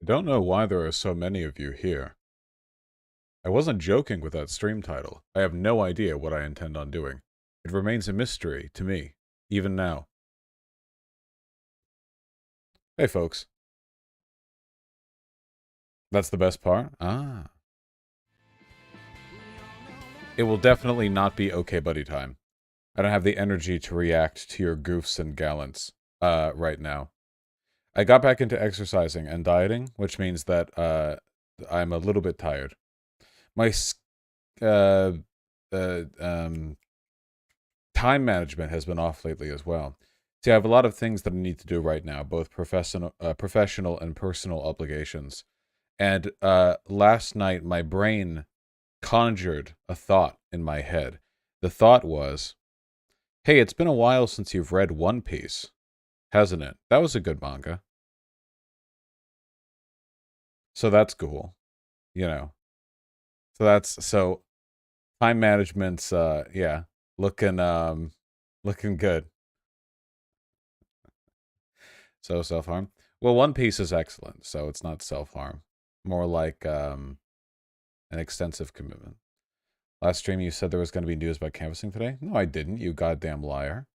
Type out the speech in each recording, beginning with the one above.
I don't know why there are so many of you here. I wasn't joking with that stream title. I have no idea what I intend on doing. It remains a mystery to me, even now. Hey, folks. That's the best part? Ah. It will definitely not be okay buddy time. I don't have the energy to react to your goofs and gallants, right now. I got back into exercising and dieting, which means that, I'm a little bit tired. My, uh, uh, um, time management has been off lately as well. See, I have a lot of things that I need to do right now, both professional and personal obligations. And last night, my brain conjured a thought in my head. The thought was, "Hey, it's been a while since you've read One Piece, hasn't it? That was a good manga, so that's cool, you know." So time management's yeah, looking looking good. So self-harm. Well, One Piece is excellent, so it's not self-harm. More like an extensive commitment. Last stream you said there was going to be news about canvassing today? No, I didn't, you goddamn liar.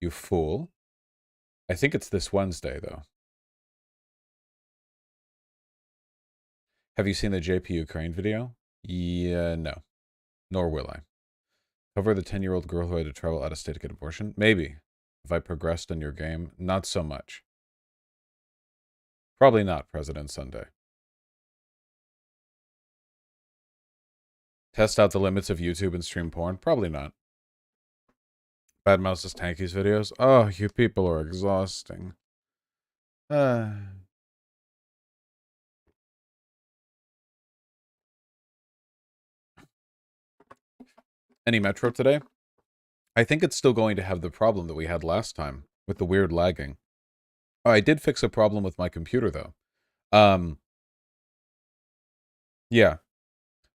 You fool. I think it's this Wednesday, though. Have you seen the JP Ukraine video? Yeah, no. Nor will I. Cover the 10-year-old girl who had to travel out of state to get abortion? Maybe. If I progressed in your game, not so much. Probably not President Sunday. Test out the limits of YouTube and stream porn? Probably not. Bad Mouse's Tankies videos? Oh, you people are exhausting. Uh, any Metro today? I think it's still going to have the problem that we had last time with the weird lagging. Oh, I did fix a problem with my computer though. Um, yeah,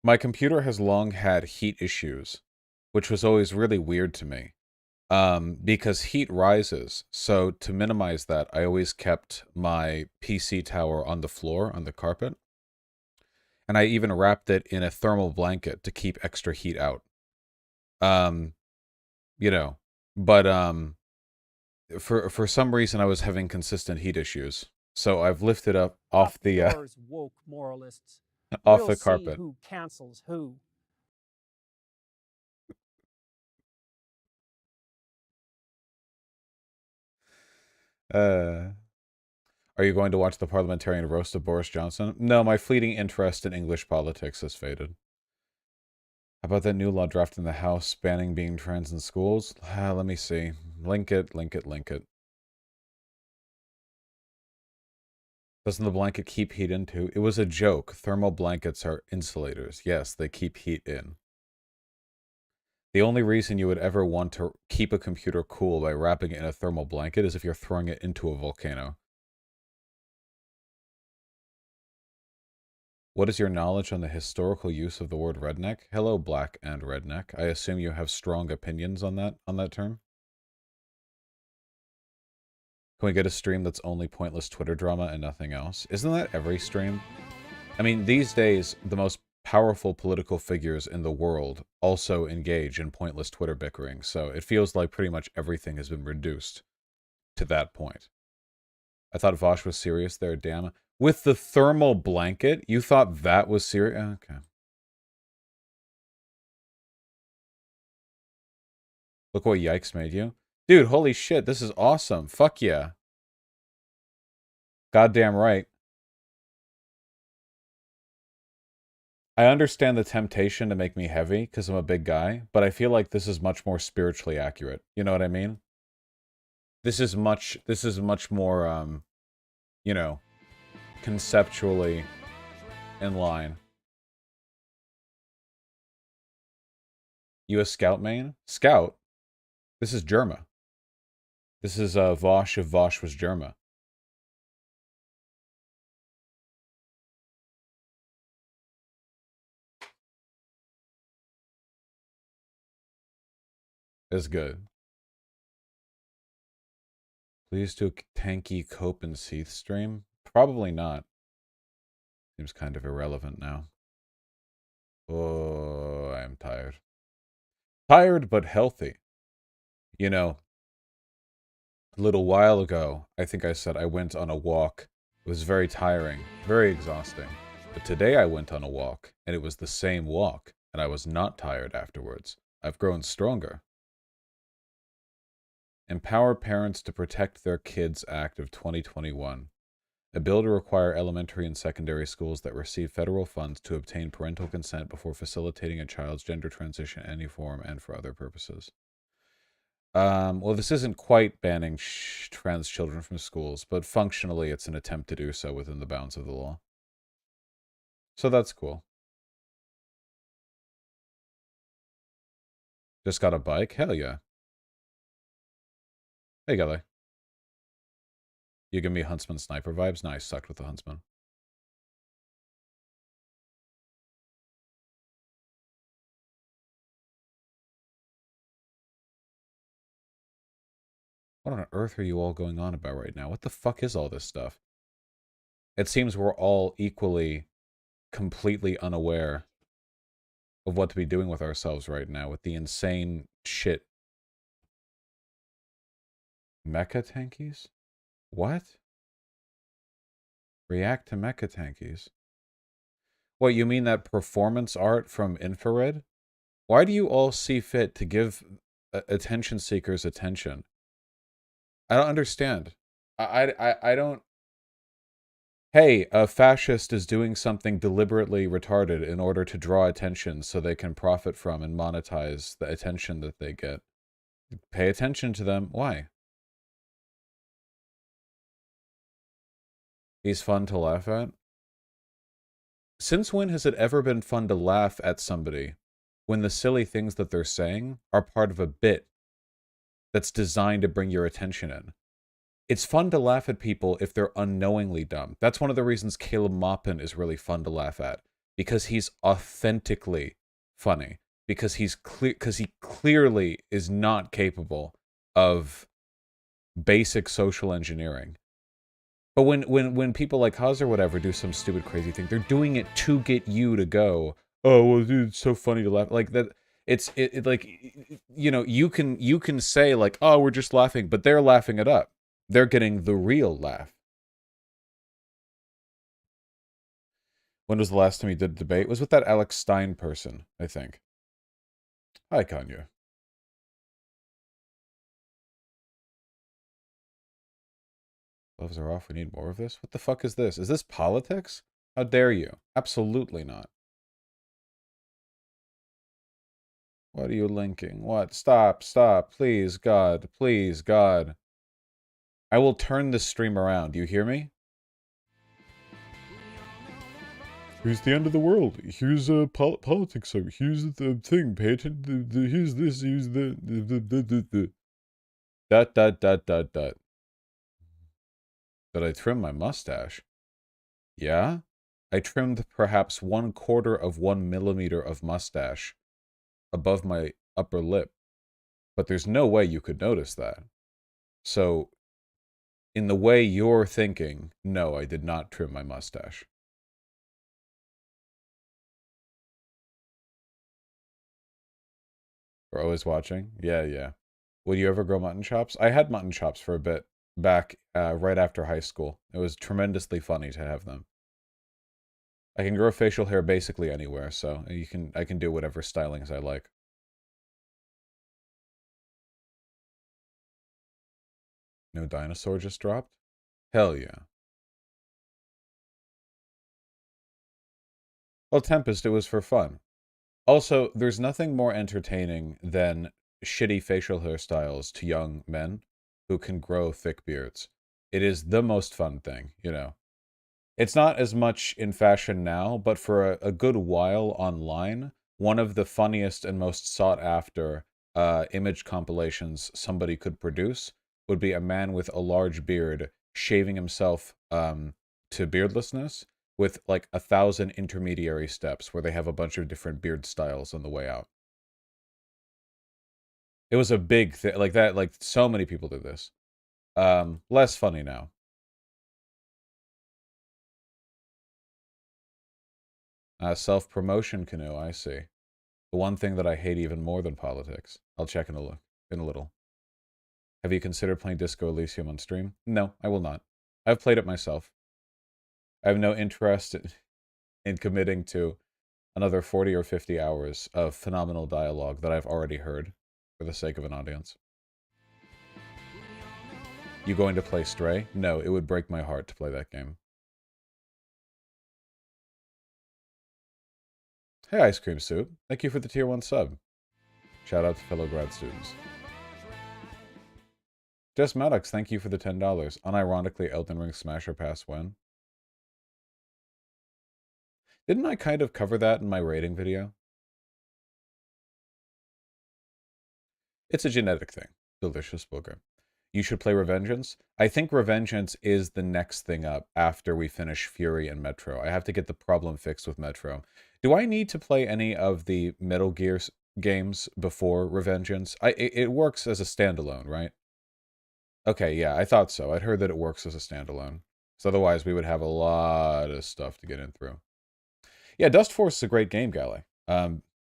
my computer has long had heat issues, which was always really weird to me. Because heat rises. So to minimize that, I always kept my PC tower on the floor, on the carpet. And I even wrapped it in a thermal blanket to keep extra heat out. Um, you know, but for some reason I was having consistent heat issues. So I've lifted up off the Yours woke moralists. off We'll the see carpet. who cancels who. Uh are you going to watch the parliamentarian roast of Boris Johnson? No, my fleeting interest in English politics has faded. How about that new law drafted in the House banning being trans in schools? Let me see. Link it, link it, link it. Doesn't the blanket keep heat in too? It was a joke. Thermal blankets are insulators. Yes, they keep heat in. The only reason you would ever want to keep a computer cool by wrapping it in a thermal blanket is if you're throwing it into a volcano. What is your knowledge on the historical use of the word redneck? Hello, black and redneck. I assume you have strong opinions on that term? Can we get a stream that's only pointless Twitter drama and nothing else? Isn't that every stream? I mean, these days, the most powerful political figures in the world also engage in pointless Twitter bickering, so it feels like pretty much everything has been reduced to that point. I thought Vosh was serious there, damn. With the thermal blanket? You thought that was serious? Okay. Look what Yikes made you. Dude, holy shit, this is awesome. Fuck yeah. Goddamn right. I understand the temptation to make me heavy because I'm a big guy, but I feel like this is much more spiritually accurate. You know what I mean? This is much more you know, conceptually in line. You a scout main? Scout? This is Germa. This is Vosh if Vosh was Germa. It's good. Please do tanky Cope and Seath stream? Probably not. Seems kind of irrelevant now. Oh, I'm tired. Tired but healthy. You know, a little while ago, I think I said I went on a walk. It was very tiring, very exhausting. But today I went on a walk, and it was the same walk, and I was not tired afterwards. I've grown stronger. Empower Parents to Protect Their Kids Act of 2021. A bill to require elementary and secondary schools that receive federal funds to obtain parental consent before facilitating a child's gender transition in any form and for other purposes. Well, this isn't quite banning trans children from schools, but functionally it's an attempt to do so within the bounds of the law. So that's cool. Just got a bike? Hell yeah. Hey, Gully. You give me Huntsman sniper vibes? No, I sucked with the Huntsman. What on earth are you all going on about right now? What the fuck is all this stuff? It seems we're all equally, completely unaware of what to be doing with ourselves right now with the insane shit. Mecha tankies? What? React to mecha tankies? What, you mean that performance art from Infrared? Why do you all see fit to give attention seekers attention? I don't understand. I don't... Hey, a fascist is doing something deliberately retarded in order to draw attention so they can profit from and monetize the attention that they get. Pay attention to them. Why? He's fun to laugh at? Since when has it ever been fun to laugh at somebody when the silly things that they're saying are part of a bit that's designed to bring your attention in? It's fun to laugh at people if they're unknowingly dumb. That's one of the reasons Caleb Maupin is really fun to laugh at. Because he's authentically funny. Because he clearly is not capable of basic social engineering. But when people like Huz or whatever do some stupid crazy thing, they're doing it to get you to go, oh well, dude, it's so funny to laugh. Like that, it's like, you know, you can say like, oh, we're just laughing, but they're laughing it up. They're getting the real laugh. When was the last time you did a debate? It was with that Alex Stein person, I think. Hi, Kanye. Gloves are off. We need more of this. What the fuck is this? Is this politics? How dare you? Absolutely not. What are you linking? What? Stop, stop. Please, God. Please, God. I will turn this stream around. Do you hear me? Here's the end of the world. Here's politics. Here's the thing. Pay attention. Here's this. Here's the. Dot, dot, dot, dot, dot. Did I trim my mustache? Yeah? I trimmed perhaps 1/4 of 1 millimeter of mustache above my upper lip. But there's no way you could notice that. So, in the way you're thinking, no, I did not trim my mustache. We're always watching? Yeah, yeah. Would you ever grow mutton chops? I had mutton chops for a bit back right after high school. It was tremendously funny to have them. I can grow facial hair basically anywhere, so I can do whatever stylings I like. No dinosaur just dropped? Hell yeah. Well, Tempest, it was for fun. Also, there's nothing more entertaining than shitty facial hairstyles to young men who can grow thick beards. It is the most fun thing, you know. It's not as much in fashion now, but for a good while online, one of the funniest and most sought after image compilations somebody could produce would be a man with a large beard shaving himself to beardlessness with like 1,000 intermediary steps where they have a bunch of different beard styles on the way out. It was a big thing like that, like so many people did this. Less funny now. Self-promotion canoe, I see. The one thing that I hate even more than politics. I'll check in a little. Have you considered playing Disco Elysium on stream? No, I will not. I've played it myself. I have no interest in committing to another 40 or 50 hours of phenomenal dialogue that I've already heard for the sake of an audience. You going to play Stray? No, it would break my heart to play that game. Hey, Ice Cream Soup. Thank you for the tier 1 sub. Shout out to fellow grad students. Jess Maddox, thank you for the $10. Unironically, Elden Ring Smasher Pass when? Didn't I kind of cover that in my rating video? It's a genetic thing. Delicious booger. You should play Revengeance. I think Revengeance is the next thing up after we finish Fury and Metro. I have to get the problem fixed with Metro. Do I need to play any of the Metal Gear games before Revengeance? It works as a standalone, right? Okay, yeah, I thought so. I'd heard that it works as a standalone. So otherwise, we would have a lot of stuff to get in through. Yeah, Dust Force is a great game, Galley.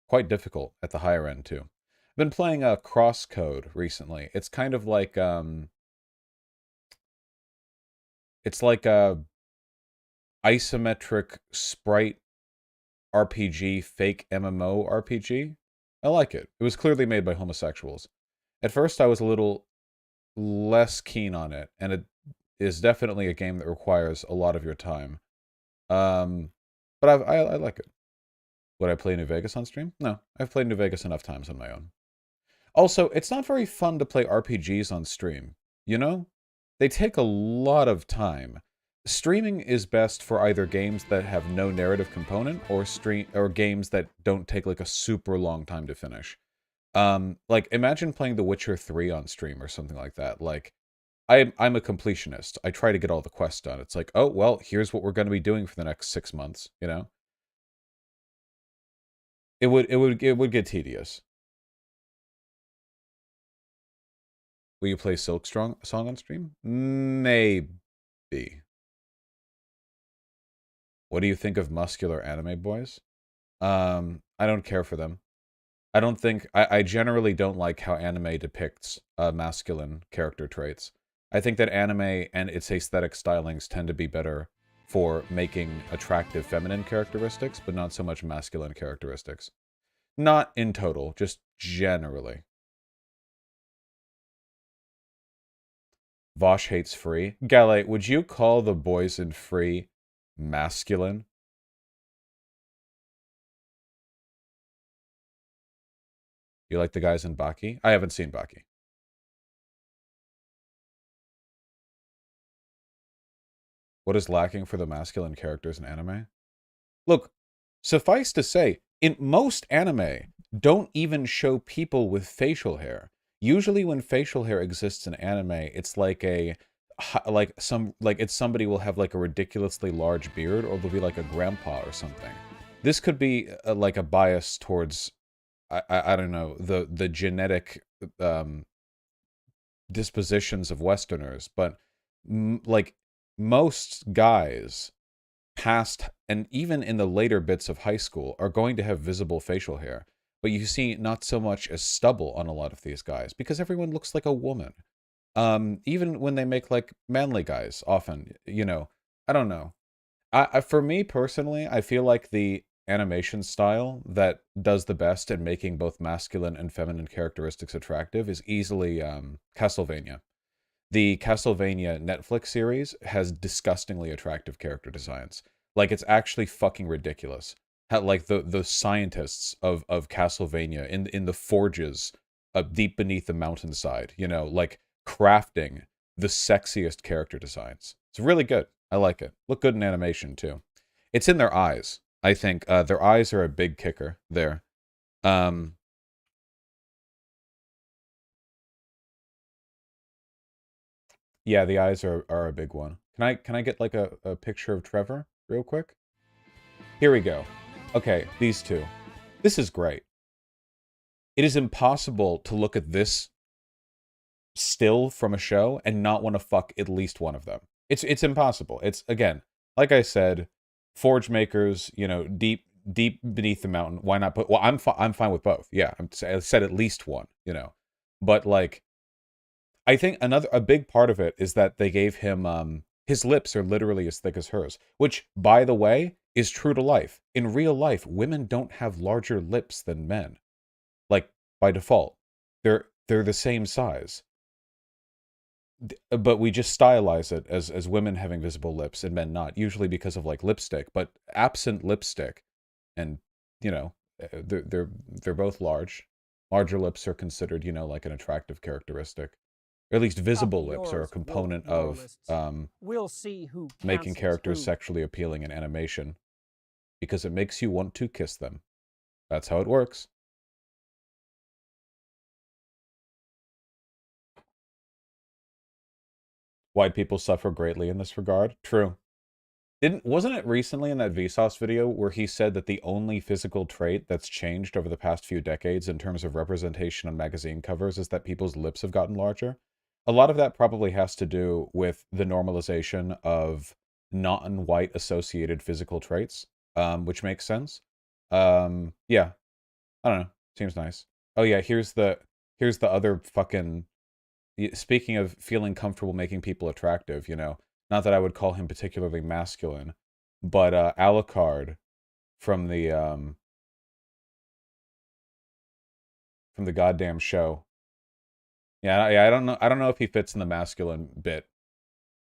Quite difficult at the higher end, too. I've been playing Crosscode recently. It's kind of like, it's like a isometric sprite RPG, fake MMO RPG. I like it. It was clearly made by homosexuals. At first, I was a little less keen on it, and it is definitely a game that requires a lot of your time. But I like it. Would I play New Vegas on stream? No, I've played New Vegas enough times on my own. Also, it's not very fun to play RPGs on stream, you know? They take a lot of time. Streaming is best for either games that have no narrative component or games that don't take like a super long time to finish. Like imagine playing The Witcher 3 on stream or something like that. Like I'm a completionist. I try to get all the quests done. It's like, oh, well, here's what we're going to be doing for the next 6 months, you know? It would get tedious. Will you play Silk Song on stream? Maybe. What do you think of muscular anime boys? I don't care for them. I don't think... I generally don't like how anime depicts masculine character traits. I think that anime and its aesthetic stylings tend to be better for making attractive feminine characteristics, but not so much masculine characteristics. Not in total, just generally. Vosh hates Free. Galley, would you call the boys in Free masculine? You like the guys in Baki? I haven't seen Baki. What is lacking for the masculine characters in anime? Look, suffice to say, in most anime, don't even show people with facial hair. Usually when facial hair exists in anime, it's like somebody will have like a ridiculously large beard, or they'll be like a grandpa or something. This could be like a bias towards, I don't know, the genetic dispositions of Westerners, but like most guys past and even in the later bits of high school are going to have visible facial hair, but you see not so much as stubble on a lot of these guys because everyone looks like a woman. Even when they make like manly guys, often, you know, I don't know. For me personally, I feel like the animation style that does the best at making both masculine and feminine characteristics attractive is easily Castlevania. The Castlevania Netflix series has disgustingly attractive character designs. Like, it's actually fucking ridiculous. How, like, the scientists of Castlevania in the forges deep beneath the mountainside, you know, like, crafting the sexiest character designs. It's really good. I like it. Look good in animation, too. It's in their eyes, I think. Their eyes are a big kicker there. Yeah, the eyes are a big one. Can I get like a picture of Trevor real quick? Here we go. Okay, these two. This is great. It is impossible to look at this still from a show and not want to fuck at least one of them. It's impossible. It's, again, like I said, Forge makers, you know, deep deep beneath the mountain. Why not put? Well, I'm fine with both. Yeah, I said at least one. You know, but like I think a big part of it is that they gave him his lips are literally as thick as hers, which by the way is true to life. In real life, women don't have larger lips than men. Like by default. They're the same size. But we just stylize it as women having visible lips and men not, usually because of like lipstick, but absent lipstick and you know, they're both large. Larger lips are considered, you know, like an attractive characteristic. Or at least Up visible lips are a yours, woke component of moralists. We'll see who making cancels characters who. sexually appealing in animation because it makes you want to kiss them. That's how it works. White people suffer greatly in this regard. True. Wasn't it recently in that Vsauce video where he said that the only physical trait that's changed over the past few decades in terms of representation on magazine covers is that people's lips have gotten larger? A lot of that probably has to do with the normalization of non-white associated physical traits, which makes sense. Yeah, I don't know. Seems nice. Oh yeah, here's the other fucking. Speaking of feeling comfortable making people attractive, you know, not that I would call him particularly masculine, but Alucard from the goddamn show. Yeah, I don't know if he fits in the masculine bit.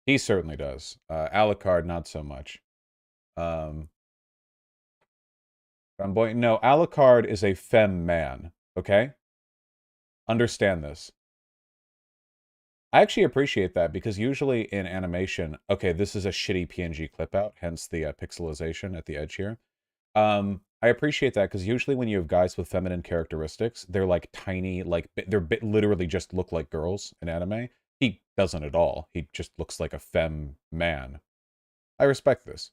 He certainly does. Alucard, not so much. No, Alucard is a femme man. Okay, understand this. I actually appreciate that because usually in animation, okay, this is a shitty PNG clip out, hence the pixelization at the edge here. I appreciate that because usually when you have guys with feminine characteristics, they're like tiny, like literally just look like girls in anime. He doesn't at all. He just looks like a femme man. I respect this.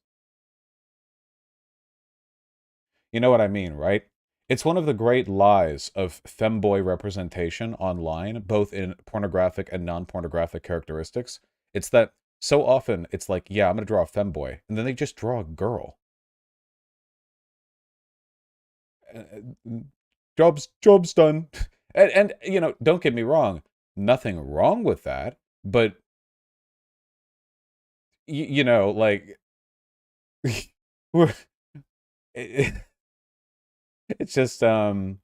You know what I mean, right? It's one of the great lies of femboy representation online, both in pornographic and non-pornographic characteristics. It's that so often it's like, yeah, I'm going to draw a femboy, and then they just draw a girl. Job's done. And you know, don't get me wrong, nothing wrong with that, but you know, like we're it's just we're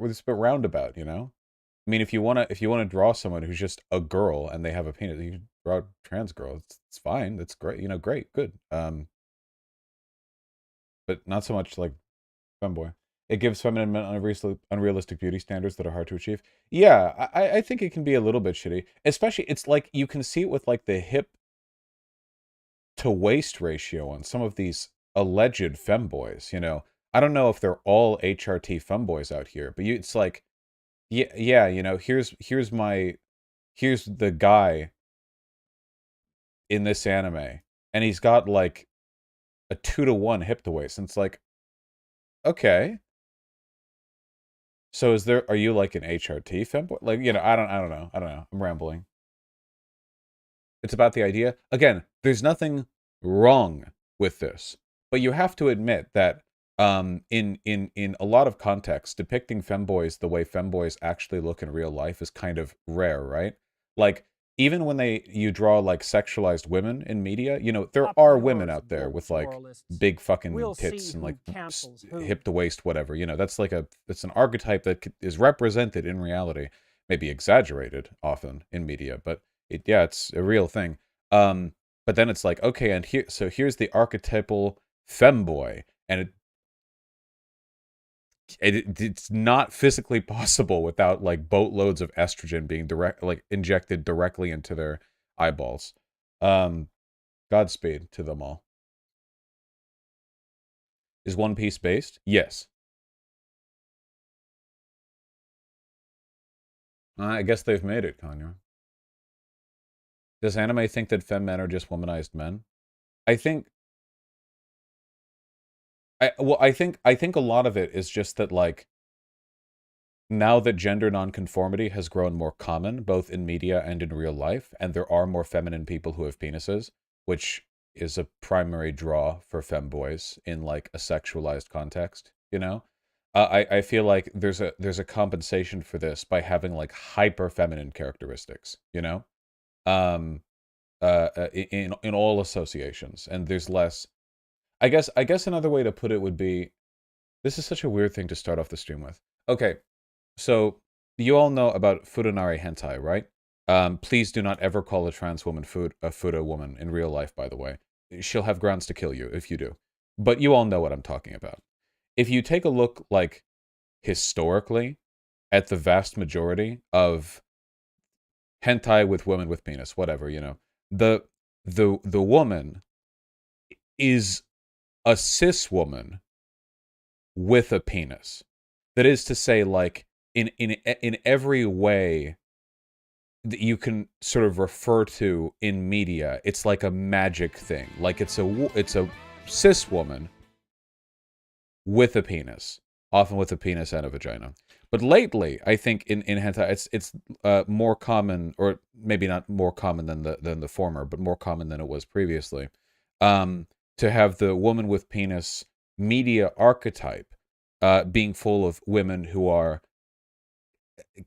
just a bit roundabout, you know? I mean, if you wanna draw someone who's just a girl and they have a penis, you can draw a trans girl. It's fine. That's great. You know, great, good. But not so much like femboy. It gives feminine men unrealistic beauty standards that are hard to achieve. Yeah, I think it can be a little bit shitty. Especially, it's like you can see it with like the hip to waist ratio on some of these alleged femboys. You know, I don't know if they're all HRT femboys out here, but it's like, yeah, you know, here's the guy in this anime, and he's got like a 2-to-1 hip to waist, and it's like, okay. So are you like an HRT femboy? Like, you know, I don't know. I'm rambling. It's about the idea. Again, there's nothing wrong with this, but you have to admit that in a lot of contexts, depicting femboys the way femboys actually look in real life is kind of rare, right? Like even when you draw like sexualized women in media, you know, there Up are women yours, out there woke with like moralists. big fucking We'll tits see and who like cancels who. hip to waist, whatever. You know, that's like it's an archetype that is represented in reality, maybe exaggerated often in media, but yeah, it's a real thing. But then it's like, okay, and here's the archetypal femboy, and it's not physically possible without like boatloads of estrogen being injected directly into their eyeballs. Godspeed to them all. Is One Piece based? Yes. I guess they've made it, Kanye. Does anime think that femme men are just womanized men? I think I think a lot of it is just that like now that gender nonconformity has grown more common both in media and in real life, and there are more feminine people who have penises, which is a primary draw for femboys in like a sexualized context, you know? I feel like there's a compensation for this by having like hyper feminine characteristics, you know? Um in all associations, and there's less. I guess another way to put it would be, this is such a weird thing to start off the stream with. Okay, so you all know about Fudanari hentai, right? Please do not ever call a trans woman a Fuda woman in real life, by the way. She'll have grounds to kill you if you do. But you all know what I'm talking about. If you take a look, like, historically, at the vast majority of hentai with women with penis, whatever, you know, the the woman is a cis woman with a penis. That is to say, like, in every way that you can sort of refer to in media, it's like a magic thing. Like it's a cis woman with a penis, often with a penis and a vagina. But lately, I think in hentai, it's more common, or maybe not more common than the former, but more common than it was previously, to have the woman with penis media archetype being full of women who are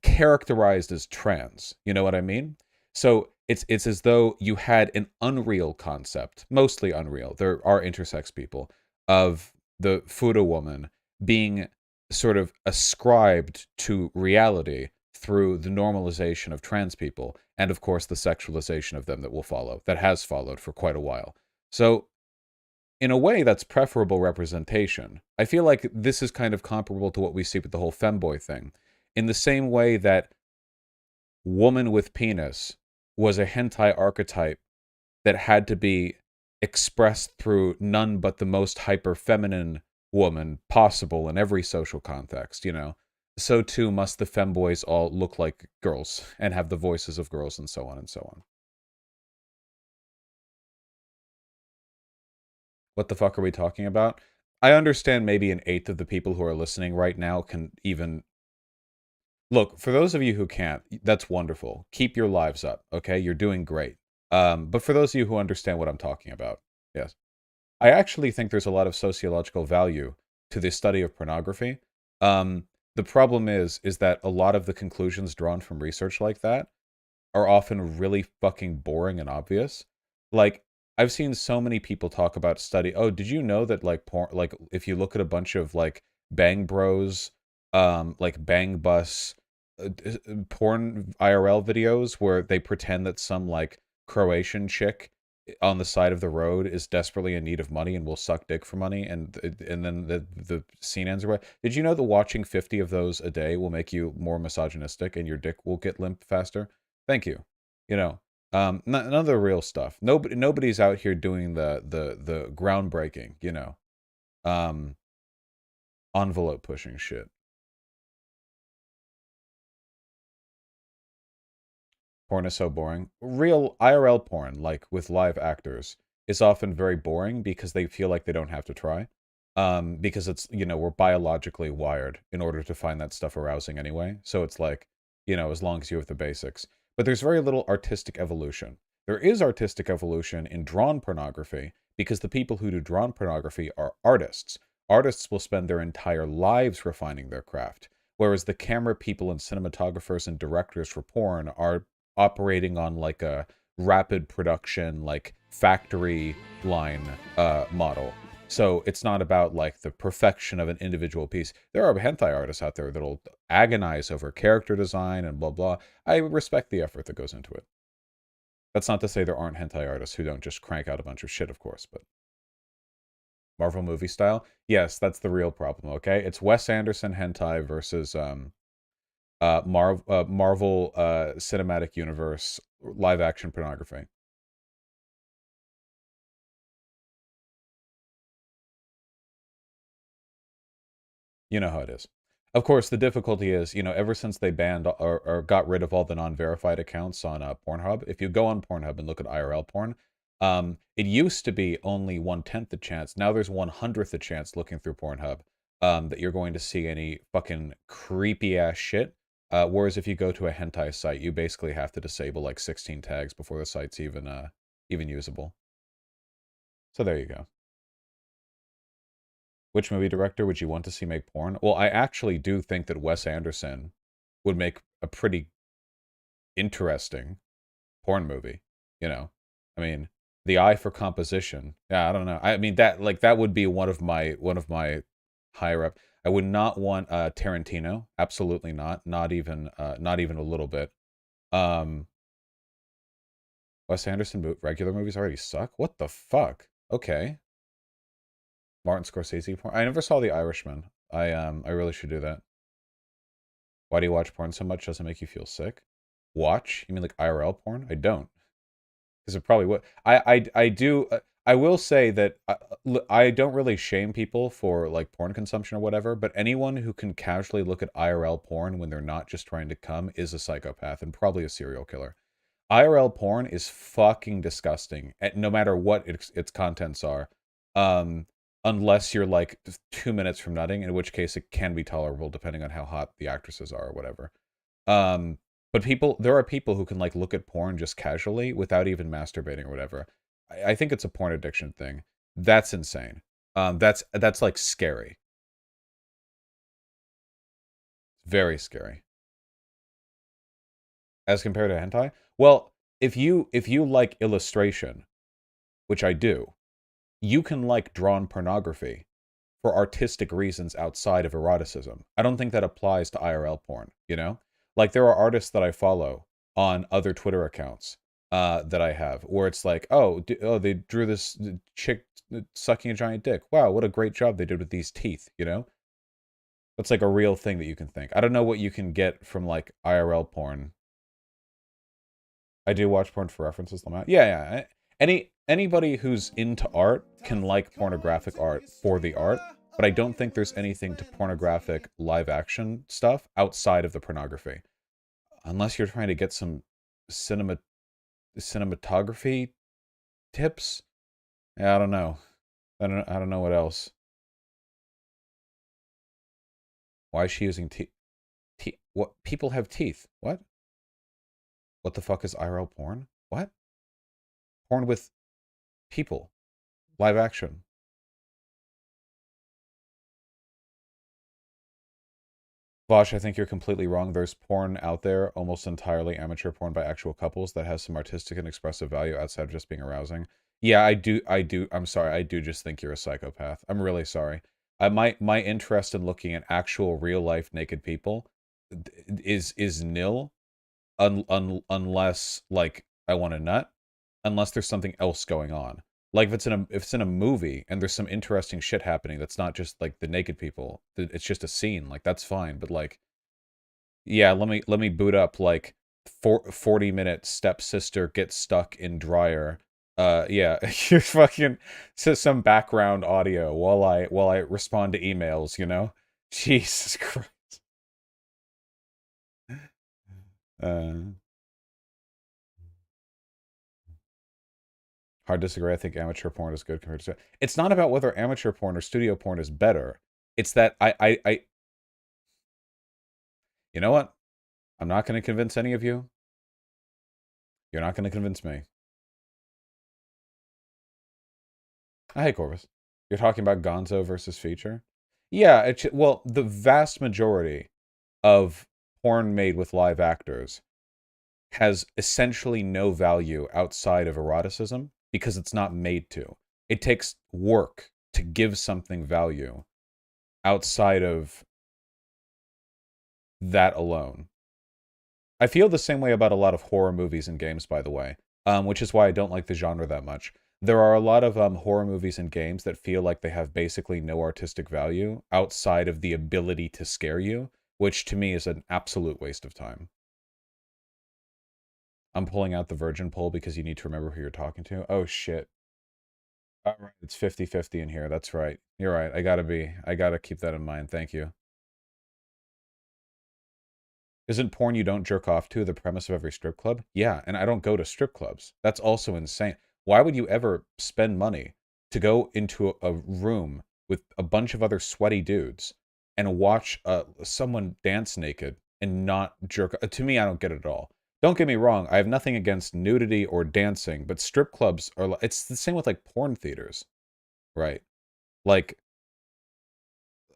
characterized as trans. You know what I mean? So it's as though you had an unreal concept, mostly unreal. There are intersex people, of the Fuda woman being sort of ascribed to reality through the normalization of trans people, and of course the sexualization of them that will follow, that has followed for quite a while. So in a way, that's preferable representation. I feel like this is kind of comparable to what we see with the whole femboy thing. In the same way that woman with penis was a hentai archetype that had to be expressed through none but the most hyper feminine woman possible in every social context, you know, so too must the femboys all look like girls and have the voices of girls, and so on and so on. What the fuck are we talking about? I understand maybe an eighth of the people who are listening right now can even... Look, for those of you who can't, that's wonderful. Keep your lives up, okay? You're doing great. But for those of you who understand what I'm talking about, yes. I actually think there's a lot of sociological value to the study of pornography. The problem is that a lot of the conclusions drawn from research like that are often really fucking boring and obvious. Like, I've seen so many people talk about study. Oh, did you know that like porn, like if you look at a bunch of like Bang Bros, like Bang Bus, porn IRL videos where they pretend that some like Croatian chick on the side of the road is desperately in need of money and will suck dick for money, and then the scene ends away. Did you know that watching 50 of those a day will make you more misogynistic and your dick will get limp faster? Thank you. You know, none of the real stuff. Nobody's out here doing the groundbreaking, you know, um, envelope pushing shit. Porn is so boring. Real IRL porn, like with live actors, is often very boring because they feel like they don't have to try. Because it's, you know, we're biologically wired in order to find that stuff arousing anyway. So it's like, you know, as long as you have the basics. But there's very little artistic evolution. There is artistic evolution in drawn pornography because the people who do drawn pornography are artists. Artists will spend their entire lives refining their craft, whereas the camera people and cinematographers and directors for porn are operating on like a rapid production, like factory line model. So it's not about like the perfection of an individual piece. There are hentai artists out there that'll agonize over character design and blah blah. I respect the effort that goes into it. That's not to say there aren't hentai artists who don't just crank out a bunch of shit, of course, but Marvel movie style? Yes, that's the real problem, okay? It's Wes Anderson hentai versus Marvel Cinematic Universe live action pornography. You know how it is. Of course, the difficulty is, you know, ever since they banned or got rid of all the non-verified accounts on Pornhub, if you go on Pornhub and look at IRL porn, it used to be only 1/10 the chance. Now there's 1/100th the chance looking through Pornhub that you're going to see any fucking creepy ass shit. Whereas if you go to a hentai site, you basically have to disable like 16 tags before the site's even usable. So there you go. Which movie director would you want to see make porn? Well, I actually do think that Wes Anderson would make a pretty interesting porn movie, you know? I mean, the eye for composition. Yeah, I don't know. I mean that would be one of my higher up. I would not want Tarantino. Absolutely not. Not even a little bit. Um Wes Anderson regular movies already suck? What the fuck? Okay. Martin Scorsese porn. I never saw The Irishman. I really should do that. Why do you watch porn so much? Does it make you feel sick? Watch? You mean like IRL porn? I don't. Because it probably would. I do. I will say that I don't really shame people for like porn consumption or whatever, but anyone who can casually look at IRL porn when they're not just trying to come is a psychopath and probably a serial killer. IRL porn is fucking disgusting, no matter what its contents are. Unless you're like 2 minutes from nutting, in which case it can be tolerable depending on how hot the actresses are or whatever. But there are people who can like look at porn just casually without even masturbating or whatever. I think it's a porn addiction thing. That's insane. That's like scary. Very scary. As compared to hentai? Well, if you like illustration, which I do, you can like drawn pornography for artistic reasons outside of eroticism. I don't think that applies to IRL porn, you know? Like there are artists that I follow on other Twitter accounts that I have where it's like, oh, they drew this chick sucking a giant dick. Wow, what a great job they did with these teeth, you know? That's like a real thing that you can think. I don't know what you can get from like IRL porn. I do watch porn for references, Lamont. Yeah. Anybody who's into art can like pornographic art for the art, but I don't think there's anything to pornographic live action stuff outside of the pornography. Unless you're trying to get some cinematography tips. Yeah, I don't know. I don't know what else. Why is she using teeth? What? People have teeth. What? What the fuck is IRL porn? What? Porn with people. Live action. Vosh, I think you're completely wrong. There's porn out there, almost entirely amateur porn by actual couples that has some artistic and expressive value outside of just being arousing. Yeah, I do. I'm sorry. I do just think you're a psychopath. I'm really sorry. My interest in looking at actual real life naked people is nil, unless like I want a nut, unless there's something else going on. Like if it's in a movie and there's some interesting shit happening that's not just like the naked people, it's just a scene, like that's fine. But like, yeah, let me boot up like 40-minute stepsister gets stuck in dryer. Yeah, you're fucking some background audio while I respond to emails, you know? Jesus Christ. Hard to disagree. I think amateur porn is good compared to... It's not about whether amateur porn or studio porn is better. It's that I... You know what? I'm not going to convince any of you. You're not going to convince me. Hey, Corvus. You're talking about Gonzo versus Feature? Yeah, well, the vast majority of porn made with live actors has essentially no value outside of eroticism because it's not made to. It takes work to give something value outside of that alone. I feel the same way about a lot of horror movies and games, by the way, which is why I don't like the genre that much. There are a lot of horror movies and games that feel like they have basically no artistic value outside of the ability to scare you, which to me is an absolute waste of time. I'm pulling out the virgin poll because you need to remember who you're talking to. Oh, shit. All right, it's 50-50 in here. That's right. You're right. I gotta keep that in mind. Thank you. Isn't porn you don't jerk off to the premise of every strip club? Yeah, and I don't go to strip clubs. That's also insane. Why would you ever spend money to go into a room with a bunch of other sweaty dudes and watch someone dance naked and not jerk? To me, I don't get it at all. Don't get me wrong, I have nothing against nudity or dancing, but strip clubs are, it's the same with like porn theaters, right? Like,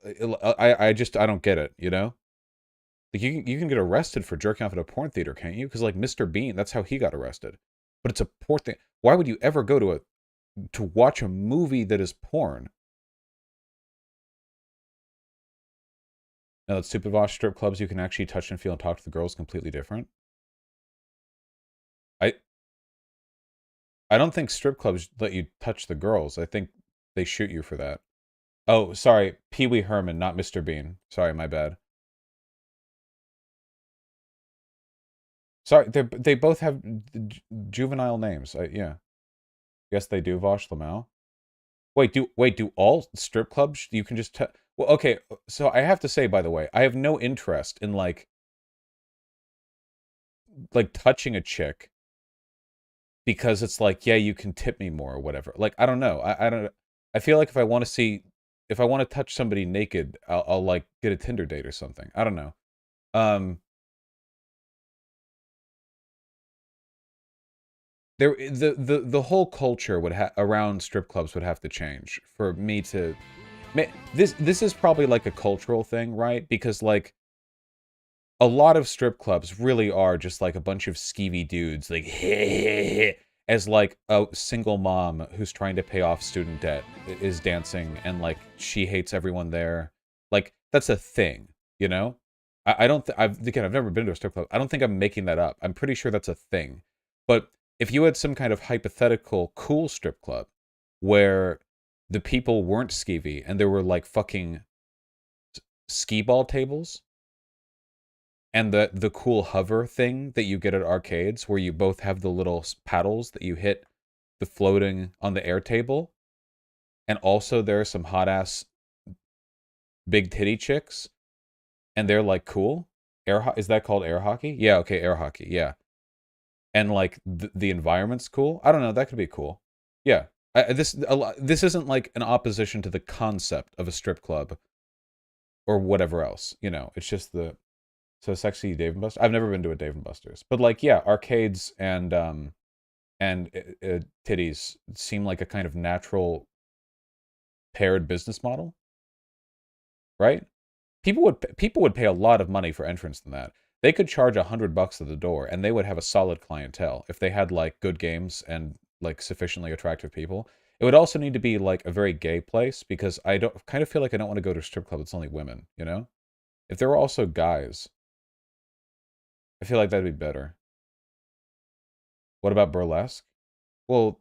I don't get it, you know? Like you can get arrested for jerking off at a porn theater, can't you? Because like Mr. Bean, that's how he got arrested. But it's a porn thing. Why would you ever go to watch a movie that is porn? Now that stupid Vosh strip clubs you can actually touch and feel and talk to the girls completely different. I don't think strip clubs let you touch the girls. I think they shoot you for that. Oh, sorry, Pee Wee Herman, not Mr. Bean. Sorry, my bad. Sorry, they both have juvenile names. Yeah. Yes, they do, Vosh Lamau. Wait, do all strip clubs you can just well, okay, so I have to say, by the way, I have no interest in like touching a chick because it's like, yeah, you can tip me more or whatever. Like, I don't know. I don't. I feel like if I want to touch somebody naked, I'll like get a Tinder date or something. I don't know. The whole culture would around strip clubs would have to change for me to. This is probably like a cultural thing, right? Because like a lot of strip clubs really are just like a bunch of skeevy dudes, like as like a single mom who's trying to pay off student debt is dancing, and like she hates everyone there. Like that's a thing, you know. I don't. I've never been to a strip club. I don't think I'm making that up. I'm pretty sure that's a thing. But if you had some kind of hypothetical cool strip club where the people weren't skeevy and there were like fucking skee ball tables and the cool hover thing that you get at arcades where you both have the little paddles that you hit the floating on the air table, and also there are some hot ass big titty chicks and they're like cool is that called air hockey? Yeah, okay, air hockey, yeah. And like the environment's cool. I don't know, that could be cool. Yeah, this isn't like an opposition to the concept of a strip club or whatever else, you know. It's just so sexy Dave and Buster's. I've never been to a Dave and Buster's, but like, yeah, arcades and titties seem like a kind of natural paired business model, right? People would pay a lot of money for entrance than that. They could charge $100 at the door, and they would have a solid clientele if they had like good games and like sufficiently attractive people. It would also need to be like a very gay place, because I don't kind of feel like I don't want to go to a strip club that's only women, you know? If there were also guys, I feel like that'd be better. What about burlesque? Well,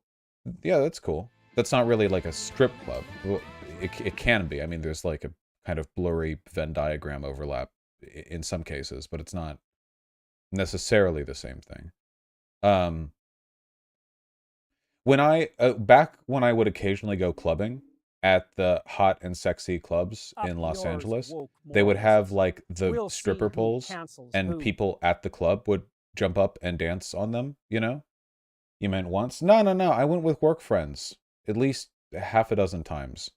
yeah, that's cool. That's not really like a strip club. Well, it can be. I mean, there's like a kind of blurry Venn diagram overlap in some cases, but it's not necessarily the same thing. Back when I would occasionally go clubbing at the hot and sexy clubs in Los Angeles, they would have like the stripper poles, and people at the club would jump up and dance on them, you know? You meant once? No. I went with work friends at least half a dozen times.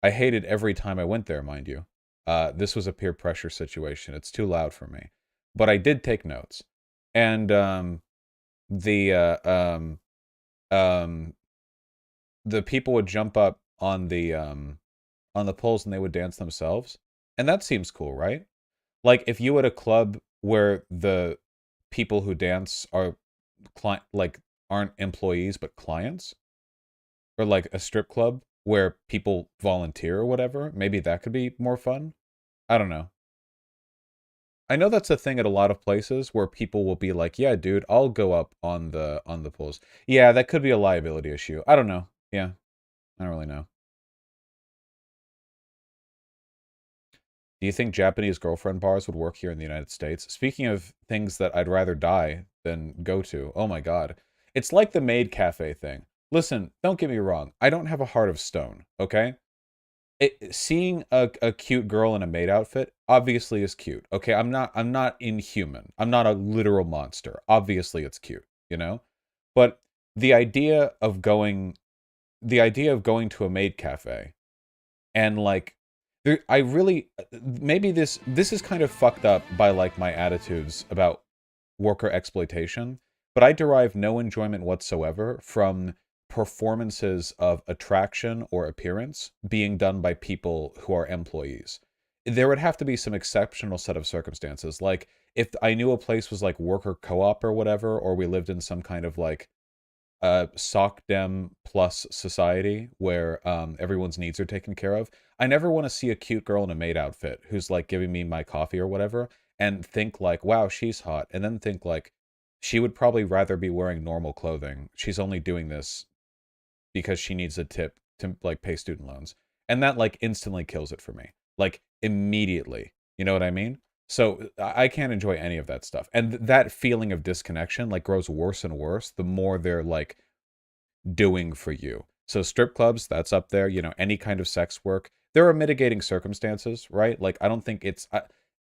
I hated every time I went there, mind you. This was a peer pressure situation. It's too loud for me. But I did take notes. And the people would jump up on the poles and they would dance themselves. And that seems cool, right? Like if you at a club where the people who dance are aren't employees but clients, or like a strip club where people volunteer or whatever, maybe that could be more fun. I don't know. I know that's a thing at a lot of places where people will be like, yeah, dude, I'll go up on the poles. Yeah, that could be a liability issue. I don't know. Yeah, I don't really know. Do you think Japanese girlfriend bars would work here in the United States? Speaking of things that I'd rather die than go to, oh my god. It's like the maid cafe thing. Listen, don't get me wrong. I don't have a heart of stone, okay? Seeing a cute girl in a maid outfit obviously is cute. Okay, I'm not inhuman. I'm not a literal monster. Obviously it's cute, you know? But the idea of going to a maid cafe and like I really maybe this is kind of fucked up by like my attitudes about worker exploitation, but I derive no enjoyment whatsoever from performances of attraction or appearance being done by people who are employees. There would have to be some exceptional set of circumstances. Like if I knew a place was like worker co-op or whatever, or we lived in some kind of like soc dem plus society where everyone's needs are taken care of. I never want to see a cute girl in a maid outfit who's like giving me my coffee or whatever and think like, wow, she's hot. And then think like, she would probably rather be wearing normal clothing. She's only doing this because she needs a tip to like pay student loans. And that like instantly kills it for me. Like immediately. You know what I mean? So I can't enjoy any of that stuff. And that feeling of disconnection like grows worse and worse the more they're like doing for you. So strip clubs, that's up there, you know, any kind of sex work. There are mitigating circumstances, right? Like I don't think it's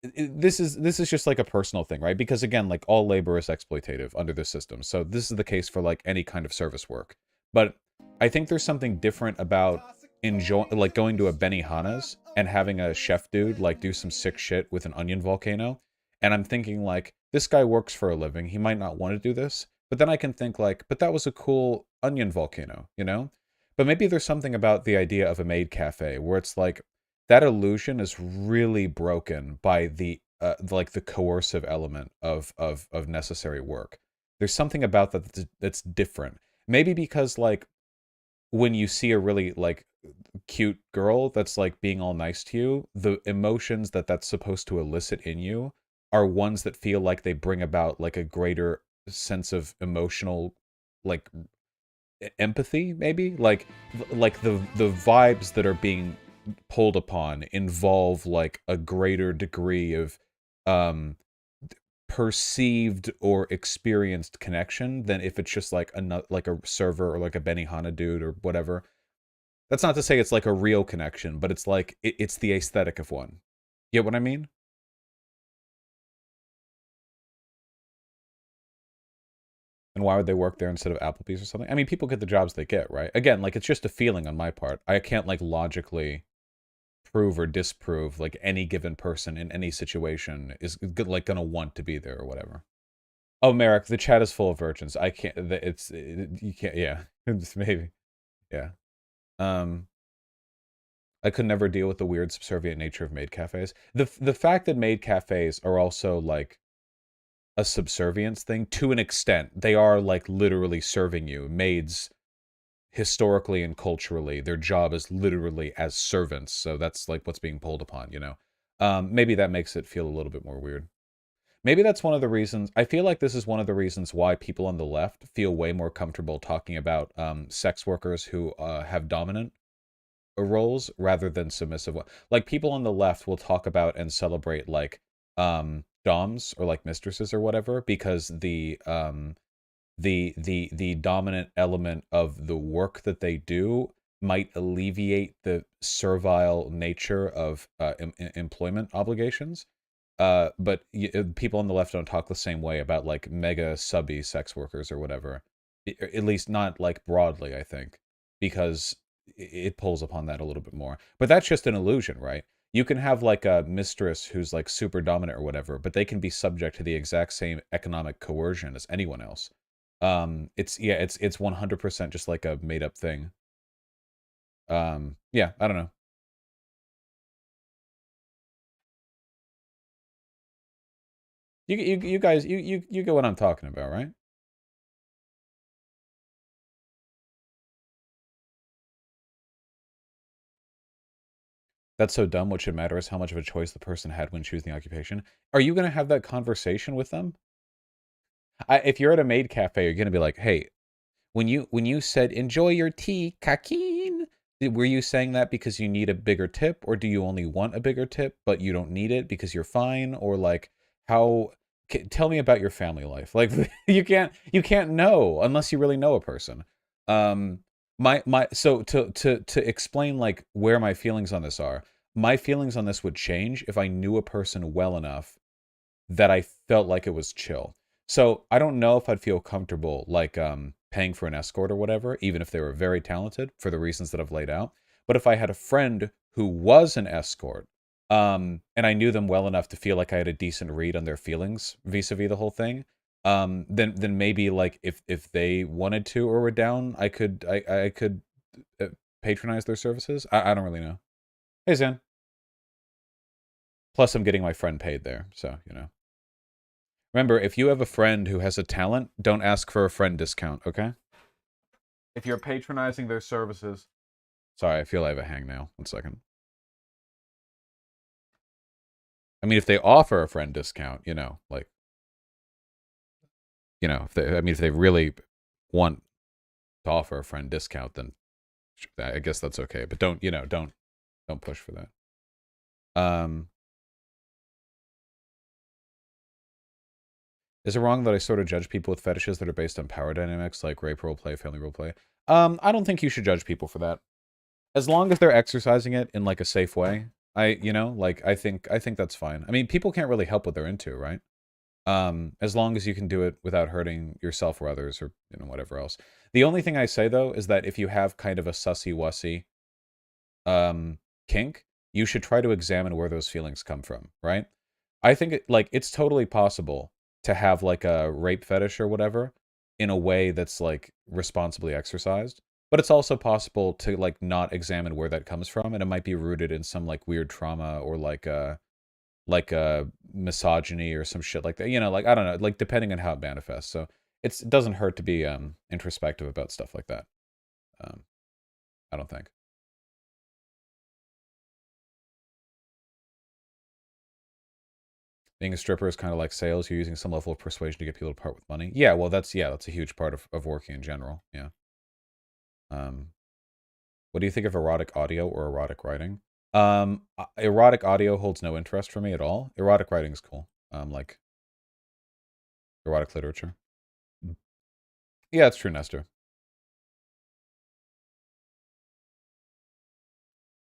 this is just like a personal thing, right? Because again, like all labor is exploitative under this system. So this is the case for like any kind of service work. But I think there's something different about like going to a Benihana's and having a chef dude like do some sick shit with an onion volcano. And I'm thinking like, this guy works for a living. He might not want to do this. But then I can think like, but that was a cool onion volcano, you know? But maybe there's something about the idea of a maid cafe where it's like that illusion is really broken by the like the coercive element of necessary work. There's something about that that's different. Maybe because like when you see a really like cute girl that's like being all nice to you, the emotions that that's supposed to elicit in you are ones that feel like they bring about like a greater sense of emotional like empathy, maybe like the vibes that are being pulled upon involve like a greater degree of um perceived or experienced connection than if it's just like a server or like a Benihana dude or whatever. That's not to say it's like a real connection, but it's like it's the aesthetic of one. You get what I mean? And why would they work there instead of Applebee's or something? I mean, people get the jobs they get, right? Again, like it's just a feeling on my part. I can't like logically prove or disprove like any given person in any situation is like gonna want to be there or whatever. Oh, Merrick, the chat is full of virgins. I can't. You can't. Yeah, it's maybe. Yeah. I could never deal with the weird subservient nature of maid cafes. The fact that maid cafes are also like a subservience thing to an extent. They are like literally serving you. Maids historically and culturally, their job is literally as servants. So that's like what's being pulled upon, you know. Maybe that makes it feel a little bit more weird. Maybe that's one of the reasons. I feel like this is one of the reasons why people on the left feel way more comfortable talking about sex workers who have dominant roles rather than submissive. Like people on the left will talk about and celebrate like doms or like mistresses or whatever because the dominant element of the work that they do might alleviate the servile nature of employment obligations. But people on the left don't talk the same way about like mega subby sex workers or whatever. At least not like broadly, I think, because it pulls upon that a little bit more. But that's just an illusion, right? You can have like a mistress who's like super dominant or whatever, but they can be subject to the exact same economic coercion as anyone else. It's 100% just like a made up thing. Yeah, I don't know. You guys you get what I'm talking about, right? That's so dumb. What should matter is how much of a choice the person had when choosing the occupation. Are you going to have that conversation with them? If you're at a maid cafe, you're going to be like, "Hey, when you said enjoy your tea, Kakin, were you saying that because you need a bigger tip, or do you only want a bigger tip, but you don't need it because you're fine, or like how? Tell me about your family life. Like you can't know unless you really know a person. Um, my so to explain like where my feelings on this are. My feelings on this would change if I knew a person well enough that I felt like it was chill. So I don't know if I'd feel comfortable like paying for an escort or whatever, even if they were very talented for the reasons that I've laid out. But if I had a friend who was an escort, and I knew them well enough to feel like I had a decent read on their feelings vis-a-vis the whole thing, then maybe like if they wanted to or were down, I could patronize their services. I don't really know. Hey Zan. Plus, I'm getting my friend paid there, so you know. Remember, if you have a friend who has a talent, don't ask for a friend discount, okay? If you're patronizing their services. Sorry, I feel I have a hang now. 1 second. I mean, if they offer a friend discount, you know, like, you know, if they really want to offer a friend discount, then I guess that's okay. But don't, you know, don't push for that. Is it wrong that I sort of judge people with fetishes that are based on power dynamics, like rape roleplay, family roleplay? I don't think you should judge people for that. As long as they're exercising it in like a safe way, you know, like I think that's fine. I mean, people can't really help what they're into, right? As long as you can do it without hurting yourself or others or, you know, whatever else. The only thing I say though is that if you have kind of a sussy-wussy kink, you should try to examine where those feelings come from, right? I think it's totally possible to have like a rape fetish or whatever in a way that's like responsibly exercised. But it's also possible to like not examine where that comes from, and it might be rooted in some like weird trauma or like a misogyny or some shit like that. You know, like I don't know, like depending on how it manifests. So it doesn't hurt to be introspective about stuff like that. I don't think. Being a stripper is kind of like sales. You're using some level of persuasion to get people to part with money. Yeah, well, that's a huge part of working in general. Yeah. What do you think of erotic audio or erotic writing? Erotic audio holds no interest for me at all. Erotic writing is cool. Like erotic literature. Yeah, it's true, Nestor.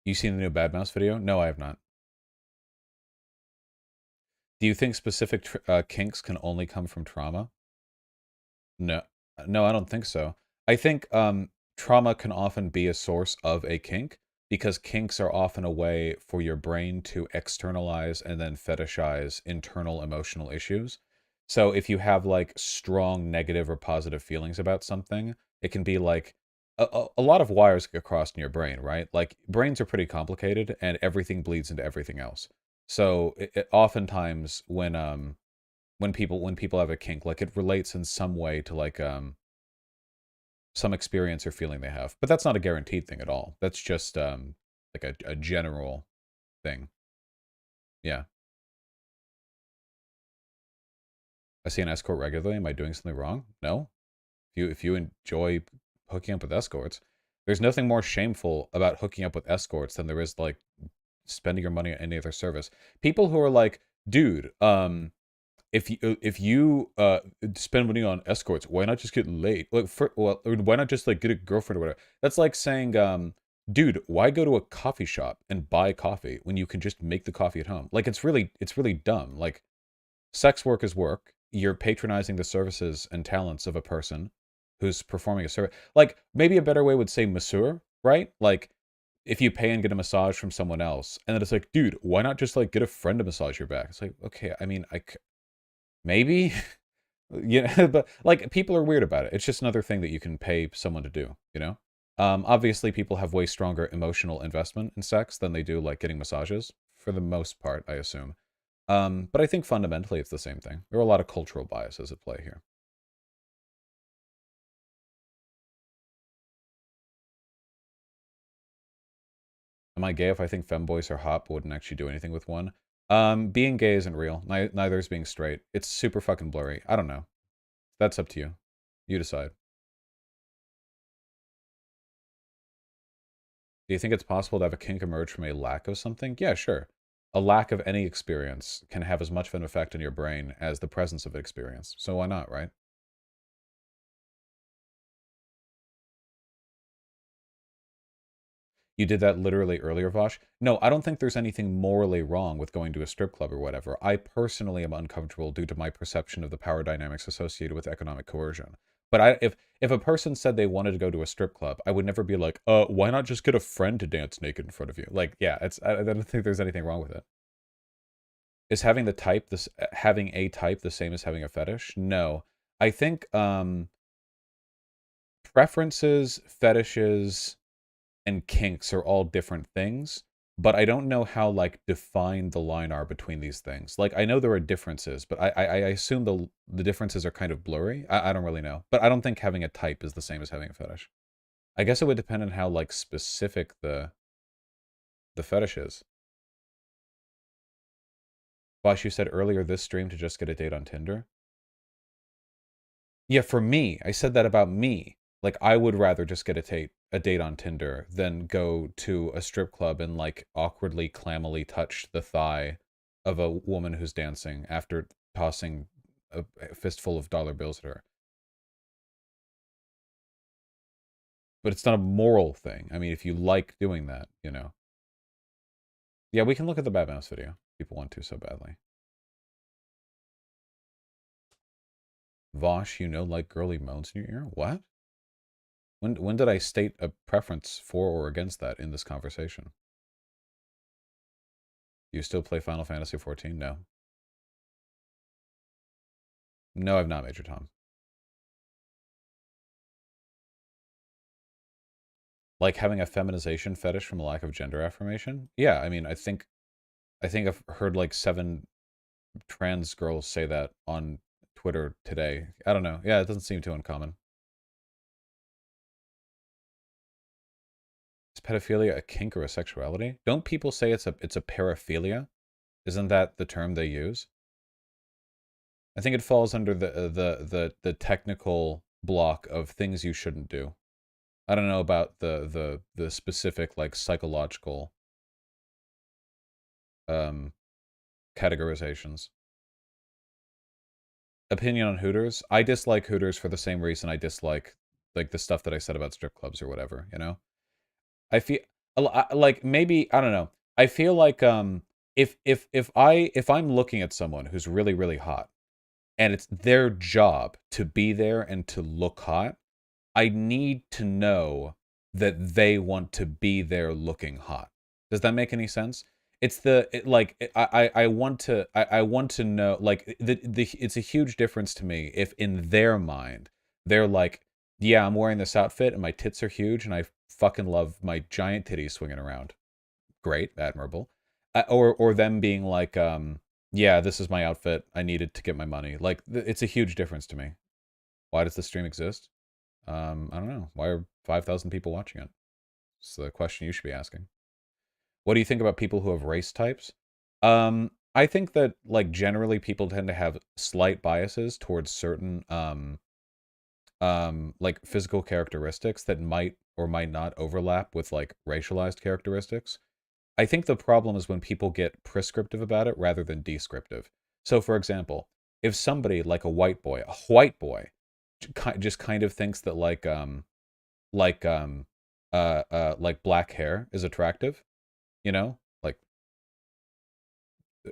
You seen the new Bad Mouse video? No, I have not. Do you think specific kinks can only come from trauma? No, no, I don't think so. I think trauma can often be a source of a kink because kinks are often a way for your brain to externalize and then fetishize internal emotional issues. So if you have like strong negative or positive feelings about something, it can be like a lot of wires get crossed in your brain, right? Like brains are pretty complicated and everything bleeds into everything else. So oftentimes when people have a kink, like it relates in some way to like some experience or feeling they have. But that's not a guaranteed thing at all. That's just like a general thing. Yeah. I see an escort regularly. Am I doing something wrong? No. If you enjoy hooking up with escorts, there's nothing more shameful about hooking up with escorts than there is like spending your money on any other service. People who are like, dude, if you spend money on escorts, why not just get laid? Like, or why not just like get a girlfriend or whatever? That's like saying, dude, why go to a coffee shop and buy coffee when you can just make the coffee at home? Like, it's really dumb. Like, sex work is work. You're patronizing the services and talents of a person who's performing a service. Like, maybe a better way would say masseur, right? Like, if you pay and get a massage from someone else, and then it's like, dude, why not just like get a friend to massage your back? It's like, okay, I mean, maybe, yeah, but like people are weird about it. It's just another thing that you can pay someone to do, you know? Obviously people have way stronger emotional investment in sex than they do like getting massages for the most part, I assume. But I think fundamentally it's the same thing. There are a lot of cultural biases at play here. Am I gay if I think femboys are hot but wouldn't actually do anything with one? Being gay isn't real. Neither is being straight. It's super fucking blurry. I don't know. That's up to you. You decide. Do you think it's possible to have a kink emerge from a lack of something? Yeah, sure. A lack of any experience can have as much of an effect on your brain as the presence of experience. So why not, right? You did that literally earlier, Vosh. No, I don't think there's anything morally wrong with going to a strip club or whatever. I personally am uncomfortable due to my perception of the power dynamics associated with economic coercion. But if a person said they wanted to go to a strip club, I would never be like, why not just get a friend to dance naked in front of you? Like, yeah, I don't think there's anything wrong with it. Is having the type this having a type the same as having a fetish? No. I think preferences, fetishes, and kinks are all different things, but I don't know how like defined the line are between these things. Like I know there are differences, but I assume the differences are kind of blurry. I don't really know, but I don't think having a type is the same as having a fetish. I guess it would depend on how like specific the fetish is. Bosh, you said earlier this stream to just get a date on Tinder. Yeah, for me, I said that about me. Like, I would rather just get a date on Tinder than go to a strip club and like awkwardly, clammily touch the thigh of a woman who's dancing after tossing a fistful of dollar bills at her. But it's not a moral thing. I mean, if you like doing that, you know. Yeah, we can look at the Bad Mouse video. People want to so badly. Vosh, you know, like girly moans in your ear? What? When did I state a preference for or against that in this conversation? You still play Final Fantasy XIV? No. No, I've not, Major Tom. Like having a feminization fetish from a lack of gender affirmation? Yeah, I mean, I think I've heard like 7 trans girls say that on Twitter today. I don't know. Yeah, it doesn't seem too uncommon. Is pedophilia a kink or a sexuality? Don't people say it's a paraphilia? Isn't that the term they use? I think it falls under the technical block of things you shouldn't do. I don't know about the specific like psychological categorizations. Opinion on Hooters? I dislike Hooters for the same reason I dislike like the stuff that I said about strip clubs or whatever, you know? I feel like maybe I don't know. I feel like if I'm looking at someone who's really really hot and it's their job to be there and to look hot, I need to know that they want to be there looking hot. Does that make any sense? It's I want to I want to know like the it's a huge difference to me if in their mind they're like, yeah, I'm wearing this outfit and my tits are huge and I fucking love my giant titties swinging around. Great, admirable. Or them being like, yeah, this is my outfit. I needed to get my money. Like it's a huge difference to me. Why does the stream exist? I don't know. Why are 5,000 people watching it? It's the question you should be asking. What do you think about people who have race types? I think that like generally people tend to have slight biases towards certain like physical characteristics that might or might not overlap with like racialized characteristics. I think the problem is when people get prescriptive about it rather than descriptive. So for example, if somebody like a white boy, just kind of thinks that like like black hair is attractive, you know, like,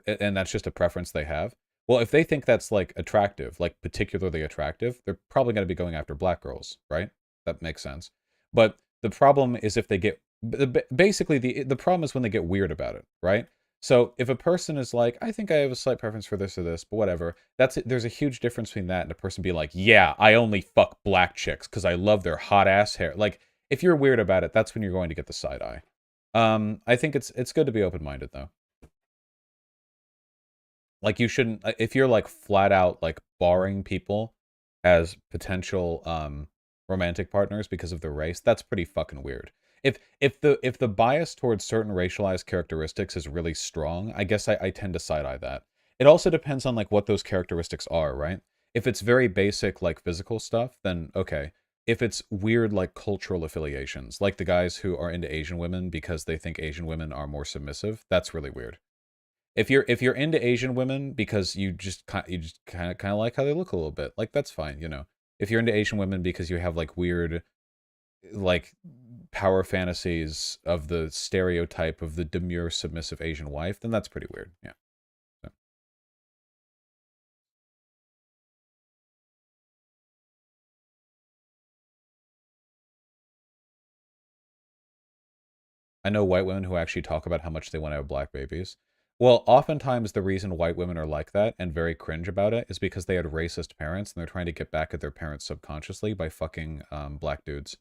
and that's just a preference they have. Well, if they think that's like attractive, like particularly attractive, they're probably going to be going after black girls, right? That makes sense. But the problem is if they get basically the problem is when they get weird about it, right? So if a person is like, I think I have a slight preference for this or this, but whatever, there's a huge difference between that and a person being like, yeah, I only fuck black chicks because I love their hot ass hair. Like, if you're weird about it, that's when you're going to get the side eye. I think it's good to be open minded though. Like you shouldn't if you're like flat out like barring people as potential romantic partners because of their race, that's pretty fucking weird. If the bias towards certain racialized characteristics is really strong, I guess I tend to side eye that. It also depends on like what those characteristics are, right? If it's very basic like physical stuff, then okay. If it's weird like cultural affiliations, like the guys who are into Asian women because they think Asian women are more submissive, that's really weird. If you're into Asian women because you just kind of like how they look a little bit, like that's fine, you know. If you're into Asian women because you have like weird like power fantasies of the stereotype of the demure submissive Asian wife, then that's pretty weird. Yeah. So. I know white women who actually talk about how much they want to have black babies. Well, oftentimes the reason white women are like that and very cringe about it is because they had racist parents and they're trying to get back at their parents subconsciously by fucking black dudes.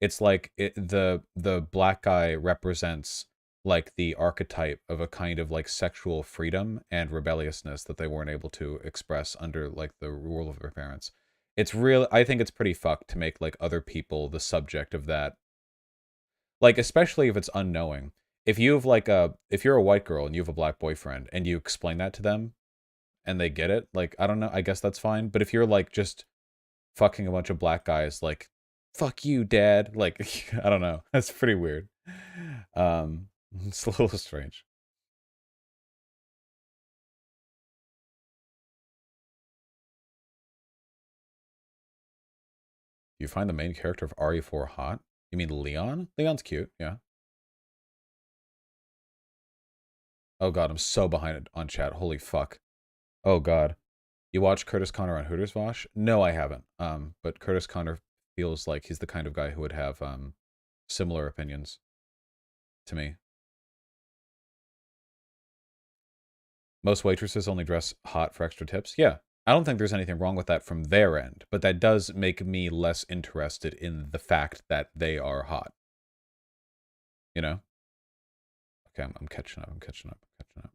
It's like the black guy represents like the archetype of a kind of like sexual freedom and rebelliousness that they weren't able to express under like the rule of their parents. It's real. I think it's pretty fucked to make like other people the subject of that, like especially if it's unknowing. If you have like if you're a white girl and you have a black boyfriend and you explain that to them and they get it, like I don't know, I guess that's fine. But if you're like just fucking a bunch of black guys, like fuck you, dad, like I don't know, that's pretty weird. It's a little strange. You find the main character of RE4 hot? You mean Leon? Leon's cute, yeah. Oh god, I'm so behind on chat. Holy fuck. Oh god. You watch Curtis Connor on Hooters Vosh? No, I haven't. But Curtis Connor feels like he's the kind of guy who would have similar opinions to me. Most waitresses only dress hot for extra tips. Yeah. I don't think there's anything wrong with that from their end, but that does make me less interested in the fact that they are hot. You know? Okay, I'm catching up. I'm catching up. I'm catching up.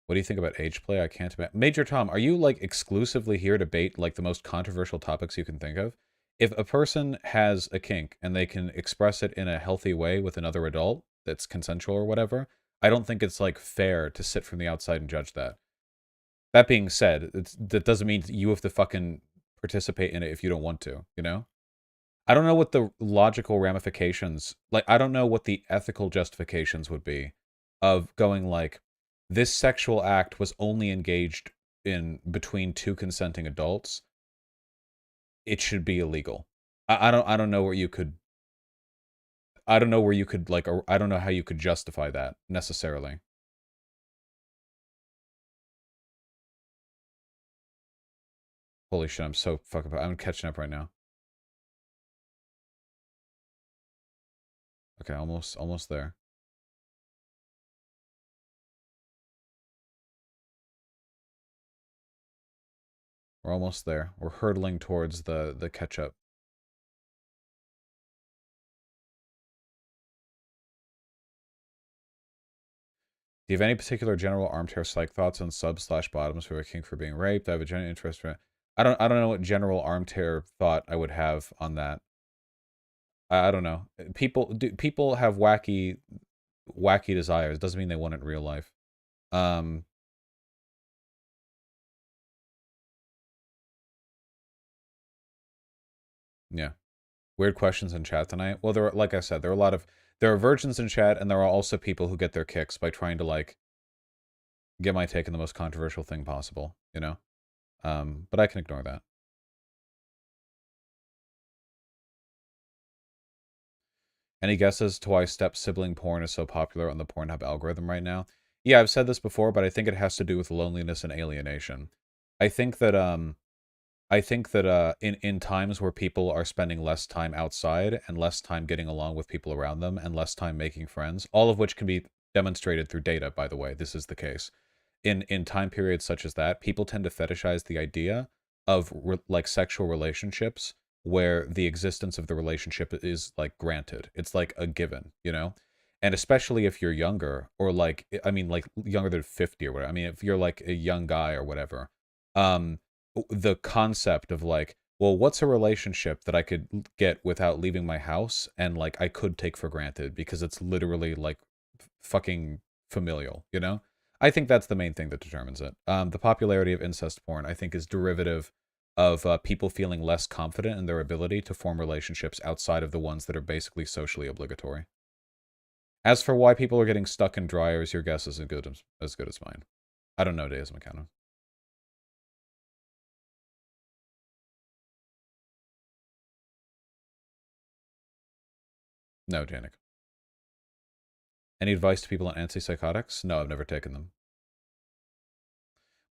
What do you think about age play? I can't imagine. Major Tom, are you like exclusively here to bait like the most controversial topics you can think of? If a person has a kink and they can express it in a healthy way with another adult that's consensual or whatever, I don't think it's like fair to sit from the outside and judge that. That being said, that doesn't mean you have to fucking participate in it if you don't want to, you know? I don't know what the logical ramifications, like, I don't know what the ethical justifications would be of going like, this sexual act was only engaged in between two consenting adults. It should be illegal. I don't know where you could, I don't know where you could, like, I don't know how you could justify that necessarily. Holy shit, I'm so fucking, I'm catching up right now. Okay, almost there. We're almost there. We're hurtling towards the catch-up. Do you have any particular general armchair psych thoughts on subs/bottoms who are king for being raped? I have a genuine interest for. I don't know what general armchair thought I would have on that. I don't know. People have wacky desires. Doesn't mean they want it in real life. Yeah. Weird questions in chat tonight. Well, there are, like I said, there are virgins in chat, and there are also people who get their kicks by trying to like get my take on the most controversial thing possible, you know? But I can ignore that. Any guesses to why step-sibling porn is so popular on the Pornhub algorithm right now? Yeah, I've said this before, but I think it has to do with loneliness and alienation. I think that in times where people are spending less time outside and less time getting along with people around them and less time making friends, all of which can be demonstrated through data, by the way, this is the case. In time periods such as that, people tend to fetishize the idea of like sexual relationships where the existence of the relationship is like granted. It's like a given, you know? And especially if you're younger or like I mean like younger than 50 or whatever. I mean if you're like a young guy or whatever, the concept of like, well, what's a relationship that I could get without leaving my house and like I could take for granted because it's literally like fucking familial, you know? I think that's the main thing that determines it. The popularity of incest porn, I think, is derivative of people feeling less confident in their ability to form relationships outside of the ones that are basically socially obligatory. As for why people are getting stuck in dryers, your guess is as good as mine. I don't know, Deus McKenna. No, Janik. Any advice to people on antipsychotics? No, I've never taken them.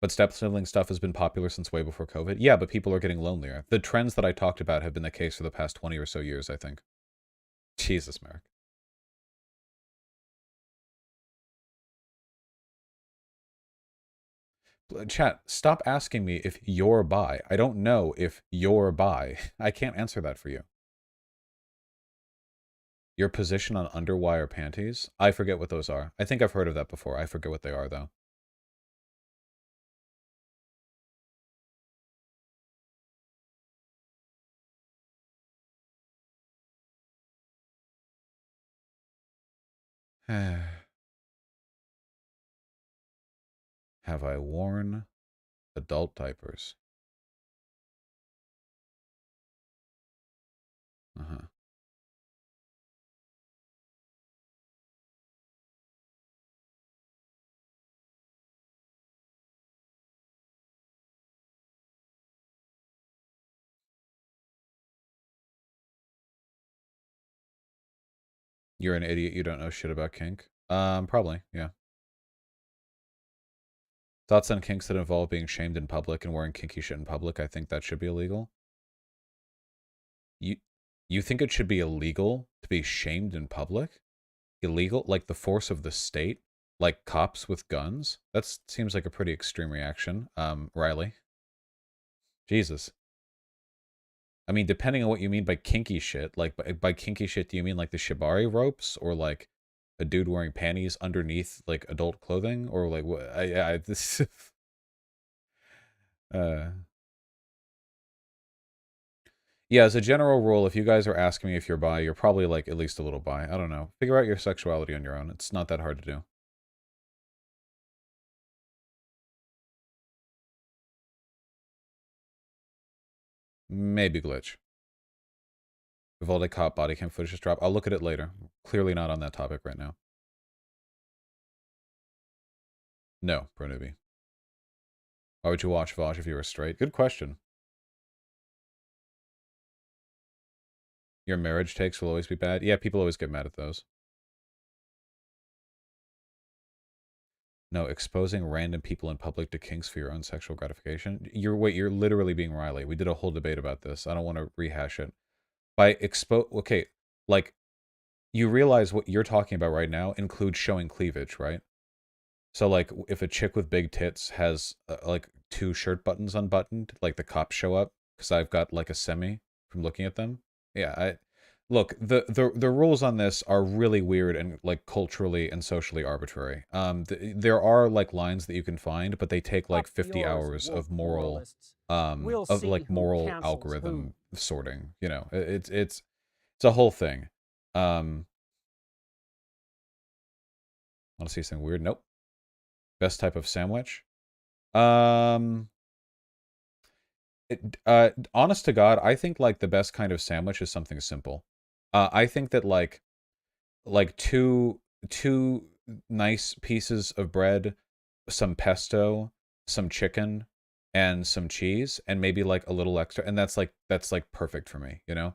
But step-sibling stuff has been popular since way before COVID. Yeah, but people are getting lonelier. The trends that I talked about have been the case for the past 20 or so years, I think. Jesus, Merrick. Chat, stop asking me if you're bi. I don't know if you're bi. I can't answer that for you. Your position on underwire panties? I forget what those are. I think I've heard of that before. I forget what they are, though. Have I worn adult diapers? Uh-huh. You're an idiot. You don't know shit about kink. Probably, yeah. Thoughts on kinks that involve being shamed in public and wearing kinky shit in public? I think that should be illegal. You think it should be illegal to be shamed in public? Illegal? Like the force of the state? Like cops with guns? That seems like a pretty extreme reaction. Riley. Jesus. I mean, depending on what you mean by kinky shit, like by kinky shit, do you mean like the shibari ropes or like a dude wearing panties underneath like adult clothing or like what? This. Yeah, as a general rule, if you guys are asking me if you're bi, you're probably like at least a little bi. I don't know. Figure out your sexuality on your own. It's not that hard to do. Maybe glitch. Vivaldi cop body cam footage just dropped. I'll look at it later. Clearly not on that topic right now. No, pro newbie. Why would you watch Vaj if you were straight? Good question. Your marriage takes will always be bad? Yeah, people always get mad at those. No, exposing random people in public to kinks for your own sexual gratification. You're literally being Riley. We did a whole debate about this. I don't want to rehash it. Okay, like, you realize what you're talking about right now includes showing cleavage, right? So, like, if a chick with big tits has, like, 2 shirt buttons unbuttoned, like, the cops show up, because I've got, like, a semi from looking at them. Yeah, look, the rules on this are really weird and, like, culturally and socially arbitrary. There are, like, lines that you can find, but they take, like, 50 hours of moral, moral algorithm sorting, you know? It's a whole thing. Want to see something weird? Nope. Best type of sandwich? Honest to God, I think like the best kind of sandwich is something simple. I think that like two nice pieces of bread, some pesto, some chicken, and some cheese, and maybe like a little extra, and that's like perfect for me, you know?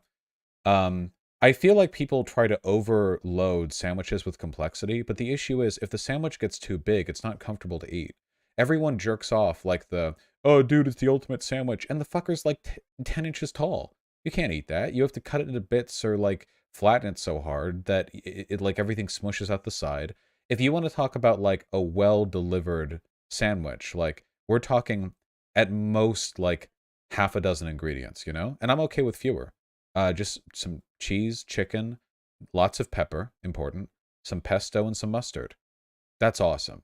I feel like people try to overload sandwiches with complexity, but the issue is if the sandwich gets too big, it's not comfortable to eat. Everyone jerks off like oh, dude, it's the ultimate sandwich, and the fucker's like 10 inches tall. You can't eat that. You have to cut it into bits or like flatten it so hard that it like everything smushes out the side. If you want to talk about like a well-delivered sandwich, like we're talking at most like half a dozen ingredients, you know? And I'm okay with fewer. Just some cheese, chicken, lots of pepper, important, some pesto, and some mustard. That's awesome.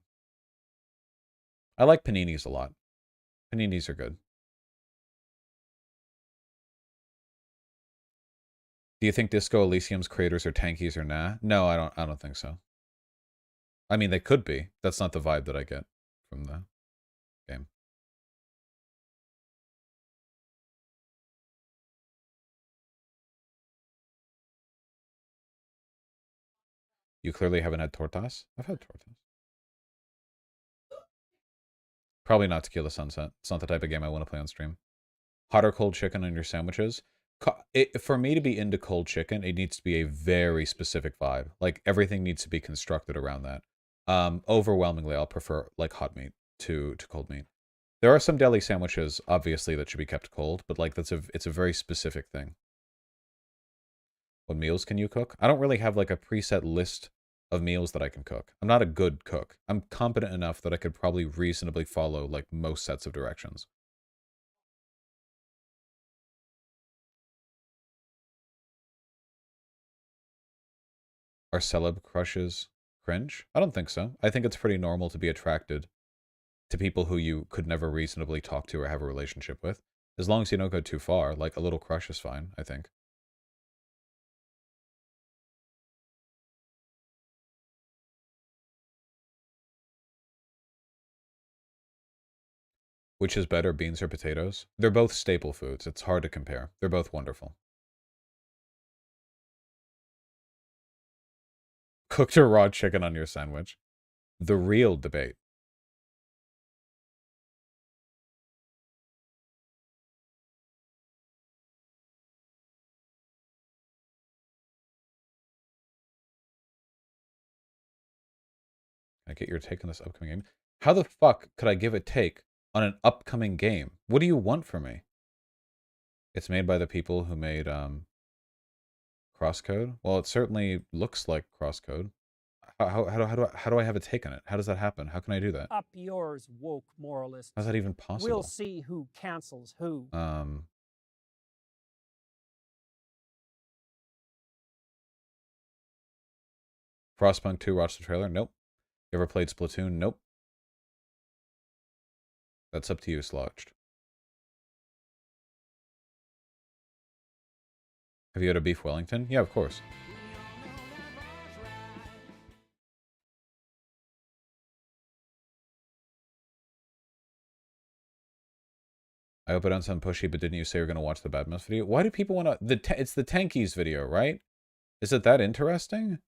I like paninis a lot. Paninis are good. Do you think Disco Elysium's creators are tankies or nah? No, I don't think so. I mean, they could be. That's not the vibe that I get from the game. You clearly haven't had tortas? I've had tortas. Probably not Tequila Sunset. It's not the type of game I want to play on stream. Hot or cold chicken on your sandwiches? For me to be into cold chicken, it needs to be a very specific vibe. Like, everything needs to be constructed around that. Overwhelmingly, I'll prefer, like, hot meat to cold meat. There are some deli sandwiches, obviously, that should be kept cold, but, like, it's a very specific thing. What meals can you cook? I don't really have, like, a preset list of meals that I can cook. I'm not a good cook. I'm competent enough that I could probably reasonably follow, like, most sets of directions. Are celeb crushes cringe? I don't think so. I think it's pretty normal to be attracted to people who you could never reasonably talk to or have a relationship with. As long as you don't go too far, like, a little crush is fine, I think. Which is better, beans or potatoes? They're both staple foods. It's hard to compare. They're both wonderful. Cooked or raw chicken on your sandwich? The real debate. Can I get your take on this upcoming game? How the fuck could I give a take on an upcoming game? What do you want from me? It's made by the people who made Crosscode. Well, it certainly looks like Crosscode. How do I have a take on it? How does that happen? How can I do that? Up yours, woke moralists. How's that even possible? We'll see who cancels who. Frostpunk 2, watched the trailer? Nope. You ever played Splatoon? Nope. That's up to you, Slodged. Have you had a beef Wellington? Yeah, of course. I hope I don't sound pushy, but didn't you say you're going to watch the Badmouth video? Why do people want to... It's the Tankies video, right? Is it that interesting?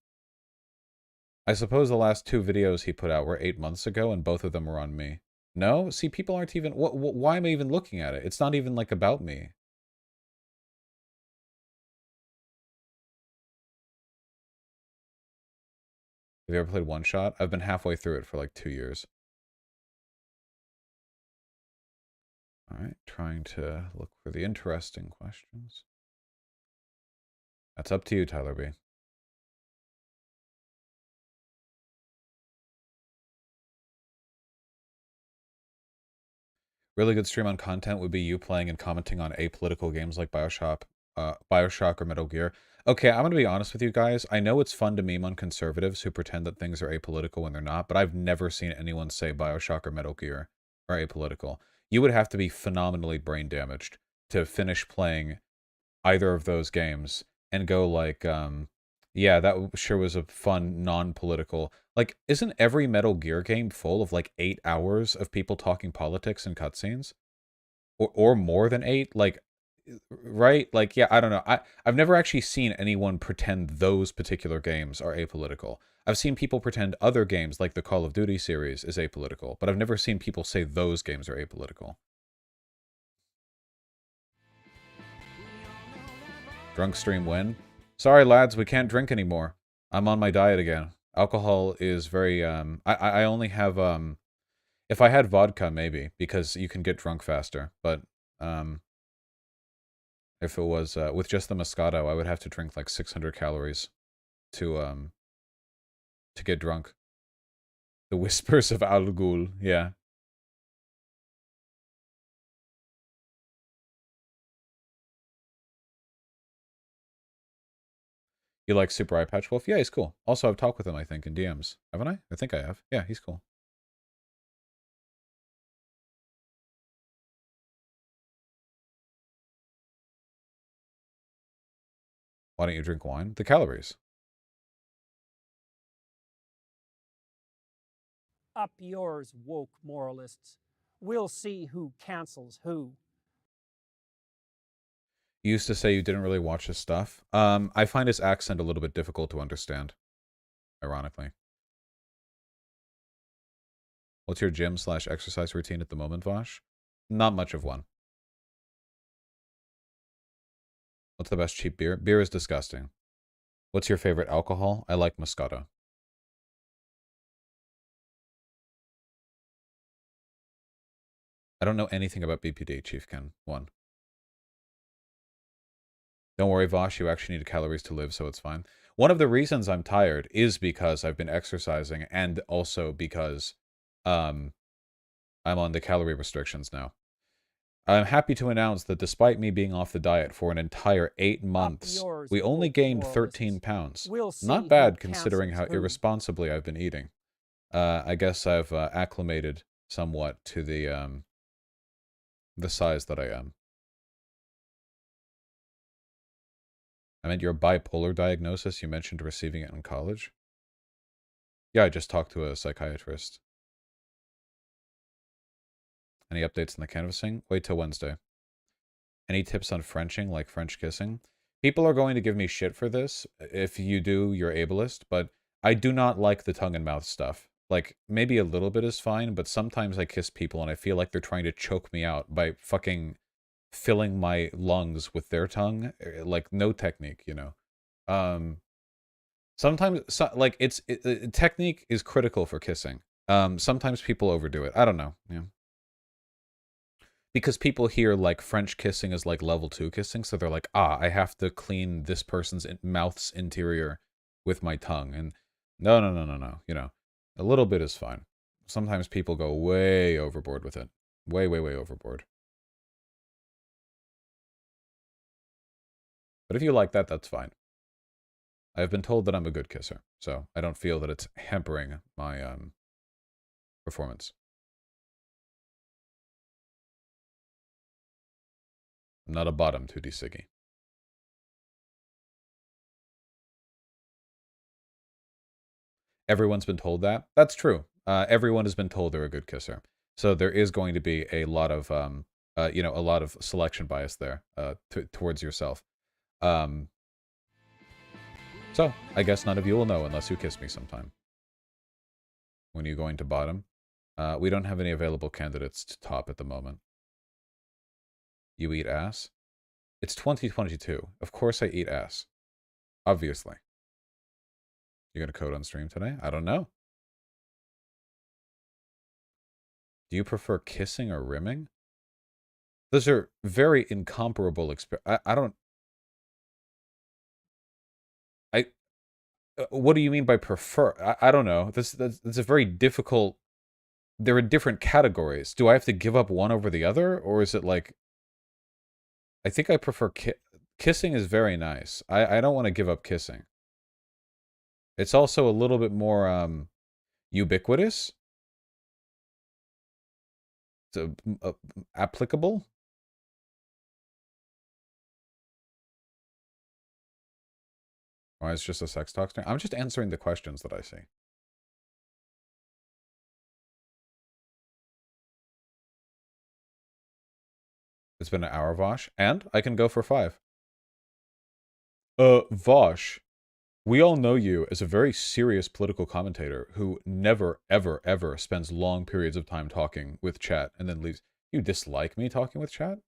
I suppose the last 2 videos he put out were 8 months ago, and both of them were on me. No? See, people aren't even... why am I even looking at it? It's not even, like, about me. Have you ever played One Shot? I've been halfway through it for, like, 2 years. Alright, trying to look for the interesting questions. That's up to you, Tyler B. Really good stream on content would be you playing and commenting on apolitical games like Bioshock or Metal Gear. Okay, I'm going to be honest with you guys. I know it's fun to meme on conservatives who pretend that things are apolitical when they're not, but I've never seen anyone say Bioshock or Metal Gear are apolitical. You would have to be phenomenally brain damaged to finish playing either of those games and go like, yeah, that sure was a fun, non-political... Like, isn't every Metal Gear game full of, like, 8 hours of people talking politics and cutscenes? Or more than 8? Like, right? Like, yeah, I don't know. I've never actually seen anyone pretend those particular games are apolitical. I've seen people pretend other games, like the Call of Duty series, is apolitical, but I've never seen people say those games are apolitical. Drunk stream win? Sorry, lads, we can't drink anymore. I'm on my diet again. Alcohol is very, I only have, if I had vodka, maybe, because you can get drunk faster, but, if it was, with just the Moscato, I would have to drink like 600 calories to get drunk. The Whispers of Al Ghul, yeah. You like Super Eye Patch Wolf? Yeah, he's cool. Also, I've talked with him, I think, in DMs. Haven't I? I think I have. Yeah, he's cool. Why don't you drink wine? The calories. Up yours, woke moralists. We'll see who cancels who. You used to say you didn't really watch his stuff. I find his accent a little bit difficult to understand, ironically. What's your gym/exercise routine at the moment, Vosh? Not much of one. What's the best cheap beer? Beer is disgusting. What's your favorite alcohol? I like Moscato. I don't know anything about BPD, Chief Ken. 1. Don't worry, Vosh, you actually need calories to live, so it's fine. One of the reasons I'm tired is because I've been exercising and also because I'm on the calorie restrictions now. I'm happy to announce that despite me being off the diet for an entire 8 months, we only gained 13 pounds. Not bad considering how irresponsibly I've been eating. I guess I've acclimated somewhat to the size that I am. I meant your bipolar diagnosis, you mentioned receiving it in college? Yeah, I just talked to a psychiatrist. Any updates on the canvassing? Wait till Wednesday. Any tips on Frenching, like French kissing? People are going to give me shit for this. If you do, you're ableist, but I do not like the tongue and mouth stuff. Like, maybe a little bit is fine, but sometimes I kiss people and I feel like they're trying to choke me out by fucking filling my lungs with their tongue. Like, no technique, you know? Sometimes, like, technique is critical for kissing. Sometimes people overdo it. I don't know, yeah. Because people hear, like, French kissing is like level 2 kissing, so they're like, I have to clean this person's mouth's interior with my tongue. And no, you know, a little bit is fine. Sometimes people go way overboard with it. Way overboard. But if you like that, that's fine. I've been told that I'm a good kisser, so I don't feel that it's hampering my performance. I'm not a bottom 2D Siggy. Everyone's been told that. That's true. Everyone has been told they're a good kisser. So there is going to be a lot of, you know, a lot of selection bias there towards yourself. So I guess none of you will know unless you kiss me sometime. When are you going to bottom? We don't have any available candidates to top at the moment. You eat ass? It's 2022. Of course I eat ass. Obviously. You're going to code on stream today? I don't know. Do you prefer kissing or rimming? Those are very incomparable I don't... what do you mean by prefer? I don't know. That's a very difficult... There are different categories. Do I have to give up one over the other? Or is it like... I think I prefer... Kissing is very nice. I don't want to give up kissing. It's also a little bit more ubiquitous. It's applicable. Why is just a sex talk stream? I'm just answering the questions that I see. It's been an hour, Vosh, and I can go for 5. Vosh, we all know you as a very serious political commentator who never, ever spends long periods of time talking with chat and then leaves. You dislike me talking with chat?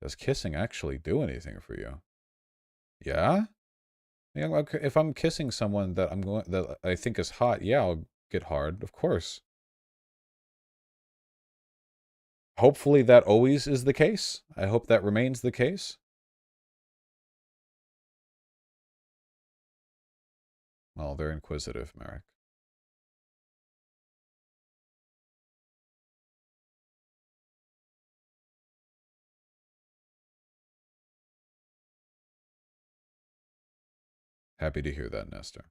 Does kissing actually do anything for you? Yeah? Yeah, if I'm kissing someone that I think is hot, yeah, I'll get hard, of course. Hopefully that always is the case. I hope that remains the case. Well, they're inquisitive, Merrick. Happy to hear that, Nestor.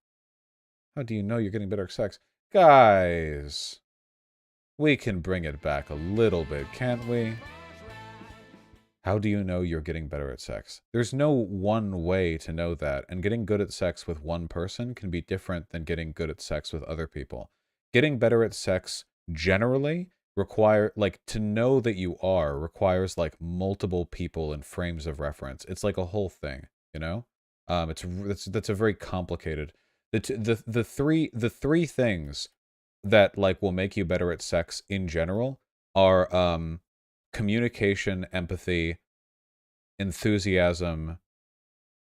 How do you know you're getting better at sex? Guys, we can bring it back a little bit, can't we? How do you know you're getting better at sex? There's no one way to know that, and getting good at sex with one person can be different than getting good at sex with other people. Getting better at sex generally to know that you are requires like multiple people and frames of reference. It's like a whole thing, you know? That's a very complicated. The three things that like will make you better at sex in general are communication, empathy, enthusiasm.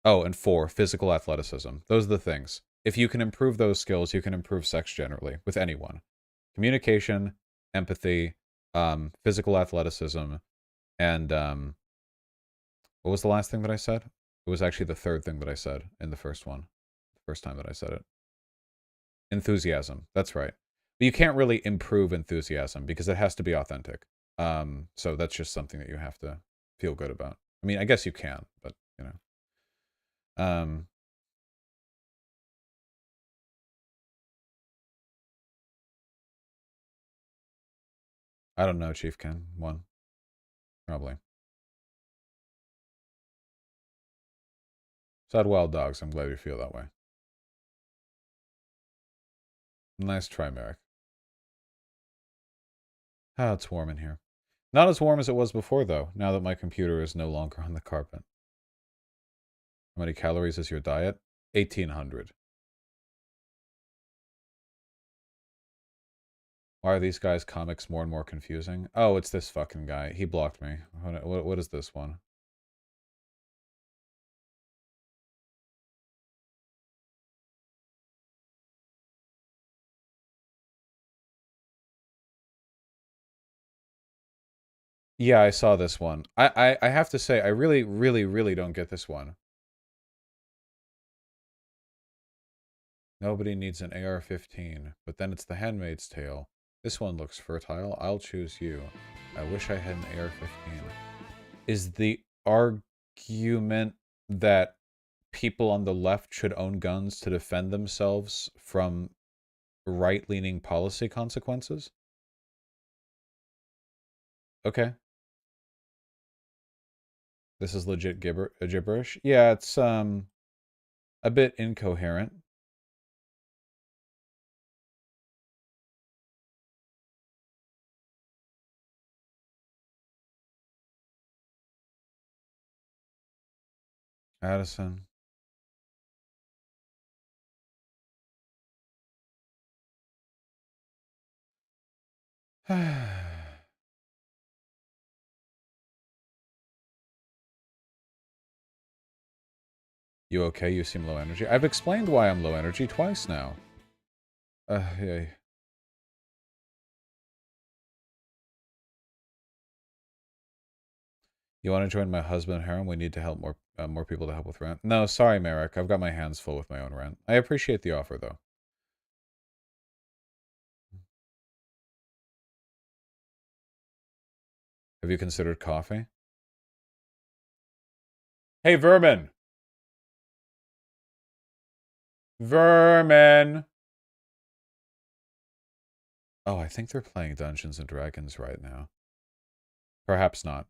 Oh, and 4, physical athleticism. Those are the things. If you can improve those skills, you can improve sex generally with anyone. Communication, empathy, physical athleticism, and what was the last thing that I said? It was actually the third thing that I said in the first one. The first time that I said it. Enthusiasm. That's right. But you can't really improve enthusiasm because it has to be authentic. So that's just something that you have to feel good about. I mean, I guess you can, but you know. I don't know, Chief Ken. One. Probably. Sad wild dogs. I'm glad you feel that way. Nice try, Merrick. Ah, it's warm in here. Not as warm as it was before, though, now that my computer is no longer on the carpet. How many calories is your diet? 1,800. Why are these guys' comics more and more confusing? Oh, it's this fucking guy. He blocked me. What is this one? Yeah, I saw this one. I have to say, I really, really, really don't get this one. Nobody needs an AR-15, but then it's The Handmaid's Tale. This one looks fertile. I'll choose you. I wish I had an AR-15. Is the argument that people on the left should own guns to defend themselves from right-leaning policy consequences? Okay. This is legit gibberish. Yeah, it's a bit incoherent. Addison. You okay? You seem low energy. I've explained why I'm low energy twice now. Yeah. You want to join my husband harem? We need to help more people to help with rent. No, sorry, Merrick. I've got my hands full with my own rent. I appreciate the offer, though. Have you considered coffee? Hey, Vermin! Vermin! Oh, I think they're playing Dungeons and Dragons right now. Perhaps not.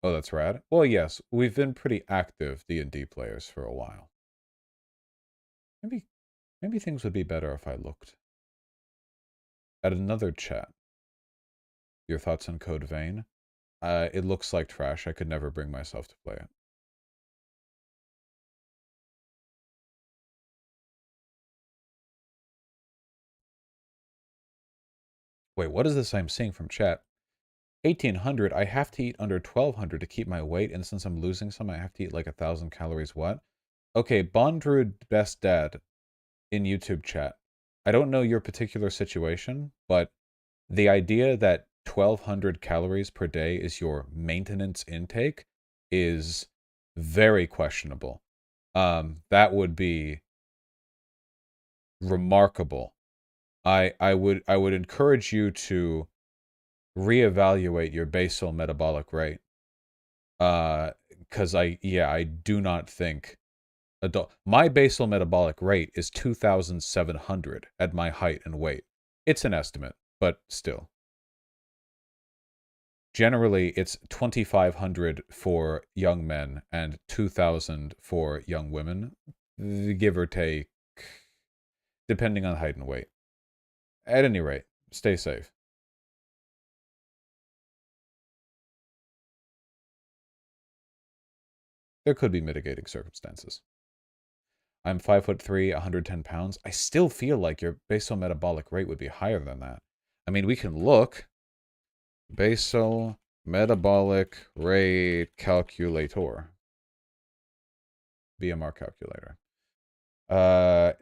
Oh, that's rad. Well, yes, we've been pretty active D&D players for a while. Maybe things would be better if I looked at another chat. Your thoughts on Code Vein? It looks like trash. I could never bring myself to play it. Wait, what is this I'm seeing from chat? 1,800. I have to eat under 1,200 to keep my weight, and since I'm losing some, I have to eat like 1,000 calories. What? Okay, Bondrude Best Dad in YouTube chat. I don't know your particular situation, but the idea that 1,200 calories per day is your maintenance intake is very questionable. That would be remarkable. I would encourage you to reevaluate your basal metabolic rate. Because I do not think my basal metabolic rate is 2,700 at my height and weight. It's an estimate, but still. Generally, it's 2,500 for young men and 2,000 for young women, give or take, depending on height and weight. At any rate, stay safe. There could be mitigating circumstances. I'm 5'3", 110 pounds. I still feel like your basal metabolic rate would be higher than that. I mean, we can look. Basal metabolic rate calculator. BMR calculator.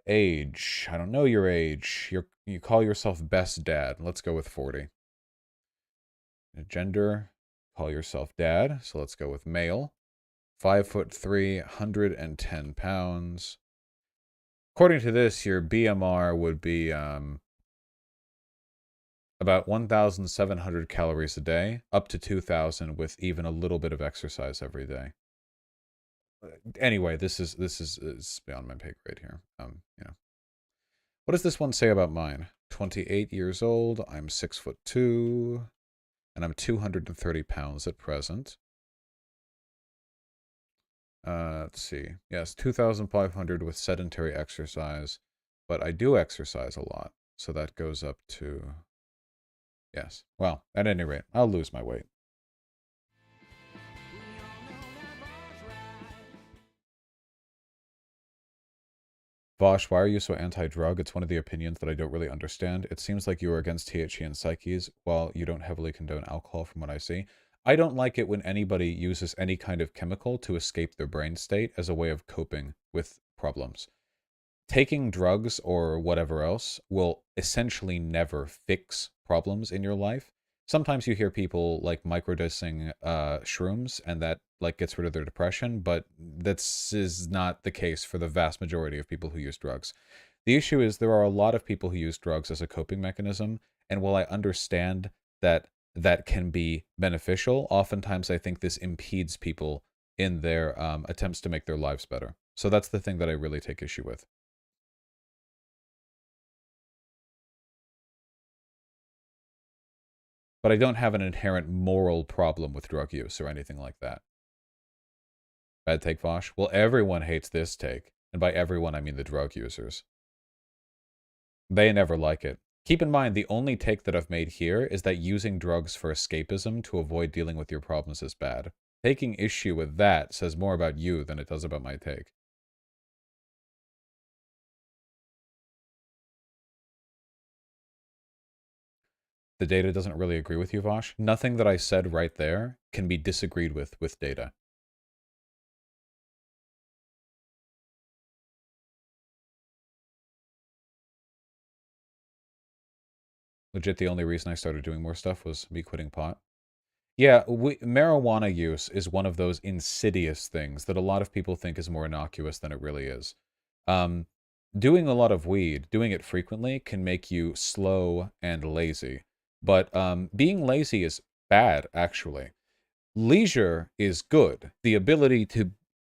Age. I don't know your age. You call yourself best dad. Let's go with 40. Gender. Call yourself dad. So let's go with male. 5'3", 110 pounds. According to this, your BMR would be about 1,700 calories a day, up to 2,000 with even a little bit of exercise every day. Anyway, this is beyond my pay grade here. What does this one say about mine? 28 years old. I'm 6'2", and I'm 230 pounds at present. Let's see. Yes, 2,500 with sedentary exercise, but I do exercise a lot, so that goes up to... Yes. Well, at any rate, I'll lose my weight. Vosh, why are you so anti-drug? It's one of the opinions that I don't really understand. It seems like you are against THC and psyches, while you don't heavily condone alcohol from what I see. I don't like it when anybody uses any kind of chemical to escape their brain state as a way of coping with problems. Taking drugs or whatever else will essentially never fix problems in your life. Sometimes you hear people like microdosing shrooms, and that like gets rid of their depression, but this is not the case for the vast majority of people who use drugs. The issue is there are a lot of people who use drugs as a coping mechanism, and while I understand that that can be beneficial, oftentimes I think this impedes people in their attempts to make their lives better. So that's the thing that I really take issue with. But I don't have an inherent moral problem with drug use or anything like that. Bad take, Vosh? Well, everyone hates this take. And by everyone, I mean the drug users. They never like it. Keep in mind, the only take that I've made here is that using drugs for escapism to avoid dealing with your problems is bad. Taking issue with that says more about you than it does about my take. The data doesn't really agree with you, Vosh. Nothing that I said right there can be disagreed with data. Legit, the only reason I started doing more stuff was me quitting pot. Yeah, marijuana use is one of those insidious things that a lot of people think is more innocuous than it really is. Doing a lot of weed, doing it frequently, can make you slow and lazy. But being lazy is bad, actually. Leisure is good. The ability to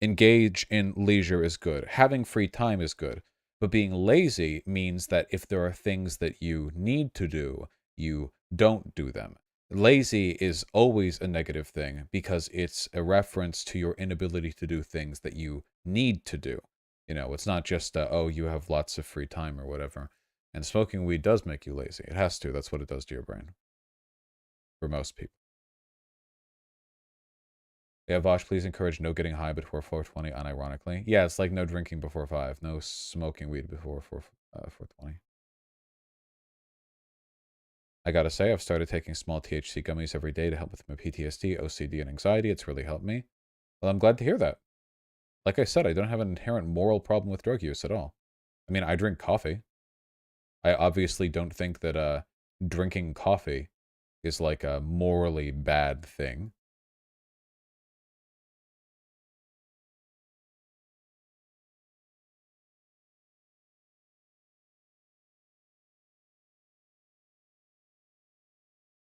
engage in leisure is good. Having free time is good. But being lazy means that if there are things that you need to do, you don't do them. Lazy is always a negative thing because it's a reference to your inability to do things that you need to do. You know, it's not just, oh, you have lots of free time or whatever. And smoking weed does make you lazy. It has to. That's what it does to your brain. For most people. Yeah, Vosh, please encourage no getting high before 420 unironically. Yeah, it's like no drinking before 5. No smoking weed before 420. I gotta say, I've started taking small THC gummies every day to help with my PTSD, OCD, and anxiety. It's really helped me. Well, I'm glad to hear that. Like I said, I don't have an inherent moral problem with drug use at all. I mean, I drink coffee. I obviously don't think that drinking coffee is like a morally bad thing.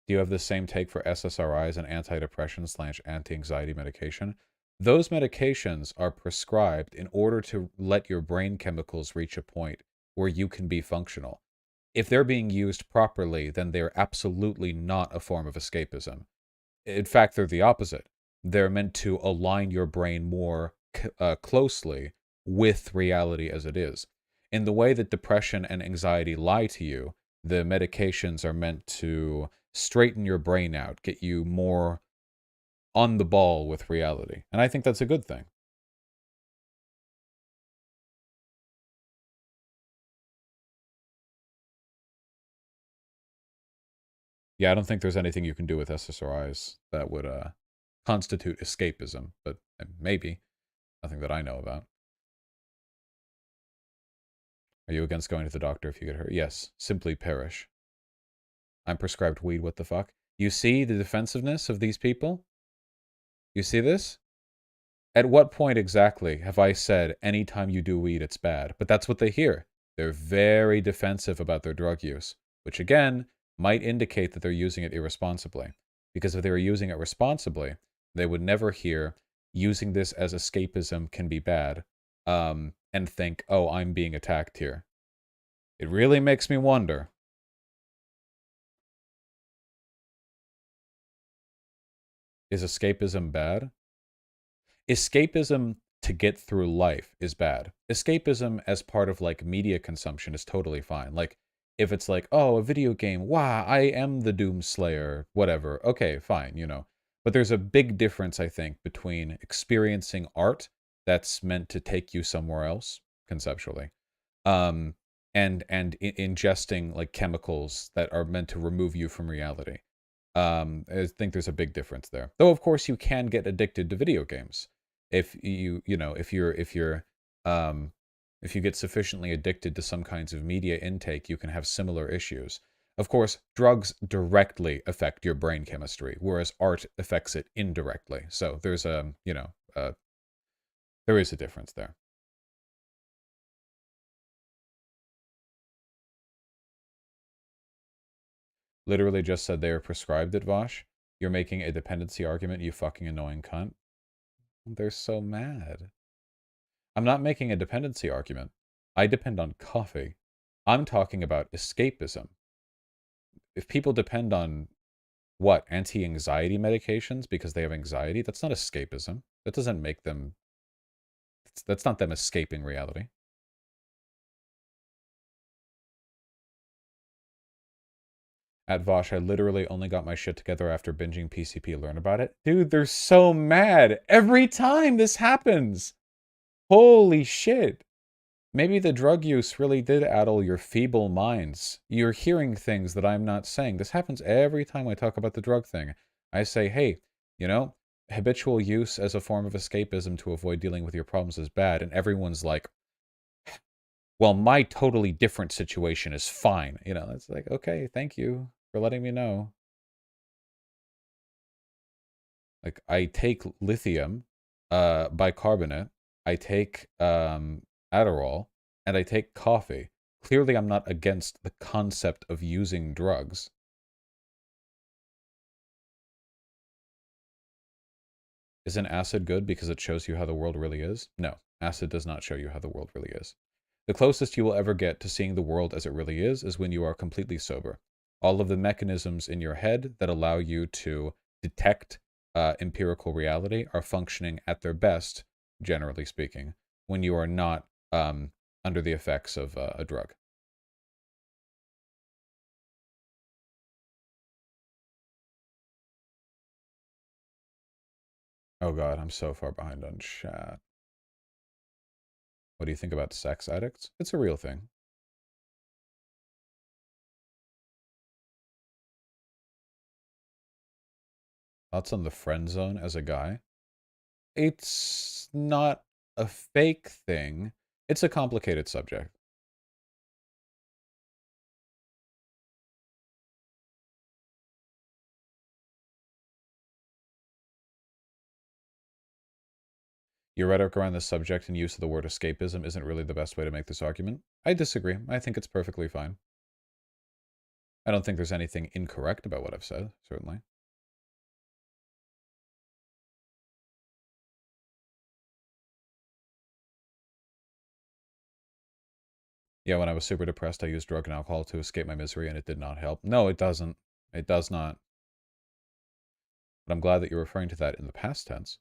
Do you have the same take for SSRIs and antidepressant/anti-anxiety medication? Those medications are prescribed in order to let your brain chemicals reach a point where you can be functional. If they're being used properly, then they're absolutely not a form of escapism. In fact, they're the opposite. They're meant to align your brain more closely with reality as it is. In the way that depression and anxiety lie to you, the medications are meant to straighten your brain out, get you more on the ball with reality. And I think that's a good thing. Yeah, I don't think there's anything you can do with SSRIs that would constitute escapism, but maybe. Nothing that I know about. Are you against going to the doctor if you get hurt? Yes, simply perish. I'm prescribed weed, what the fuck? You see the defensiveness of these people? You see this? At what point exactly have I said anytime you do weed, it's bad? But that's what they hear. They're very defensive about their drug use, which again might indicate that they're using it irresponsibly. Because if they were using it responsibly, they would never hear using this as escapism can be bad, and think, oh, I'm being attacked here. It really makes me wonder. Is escapism bad? Escapism to get through life is bad. Escapism as part of like media consumption is totally fine. Like if it's like, oh, a video game, wow, I am the Doomslayer, whatever. Okay, fine, you know. But there's a big difference, I think, between experiencing art that's meant to take you somewhere else conceptually, um, and ingesting like chemicals that are meant to remove you from reality. I think there's a big difference there. Though of course you can get addicted to video games if you know um if you get sufficiently addicted to some kinds of media intake, you can have similar issues. Of course, drugs directly affect your brain chemistry, whereas art affects it indirectly. So there's a, there is a difference there. Literally just said they are prescribed it, Vosh. You're making a dependency argument, you fucking annoying cunt. They're so mad. I'm not making a dependency argument. I depend on coffee. I'm talking about escapism. If people depend on what, anti-anxiety medications because they have anxiety, that's not escapism. That doesn't make them, that's not them escaping reality. At Vosh, I literally only got my shit together after binging PCP Learn About It. Dude, they're so mad every time this happens. Holy shit. Maybe the drug use really did addle your feeble minds. You're hearing things that I'm not saying. This happens every time I talk about the drug thing. I say, hey, you know, habitual use as a form of escapism to avoid dealing with your problems is bad. And everyone's like, well, my totally different situation is fine. You know, it's like, okay, thank you for letting me know. Like, I take lithium, bicarbonate, I take Adderall, and I take coffee. Clearly, I'm not against the concept of using drugs. Isn't acid good because it shows you how the world really is? No, acid does not show you how the world really is. The closest you will ever get to seeing the world as it really is when you are completely sober. All of the mechanisms in your head that allow you to detect empirical reality are functioning at their best, generally speaking, when you are not under the effects of a drug. Oh god, I'm so far behind on chat. What do you think about sex addicts? It's a real thing. Thoughts on the friend zone as a guy? It's not a fake thing. It's a complicated subject. Your rhetoric around this subject and use of the word escapism isn't really the best way to make this argument. I disagree. I think it's perfectly fine. I don't think there's anything incorrect about what I've said, certainly. Yeah, when I was super depressed, I used drug and alcohol to escape my misery, and it did not help. No, it doesn't. It does not. But I'm glad that you're referring to that in the past tense.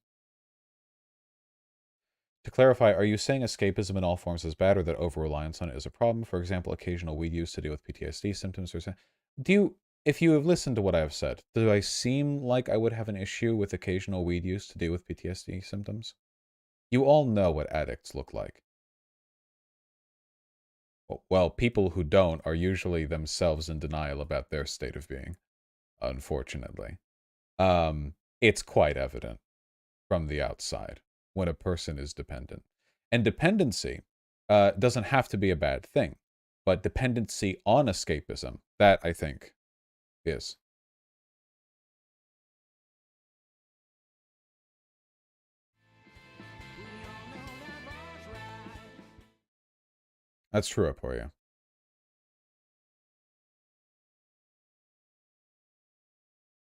To clarify, are you saying escapism in all forms is bad or that over-reliance on it is a problem? For example, occasional weed use to deal with PTSD symptoms or something. If you have listened to what I have said, do I seem like I would have an issue with occasional weed use to deal with PTSD symptoms? You all know what addicts look like. Well, people who don't are usually themselves in denial about their state of being. unfortunately. It's quite evident from the outside when a person is dependent. And dependency doesn't have to be a bad thing, but dependency on escapism, that I think is. That's true, Aporia.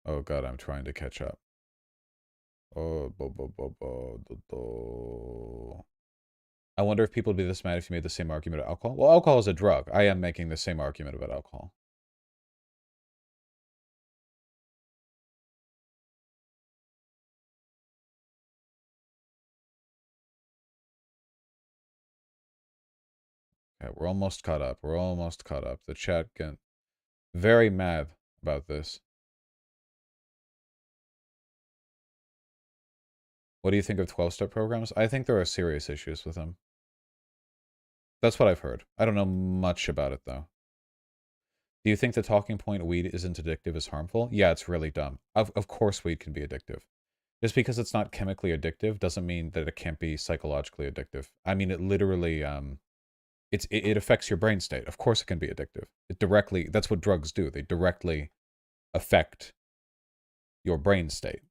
Oh god, I'm trying to catch up. Oh, I wonder if people would be this mad if you made the same argument about alcohol. Well, alcohol is a drug. I am making the same argument about alcohol. Okay, we're almost caught up. We're almost caught up. The chat get very mad about this. What do you think of 12-step programs? I think there are serious issues with them. That's what I've heard. I don't know much about it, though. Do you think the talking point weed isn't addictive is harmful? Yeah, it's really dumb. Of course weed can be addictive. Just because it's not chemically addictive doesn't mean that it can't be psychologically addictive. I mean, it literally, it affects your brain state. Of course it can be addictive. It directly, that's what drugs do. They directly affect your brain state.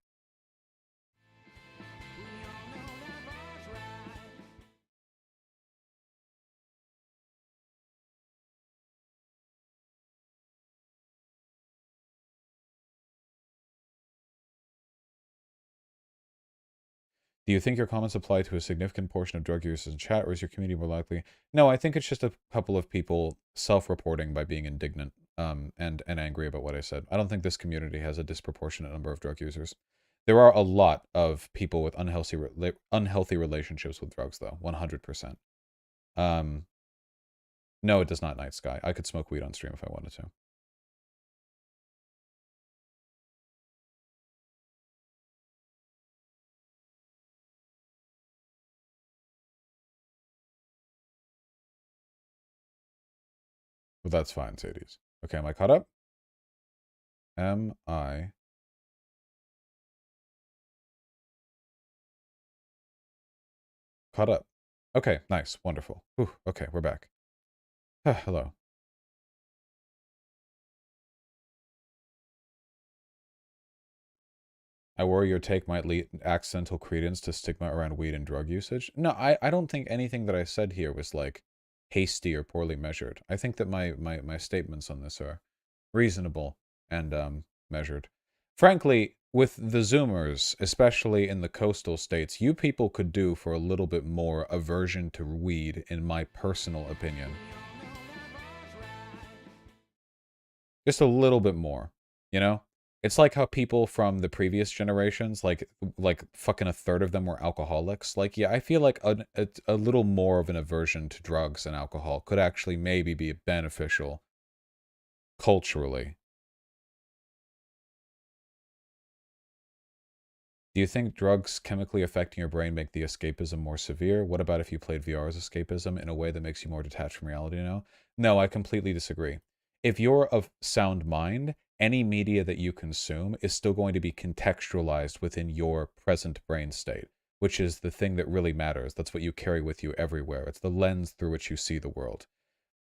Do you think your comments apply to a significant portion of drug users in chat, or is your community more likely? No, I think it's just a couple of people self-reporting by being indignant and angry about what I said. I don't think this community has a disproportionate number of drug users. There are a lot of people with unhealthy relationships with drugs, though, 100%. No, it does not, Night Sky. I could smoke weed on stream if I wanted to. But that's fine, Sadies. Okay, am I caught up? Am I caught up? Okay, nice, wonderful. Whew, okay, we're back. Hello. I worry your take might lead accidental credence to stigma around weed and drug usage. No, I don't think anything that I said here was, like, hasty or poorly measured. I think that my statements on this are reasonable and measured. Frankly, with the Zoomers, especially in the coastal states, you people could do for a little bit more aversion to weed, in my personal opinion. Just a little bit more, you know? It's like how people from the previous generations, like fucking a third of them were alcoholics. Like, yeah, I feel like a little more of an aversion to drugs and alcohol could actually maybe be beneficial culturally. Do you think drugs chemically affecting your brain make the escapism more severe? What about if you played VR as escapism in a way that makes you more detached from reality now? No, I completely disagree. If you're of sound mind, any media that you consume is still going to be contextualized within your present brain state, which is the thing that really matters. That's what you carry with you everywhere. It's the lens through which you see the world.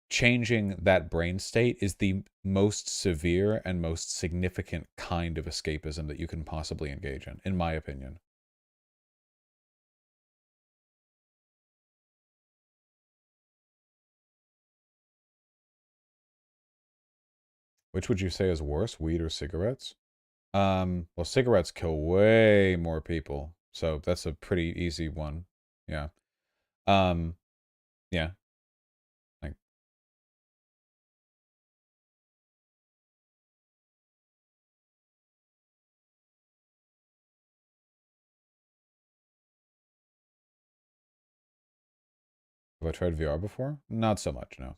Changing that brain state is the most severe and most significant kind of escapism that you can possibly engage in my opinion. Which would you say is worse, weed or cigarettes? Well, cigarettes kill way more people, so that's a pretty easy one. Yeah. Yeah. Like, have I tried VR before? Not so much, no.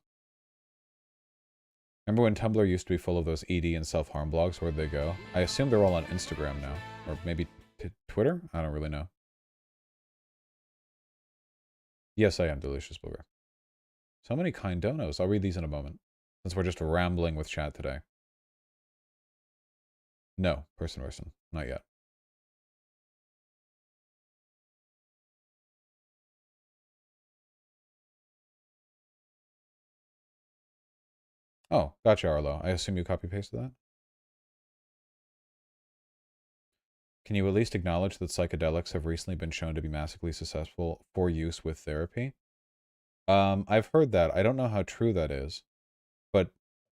Remember when Tumblr used to be full of those ED and self-harm blogs? Where'd they go? I assume they're all on Instagram now. Or maybe Twitter? I don't really know. Yes, I am Delicious Booger. So many kind donos. I'll read these in a moment, since we're just rambling with chat today. No, person to person. Not yet. Oh, gotcha, Arlo. I assume you copy-pasted that? Can you at least acknowledge that psychedelics have recently been shown to be massively successful for use with therapy? I've heard that. I don't know how true that is. But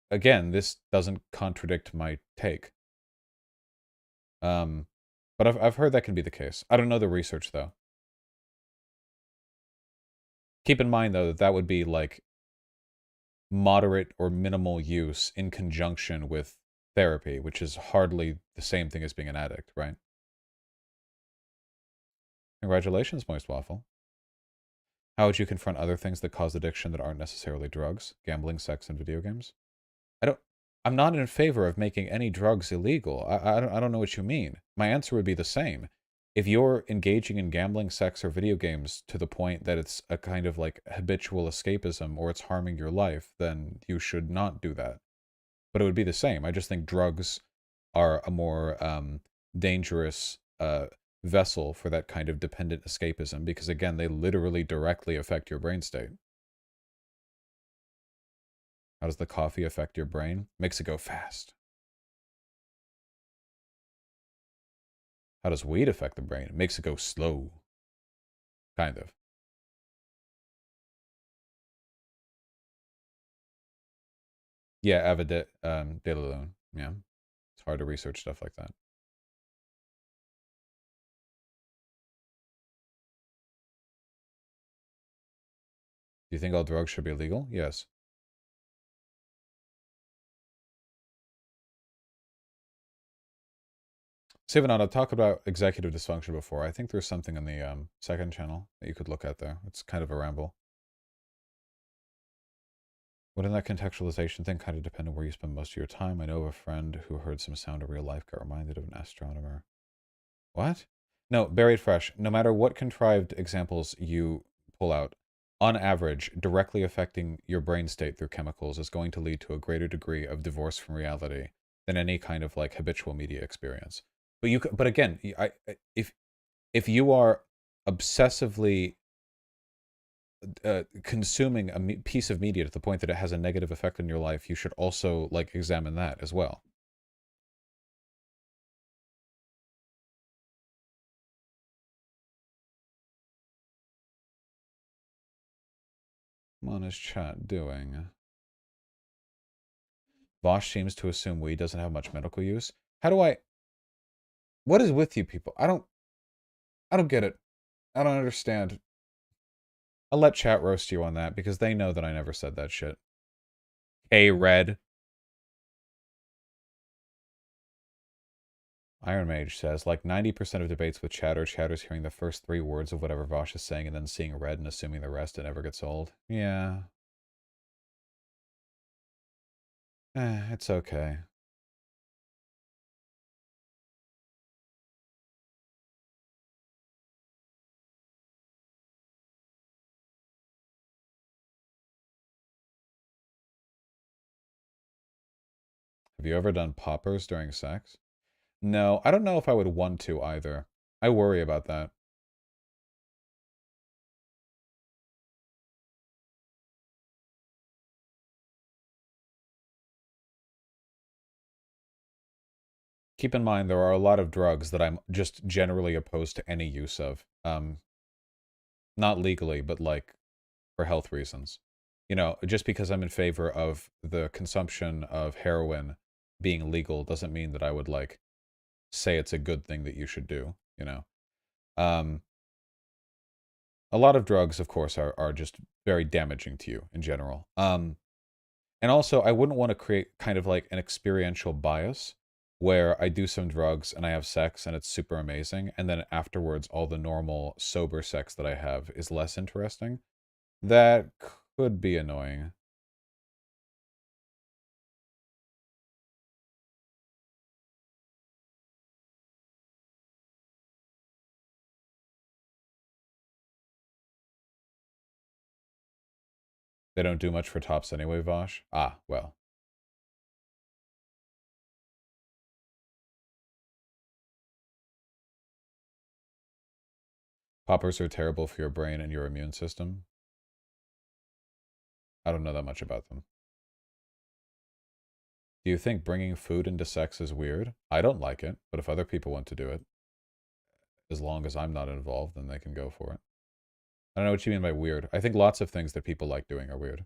again, this doesn't contradict my take. Um, but I've heard that can be the case. I don't know the research, though. Keep in mind, though, that that would be like moderate or minimal use in conjunction with therapy, which is hardly the same thing as being an addict, right? Congratulations, Moist Waffle. How would you confront other things that cause addiction that aren't necessarily drugs, gambling, sex, and video games? I don't. I'm not in favor of making any drugs illegal. I don't know what you mean. My answer would be the same. If you're engaging in gambling, sex, or video games to the point that it's a kind of like habitual escapism or it's harming your life, then you should not do that. But it would be the same. I just think drugs are a more dangerous vessel for that kind of dependent escapism because, again, they literally directly affect your brain state. How does the coffee affect your brain? Makes it go fast. How does weed affect the brain? It makes it go slow. Kind of. Yeah, Ava de Lune. Yeah. It's hard to research stuff like that. Do you think all drugs should be illegal? Yes. Sivan, I've talked about executive dysfunction before. I think there's something on the second channel that you could look at there. It's kind of a ramble. Wouldn't that contextualization thing kind of depend on where you spend most of your time? I know of a friend who heard some sound of real life, got reminded of an astronomer. What? No, buried fresh. No matter what contrived examples you pull out, on average, directly affecting your brain state through chemicals is going to lead to a greater degree of divorce from reality than any kind of like habitual media experience. But again, if you are obsessively consuming a piece of media to the point that it has a negative effect on your life, you should also like examine that as well. What is chat doing? Vosh seems to assume weed doesn't have much medical use. How do I... What is with you people? I don't get it. I don't understand. I'll let chat roast you on that because they know that I never said that shit. Hey, Red. Iron Mage says, like 90% of debates with chatter's hearing the first 3 words of whatever Vosh is saying and then seeing red and assuming the rest, it never gets old. Yeah. It's okay. Have you ever done poppers during sex? No, I don't know if I would want to either. I worry about that. Keep in mind, there are a lot of drugs that I'm just generally opposed to any use of. Not legally, but like for health reasons. You know, just because I'm in favor of the consumption of heroin being legal doesn't mean that I would like say it's a good thing that you should do, you know. Um, a lot of drugs, of course, are just very damaging to you in general. And also, I wouldn't want to create kind of like an experiential bias where I do some drugs and I have sex and it's super amazing, and then afterwards, all the normal sober sex that I have is less interesting. That could be annoying. They don't do much for tops anyway, Vosh. Ah, well. Poppers are terrible for your brain and your immune system. I don't know that much about them. Do you think bringing food into sex is weird? I don't like it, but if other people want to do it, as long as I'm not involved, then they can go for it. I don't know what you mean by weird. I think lots of things that people like doing are weird.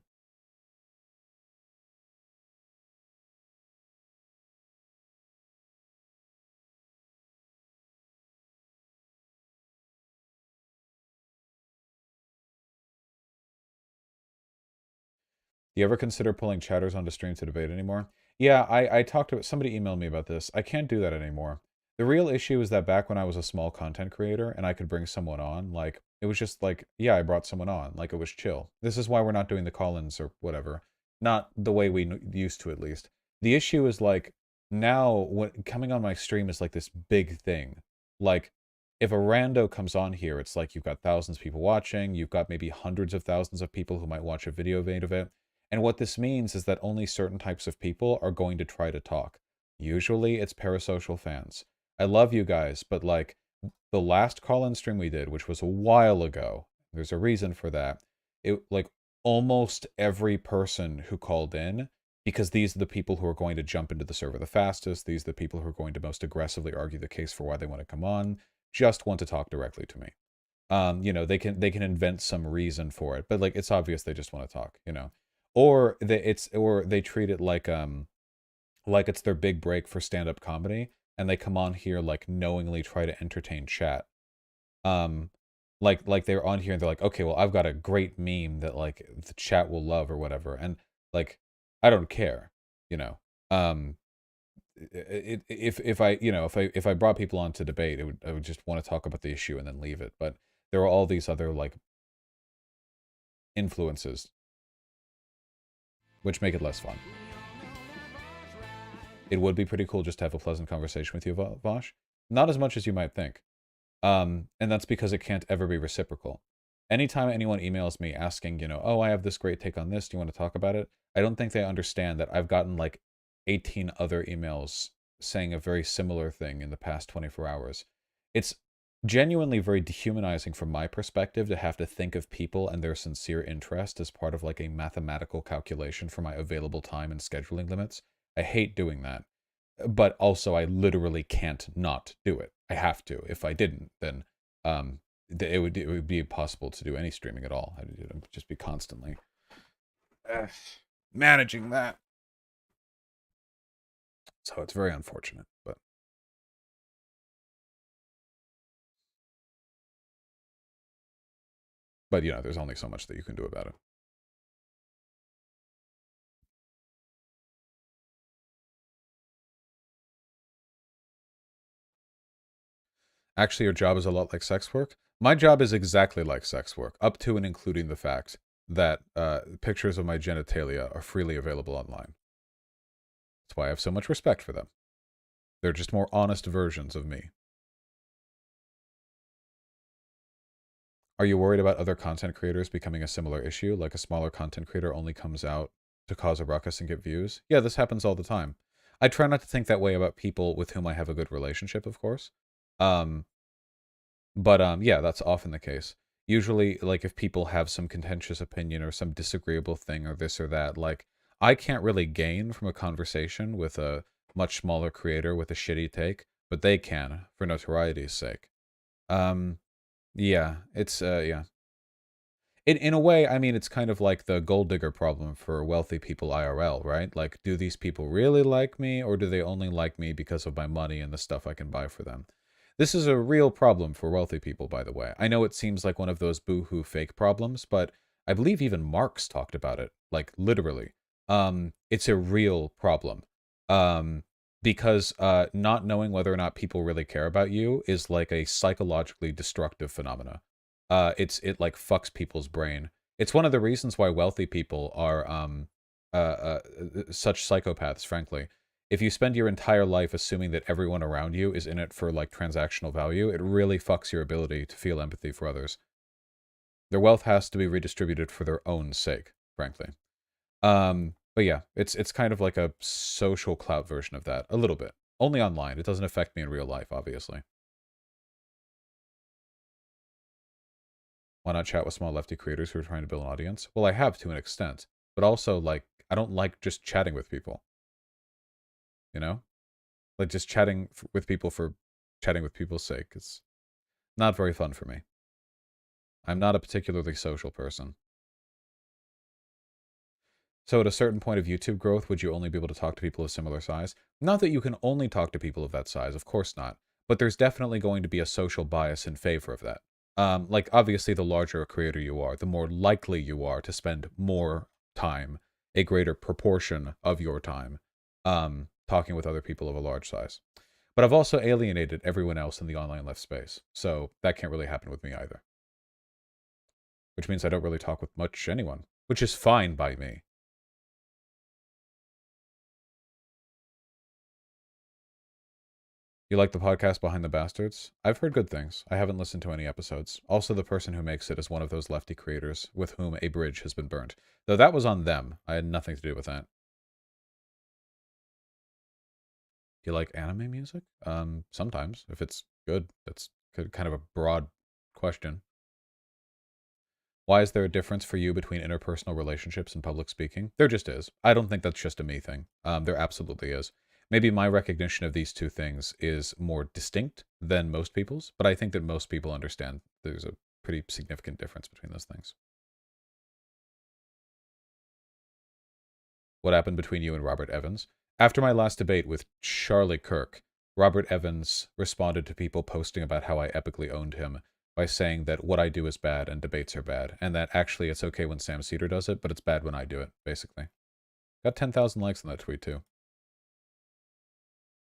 Do you ever consider pulling chatters onto stream to debate anymore? Yeah, I talked to somebody emailed me about this. I can't do that anymore. The real issue is that back when I was a small content creator and I could bring someone on, like it was just like, yeah, I brought someone on, like it was chill. This is why we're not doing the call-ins or whatever. Not the way we used to, at least. The issue is like now what coming on my stream is like this big thing. Like if a rando comes on here, it's like you've got thousands of people watching, you've got maybe hundreds of thousands of people who might watch a video of it. And what this means is that only certain types of people are going to try to talk. Usually it's parasocial fans. I love you guys, but like the last call-in stream we did, which was a while ago, there's a reason for that. It like almost every person who called in, because these are the people who are going to jump into the server the fastest, these are the people who are going to most aggressively argue the case for why they want to come on, just want to talk directly to me. You know, they can invent some reason for it, but like it's obvious they just want to talk, you know. Or they treat it like it's their big break for stand-up comedy, and they come on here like knowingly try to entertain chat. Like they're on here and they're like, okay, well I've got a great meme that like the chat will love or whatever, and like I don't care, you know. If I you know if I brought people on to debate, I would just want to talk about the issue and then leave it. But there are all these other like influences which make it less fun. It would be pretty cool just to have a pleasant conversation with you, Vosh. Not as much as you might think. And that's because it can't ever be reciprocal. Anytime anyone emails me asking, you know, oh, I have this great take on this, do you want to talk about it? I don't think they understand that I've gotten like 18 other emails saying a very similar thing in the past 24 hours. It's genuinely very dehumanizing from my perspective to have to think of people and their sincere interest as part of like a mathematical calculation for my available time and scheduling limits. I hate doing that. But also I literally can't not do it. I have to. If I didn't, then it would be impossible to do any streaming at all. It would just be constantly managing that. So it's very unfortunate, but you know, there's only so much that you can do about it. Actually, your job is a lot like sex work. My job is exactly like sex work, up to and including the fact that pictures of my genitalia are freely available online. That's why I have so much respect for them. They're just more honest versions of me. Are you worried about other content creators becoming a similar issue, like a smaller content creator only comes out to cause a ruckus and get views? Yeah, this happens all the time. I try not to think that way about people with whom I have a good relationship, of course. But yeah, that's often the case. Usually, like, if people have some contentious opinion or some disagreeable thing or this or that, like, I can't really gain from a conversation with a much smaller creator with a shitty take, but they can, for notoriety's sake. Yeah, it's, yeah. In a way, I mean, it's kind of like the gold digger problem for wealthy people IRL, right? Like, do these people really like me, or do they only like me because of my money and the stuff I can buy for them? This is a real problem for wealthy people, by the way. I know it seems like one of those boohoo fake problems, but I believe even Marx talked about it, like literally. It's a real problem. Because not knowing whether or not people really care about you is like a psychologically destructive phenomena. It like fucks people's brain. It's one of the reasons why wealthy people are such psychopaths, frankly. If you spend your entire life assuming that everyone around you is in it for like transactional value, it really fucks your ability to feel empathy for others. Their wealth has to be redistributed for their own sake, frankly. But yeah, it's kind of like a social clout version of that, a little bit. Only online. It doesn't affect me in real life, obviously. Why not chat with small lefty creators who are trying to build an audience? Well, I have to an extent, but also, like, I don't like just chatting with people. You know? Like, just chatting with people for chatting with people's sake is not very fun for me. I'm not a particularly social person. So at a certain point of YouTube growth, would you only be able to talk to people of similar size? Not that you can only talk to people of that size, of course not. But there's definitely going to be a social bias in favor of that. Like, obviously, the larger a creator you are, the more likely you are to spend more time, a greater proportion of your time, talking with other people of a large size. But I've also alienated everyone else in the online left space, so that can't really happen with me either. Which means I don't really talk with much anyone, which is fine by me. You like the podcast Behind the Bastards? I've heard good things. I haven't listened to any episodes. Also, the person who makes it is one of those lefty creators with whom a bridge has been burnt. Though that was on them. I had nothing to do with that. Do you like anime music? Sometimes. If it's good. That's kind of a broad question. Why is there a difference for you between interpersonal relationships and public speaking? There just is. I don't think that's just a me thing. There absolutely is. Maybe my recognition of these two things is more distinct than most people's, but I think that most people understand there's a pretty significant difference between those things. What happened between you and Robert Evans? After my last debate with Charlie Kirk, Robert Evans responded to people posting about how I epically owned him by saying that what I do is bad and debates are bad, and that actually it's okay when Sam Cedar does it, but it's bad when I do it, basically. Got 10,000 likes on that tweet, too.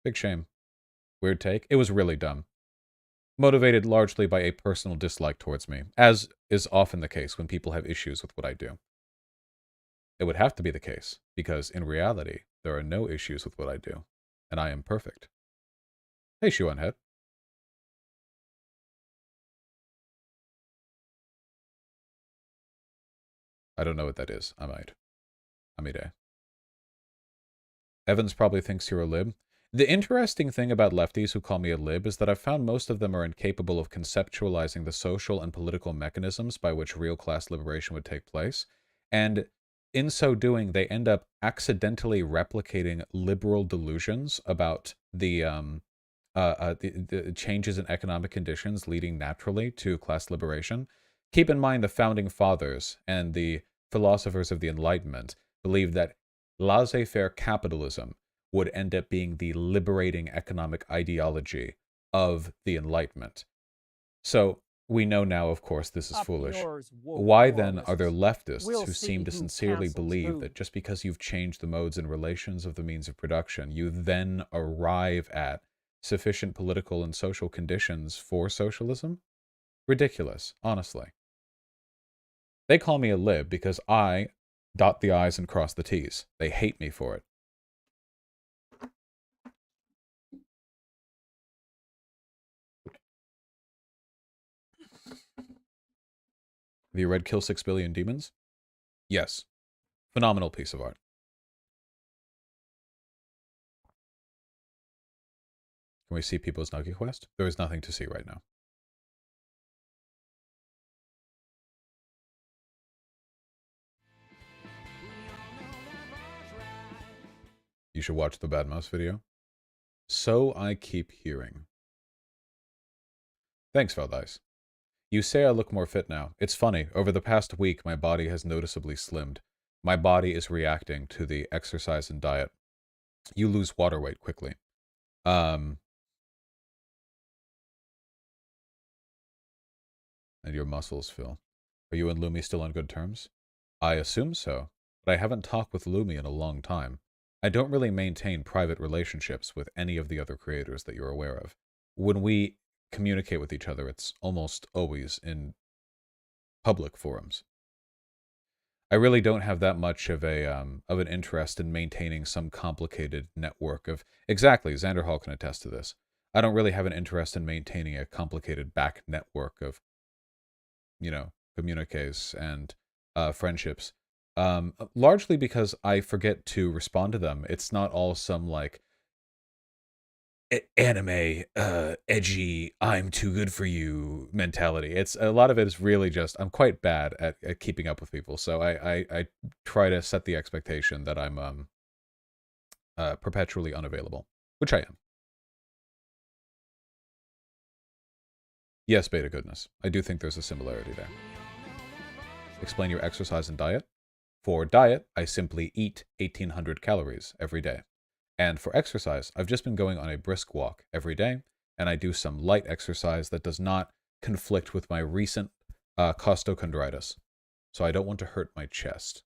Big shame. Weird take. It was really dumb. Motivated largely by a personal dislike towards me, as is often the case when people have issues with what I do. It would have to be the case, because in reality, there are no issues with what I do, and I am perfect. Hey, Shoe on Head. I don't know what that is. I might. Amide. Evans probably thinks you're a lib. The interesting thing about lefties who call me a lib is that I've found most of them are incapable of conceptualizing the social and political mechanisms by which real class liberation would take place. And in so doing, they end up accidentally replicating liberal delusions about the changes in economic conditions leading naturally to class liberation. Keep in mind the founding fathers and the philosophers of the Enlightenment believed that laissez-faire capitalism would end up being the liberating economic ideology of the Enlightenment. So we know now, of course, this is foolish. Why then are there leftists who seem to sincerely believe that just because you've changed the modes and relations of the means of production, you then arrive at sufficient political and social conditions for socialism? Ridiculous, honestly. They call me a lib because I dot the I's and cross the T's. They hate me for it. Have you read Kill 6 Billion Demons? Yes. Phenomenal piece of art. Can we see people's Nugget Quest? There is nothing to see right now. You should watch the Bad Mouse video. So I keep hearing. Thanks, Valdice. You say I look more fit now. It's funny, over the past week, my body has noticeably slimmed. My body is reacting to the exercise and diet. You lose water weight quickly. And your muscles fill. Are you and Lumi still on good terms? I assume so, but I haven't talked with Lumi in a long time. I don't really maintain private relationships with any of the other creators that you're aware of. When we communicate with each other, it's almost always in public forums. I really don't have that much of an interest in maintaining some complicated network of... Exactly, Xander Hall can attest to this. I don't really have an interest in maintaining a complicated back network of, you know, communiques and friendships. Largely because I forget to respond to them. It's not all some, like, anime, edgy, I'm too good for you mentality. It's a lot of it is really just I'm quite bad at keeping up with people, so I try to set the expectation that I'm perpetually unavailable, which I am. Yes, beta goodness. I do think there's a similarity there. Explain your exercise and diet. For diet, I simply eat 1,800 calories every day. And for exercise, I've just been going on a brisk walk every day, and I do some light exercise that does not conflict with my recent costochondritis. So I don't want to hurt my chest.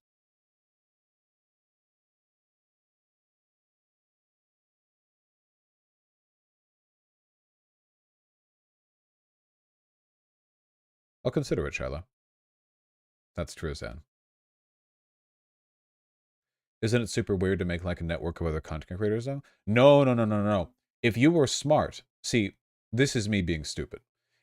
I'll consider it, Shiloh. That's true, Zan. Isn't it super weird to make like a network of other content creators, though? No, no, no, no, no. If you were smart, see, this is me being stupid.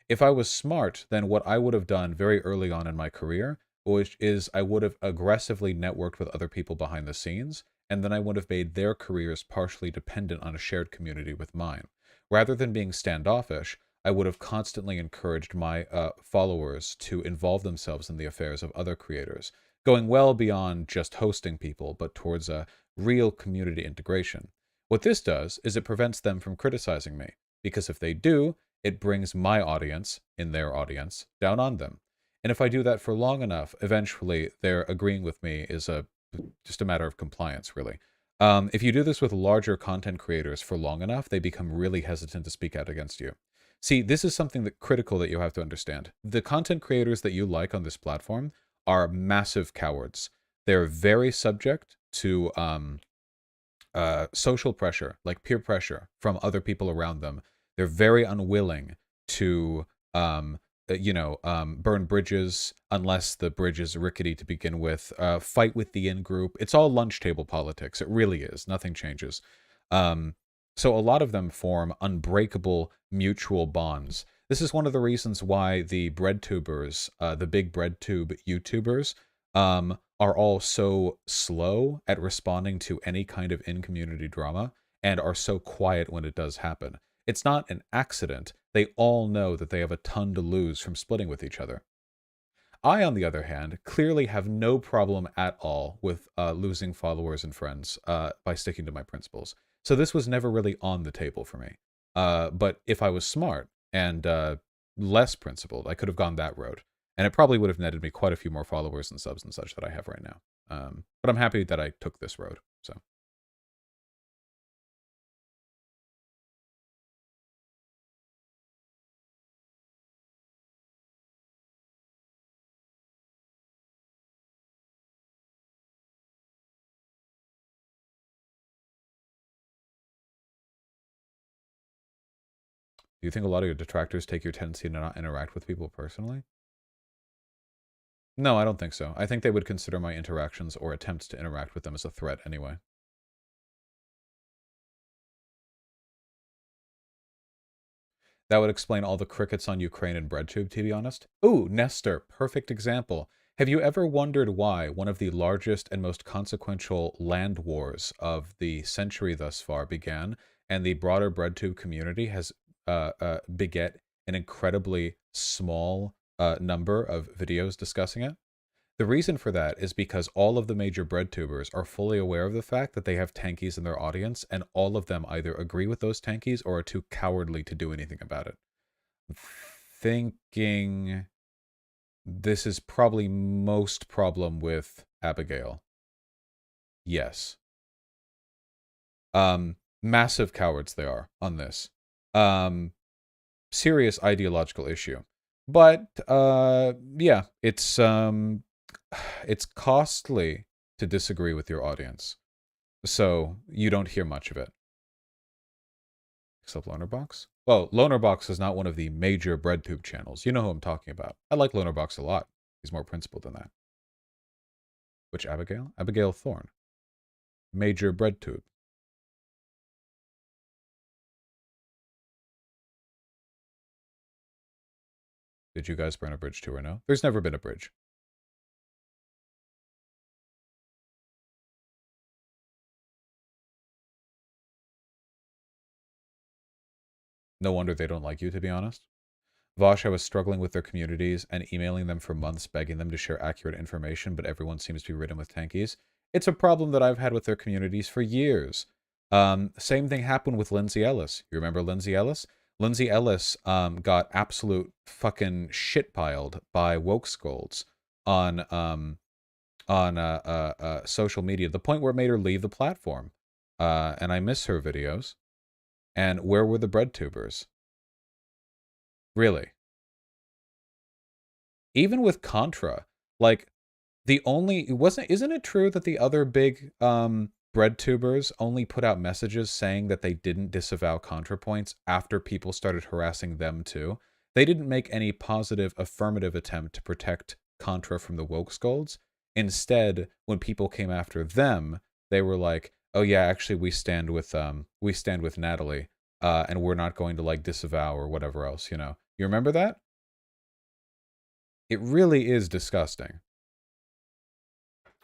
If I was smart, then what I would have done very early on in my career, which is I would have aggressively networked with other people behind the scenes, and then I would have made their careers partially dependent on a shared community with mine. Rather than being standoffish, I would have constantly encouraged my followers to involve themselves in the affairs of other creators, going well beyond just hosting people, but towards a real community integration. What this does is it prevents them from criticizing me, because if they do, it brings my audience, in their audience, down on them. And if I do that for long enough, eventually their agreeing with me is just a matter of compliance, really. If you do this with larger content creators for long enough, they become really hesitant to speak out against you. See, this is something that critical that you have to understand. The content creators that you like on this platform are massive cowards. They're very subject to social pressure, like peer pressure from other people around them. They're very unwilling to, burn bridges unless the bridge is rickety to begin with. Fight with the in-group. It's all lunch table politics. It really is. Nothing changes. So a lot of them form unbreakable mutual bonds. This is one of the reasons why the breadtubers, the big breadtube YouTubers, are all so slow at responding to any kind of in-community drama and are so quiet when it does happen. It's not an accident. They all know that they have a ton to lose from splitting with each other. I, on the other hand, clearly have no problem at all with losing followers and friends by sticking to my principles. So this was never really on the table for me. But if I was smart and less principled, I could have gone that road. And it probably would have netted me quite a few more followers and subs and such that I have right now. But I'm happy that I took this road. So. Do you think a lot of your detractors take your tendency to not interact with people personally? No, I don't think so. I think they would consider my interactions or attempts to interact with them as a threat anyway. That would explain all the crickets on Ukraine and BreadTube, to be honest. Ooh, Nestor, perfect example. Have you ever wondered why one of the largest and most consequential land wars of the century thus far began, and the broader BreadTube community has beget an incredibly small number of videos discussing it? The reason for that is because all of the major bread tubers are fully aware of the fact that they have tankies in their audience, and all of them either agree with those tankies or are too cowardly to do anything about it. I'm thinking this is probably most problem with Abigail. Yes. Massive cowards they are on this. Serious ideological issue. But yeah, it's costly to disagree with your audience, so you don't hear much of it. Except Lonerbox? Well, Lonerbox is not one of the major breadtube channels. You know who I'm talking about. I like Lonerbox a lot. He's more principled than that. Which Abigail? Abigail Thorne. Major breadtube. Did you guys burn a bridge too or no? There's never been a bridge. No wonder they don't like you, to be honest. Vosh, I was struggling with their communities and emailing them for months, begging them to share accurate information, but everyone seems to be ridden with tankies. It's a problem that I've had with their communities for years. Same thing happened with Lindsay Ellis. You remember Lindsay Ellis? Lindsay Ellis got absolute fucking shitpiled by woke scolds on social media, the point where it made her leave the platform. And I miss her videos. And where were the bread tubers? Really? Even with Contra, like isn't it true that the other big bread tubers only put out messages saying that they didn't disavow ContraPoints after people started harassing them too? They didn't make any positive affirmative attempt to protect Contra from the woke scolds. Instead, when people came after them, they were like, "Oh yeah, actually we stand with Natalie, and we're not going to like disavow or whatever else, you know." You remember that? It really is disgusting.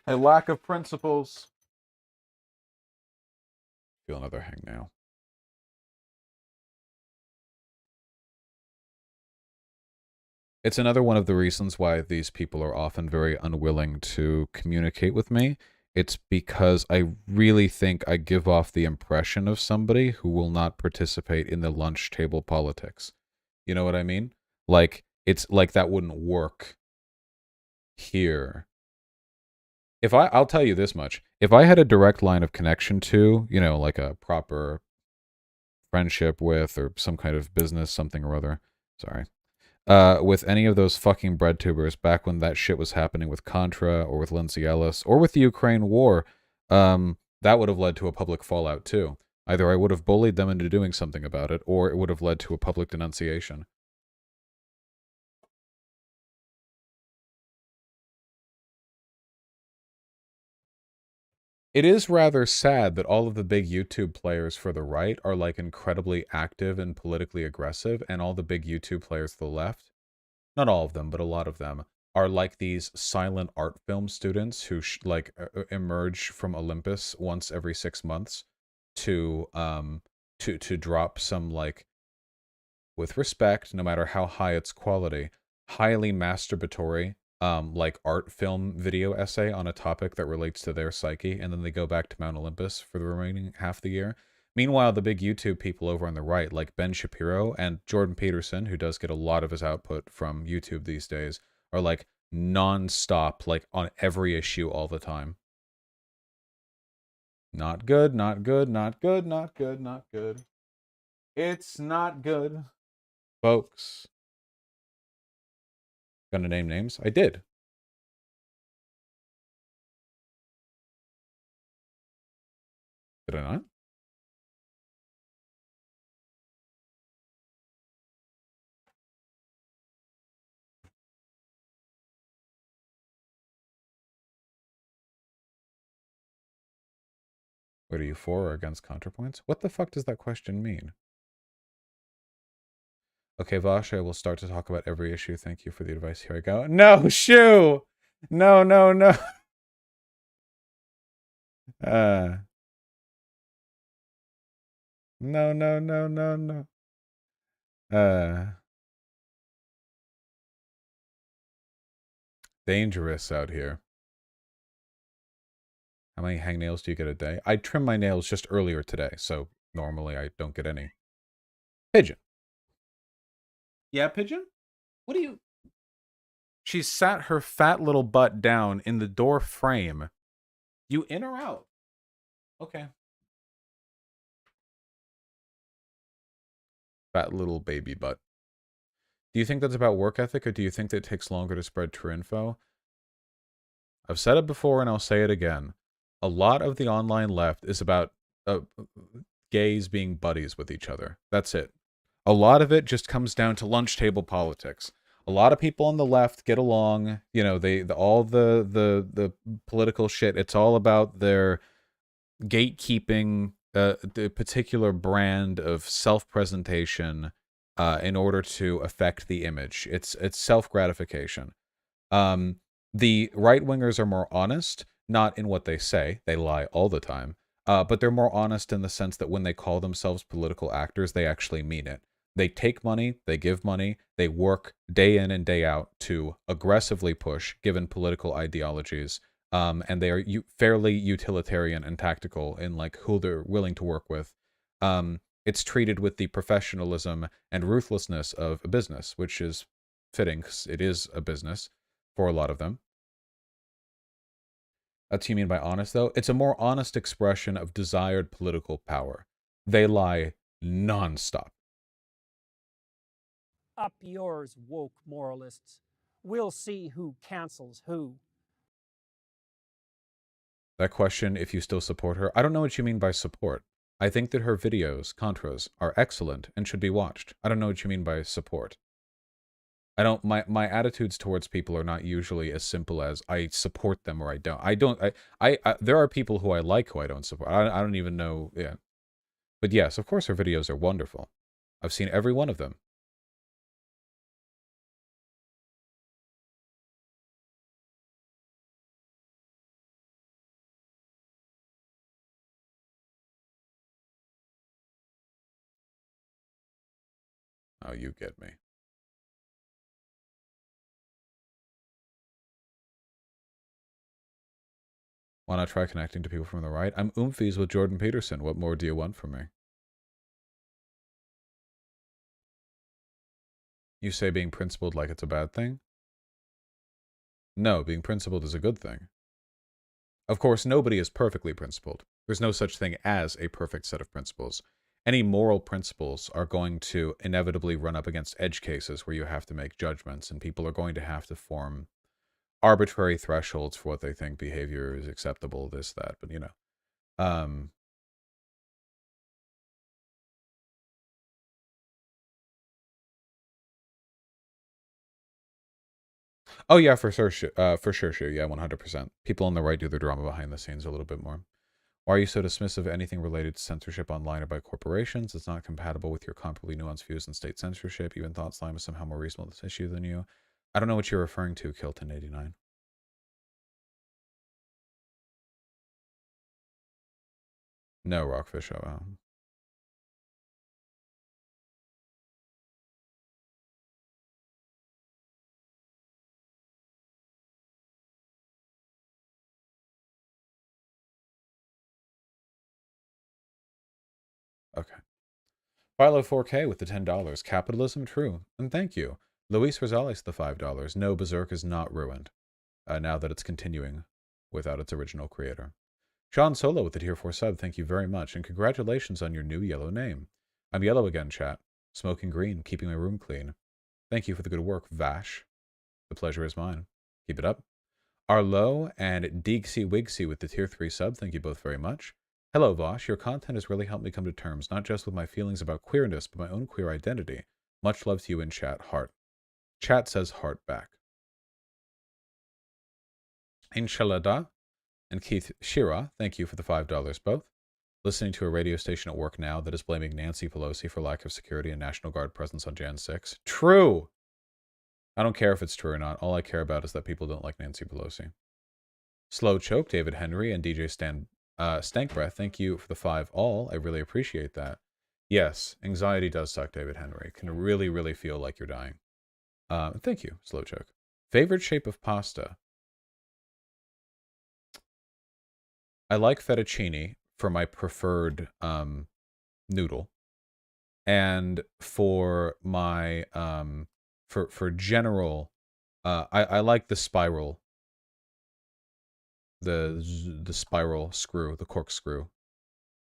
A lack of principles. Feel another hangnail. It's another one of the reasons why these people are often very unwilling to communicate with me. It's because I really think I give off the impression of somebody who will not participate in the lunch table politics. You know what I mean? Like, it's like that wouldn't work here. I'll tell you this much. If I had a direct line of connection to, you know, like a proper friendship with or some kind of business, something or other, sorry, with any of those fucking bread tubers back when that shit was happening with Contra or with Lindsay Ellis or with the Ukraine war, that would have led to a public fallout too. Either I would have bullied them into doing something about it, or it would have led to a public denunciation. It is rather sad that all of the big YouTube players for the right are like incredibly active and politically aggressive, and all the big YouTube players for the left, not all of them, but a lot of them, are like these silent art film students who emerge from Olympus once every 6 months to drop some, like, with respect, no matter how high its quality, highly masturbatory like art film video essay on a topic that relates to their psyche, and then they go back to Mount Olympus for the remaining half of the year. Meanwhile, the big YouTube people over on the right, like Ben Shapiro and Jordan Peterson, who does get a lot of his output from YouTube these days, are like non-stop, like on every issue all the time. Not good, not good, not good, not good, not good. It's not good, folks. Gonna name names? I did. Did I not? What are you for or against ContraPoints? What the fuck does that question mean? Okay, Vosh, I will start to talk about every issue. Thank you for the advice. Here I go. No, Shu! No, no, no. No, no, no, no, no. Dangerous out here. How many hangnails do you get a day? I trim my nails just earlier today, so normally I don't get any. Pigeon. Yeah, Pigeon? What do you... She sat her fat little butt down in the door frame. You in or out? Okay. Fat little baby butt. Do you think that's about work ethic, or do you think that it takes longer to spread true info? I've said it before, and I'll say it again. A lot of the online left is about gays being buddies with each other. That's it. A lot of it just comes down to lunch table politics. A lot of people on the left get along. You know, all the political shit. It's all about their gatekeeping the particular brand of self-presentation in order to affect the image. It's self-gratification. The right-wingers are more honest, not in what they say. They lie all the time. But they're more honest in the sense that when they call themselves political actors, they actually mean it. They take money, they give money, they work day in and day out to aggressively push given political ideologies, and they are fairly utilitarian and tactical in like who they're willing to work with. It's treated with the professionalism and ruthlessness of a business, which is fitting because it is a business for a lot of them. That's what you mean by honest, though? It's a more honest expression of desired political power. They lie nonstop. Up yours, woke moralists. We'll see who cancels who. That question, if you still support her, I don't know what you mean by support. I think that her videos, Contras, are excellent and should be watched. I don't know what you mean by support. I don't, my attitudes towards people are not usually as simple as I support them or I don't. There are people who I like who I don't support. I don't even know, yeah. But yes, of course her videos are wonderful. I've seen every one of them. Oh, you get me. Why not try connecting to people from the right? I'm oomfies with Jordan Peterson. What more do you want from me? You say being principled like it's a bad thing? No, being principled is a good thing. Of course, nobody is perfectly principled. There's no such thing as a perfect set of principles. Any moral principles are going to inevitably run up against edge cases where you have to make judgments, and people are going to have to form arbitrary thresholds for what they think behavior is acceptable, this, that, but you know. Oh yeah, for sure, yeah, 100%. People on the right do the drama behind the scenes a little bit more. Why are you so dismissive of anything related to censorship online or by corporations? It's not compatible with your comparably nuanced views on state censorship. Even Thought Slime is somehow more reasonable on this issue than you. I don't know what you're referring to, Kilton89. No, Rockfish. Okay. Philo 4K with the $10. Capitalism? True. And thank you. Luis Rosales, the $5. No, Berserk is not ruined. Now that it's continuing without its original creator. Sean Solo with the tier 4 sub, thank you very much, and congratulations on your new yellow name. I'm yellow again, chat. Smoking green, keeping my room clean. Thank you for the good work, Vash. The pleasure is mine. Keep it up. Arlo and Deegsy Wigsy with the tier 3 sub, thank you both very much. Hello, Vosh. Your content has really helped me come to terms, not just with my feelings about queerness, but my own queer identity. Much love to you in chat, heart. Chat says heart back. Inshallah and Keith Shira, thank you for the $5 both. Listening to a radio station at work now that is blaming Nancy Pelosi for lack of security and National Guard presence on Jan 6. True! I don't care if it's true or not. All I care about is that people don't like Nancy Pelosi. Slow Choke, David Henry, and DJ Stank Breath, thank you for the 5 all. I really appreciate that. Yes, anxiety does suck, David Henry. It can really, really feel like you're dying. Thank you, Slow Choke. Favorite shape of pasta? I like fettuccine for my preferred noodle. And for my for general I like the spiral, the spiral screw, the corkscrew.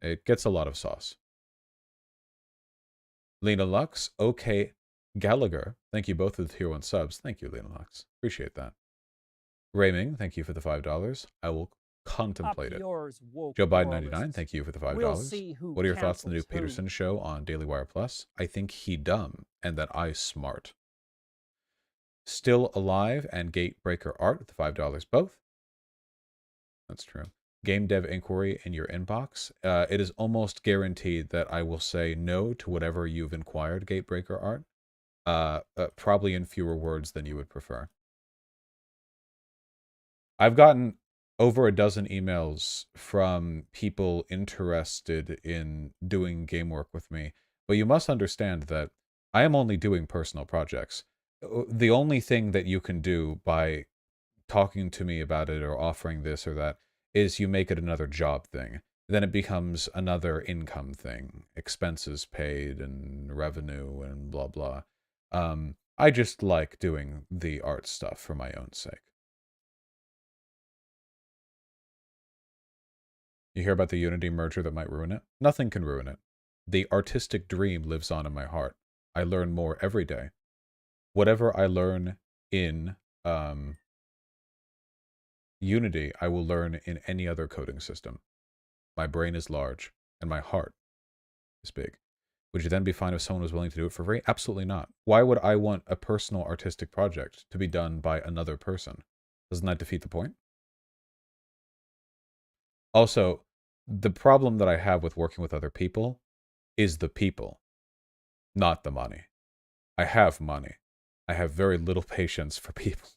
It gets a lot of sauce. Lena Lux, okay, Gallagher, thank you both for the tier 1 subs. Thank you, Lena Lux. Appreciate that. Rayming, thank you for the $5. I will contemplate it. Yours, Joe Biden 99, thank you for the $5. We'll see who what are your thoughts on the new who. Peterson show on Daily Wire Plus? I think he dumb and that I smart. Still Alive and Gatebreaker Art with the $5 both. That's true. Game Dev Inquiry in your inbox. It is almost guaranteed that I will say no to whatever you've inquired, Gatebreaker Art. Probably in fewer words than you would prefer. I've gotten over a dozen emails from people interested in doing game work with me. But you must understand that I am only doing personal projects. The only thing that you can do by talking to me about it or offering this or that is you make it another job thing. Then it becomes another income thing, expenses paid and revenue and blah blah. I just like doing the art stuff for my own sake. You hear about the Unity merger that might ruin it? Nothing can ruin it. The artistic dream lives on in my heart. I learn more every day. Whatever I learn in Unity, I will learn in any other coding system. My brain is large, and my heart is big. Would you then be fine if someone was willing to do it for free? Absolutely not. Why would I want a personal artistic project to be done by another person? Doesn't that defeat the point? Also, the problem that I have with working with other people is the people, not the money. I have money. I have very little patience for people.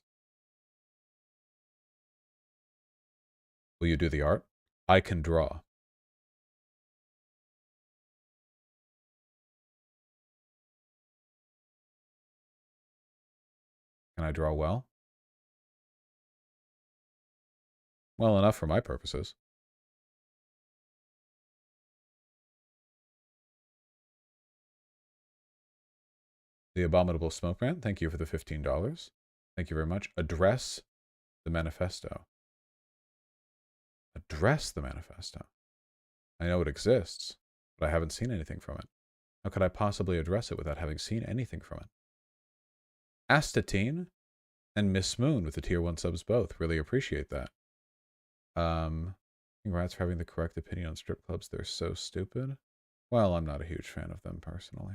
Will you do the art? I can draw. Can I draw well? Well enough for my purposes. The Abominable Smoke Man, thank you for the $15. Thank you very much. Address the manifesto. Address the manifesto. I know it exists, but I haven't seen anything from it. How could I possibly address it without having seen anything from it? Astatine and Miss Moon with the tier 1 subs both. Really appreciate that. Congrats for having the correct opinion on strip clubs. They're so stupid. Well, I'm not a huge fan of them personally.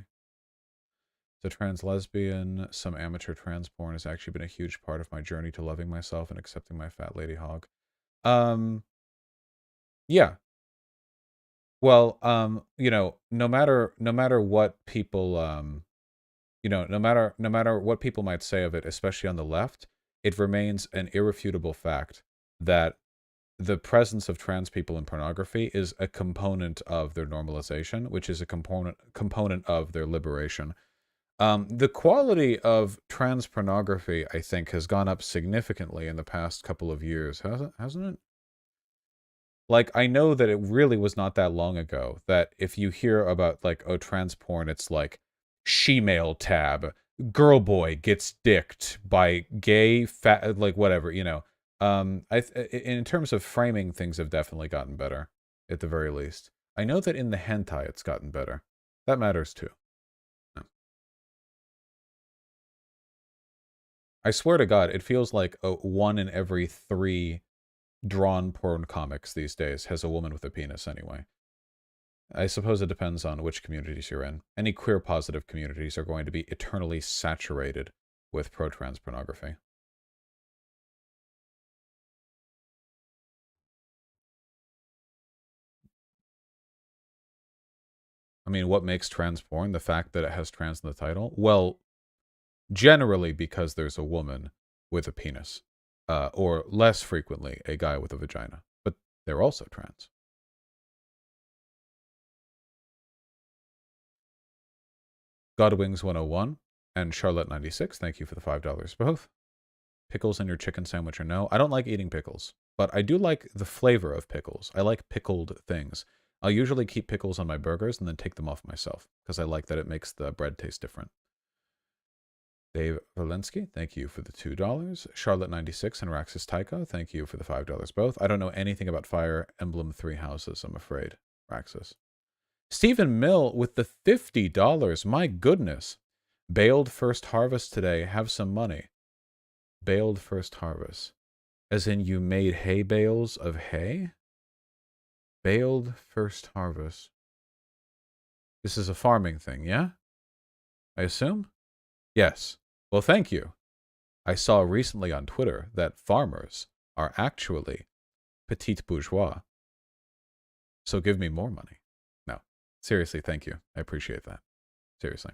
The trans lesbian, some amateur trans porn has actually been a huge part of my journey to loving myself and accepting my fat lady hog. Yeah. Well, you know, no matter what people you know, no matter what people might say of it, especially on the left, it remains an irrefutable fact that the presence of trans people in pornography is a component of their normalization, which is a component of their liberation. The quality of trans pornography, I think, has gone up significantly in the past couple of years, hasn't it? Like, I know that it really was not that long ago that if you hear about, like, oh, trans porn, it's like, she-male tab, girl boy gets dicked by gay, fat, like, whatever, you know. In terms of framing, things have definitely gotten better, at the very least. I know that in the hentai, it's gotten better. That matters, too. I swear to God, it feels like 1 in every 3 drawn porn comics these days has a woman with a penis anyway. I suppose it depends on which communities you're in. Any queer positive communities are going to be eternally saturated with pro-trans pornography. I mean, what makes trans porn? The fact that it has trans in the title? Well, generally because there's a woman with a penis. Or less frequently, a guy with a vagina. But they're also trans. Godwings 101 and Charlotte 96, thank you for the $5 both. Pickles in your chicken sandwich or no? I don't like eating pickles, but I do like the flavor of pickles. I like pickled things. I'll usually keep pickles on my burgers and then take them off myself because I like that it makes the bread taste different. Dave Valensky, thank you for the $2. Charlotte 96 and Raxus Tycho, thank you for the $5 both. I don't know anything about Fire Emblem 3 Houses, I'm afraid, Raxus. Stephen Mill with the $50. My goodness. Baled first harvest today. Have some money. Baled first harvest. As in you made hay bales of hay? Baled first harvest. This is a farming thing, yeah? I assume? Yes. Well, thank you. I saw recently on Twitter that farmers are actually petite bourgeois. So give me more money. No. Seriously, thank you. I appreciate that. Seriously.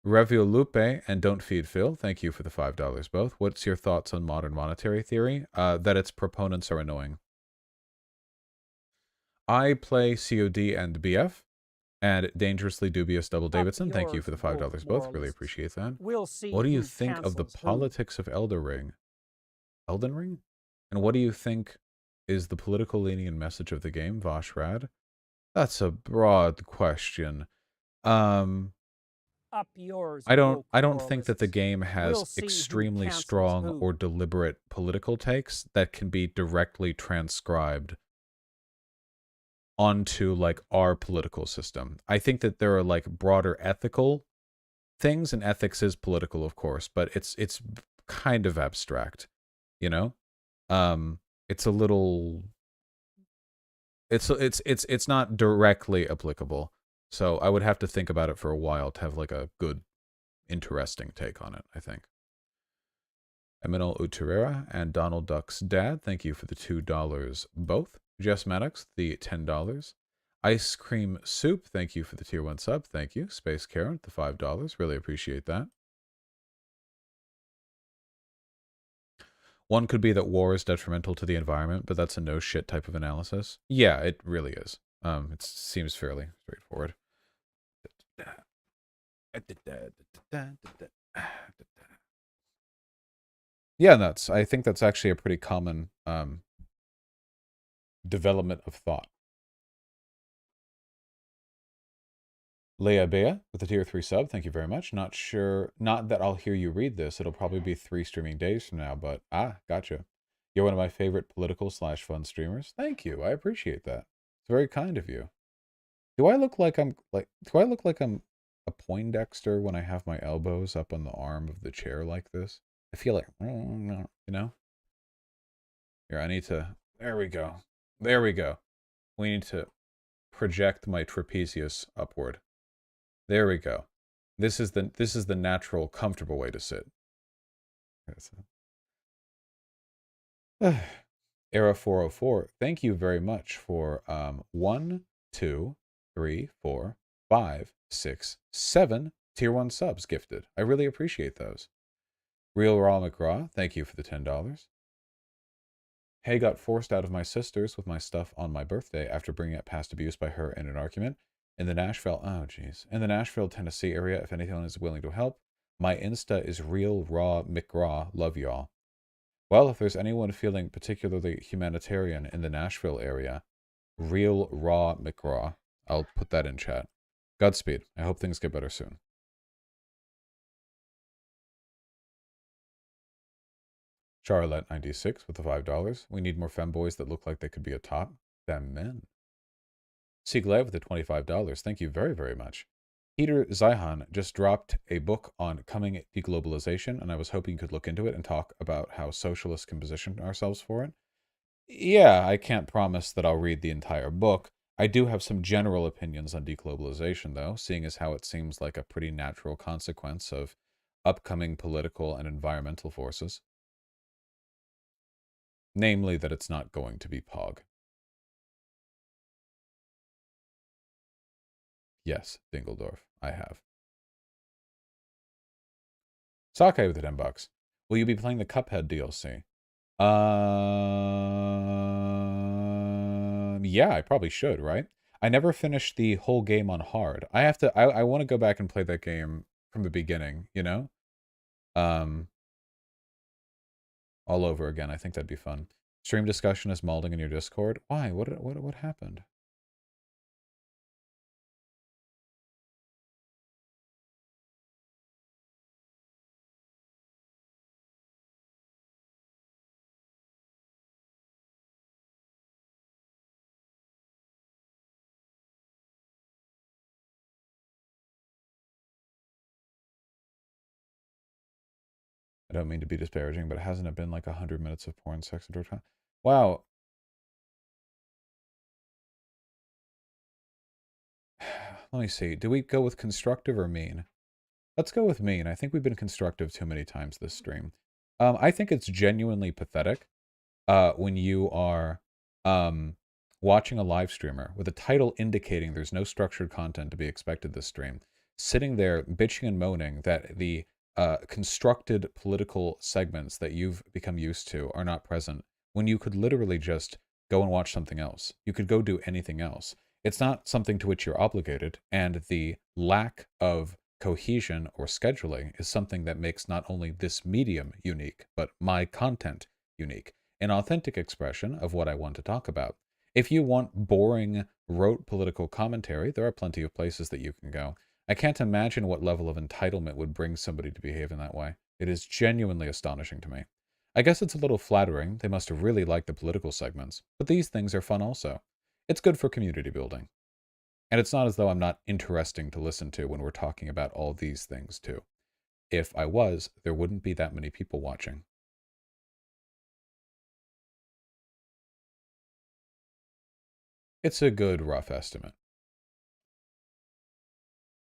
Reviolupe and Don't Feed Phil, thank you for the $5 both. What's your thoughts on modern monetary theory? That its proponents are annoying. I play COD and BF. And Dangerously Dubious Double Up Davidson, thank you yours, for the woke $5 both. Really moralists. appreciate that. We'll see What do you who think of the cancels who. politics of Elden Ring? Elden Ring? And what do you think is the political leaning and message of the game, Voshrad? That's a broad question. Up yours, I woke don't think that the moralists. game has We'll see who extremely cancels strong who. or deliberate political takes that can be directly transcribed onto like our political system. I think that there are like broader ethical things, and ethics is political, of course, but it's kind of abstract, you know? It's a little it's not directly applicable. So I would have to think about it for a while to have like a good, interesting take on it, I think. Eminal Uterera and Donald Duck's dad, thank you for the $2 both. Jess Maddox, the $10. Ice Cream Soup, thank you for the tier 1 sub. Thank you. Space Karen, the $5. Really appreciate that. One could be that war is detrimental to the environment, but that's a no shit type of analysis. Yeah, it really is. It seems fairly straightforward. Yeah, I think that's actually a pretty common development of thought. Leia Bea with the tier 3 sub, thank you very much. Not that I'll hear you read this. It'll probably be 3 streaming days from now, but gotcha. You're one of my favorite political/fun streamers. Thank you. I appreciate that. It's very kind of you. Do I look like I'm a Poindexter when I have my elbows up on the arm of the chair like this? I feel like, you know? Here, I need to, there we go. There we go. We need to project my trapezius upward. There we go. This is the natural, comfortable way to sit. Era 404, thank you very much for 1, 2, 3, 4, 5, 6, 7 tier 1 subs gifted. I really appreciate those. Real Raw McGraw, thank you for the $10. Hey, got forced out of my sister's with my stuff on my birthday after bringing up past abuse by her in an argument. In the Nashville, Tennessee area, if anyone is willing to help, my Insta is Real Raw McGraw. Love y'all. Well, if there's anyone feeling particularly humanitarian in the Nashville area, Real Raw McGraw, I'll put that in chat. Godspeed. I hope things get better soon. Charlotte96 with the $5. We need more femboys that look like they could be a top. Them men. Siglev with the $25. Thank you very, very much. Peter Zihan just dropped a book on coming deglobalization, and I was hoping you could look into it and talk about how socialists can position ourselves for it. Yeah, I can't promise that I'll read the entire book. I do have some general opinions on deglobalization, though, seeing as how it seems like a pretty natural consequence of upcoming political and environmental forces. Namely, that it's not going to be POG. Yes, Dingledorf, I have. Sakai with the $10. Will you be playing the Cuphead DLC? Yeah, I probably should, right? I never finished the whole game on hard. I want to go back and play that game from the beginning, you know? All over again. I think that'd be fun. Stream discussion is malding in your Discord. Why? What happened? I don't mean to be disparaging, but hasn't it been like 100 minutes of porn, sex, and time? Wow. Let me see. Do we go with constructive or mean? Let's go with mean. I think we've been constructive too many times this stream. I think it's genuinely pathetic when you are watching a live streamer with a title indicating there's no structured content to be expected this stream, sitting there bitching and moaning that the constructed political segments that you've become used to are not present, when you could literally just go and watch something else. You could go do anything else. It's not something to which you're obligated, and the lack of cohesion or scheduling is something that makes not only this medium unique, but my content unique, an authentic expression of what I want to talk about. If you want boring, rote political commentary, there are plenty of places that you can go. I can't imagine what level of entitlement would bring somebody to behave in that way. It is genuinely astonishing to me. I guess it's a little flattering. They must have really liked the political segments. But these things are fun also. It's good for community building. And it's not as though I'm not interesting to listen to when we're talking about all these things too. If I was, there wouldn't be that many people watching. It's a good rough estimate.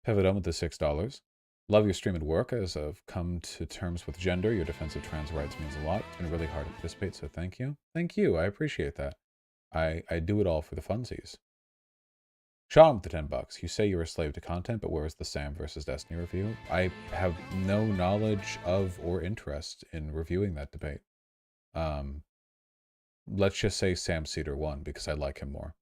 Pivot on with the $6. Love your stream at work as I've come to terms with gender. Your defense of trans rights means a lot. It's been really hard to participate, so thank you. Thank you. I appreciate that. I do it all for the funsies. Sean with the $10. You say you're a slave to content, but where's the Sam versus Destiny review? I have no knowledge of or interest in reviewing that debate. Let's just say Sam Cedar won because I like him more.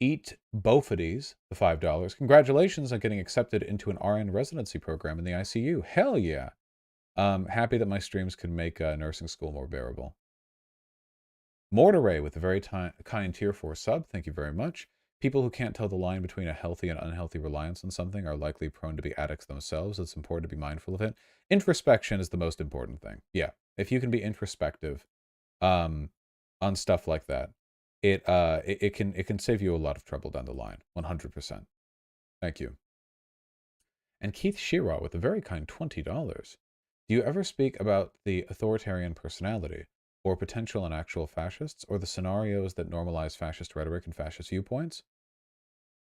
Eat Bophades, the $5. Congratulations on getting accepted into an RN residency program in the ICU. Hell yeah. Happy that my streams can make nursing school more bearable. Mortaray with a very kind tier 4 sub. Thank you very much. People who can't tell the line between a healthy and unhealthy reliance on something are likely prone to be addicts themselves. It's important to be mindful of it. Introspection is the most important thing. Yeah. If you can be introspective on stuff like that, it can save you a lot of trouble down the line. 100%. Thank you. And Keith Shira with a very kind $20. Do you ever speak about the authoritarian personality, or potential and actual fascists, or the scenarios that normalize fascist rhetoric and fascist viewpoints?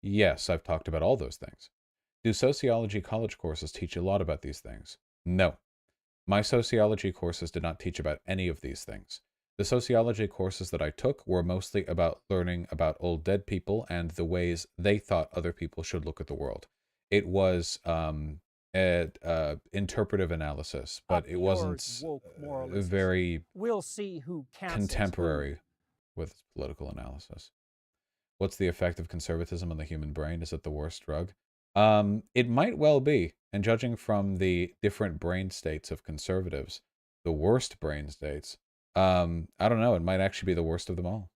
Yes, I've talked about all those things. Do sociology college courses teach a lot about these things? No. My sociology courses did not teach about any of these things. The sociology courses that I took were mostly about learning about old dead people and the ways they thought other people should look at the world. It was interpretive analysis, but it wasn't very we'll see who contemporary with political analysis. What's the effect of conservatism on the human brain? Is it the worst drug? It might well be. And judging from the different brain states of conservatives, the worst brain states, I don't know. It might actually be the worst of them all.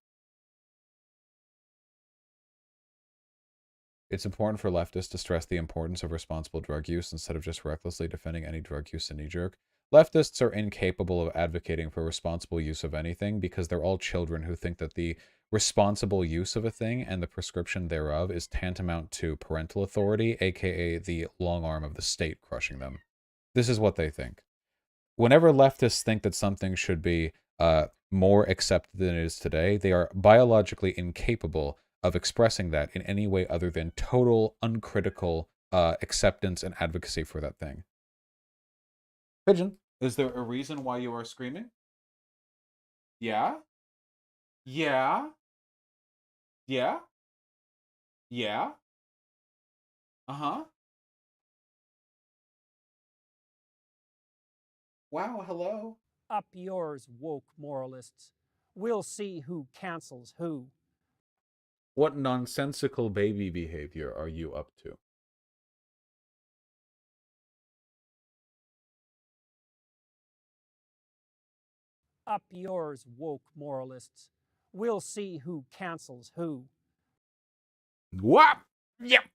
It's important for leftists to stress the importance of responsible drug use instead of just recklessly defending any drug use and knee-jerk. Leftists are incapable of advocating for responsible use of anything because they're all children who think that the responsible use of a thing and the prescription thereof is tantamount to parental authority, aka the long arm of the state crushing them. This is what they think. Whenever leftists think that something should be more accepted than it is today, they are biologically incapable of expressing that in any way other than total uncritical acceptance and advocacy for that thing. Pigeon, is there a reason why you are screaming? Yeah? Yeah? Yeah? Yeah? Uh-huh. Wow, hello. Up yours, woke moralists. We'll see who cancels who. What nonsensical baby behavior are you up to? Up yours, woke moralists. We'll see who cancels who. What? Yep.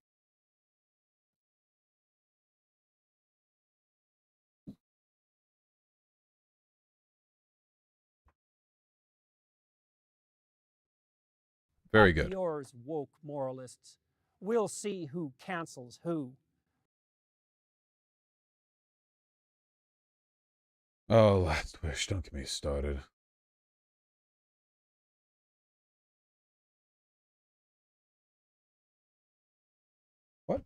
Very good. Up yours, woke moralists. We'll see who cancels who. Oh, Last Wish, don't get me started. What?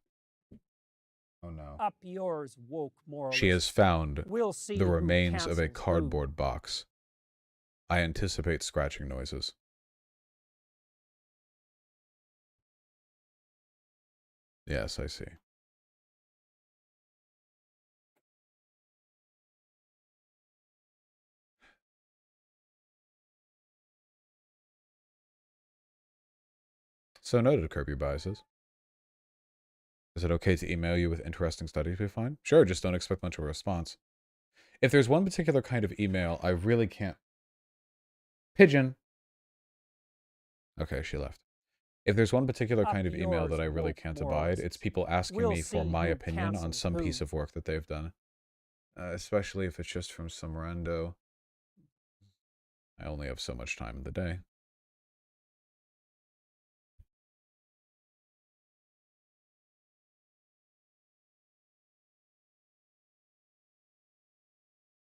Oh no. Up yours, woke moralists. She has found we'll see the remains of a who. cardboard box. I anticipate scratching noises. Yes, I see. So noted, curb your biases. Is it okay to email you with interesting studies we find? Sure, just don't expect much of a response. If there's one particular kind of email I really can't... Pigeon! Okay, she left. If there's one particular Up kind of email that yours, I really woke can't abide, it's moralists. people asking We'll me for see my who opinion on cancels some who. piece of work that they've done. Especially if it's just from some rando. I only have so much time in the day.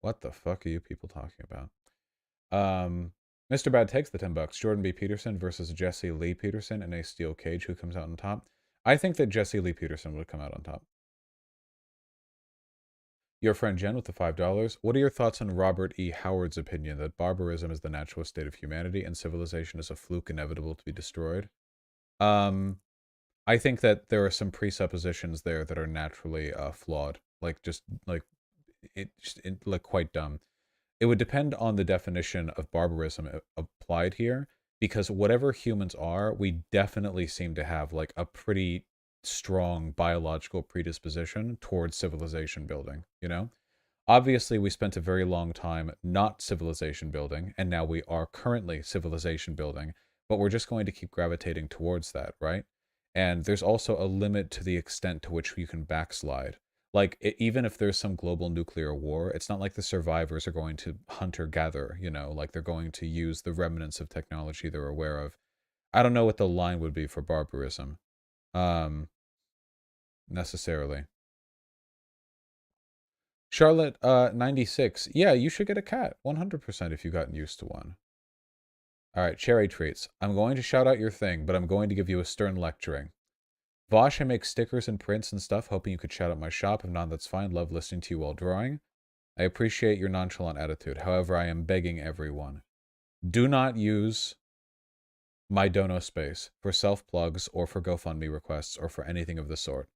What the fuck are you people talking about? Mr. Bad takes the $10. Jordan B. Peterson versus Jesse Lee Peterson in a steel cage. Who comes out on top? I think that Jesse Lee Peterson would come out on top. Your friend Jen with the $5. What are your thoughts on Robert E. Howard's opinion that barbarism is the natural state of humanity and civilization is a fluke inevitable to be destroyed? I think that there are some presuppositions there that are naturally flawed. Like just like like quite dumb. It would depend on the definition of barbarism applied here, because whatever humans are, we definitely seem to have like a pretty strong biological predisposition towards civilization building, you know? Obviously, we spent a very long time not civilization building, and now we are currently civilization building, but we're just going to keep gravitating towards that, right? And there's also a limit to the extent to which you can backslide. Like, even if there's some global nuclear war, it's not like the survivors are going to hunt or gather, you know, like they're going to use the remnants of technology they're aware of. I don't know what the line would be for barbarism, necessarily. Charlotte, 96. Yeah, you should get a cat. 100% if you've gotten used to one. All right, cherry treats. I'm going to shout out your thing, but I'm going to give you a stern lecturing. Vosh, I make stickers and prints and stuff, hoping you could shout out my shop. If not, that's fine. Love listening to you while drawing. I appreciate your nonchalant attitude. However, I am begging everyone. Do not use my Dono space for self-plugs or for GoFundMe requests or for anything of the sort.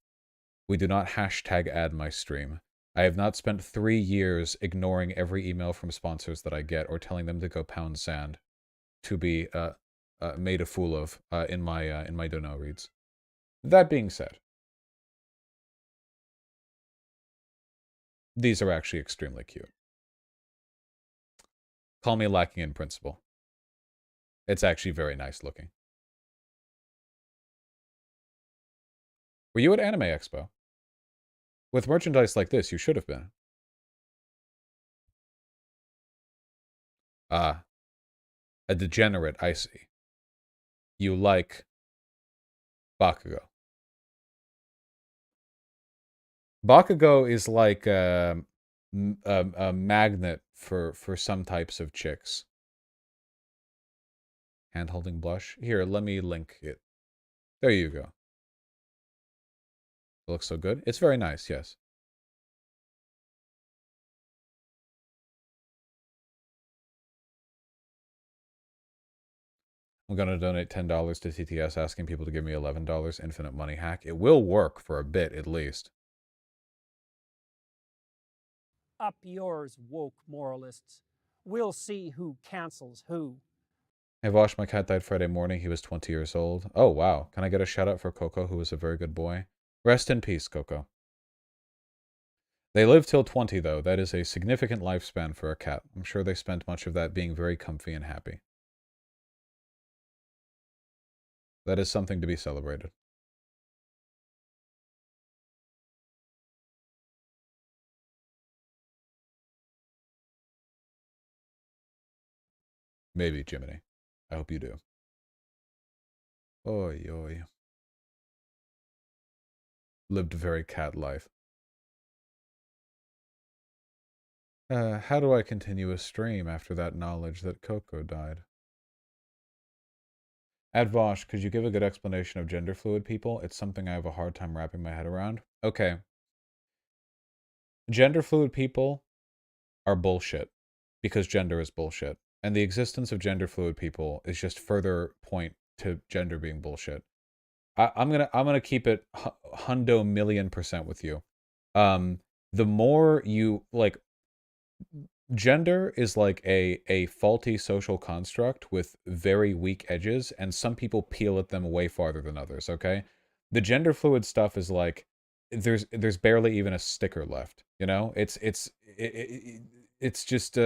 We do not hashtag ad my stream. I have not spent 3 years ignoring every email from sponsors that I get or telling them to go pound sand to be made a fool of in my Dono reads. That being said, these are actually extremely cute. Call me lacking in principle. It's actually very nice looking. Were you at Anime Expo? With merchandise like this, you should have been. Ah, a degenerate, I see. You like Bakugo. Bakugo is like a magnet for some types of chicks. Hand-holding blush. Here, let me link it. There you go. It looks so good. It's very nice, yes. I'm going to donate $10 to TTS, asking people to give me $11. Infinite money hack. It will work for a bit, at least. Up yours, woke moralists. We'll see who cancels who. Hey Vosh, my cat died Friday morning. He was 20 years old. Oh, wow. Can I get a shout out for Coco, who was a very good boy? Rest in peace, Coco. They live till 20, though. That is a significant lifespan for a cat. I'm sure they spent much of that being very comfy and happy. That is something to be celebrated. Maybe, Jiminy. I hope you do. Oi, oi. Lived a very cat life. How do I continue a stream after that knowledge that Coco died? Advosh, could you give a good explanation of gender fluid people? It's something I have a hard time wrapping my head around. Okay. Gender fluid people are bullshit because gender is bullshit. And the existence of gender fluid people is just further point to gender being bullshit. I'm gonna keep it hundo million% with you. The more you like, gender is like a faulty social construct with very weak edges, and some people peel at them way farther than others, okay? The gender fluid stuff is like there's barely even a sticker left, you know? It's just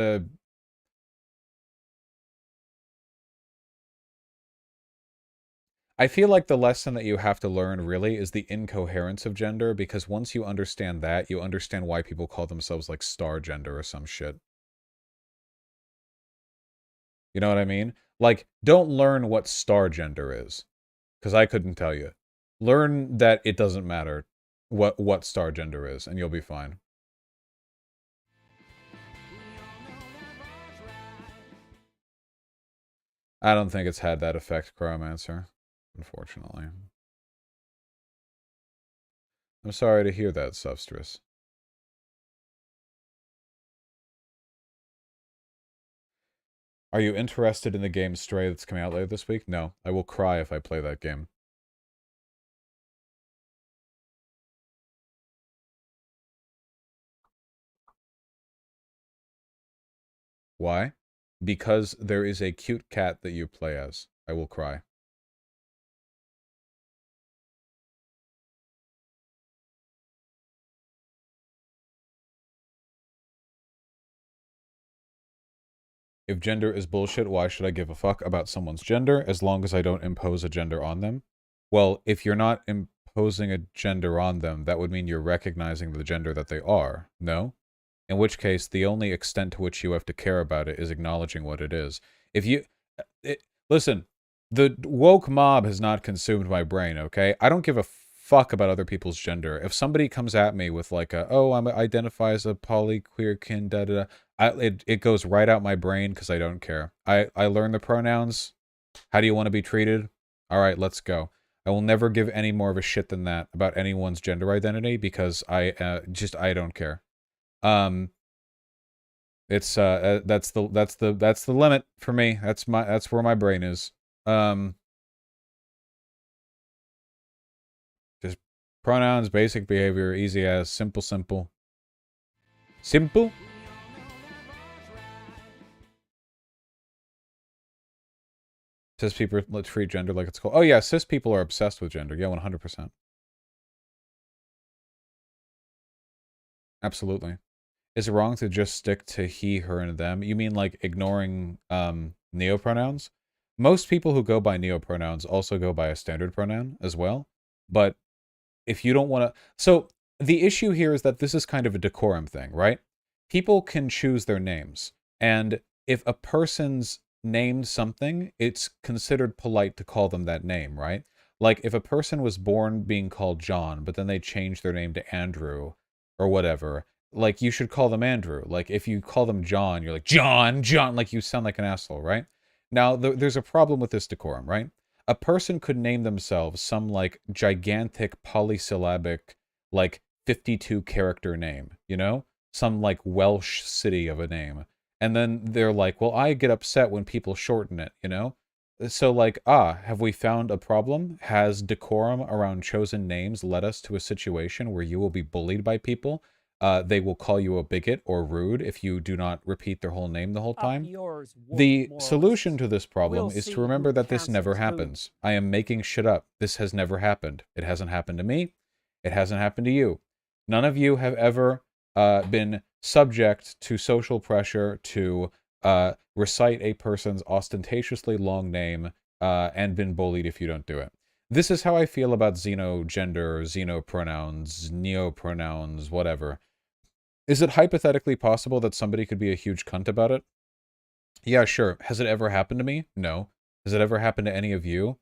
I feel like the lesson that you have to learn really is the incoherence of gender, because once you understand that, you understand why people call themselves like star gender or some shit. You know what I mean? Like, don't learn what star gender is, because I couldn't tell you. Learn that it doesn't matter what star gender is, and you'll be fine. I don't think it's had that effect, Chromancer, unfortunately. I'm sorry to hear that, Substress. Are you interested in the game Stray that's coming out later this week? No, I will cry if I play that game. Why? Because there is a cute cat that you play as. I will cry. If gender is bullshit, why should I give a fuck about someone's gender as long as I don't impose a gender on them? Well, if you're not imposing a gender on them, that would mean you're recognizing the gender that they are, no? In which case, the only extent to which you have to care about it is acknowledging what it is. If you... listen, the woke mob has not consumed my brain, okay? I don't give a fuck about other people's gender. If somebody comes at me with like a, oh, I identify as a polyqueerkin, da-da-da, it goes right out my brain because I don't care. I learn the pronouns. How do you want to be treated? All right, let's go. I will never give any more of a shit than that about anyone's gender identity because I don't care. It's that's the limit for me. That's where my brain is. Just pronouns, basic behavior, easy as, simple. Simple? Cis people treat gender like it's cool. Oh yeah, cis people are obsessed with gender. Yeah, 100%. Absolutely. Is it wrong to just stick to he, her, and them? You mean like ignoring neopronouns? Most people who go by neopronouns also go by a standard pronoun as well. But if you don't want to... So the issue here is that this is kind of a decorum thing, right? People can choose their names. And if a person's named something, it's considered polite to call them that name, right? Like if a person was born being called John, but then they changed their name to Andrew or whatever, like you should call them Andrew. Like if you call them John, you're like, John, like you sound like an asshole, right? Now, there's a problem with this decorum, right? A person could name themselves some like gigantic polysyllabic, like 52 character name, you know? Some like Welsh city of a name. And then they're like, well, I get upset when people shorten it, you know? So like, have we found a problem? Has decorum around chosen names led us to a situation where you will be bullied by people? They will call you a bigot or rude if you do not repeat their whole name the whole time. The solution to this problem is to remember that this never happens. I am making shit up. This has never happened. It hasn't happened to me. It hasn't happened to you. None of you have ever been subject to social pressure to recite a person's ostentatiously long name and been bullied if you don't do it. This is how I feel about xenogender, xenopronouns, neopronouns, whatever. Is it hypothetically possible that somebody could be a huge cunt about it? Yeah, sure. Has it ever happened to me? No. Has it ever happened to any of you?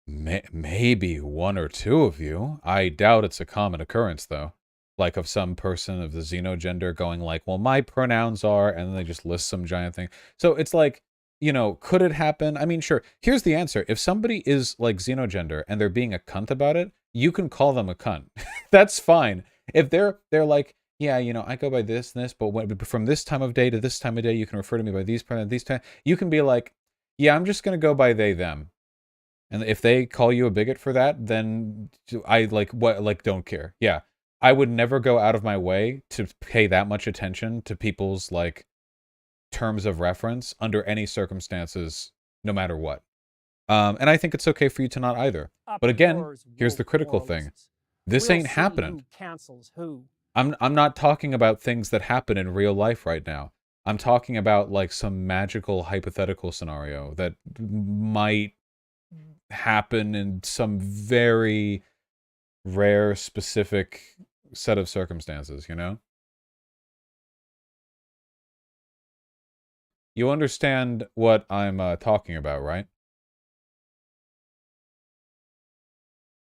Maybe one or two of you. I doubt it's a common occurrence, though. Like of some person of the xenogender going like, well, my pronouns are, and then they just list some giant thing. So it's like, you know, could it happen? I mean, sure. Here's the answer. If somebody is like xenogender and they're being a cunt about it, you can call them a cunt. That's fine. If they're like, yeah, you know, I go by this and this, but from this time of day to this time of day, you can refer to me by these pronouns, these times. You can be like, yeah, I'm just going to go by they, them. And if they call you a bigot for that, then I like, what, like, don't care. Yeah. I would never go out of my way to pay that much attention to people's, like, terms of reference under any circumstances, no matter what. And I think it's okay for you to not either. Up But again, yours, here's the woke critical thing. moralists. This We'll ain't see happening. who cancels who. I'm not talking about things that happen in real life right now. I'm talking about, like, some magical hypothetical scenario that might happen in some very rare, specific set of circumstances, you know? You understand what I'm talking about, right?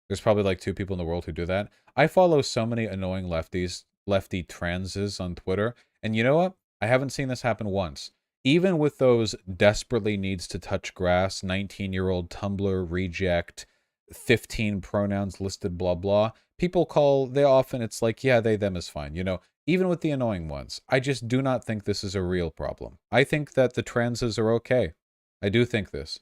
There's probably like 2 people in the world who do that. I follow so many annoying lefty transes on Twitter, and you know what? I haven't seen this happen once. Even with those desperately needs to touch grass, 19-year-old Tumblr reject, 15 pronouns listed, blah blah. It's like, yeah, they, them is fine, you know? Even with the annoying ones, I just do not think this is a real problem. I think that the transes are okay. I do think this.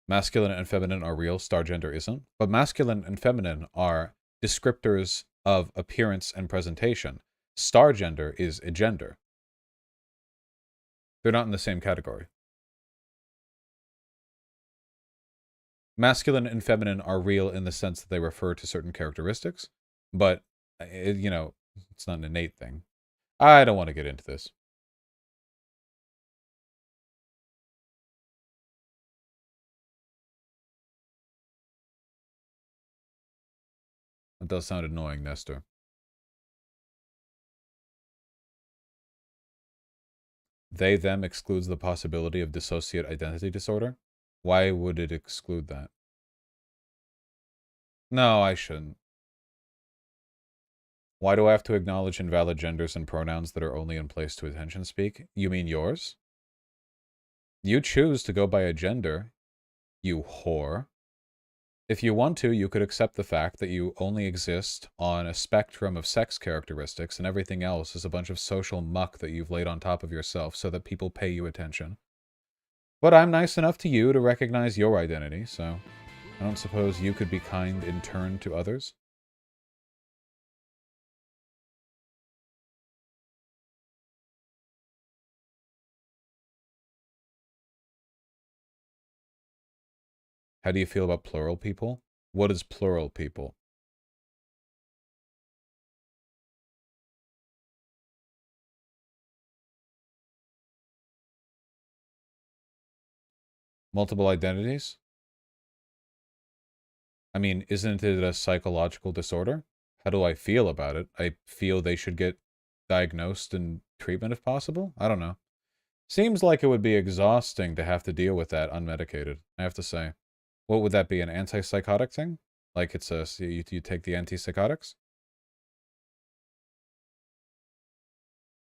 Masculine and feminine are real, star gender isn't. But masculine and feminine are descriptors of appearance and presentation. Star gender is a gender. They're not in the same category. Masculine and feminine are real in the sense that they refer to certain characteristics, but, you know, it's not an innate thing. I don't want to get into this. It does sound annoying, Nestor. They, them excludes the possibility of dissociate identity disorder? Why would it exclude that? No, I shouldn't. Why do I have to acknowledge invalid genders and pronouns that are only in place to attention speak? You mean yours? You choose to go by a gender, you whore. If you want to, you could accept the fact that you only exist on a spectrum of sex characteristics and everything else is a bunch of social muck that you've laid on top of yourself so that people pay you attention. But I'm nice enough to you to recognize your identity, so I don't suppose you could be kind in turn to others? How do you feel about plural people? What is plural people? Multiple identities? I mean, isn't it a psychological disorder? How do I feel about it? I feel they should get diagnosed and treatment if possible? I don't know. Seems like it would be exhausting to have to deal with that unmedicated, I have to say. What would that be, an antipsychotic thing? Like it's a, you take the antipsychotics?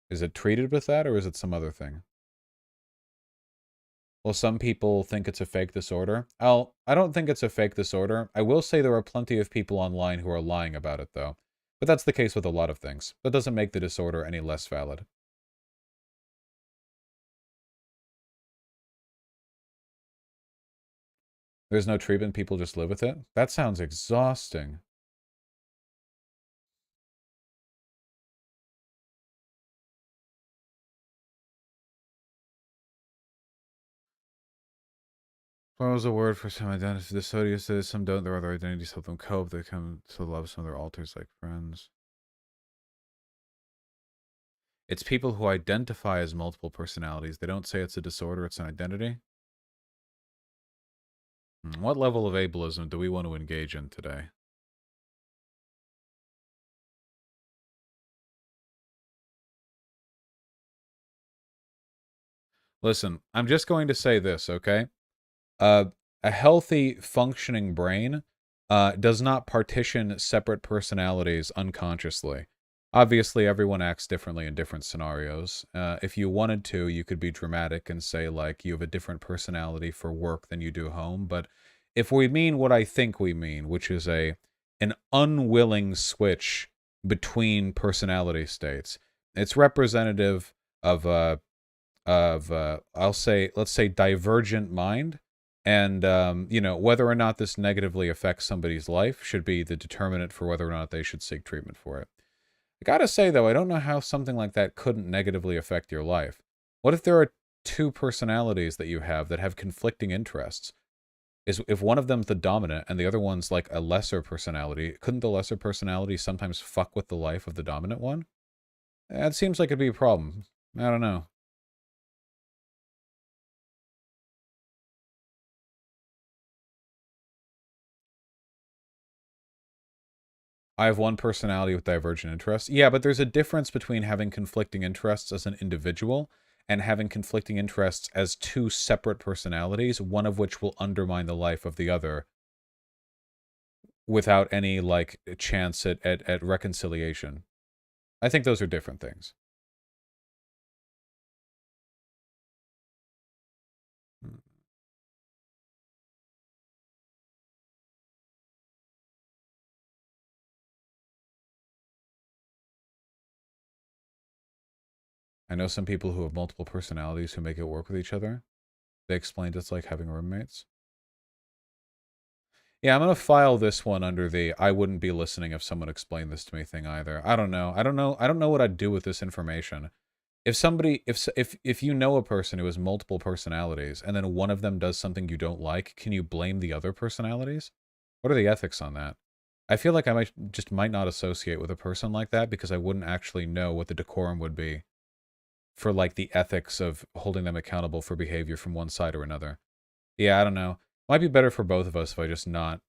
Is it treated with that or is it some other thing? Well, some people think it's a fake disorder. I don't think it's a fake disorder. I will say there are plenty of people online who are lying about it, though. But that's the case with a lot of things. That doesn't make the disorder any less valid. There's no treatment, people just live with it? That sounds exhausting. What was a word for some identity? The Sodia says some don't, their other identities help them cope. They come to love some of their alters like friends. It's people who identify as multiple personalities. They don't say it's a disorder, it's an identity. What level of ableism do we want to engage in today? Listen, I'm just going to say this, okay? A healthy, functioning brain does not partition separate personalities unconsciously. Obviously, everyone acts differently in different scenarios. If you wanted to, you could be dramatic and say, like, you have a different personality for work than you do home. But if we mean what I think we mean, which is an unwilling switch between personality states, it's representative of of let's say divergent mind, and you know, whether or not this negatively affects somebody's life should be the determinant for whether or not they should seek treatment for it. I gotta say though, I don't know how something like that couldn't negatively affect your life. What if there are two personalities that you have that have conflicting interests? Is if one of them's the dominant and the other one's like a lesser personality, couldn't the lesser personality sometimes fuck with the life of the dominant one? That seems like it'd be a problem. I don't know. I have one personality with divergent interests. Yeah, but there's a difference between having conflicting interests as an individual and having conflicting interests as two separate personalities, one of which will undermine the life of the other without any, like, chance at reconciliation. I think those are different things. I know some people who have multiple personalities who make it work with each other. They explained it's like having roommates. Yeah, I'm gonna file this one under the I wouldn't be listening if someone explained this to me thing either. I don't know. I don't know what I'd do with this information. If somebody if you know a person who has multiple personalities and then one of them does something you don't like, can you blame the other personalities? What are the ethics on that? I feel like I might not associate with a person like that because I wouldn't actually know what the decorum would be for like the ethics of holding them accountable for behavior from one side or another. Yeah, I don't know. Might be better for both of us if I just not.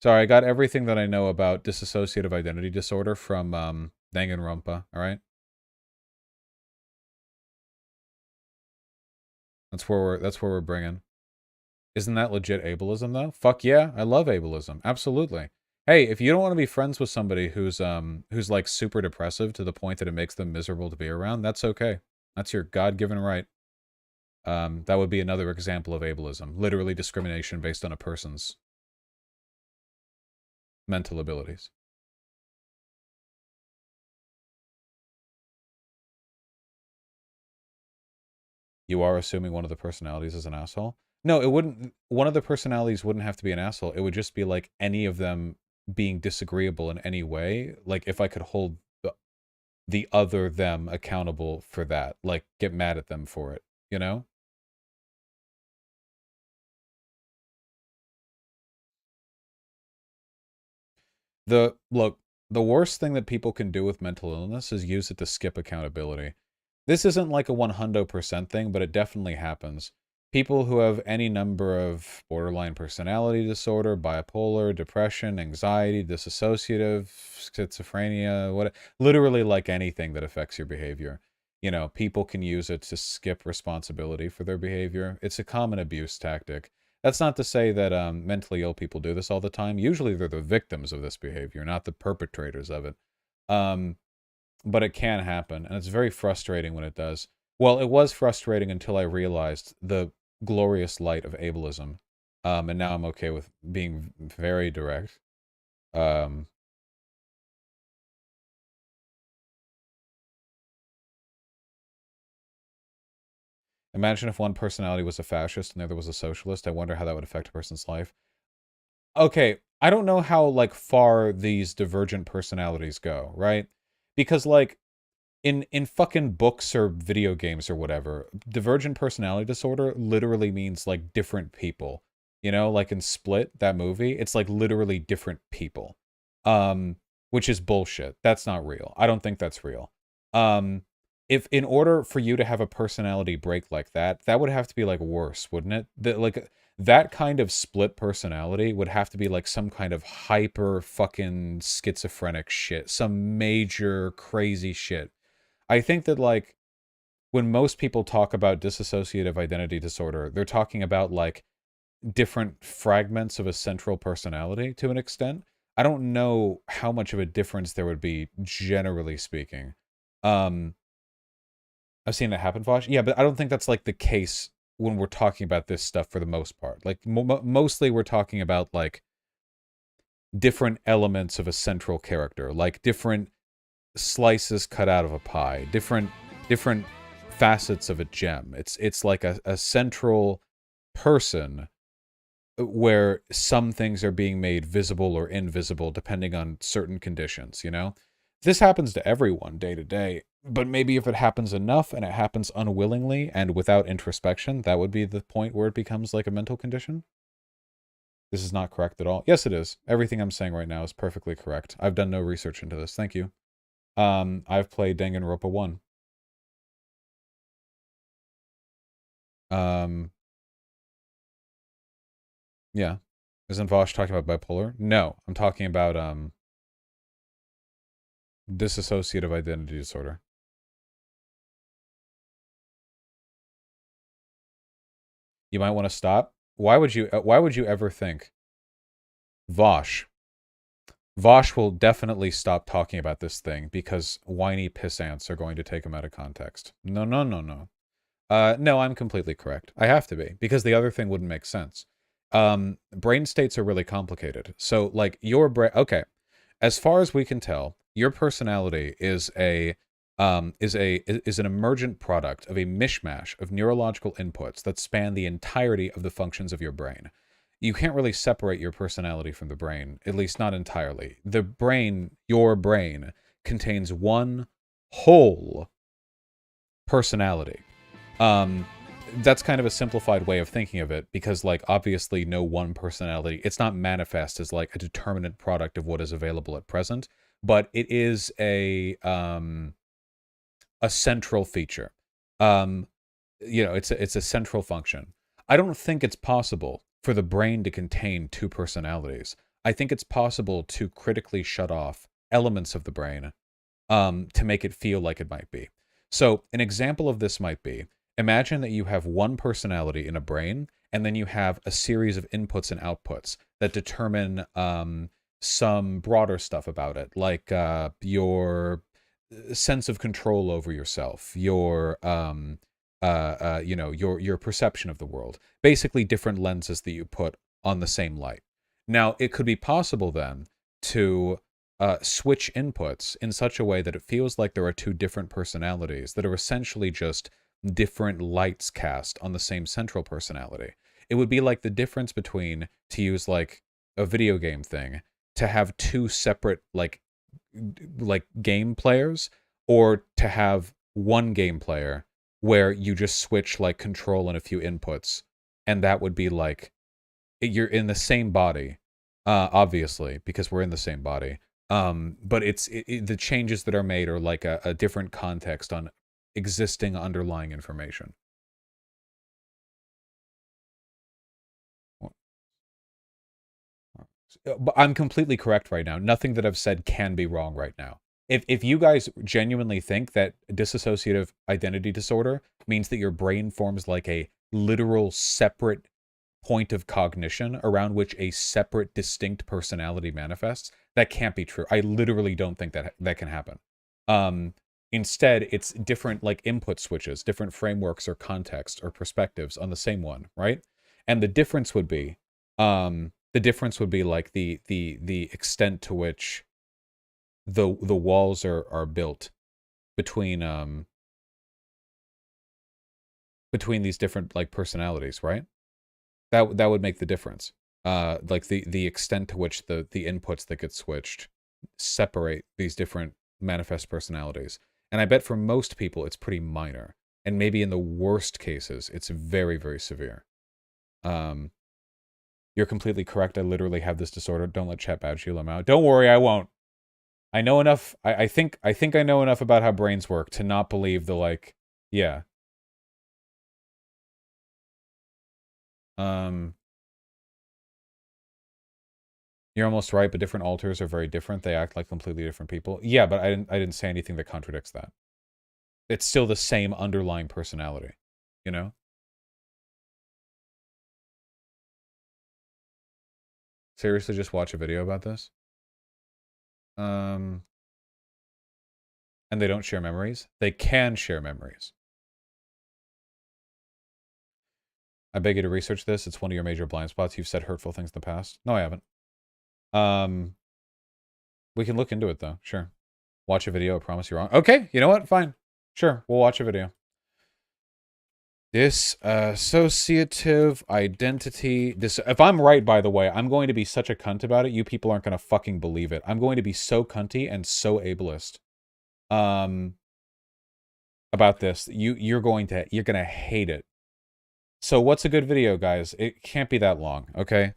Sorry, I got everything that I know about dissociative identity disorder from Danganronpa, all right? That's where we're bringing. Isn't that legit ableism though? Fuck yeah, I love ableism. Absolutely. Hey, if you don't want to be friends with somebody who's like super depressive to the point that it makes them miserable to be around, that's okay. That's your God-given right. That would be another example of ableism. Literally discrimination based on a person's mental abilities. You are assuming one of the personalities is an asshole? No, it wouldn't. One of the personalities wouldn't have to be an asshole. It would just be like any of them being disagreeable in any way. Like if I could hold the other them accountable for that, like get mad at them for it, you know? The worst thing that people can do with mental illness is use it to skip accountability. This isn't like a 100% thing, but it definitely happens. People who have any number of borderline personality disorder, bipolar, depression, anxiety, dissociative, schizophrenia, literally like anything that affects your behavior. You know, people can use it to skip responsibility for their behavior. It's a common abuse tactic. That's not to say that mentally ill people do this all the time. Usually they're the victims of this behavior, not the perpetrators of it. Um, but it can happen, and it's very frustrating when it does. Well, it was frustrating until I realized the glorious light of ableism. And now I'm okay with being very direct. Um, Imagine if one personality was a fascist and the other was a socialist. I wonder how that would affect a person's life. Okay, I don't know how like far these divergent personalities go, right? Because like in fucking books or video games or whatever, divergent personality disorder literally means like different people. You know, like in Split, that movie, it's like literally different people. Which is bullshit. That's not real. I don't think that's real. Um, if in order for you to have a personality break like that, that would have to be like worse, wouldn't it? Like that kind of split personality would have to be like some kind of hyper fucking schizophrenic shit, some major crazy shit. I think that like when most people talk about dissociative identity disorder, they're talking about like different fragments of a central personality to an extent. I don't know how much of a difference there would be generally speaking. Um I've seen that happen, Vosh. Yeah, but I don't think that's like the case when we're talking about this stuff for the most part. Like mostly we're talking about like different elements of a central character, like different slices cut out of a pie, different facets of a gem. It's like a central person where some things are being made visible or invisible depending on certain conditions, you know? This happens to everyone day to day, but maybe if it happens enough and it happens unwillingly and without introspection, that would be the point where it becomes like a mental condition. This is not correct at all. Yes, it is. Everything I'm saying right now is perfectly correct. I've done no research into this. Thank you. I've played Danganronpa 1. Yeah. Isn't Vosh talking about bipolar? No, I'm talking about dissociative identity disorder. You might want to stop. Why would you ever think Vosh will definitely stop talking about this thing because whiny pissants are going to take him out of context. No. No, I'm completely correct. I have to be, because the other thing wouldn't make sense. Brain states are really complicated. So, like, your brain... Okay, as far as we can tell, your personality is an emergent product of a mishmash of neurological inputs that span the entirety of the functions of your brain. You can't really separate your personality from the brain, at least not entirely. The brain, your brain, contains one whole personality. That's kind of a simplified way of thinking of it, because, like, obviously no one personality, it's not manifest as, like, a determinate product of what is available at present, but it is a central feature. It's a central function. I don't think it's possible for the brain to contain two personalities. I think it's possible to critically shut off elements of the brain to make it feel like it might be. So an example of this might be, imagine that you have one personality in a brain, and then you have a series of inputs and outputs that determine some broader stuff about it, like your sense of control over yourself, your your perception of the world, basically different lenses that you put on the same light. Now, it could be possible then to switch inputs in such a way that it feels like there are two different personalities that are essentially just different lights cast on the same central personality. It would be like the difference between, to use like a video game thing, to have two separate like game players, or to have one game player where you just switch like control and a few inputs, and that would be like you're in the same body, obviously, because we're in the same body. But the changes that are made are like a different context on existing underlying information. But I'm completely correct right now. Nothing that I've said can be wrong right now. If you guys genuinely think that dissociative identity disorder means that your brain forms like a literal separate point of cognition around which a separate distinct personality manifests, that can't be true. I literally don't think that can happen. Instead, it's different like input switches, different frameworks or context or perspectives on the same one, right? And the difference would be like the extent to which the walls are built between these different like personalities, right? That would make the difference. Like the extent to which the inputs that get switched separate these different manifest personalities. And I bet for most people it's pretty minor. And maybe in the worst cases, it's very, very severe. You're completely correct. I literally have this disorder. Don't let chat badge you out. Don't worry, I won't. I know enough. I think I know enough about how brains work to not believe the like, yeah. You're almost right, but different alters are very different. They act like completely different people. Yeah, but I didn't say anything that contradicts that. It's still the same underlying personality, you know? Seriously, just watch a video about this? And they don't share memories? They can share memories. I beg you to research this. It's one of your major blind spots. You've said hurtful things in the past. No, I haven't. We can look into it though. Sure. Watch a video. I promise you're wrong. Okay. You know what? Fine. Sure. We'll watch a video. Dissociative identity. If I'm right, by the way, I'm going to be such a cunt about it. You people aren't going to fucking believe it. I'm going to be so cunty and so ableist. About this. You're gonna hate it. So what's a good video, guys? It can't be that long, okay?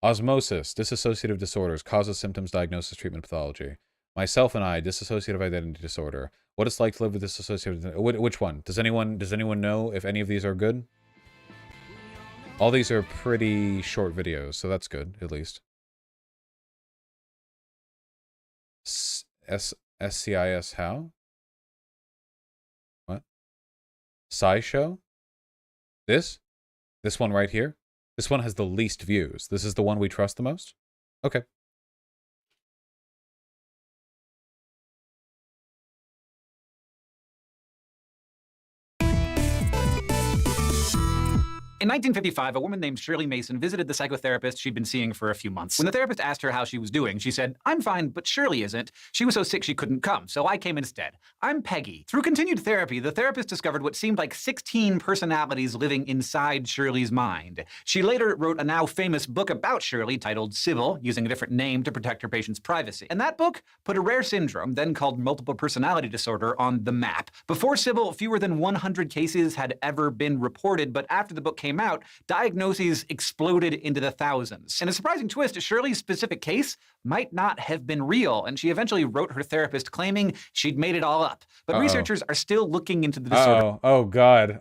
Osmosis, dissociative disorders, causes, symptoms, diagnosis, treatment, pathology. Myself and I, dissociative identity disorder. What it's like to live with dissociative. Which one? Does anyone know if any of these are good? All these are pretty short videos, so that's good, at least. SCIS how? What? SciShow? This one right here? This one has the least views. This is the one we trust the most? Okay. In 1955, a woman named Shirley Mason visited the psychotherapist she'd been seeing for a few months. When the therapist asked her how she was doing, she said, "I'm fine, but Shirley isn't. She was so sick she couldn't come, so I came instead. I'm Peggy." Through continued therapy, the therapist discovered what seemed like 16 personalities living inside Shirley's mind. She later wrote a now famous book about Shirley titled Sybil, using a different name to protect her patient's privacy. And that book put a rare syndrome, then called multiple personality disorder, on the map. Before Sybil, fewer than 100 cases had ever been reported, but after the book came out, diagnoses exploded into the thousands. In a surprising twist, Shirley's specific case might not have been real, and she eventually wrote her therapist claiming she'd made it all up. But researchers are still looking into the disorder. Oh god.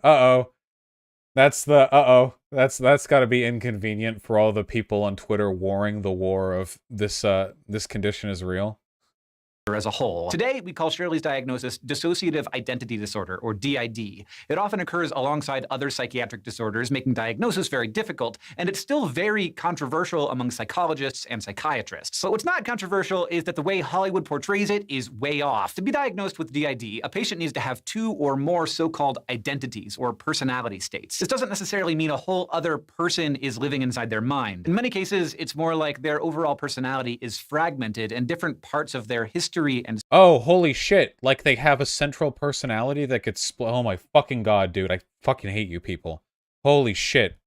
That's gotta be inconvenient for all the people on Twitter warring the war of this condition is real. As a whole. Today, we call Shirley's diagnosis dissociative identity disorder, or DID. It often occurs alongside other psychiatric disorders, making diagnosis very difficult, and it's still very controversial among psychologists and psychiatrists. But what's not controversial is that the way Hollywood portrays it is way off. To be diagnosed with DID, a patient needs to have 2 or more so-called identities, or personality states. This doesn't necessarily mean a whole other person is living inside their mind. In many cases, it's more like their overall personality is fragmented, and different parts of their history and oh, holy shit. Like they have a central personality that gets split. Oh my fucking god, dude. I fucking hate you people. Holy shit.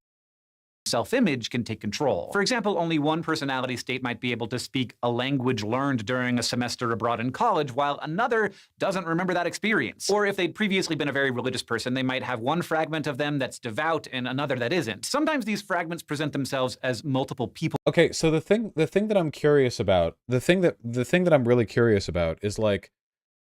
Self-image can take control. For example, only one personality state might be able to speak a language learned during a semester abroad in college, while another doesn't remember that experience. Or if they'd previously been a very religious person, they might have one fragment of them that's devout and another that isn't. Sometimes these fragments present themselves as multiple people. Okay, so the thing that I'm curious about, the thing that I'm really curious about is like,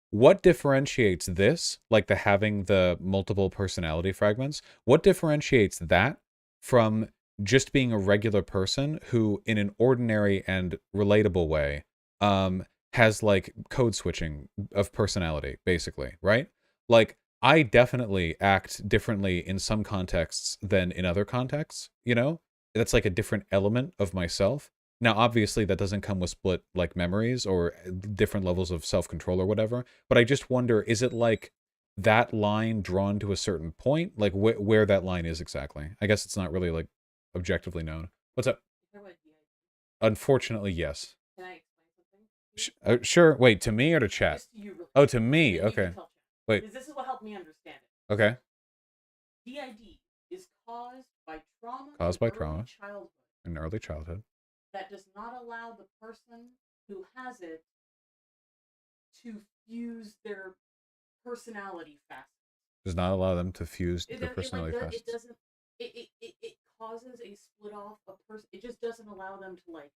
what differentiates this, like the having the multiple personality fragments, what differentiates that from just being a regular person who, in an ordinary and relatable way, has like code switching of personality, basically, right? Like, I definitely act differently in some contexts than in other contexts, you know? That's like a different element of myself. Now, obviously, that doesn't come with split, like, memories or different levels of self-control or whatever, but I just wonder, is it like that line drawn to a certain point? Like, where that line is exactly? I guess it's not really, like, objectively known. What's up? Unfortunately, yes. Can I explain something? Sure. Wait, to me or to chat? Just to you real Oh, quick. to me. You can Okay. tell chat. Wait. Because this is what helped me understand it. Okay. DID is caused by trauma. Caused by trauma. Childhood. In early childhood. That does not allow the person who has it to fuse their personality facets. Does not allow them to fuse their It personality facets. It doesn't. It causes a split off of person. It just doesn't allow them to like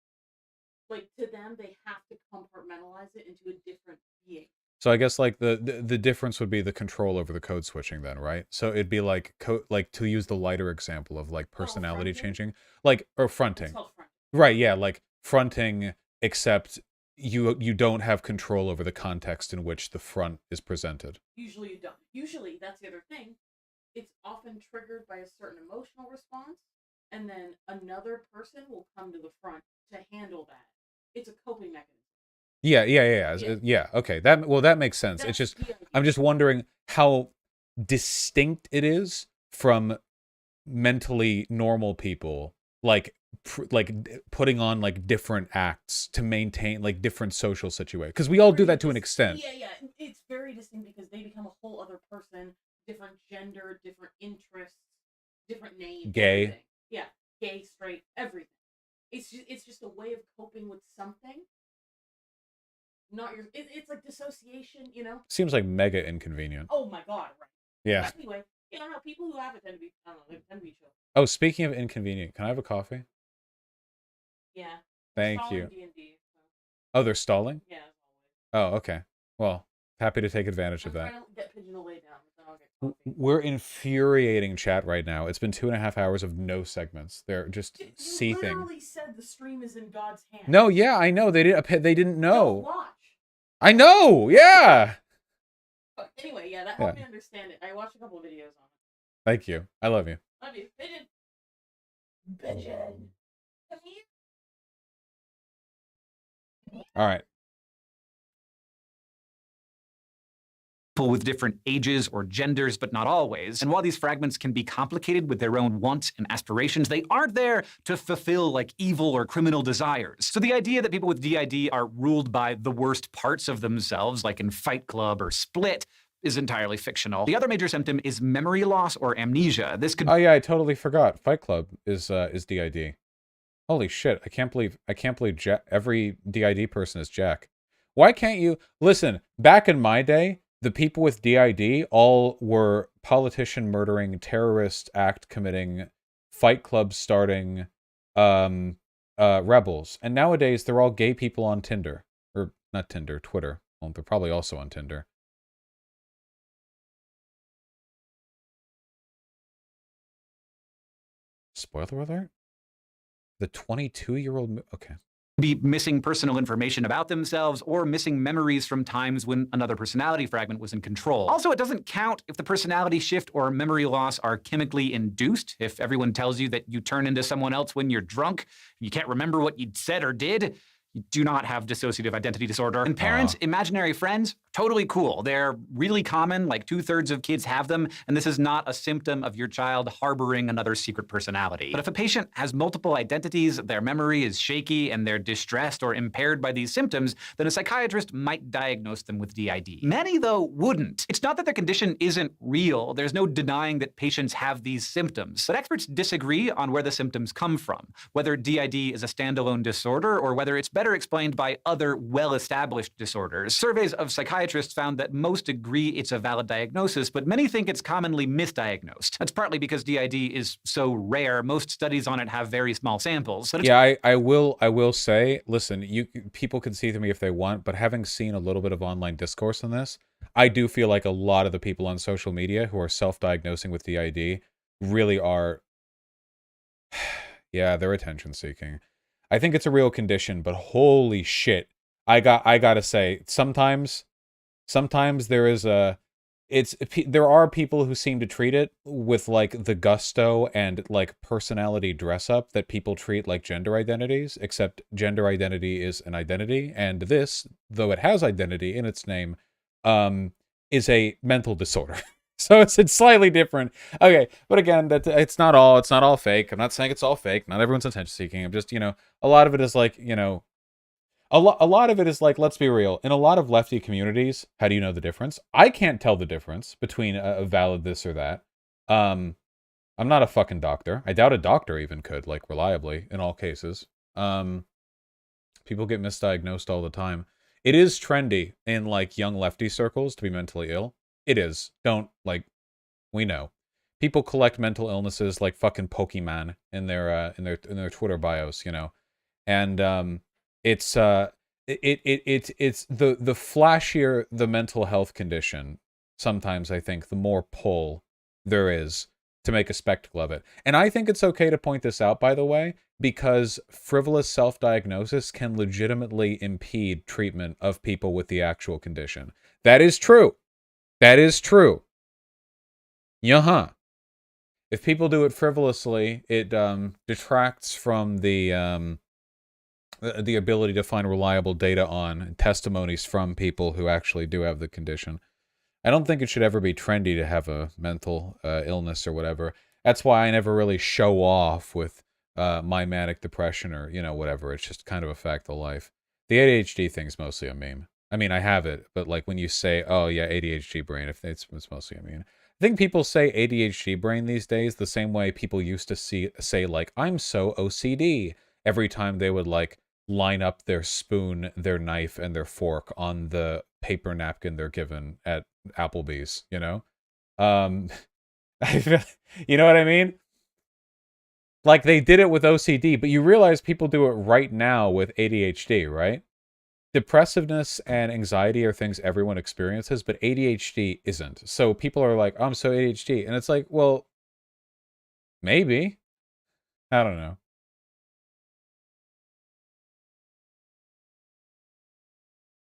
to them they have to compartmentalize it into a different being. So I guess like the difference would be the control over the code switching then, right? So it'd be like like to use the lighter example of like personality changing, like or fronting. It's called fronting. Right, yeah, like fronting, except you don't have control over the context in which the front is presented. Usually you don't. Usually, that's the other thing. It's often triggered by a certain emotional response, and then another person will come to the front to handle that. It's a coping mechanism. Yeah. Okay, that makes sense. That's It's just the I'm just wondering how distinct it is from mentally normal people, like putting on like different acts to maintain like different social situations, because we all do that to an extent. Yeah, it's very distinct because they become a whole other person, different gender, different interests, different names, Gay. everything. Yeah, gay, straight, everything. It's just a way of coping with something. Not your. It's like dissociation, you know. Seems like mega inconvenient. Oh my god! Right. Yeah. But anyway, you know, people who have it tend to be. I don't know. They tend to be chill. Oh, speaking of inconvenient, can I have a coffee? Yeah. Thank Stalling you. D&D, so. Oh, they're stalling? Yeah. Oh, okay. Well, happy to take advantage of that. I'm trying to get Pigeon to lay down, but then I'll get coffee. We're infuriating chat right now. It's been 2.5 hours of no segments. They're just You seething. literally said the stream is in God's hands. No, yeah, I know. They didn't know. Don't watch. I know. Yeah. But anyway, yeah, that helped me understand it. I watched a couple of videos on it. Thank you. I love you. Love you, Pigeon. Pigeon. Come here. All right. People with different ages or genders, but not always. And while these fragments can be complicated with their own wants and aspirations, they aren't there to fulfill like evil or criminal desires. So the idea that people with DID are ruled by the worst parts of themselves, like in Fight Club or Split, is entirely fictional. The other major symptom is memory loss or amnesia. This could— Oh yeah, I totally forgot. Fight Club is DID. Holy shit! I can't believe every DID person is Jack. Why can't you listen? Back in my day, the people with DID all were politician murdering, terrorist act committing, Fight Club starting, rebels. And nowadays they're all gay people on Tinder, or not Tinder, Twitter. Well, they're probably also on Tinder. Spoiler alert? The 22-year-old... Okay. Be missing personal information about themselves or missing memories from times when another personality fragment was in control. Also, it doesn't count if the personality shift or memory loss are chemically induced. If everyone tells you that you turn into someone else when you're drunk, you can't remember what you said or did, you do not have dissociative identity disorder. And parents, imaginary friends, totally cool. They're really common, like 2/3 of kids have them, and this is not a symptom of your child harboring another secret personality. But if a patient has multiple identities, their memory is shaky, and they're distressed or impaired by these symptoms, then a psychiatrist might diagnose them with DID. Many, though, wouldn't. It's not that the condition isn't real. There's no denying that patients have these symptoms. But experts disagree on where the symptoms come from, whether DID is a standalone disorder or whether it's better explained by other well-established disorders. Surveys of psychiatrists found that most agree it's a valid diagnosis, but many think it's commonly misdiagnosed. That's partly because DID is so rare. Most studies on it have very small samples. But yeah, I will say, listen, people can see through me if they want, but having seen a little bit of online discourse on this, I do feel like a lot of the people on social media who are self-diagnosing with DID really are, yeah, they're attention seeking. I think it's a real condition, but holy shit. I gotta say, sometimes there is there are people who seem to treat it with like the gusto and like personality dress up that people treat like gender identities, except gender identity is an identity, and this, though it has identity in its name, is a mental disorder. So it's slightly different. Okay, but again, it's not all fake. I'm not saying it's all fake. Not everyone's attention seeking. I'm just, a lot of it is like, a lot of it is like, let's be real. In a lot of lefty communities, how do you know the difference? I can't tell the difference between a valid this or that. I'm not a fucking doctor. I doubt a doctor even could, like, reliably in all cases. People get misdiagnosed all the time. It is trendy in like young lefty circles to be mentally ill. It is. Don't, like, we know. People collect mental illnesses like fucking Pokemon in their Twitter bios, And it's the flashier the mental health condition, sometimes I think the more pull there is to make a spectacle of it. And I think it's okay to point this out, by the way, because frivolous self-diagnosis can legitimately impede treatment of people with the actual condition. That is true. That is true. If people do it frivolously, it detracts from the ability to find reliable data on testimonies from people who actually do have the condition. I don't think it should ever be trendy to have a mental illness or whatever. That's why I never really show off with my manic depression or, you know, whatever. It's just kind of a fact of life. The ADHD thing's mostly a meme. I mean, I have it, but like when you say, "Oh yeah, ADHD brain," if it's mostly a meme. I think people say ADHD brain these days the same way people used to say like, "I'm so OCD," every time they would like line up their spoon, their knife, and their fork on the paper napkin they're given at Applebee's, you know? Um, you know what I mean? Like they did it with OCD, but you realize people do it right now with ADHD, right? Depressiveness and anxiety are things everyone experiences, but ADHD isn't. So people are like, oh, I'm so ADHD. And it's like, well, maybe. I don't know.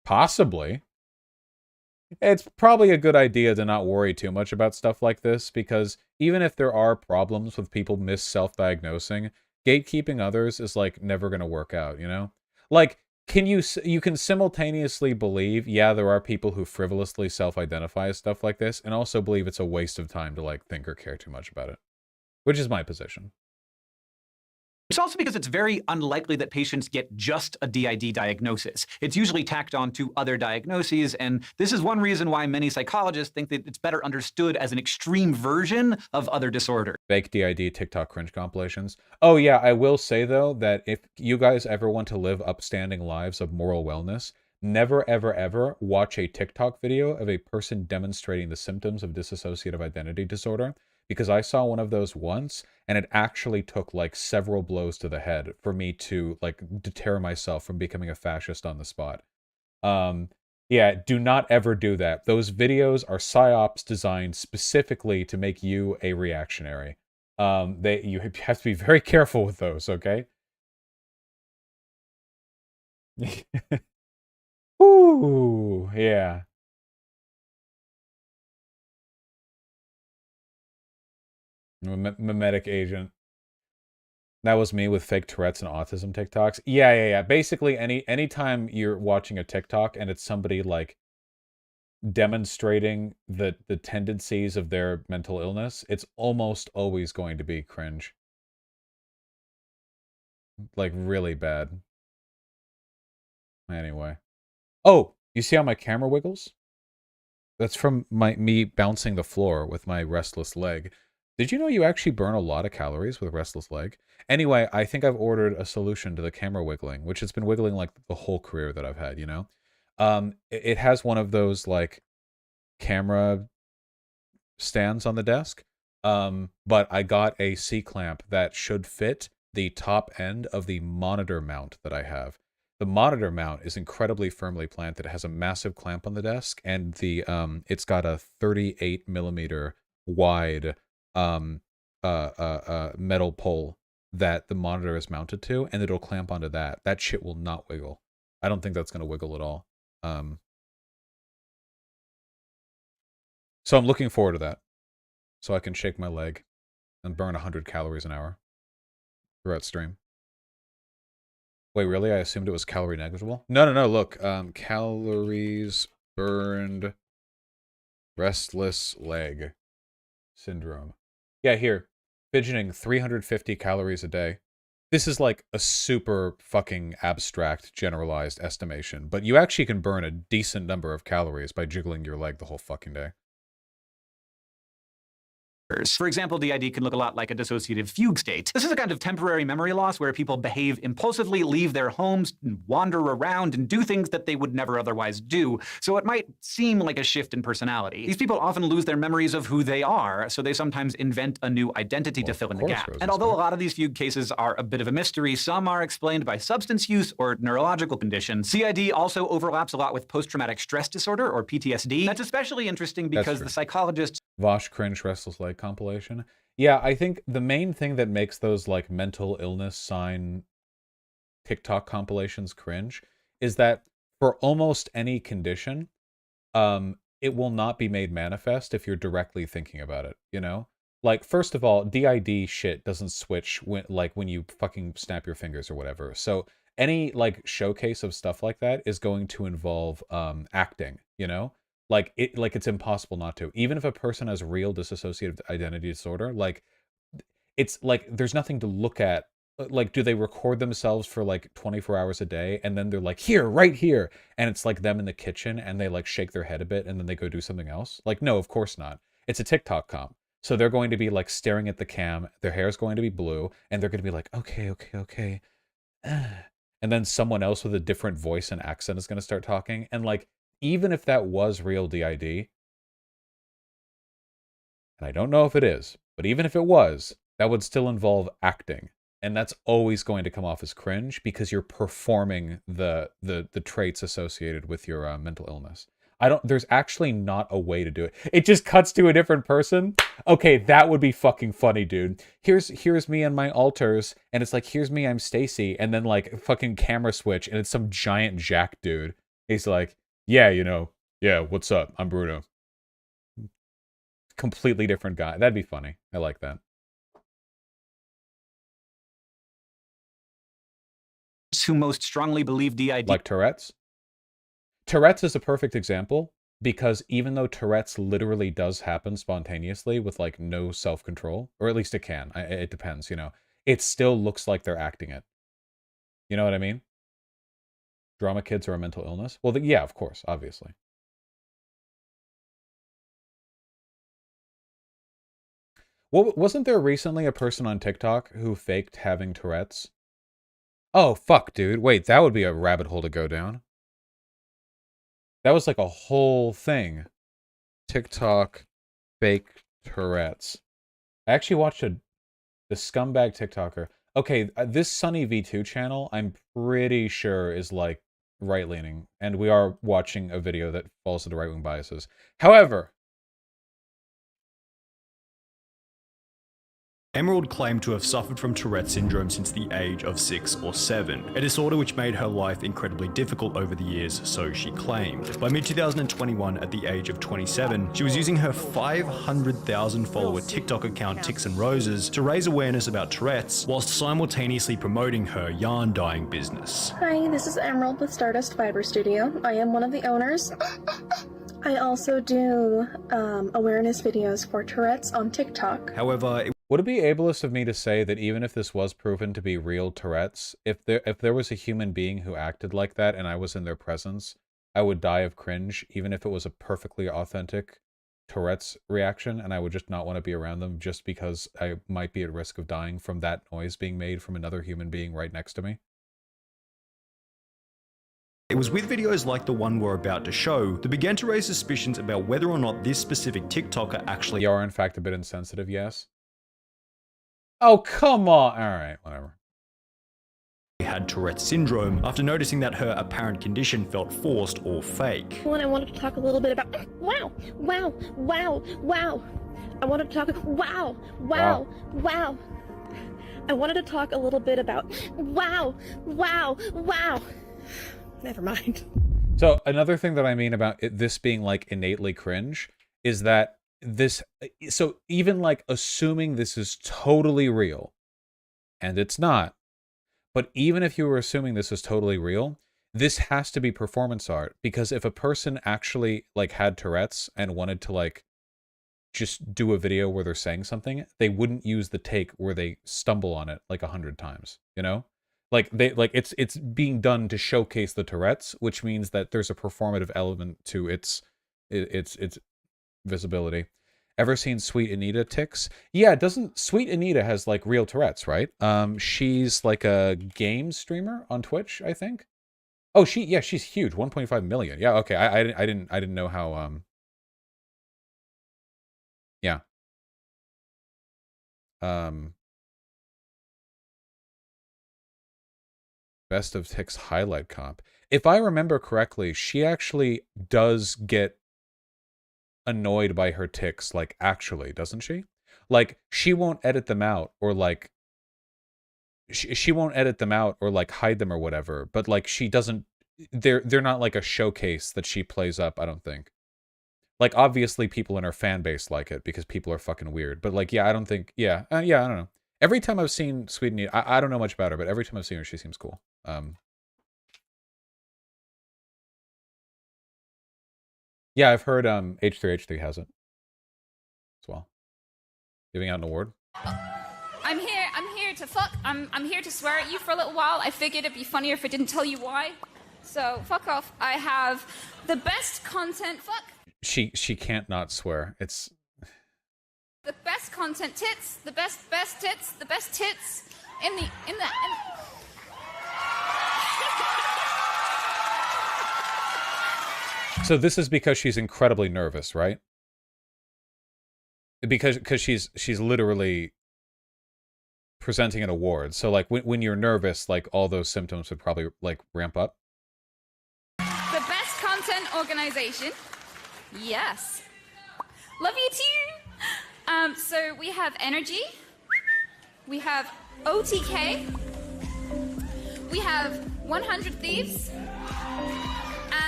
Possibly. It's probably a good idea to not worry too much about stuff like this, because even if there are problems with people self-diagnosing, gatekeeping others is like never going to work out, you know? Like, you can simultaneously believe, yeah, there are people who frivolously self-identify as stuff like this, and also believe it's a waste of time to like think or care too much about it, which is my position. It's also because it's very unlikely that patients get just a DID diagnosis. It's usually tacked on to other diagnoses, and this is one reason why many psychologists think that it's better understood as an extreme version of other disorders. Fake DID TikTok cringe compilations. Oh yeah, I will say though that if you guys ever want to live upstanding lives of moral wellness, never ever ever watch a TikTok video of a person demonstrating the symptoms of dissociative identity disorder, because I saw one of those once and it actually took like several blows to the head for me to like deter myself from becoming a fascist on the spot. Yeah, do not ever do that. Those videos are psyops designed specifically to make you a reactionary. You have to be very careful with those, okay? Ooh, yeah. Mimetic agent. That was me with fake Tourette's and autism TikToks. Yeah. Basically, anytime you're watching a TikTok and it's somebody like demonstrating the tendencies of their mental illness, it's almost always going to be cringe. Like really bad. Anyway. Oh, you see how my camera wiggles? That's from me bouncing the floor with my restless leg. Did you know you actually burn a lot of calories with restless leg? Anyway, I think I've ordered a solution to the camera wiggling, which has been wiggling like the whole career that I've had, you know? It has one of those like camera stands on the desk. But I got a C-clamp that should fit the top end of the monitor mount that I have. The monitor mount is incredibly firmly planted. It has a massive clamp on the desk, and it's got a 38 millimeter wide metal pole that the monitor is mounted to, and it'll clamp onto that. That shit will not wiggle. I don't think that's going to wiggle at all. So I'm looking forward to that. So I can shake my leg and burn 100 calories an hour throughout stream. Wait, really? I assumed it was calorie negligible? No. Look, calories burned, restless leg syndrome. Yeah, here. Fidgeting 350 calories a day. This is like a super fucking abstract, generalized estimation, but you actually can burn a decent number of calories by jiggling your leg the whole fucking day. For example, DID can look a lot like a dissociative fugue state. This is a kind of temporary memory loss where people behave impulsively, leave their homes, and wander around, and do things that they would never otherwise do. So it might seem like a shift in personality. These people often lose their memories of who they are, so they sometimes invent a new identity to fill in the gap. And although a lot of these fugue cases are a bit of a mystery, some are explained by substance use or neurological conditions. CID also overlaps a lot with post-traumatic stress disorder, or PTSD. That's especially interesting because the psychologists Vosh cringe restless leg compilation. Yeah, I think the main thing that makes those like mental illness sign TikTok compilations cringe is that for almost any condition, it will not be made manifest if you're directly thinking about it, you know? Like, first of all, DID shit doesn't switch when you fucking snap your fingers or whatever. So any like showcase of stuff like that is going to involve acting, you know? Like it's impossible not to. Even if a person has real dissociative identity disorder, like it's like there's nothing to look at like, do they record themselves for like 24 hours a day and then they're like, here, right here, and it's like them in the kitchen and they like shake their head a bit and then they go do something else? Like, no, of course not. It's a TikTok comp. So they're going to be like staring at the cam, their hair is going to be blue, and they're going to be like, okay, okay, okay. And then someone else with a different voice and accent is going to start talking. And like, even if that was real DID, and I don't know if it is, but even if it was, that would still involve acting. And that's always going to come off as cringe because you're performing the traits associated with your mental illness. There's actually not a way to do it. It just cuts to a different person. Okay, that would be fucking funny, dude. Here's me and my alters, and it's like, here's me, I'm Stacy, and then like fucking camera switch, and it's some giant Jack dude. He's like, yeah, yeah, what's up? I'm Bruno. Completely different guy. That'd be funny. I like that. Who most strongly believe DID. Like Tourette's? Tourette's is a perfect example because even though Tourette's literally does happen spontaneously with like no self-control, or at least it can, it depends, it still looks like they're acting it. You know what I mean? Drama kids are a mental illness? Well, yeah, of course, obviously. Well, wasn't there recently a person on TikTok who faked having Tourette's? Oh, fuck, dude. Wait, that would be a rabbit hole to go down. That was like a whole thing. TikTok fake Tourette's. I actually watched the scumbag TikToker. Okay, this Sunny V2 channel, I'm pretty sure is like right-leaning, and we are watching a video that falls into right-wing biases. However, Emerald claimed to have suffered from Tourette syndrome since the age of 6 or 7, a disorder which made her life incredibly difficult over the years, so she claimed. By mid-2021, at the age of 27, she was using her 500,000 follower TikTok account Ticks and Roses to raise awareness about Tourette's, whilst simultaneously promoting her yarn dyeing business. Hi, this is Emerald with Stardust Fiber Studio. I am one of the owners. I also do awareness videos for Tourette's on TikTok. However, would it be ableist of me to say that even if this was proven to be real Tourette's, if there was a human being who acted like that and I was in their presence, I would die of cringe, even if it was a perfectly authentic Tourette's reaction, and I would just not want to be around them just because I might be at risk of dying from that noise being made from another human being right next to me? It was with videos like the one we're about to show that began to raise suspicions about whether or not this specific TikToker actually You are in fact a bit insensitive, yes? Oh, come on! Alright, whatever. had Tourette's syndrome after noticing that her apparent condition felt forced or fake. Well, and I wanted to talk a little bit about wow. I wanted to talk wow. I wanted to talk a little bit about wow. Never mind. So another thing that I mean about this being like innately cringe is that so even like assuming this is totally real, and it's not, but even if you were assuming this is totally real, this has to be performance art, because if a person actually like had Tourette's and wanted to like just do a video where they're saying something, they wouldn't use the take where they stumble on it like 100 times, you know? Like it's being done to showcase the Tourette's, which means that there's a performative element to its visibility. Ever seen Sweet Anita tics? Yeah, doesn't Sweet Anita has like real Tourette's, right? She's like a game streamer on Twitch, I think. Oh, she's huge, 1.5 million. Yeah, okay. I didn't know how yeah. Best of Tics highlight comp. If I remember correctly, she actually does get annoyed by her tics, like, actually, doesn't she? Like, she won't edit them out, or like she won't edit them out or like hide them or whatever, but like she doesn't, they're not like a showcase that she plays up, I don't think. Like, obviously people in her fan base like it because people are fucking weird, but like, yeah, I don't think, yeah, I don't know. Every time I've seen Sweet Anita, I don't know much about her, but every time I've seen her, she seems cool. Yeah, I've heard H3H3 has it as well. Giving out an award. I'm here to fuck. I'm here to swear at you for a little while. I figured it'd be funnier if I didn't tell you why. So fuck off. I have the best content. Fuck. She can't not swear. It's The best content tits. The best tits. The best tits in the. So this is because she's incredibly nervous, right? Because she's literally presenting an award. So like when you're nervous, like all those symptoms would probably like ramp up. The best content organization. Yes. Love you too. So we have Energy. We have OTK. We have 100 Thieves.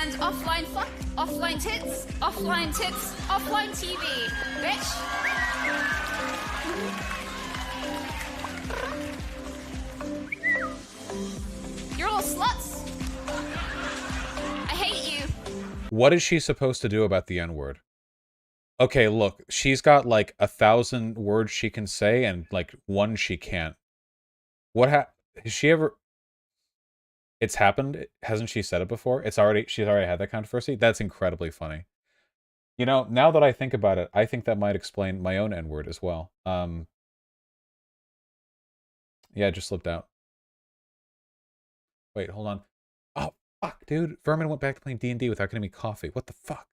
And Offline Fuck, Offline Tits, Offline TV, bitch. You're all sluts. I hate you. What is she supposed to do about the N-word? Okay, look, she's got like 1,000 words she can say and like one she can't. Has she ever... It's happened? Hasn't she said it before? She's already had that controversy? That's incredibly funny. You know, now that I think about it, I think that might explain my own N-word as well. Yeah, it just slipped out. Wait, hold on. Oh, fuck, dude. Vermin went back to playing D&D without getting me coffee. What the fuck?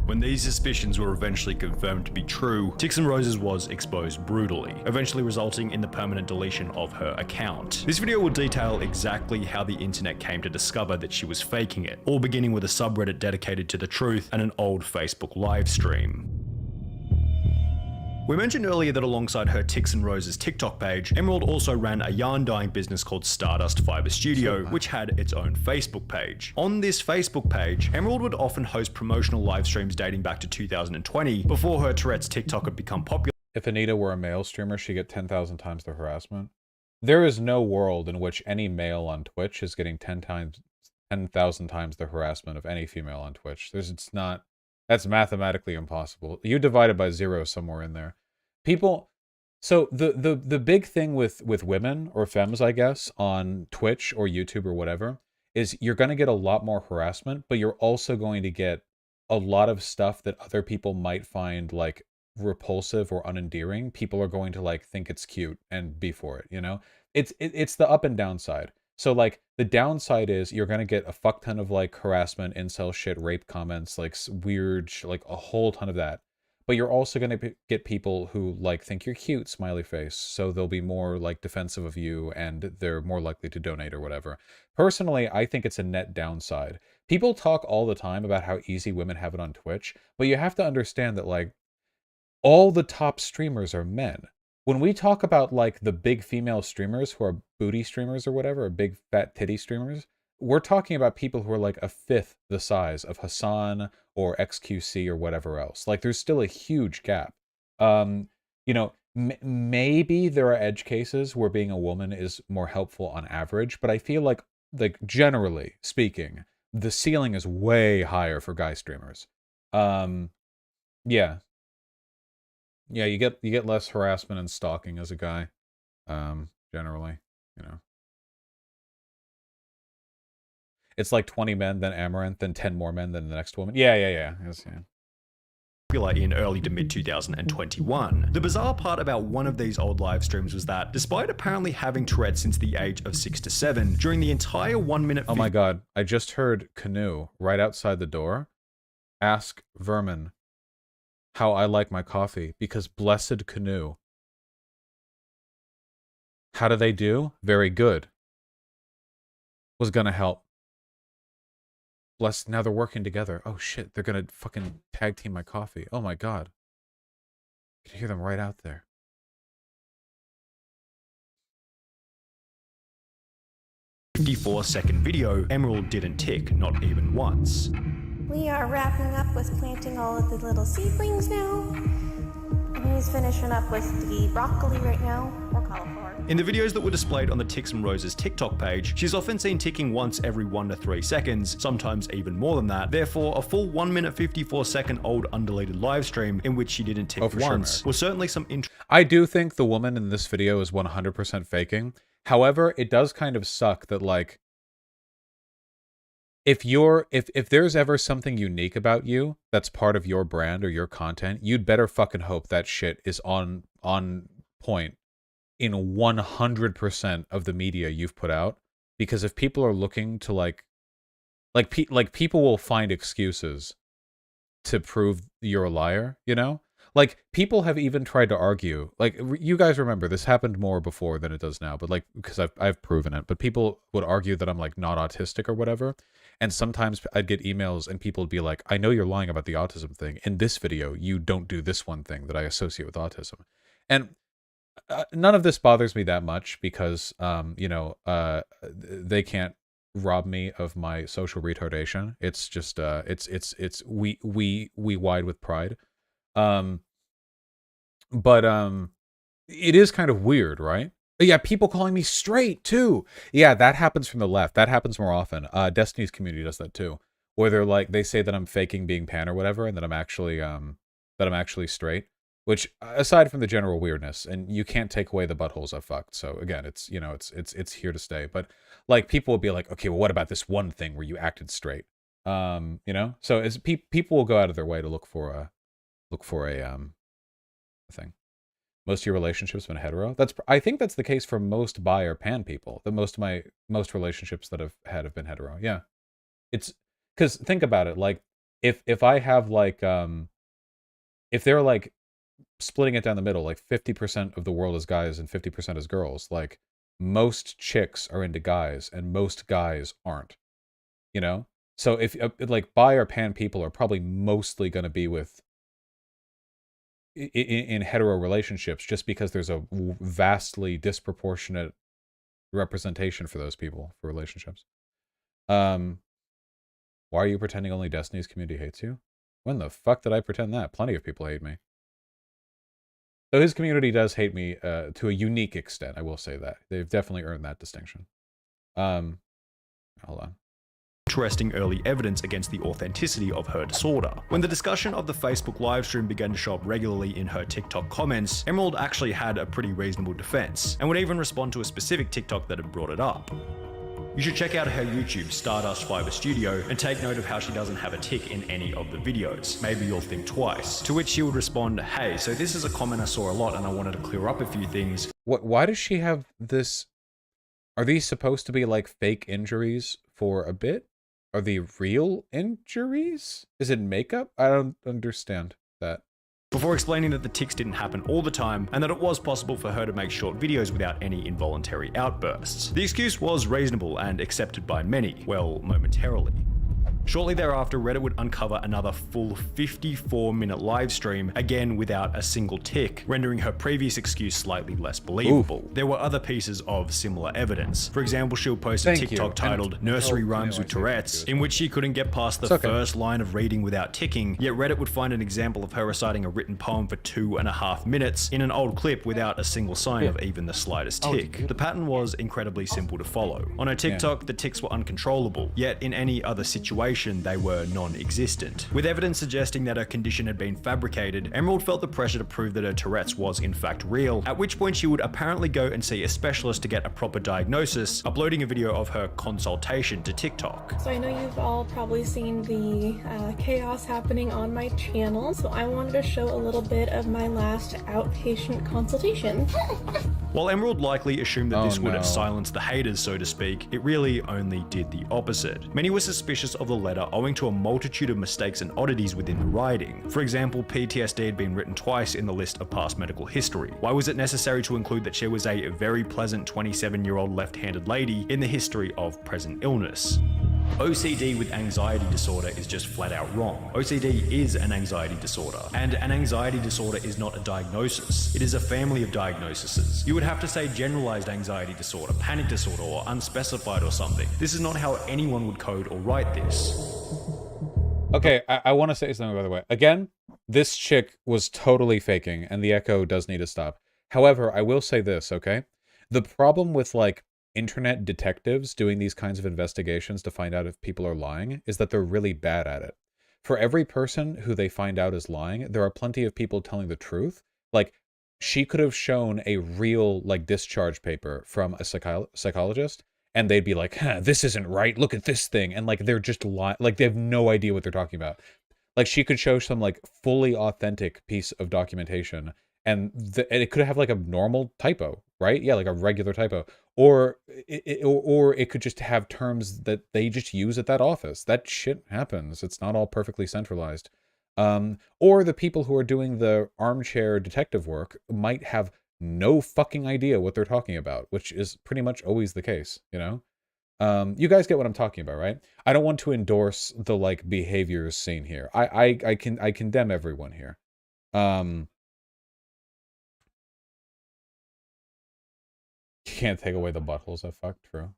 When these suspicions were eventually confirmed to be true, Tix and Roses was exposed brutally, eventually resulting in the permanent deletion of her account. This video will detail exactly how the internet came to discover that she was faking it, all beginning with a subreddit dedicated to the truth and an old Facebook live stream. We mentioned earlier that alongside her Tix and Roses TikTok page, Emerald also ran a yarn dyeing business called Stardust Fiber Studio, which had its own Facebook page. On this Facebook page, Emerald would often host promotional live streams dating back to 2020, before her Tourette's TikTok had become popular. If Anita were a male streamer, she'd get 10,000 times the harassment. There is no world in which any male on Twitch is getting 10,000 times the harassment of any female on Twitch. That's mathematically impossible. You divide it by 0 somewhere in there. People, so the big thing with women or femmes, I guess, on Twitch or YouTube or whatever, is you're going to get a lot more harassment, but you're also going to get a lot of stuff that other people might find like repulsive or unendearing. People are going to like think it's cute and be for it, you know? It's the up and down side. So like the downside is you're going to get a fuck ton of like harassment, incel shit, rape comments, like weird, like a whole ton of that. But you're also going to get people who like think you're cute, smiley face. So they'll be more like defensive of you and they're more likely to donate or whatever. Personally, I think it's a net downside. People talk all the time about how easy women have it on Twitch, but you have to understand that like all the top streamers are men. When we talk about like the big female streamers who are booty streamers or whatever, or big fat titty streamers, we're talking about people who are like a fifth the size of Hassan or XQC or whatever else. Like there's still a huge gap. You know, maybe there are edge cases where being a woman is more helpful on average, but I feel like generally speaking, the ceiling is way higher for guy streamers. Yeah. Yeah, you get less harassment and stalking as a guy, generally, you know. It's like 20 men, then Amaranth, then 10 more men, then the next woman. Yeah. Yes, yeah. Popular in early to mid 2021. The bizarre part about one of these old live streams was that, despite apparently having Tourette's since the age of 6 to 7, during the entire 1 minute. Oh my god! I just heard Canoe right outside the door ask Vermin how I like my coffee, because blessed Canoe. How do they do? Very good. Was gonna help. Blessed, now they're working together. Oh shit, they're gonna fucking tag team my coffee. Oh my god. I can hear them right out there. A 54-second video, Emerald didn't tick, not even once. We are wrapping up with planting all of the little seedlings now. He's finishing up with the broccoli right now, or cauliflower. In the videos that were displayed on the Ticks and Roses TikTok page, she's often seen ticking once every 1 to 3 seconds, sometimes even more than that. Therefore, a full 1 minute 54 second old undeleted live stream in which she didn't tick once was certainly some I do think the woman in this video is 100% faking. However, it does kind of suck that, like, if there's ever something unique about you that's part of your brand or your content, you'd better fucking hope that shit is on point in 100% of the media you've put out. Because if people are looking to like people will find excuses to prove you're a liar, you know? Like, people have even tried to argue, like, you guys remember, this happened more before than it does now, but, like, because I've proven it, but people would argue that I'm, like, not autistic or whatever, and sometimes I'd get emails and people would be like, I know you're lying about the autism thing. In this video, you don't do this one thing that I associate with autism. And none of this bothers me that much because, you know, they can't rob me of my social retardation. It's just, we wide with pride. But it is kind of weird, right? But yeah, people calling me straight too. Yeah, that happens from the left. That happens more often. Destiny's community does that too, where they're like, they say that I'm faking being pan or whatever, and that I'm actually straight. Which, aside from the general weirdness, and you can't take away the buttholes I've fucked. So again, it's, you know, it's here to stay. But like, people will be like, okay, well, what about this one thing where you acted straight? You know, so as people will go out of their way to look for a thing. Most of your relationships have been hetero. I think that's the case for most bi or pan people. That most relationships that I've had have been hetero. Yeah, it's because think about it. Like, if I have like if they're like splitting it down the middle, like 50% of the world is guys and 50% is girls. Like, most chicks are into guys and most guys aren't. You know, so if like bi or pan people are probably mostly going to be with in hetero relationships, just because there's a vastly disproportionate representation for those people for relationships. Why are you pretending only Destiny's community hates you? When the fuck did I pretend that? Plenty of people hate me. So his community does hate me to a unique extent. I will say that they've definitely earned that distinction. Hold on. Interesting early evidence against the authenticity of her disorder. When the discussion of the Facebook livestream began to show up regularly in her TikTok comments, Emerald actually had a pretty reasonable defense, and would even respond to a specific TikTok that had brought it up. You should check out her YouTube, Stardust Fiber Studio, and take note of how she doesn't have a tick in any of the videos. Maybe you'll think twice. To which she would respond, hey, so this is a comment I saw a lot and I wanted to clear up a few things. Why does she have this? Are these supposed to be like fake injuries for a bit? Are they real injuries? Is it makeup? I don't understand that. Before explaining that the tics didn't happen all the time, and that it was possible for her to make short videos without any involuntary outbursts. The excuse was reasonable and accepted by many, well, momentarily. Shortly thereafter, Reddit would uncover another full 54-minute live stream, again without a single tick, rendering her previous excuse slightly less believable. Ooh. There were other pieces of similar evidence. For example, she'll post a TikTok titled Nursery Rhymes with Tourette's, in which she couldn't get past the first line of reading without ticking, yet Reddit would find an example of her reciting a written poem for 2.5 minutes in an old clip without a single sign of even the slightest tick. The pattern was incredibly simple to follow. On her TikTok, the tics were uncontrollable, yet in any other situation, they were non-existent. With evidence suggesting that her condition had been fabricated, Emerald felt the pressure to prove that her Tourette's was in fact real, at which point she would apparently go and see a specialist to get a proper diagnosis, uploading a video of her consultation to TikTok. So I know you've all probably seen the chaos happening on my channel, so I wanted to show a little bit of my last outpatient consultation. While Emerald likely assumed that this would silence the haters, so to speak, it really only did the opposite. Many were suspicious of the letter owing to a multitude of mistakes and oddities within the writing. For example, PTSD had been written twice in the list of past medical history. Why was it necessary to include that she was a very pleasant 27-year-old left-handed lady in the history of present illness? OCD with anxiety disorder is just flat out wrong. OCD is an anxiety disorder, and an anxiety disorder is not a diagnosis. It is a family of diagnoses. You would have to say generalized anxiety disorder, panic disorder, or unspecified or something. This is not how anyone would code or write this. Okay, I want to say something, by the way. Again, this chick was totally faking, and the echo does need to stop. However, I will say this, okay? The problem with, like, internet detectives doing these kinds of investigations to find out if people are lying is that they're really bad at it. For every person who they find out is lying, there are plenty of people telling the truth. Like, she could have shown a real, like, discharge paper from a psychologist, and they'd be like, huh, this isn't right, look at this thing. And, like, they're just lying. Like, they have no idea what they're talking about. Like, she could show some, like, fully authentic piece of documentation, and it could have, like, a normal typo, right? Yeah, like a regular typo. Or it could just have terms that they just use at that office. That shit happens. It's not all perfectly centralized. Or the people who are doing the armchair detective work might have no fucking idea what they're talking about, which is pretty much always the case, you know? You guys get what I'm talking about, right? I don't want to endorse the, like, behaviors seen here. I condemn everyone here. You can't take away the buttholes I fucked, true.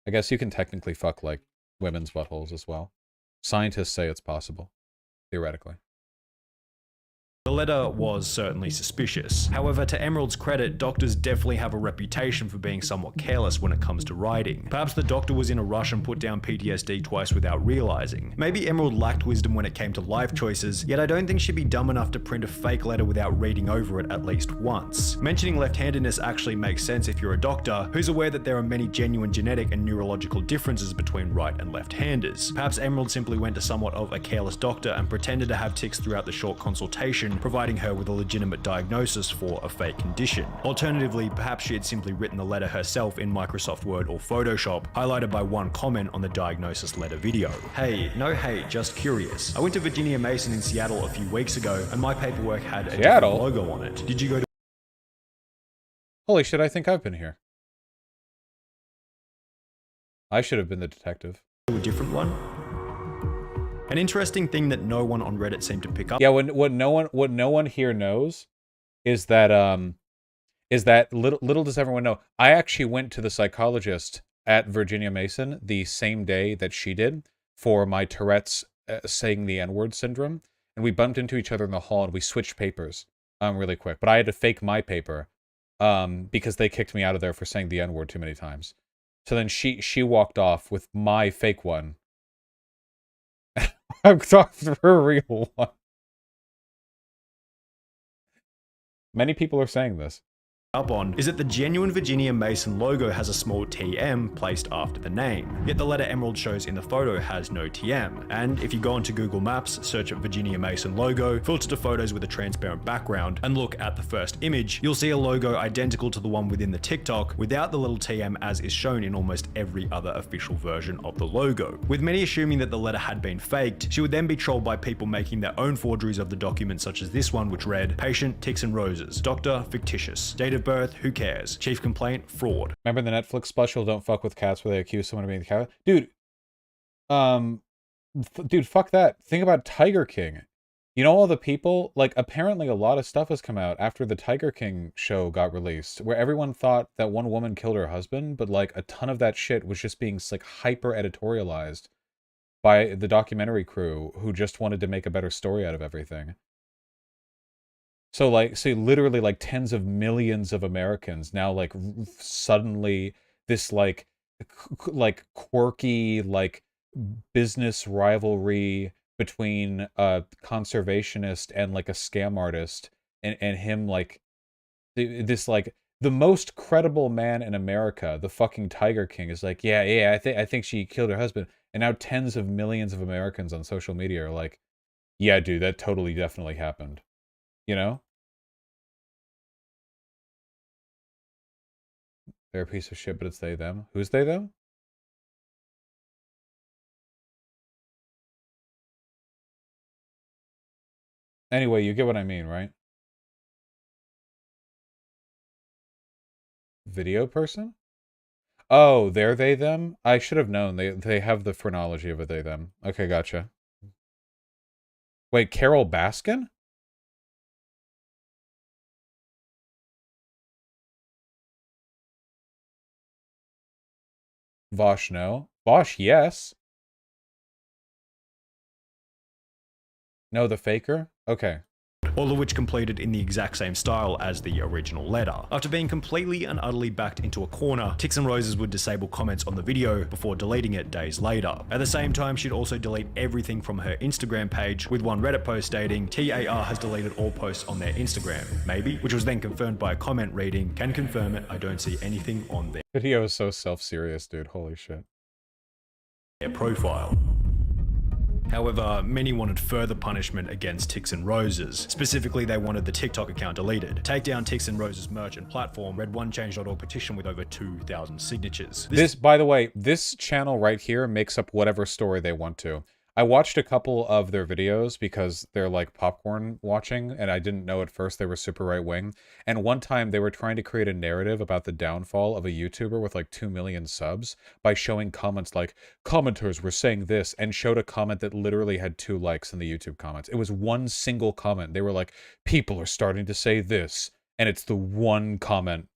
I guess you can technically fuck, like, women's buttholes as well. Scientists say it's possible, theoretically. The letter was certainly suspicious. However, to Emerald's credit, doctors definitely have a reputation for being somewhat careless when it comes to writing. Perhaps the doctor was in a rush and put down PTSD twice without realizing. Maybe Emerald lacked wisdom when it came to life choices, yet I don't think she'd be dumb enough to print a fake letter without reading over it at least once. Mentioning left-handedness actually makes sense if you're a doctor who's aware that there are many genuine genetic and neurological differences between right and left-handers. Perhaps Emerald simply went to somewhat of a careless doctor and pretended to have tics throughout the short consultation, providing her with a legitimate diagnosis for a fake condition. Alternatively, perhaps she had simply written the letter herself in Microsoft Word or Photoshop, highlighted by one comment on the diagnosis letter video. Hey, no hate, just curious. I went to Virginia Mason in Seattle a few weeks ago, and my paperwork had a different logo on it. Did you go to... Holy shit, I think I've been here. I should have been the detective. a different one? An interesting thing that no one on Reddit seemed to pick up. Yeah, what no one here knows is that little does everyone know. I actually went to the psychologist at Virginia Mason the same day that she did for my Tourette's saying the N-word syndrome, and we bumped into each other in the hall and we switched papers really quick. But I had to fake my paper because they kicked me out of there for saying the N-word too many times. So then she walked off with my fake one. I'm talking through a real one. Many people are saying this. Up on is that the genuine Virginia Mason logo has a small TM placed after the name, yet the letter Emerald shows in the photo has no TM. And if you go onto Google Maps, search up Virginia Mason logo, filter to photos with a transparent background, and look at the first image, you'll see a logo identical to the one within the TikTok without the little TM as is shown in almost every other official version of the logo. With many assuming that the letter had been faked, she would then be trolled by people making their own forgeries of the document, such as this one which read, patient, ticks and roses, doctor, fictitious, date of birth, who cares? Chief complaint, fraud. Remember the Netflix special, Don't Fuck with Cats, where they accuse someone of being the cat? Dude, dude, fuck that. Think about Tiger King. You know all the people, like, apparently a lot of stuff has come out after the Tiger King show got released, where everyone thought that one woman killed her husband, but, like, a ton of that shit was just being, like, hyper-editorialized by the documentary crew who just wanted to make a better story out of everything. So, like, literally, like, tens of millions of Americans now, like, suddenly this, like, quirky, like, business rivalry between a conservationist and, like, a scam artist, and him, like, this, like, the most credible man in America, the fucking Tiger King, is like, yeah, I think she killed her husband. And now tens of millions of Americans on social media are like, yeah, dude, that totally definitely happened. You know? They're a piece of shit, but it's they, them. Who's they, them? Anyway, you get what I mean, right? Video person? Oh, they're they, them? I should have known. They have the phrenology of a they, them. Okay, gotcha. Wait, Carol Baskin? Vosh, no. Vosh, yes. No, the faker? Okay. all of which completed in the exact same style as the original letter. After being completely and utterly backed into a corner, Tix and Roses would disable comments on the video before deleting it days later. At the same time, she'd also delete everything from her Instagram page, with one Reddit post stating, TAR has deleted all posts on their Instagram, maybe, which was then confirmed by a comment reading, can confirm it, I don't see anything on their Video is so self-serious, dude. Holy shit. profile. However, many wanted further punishment against Tix and Roses. Specifically, they wanted the TikTok account deleted. Take down Tix and Roses merch and platform, read OneChange.org petition with over 2,000 signatures. This, by the way, this channel right here makes up whatever story they want to. I watched a couple of their videos because they're like popcorn watching, and I didn't know at first they were super right-wing. And one time they were trying to create a narrative about the downfall of a YouTuber with like 2 million subs by showing comments like, commenters were saying this, and showed a comment that literally had 2 likes in the YouTube comments. It was one single comment. They were like, people are starting to say this, and it's the one comment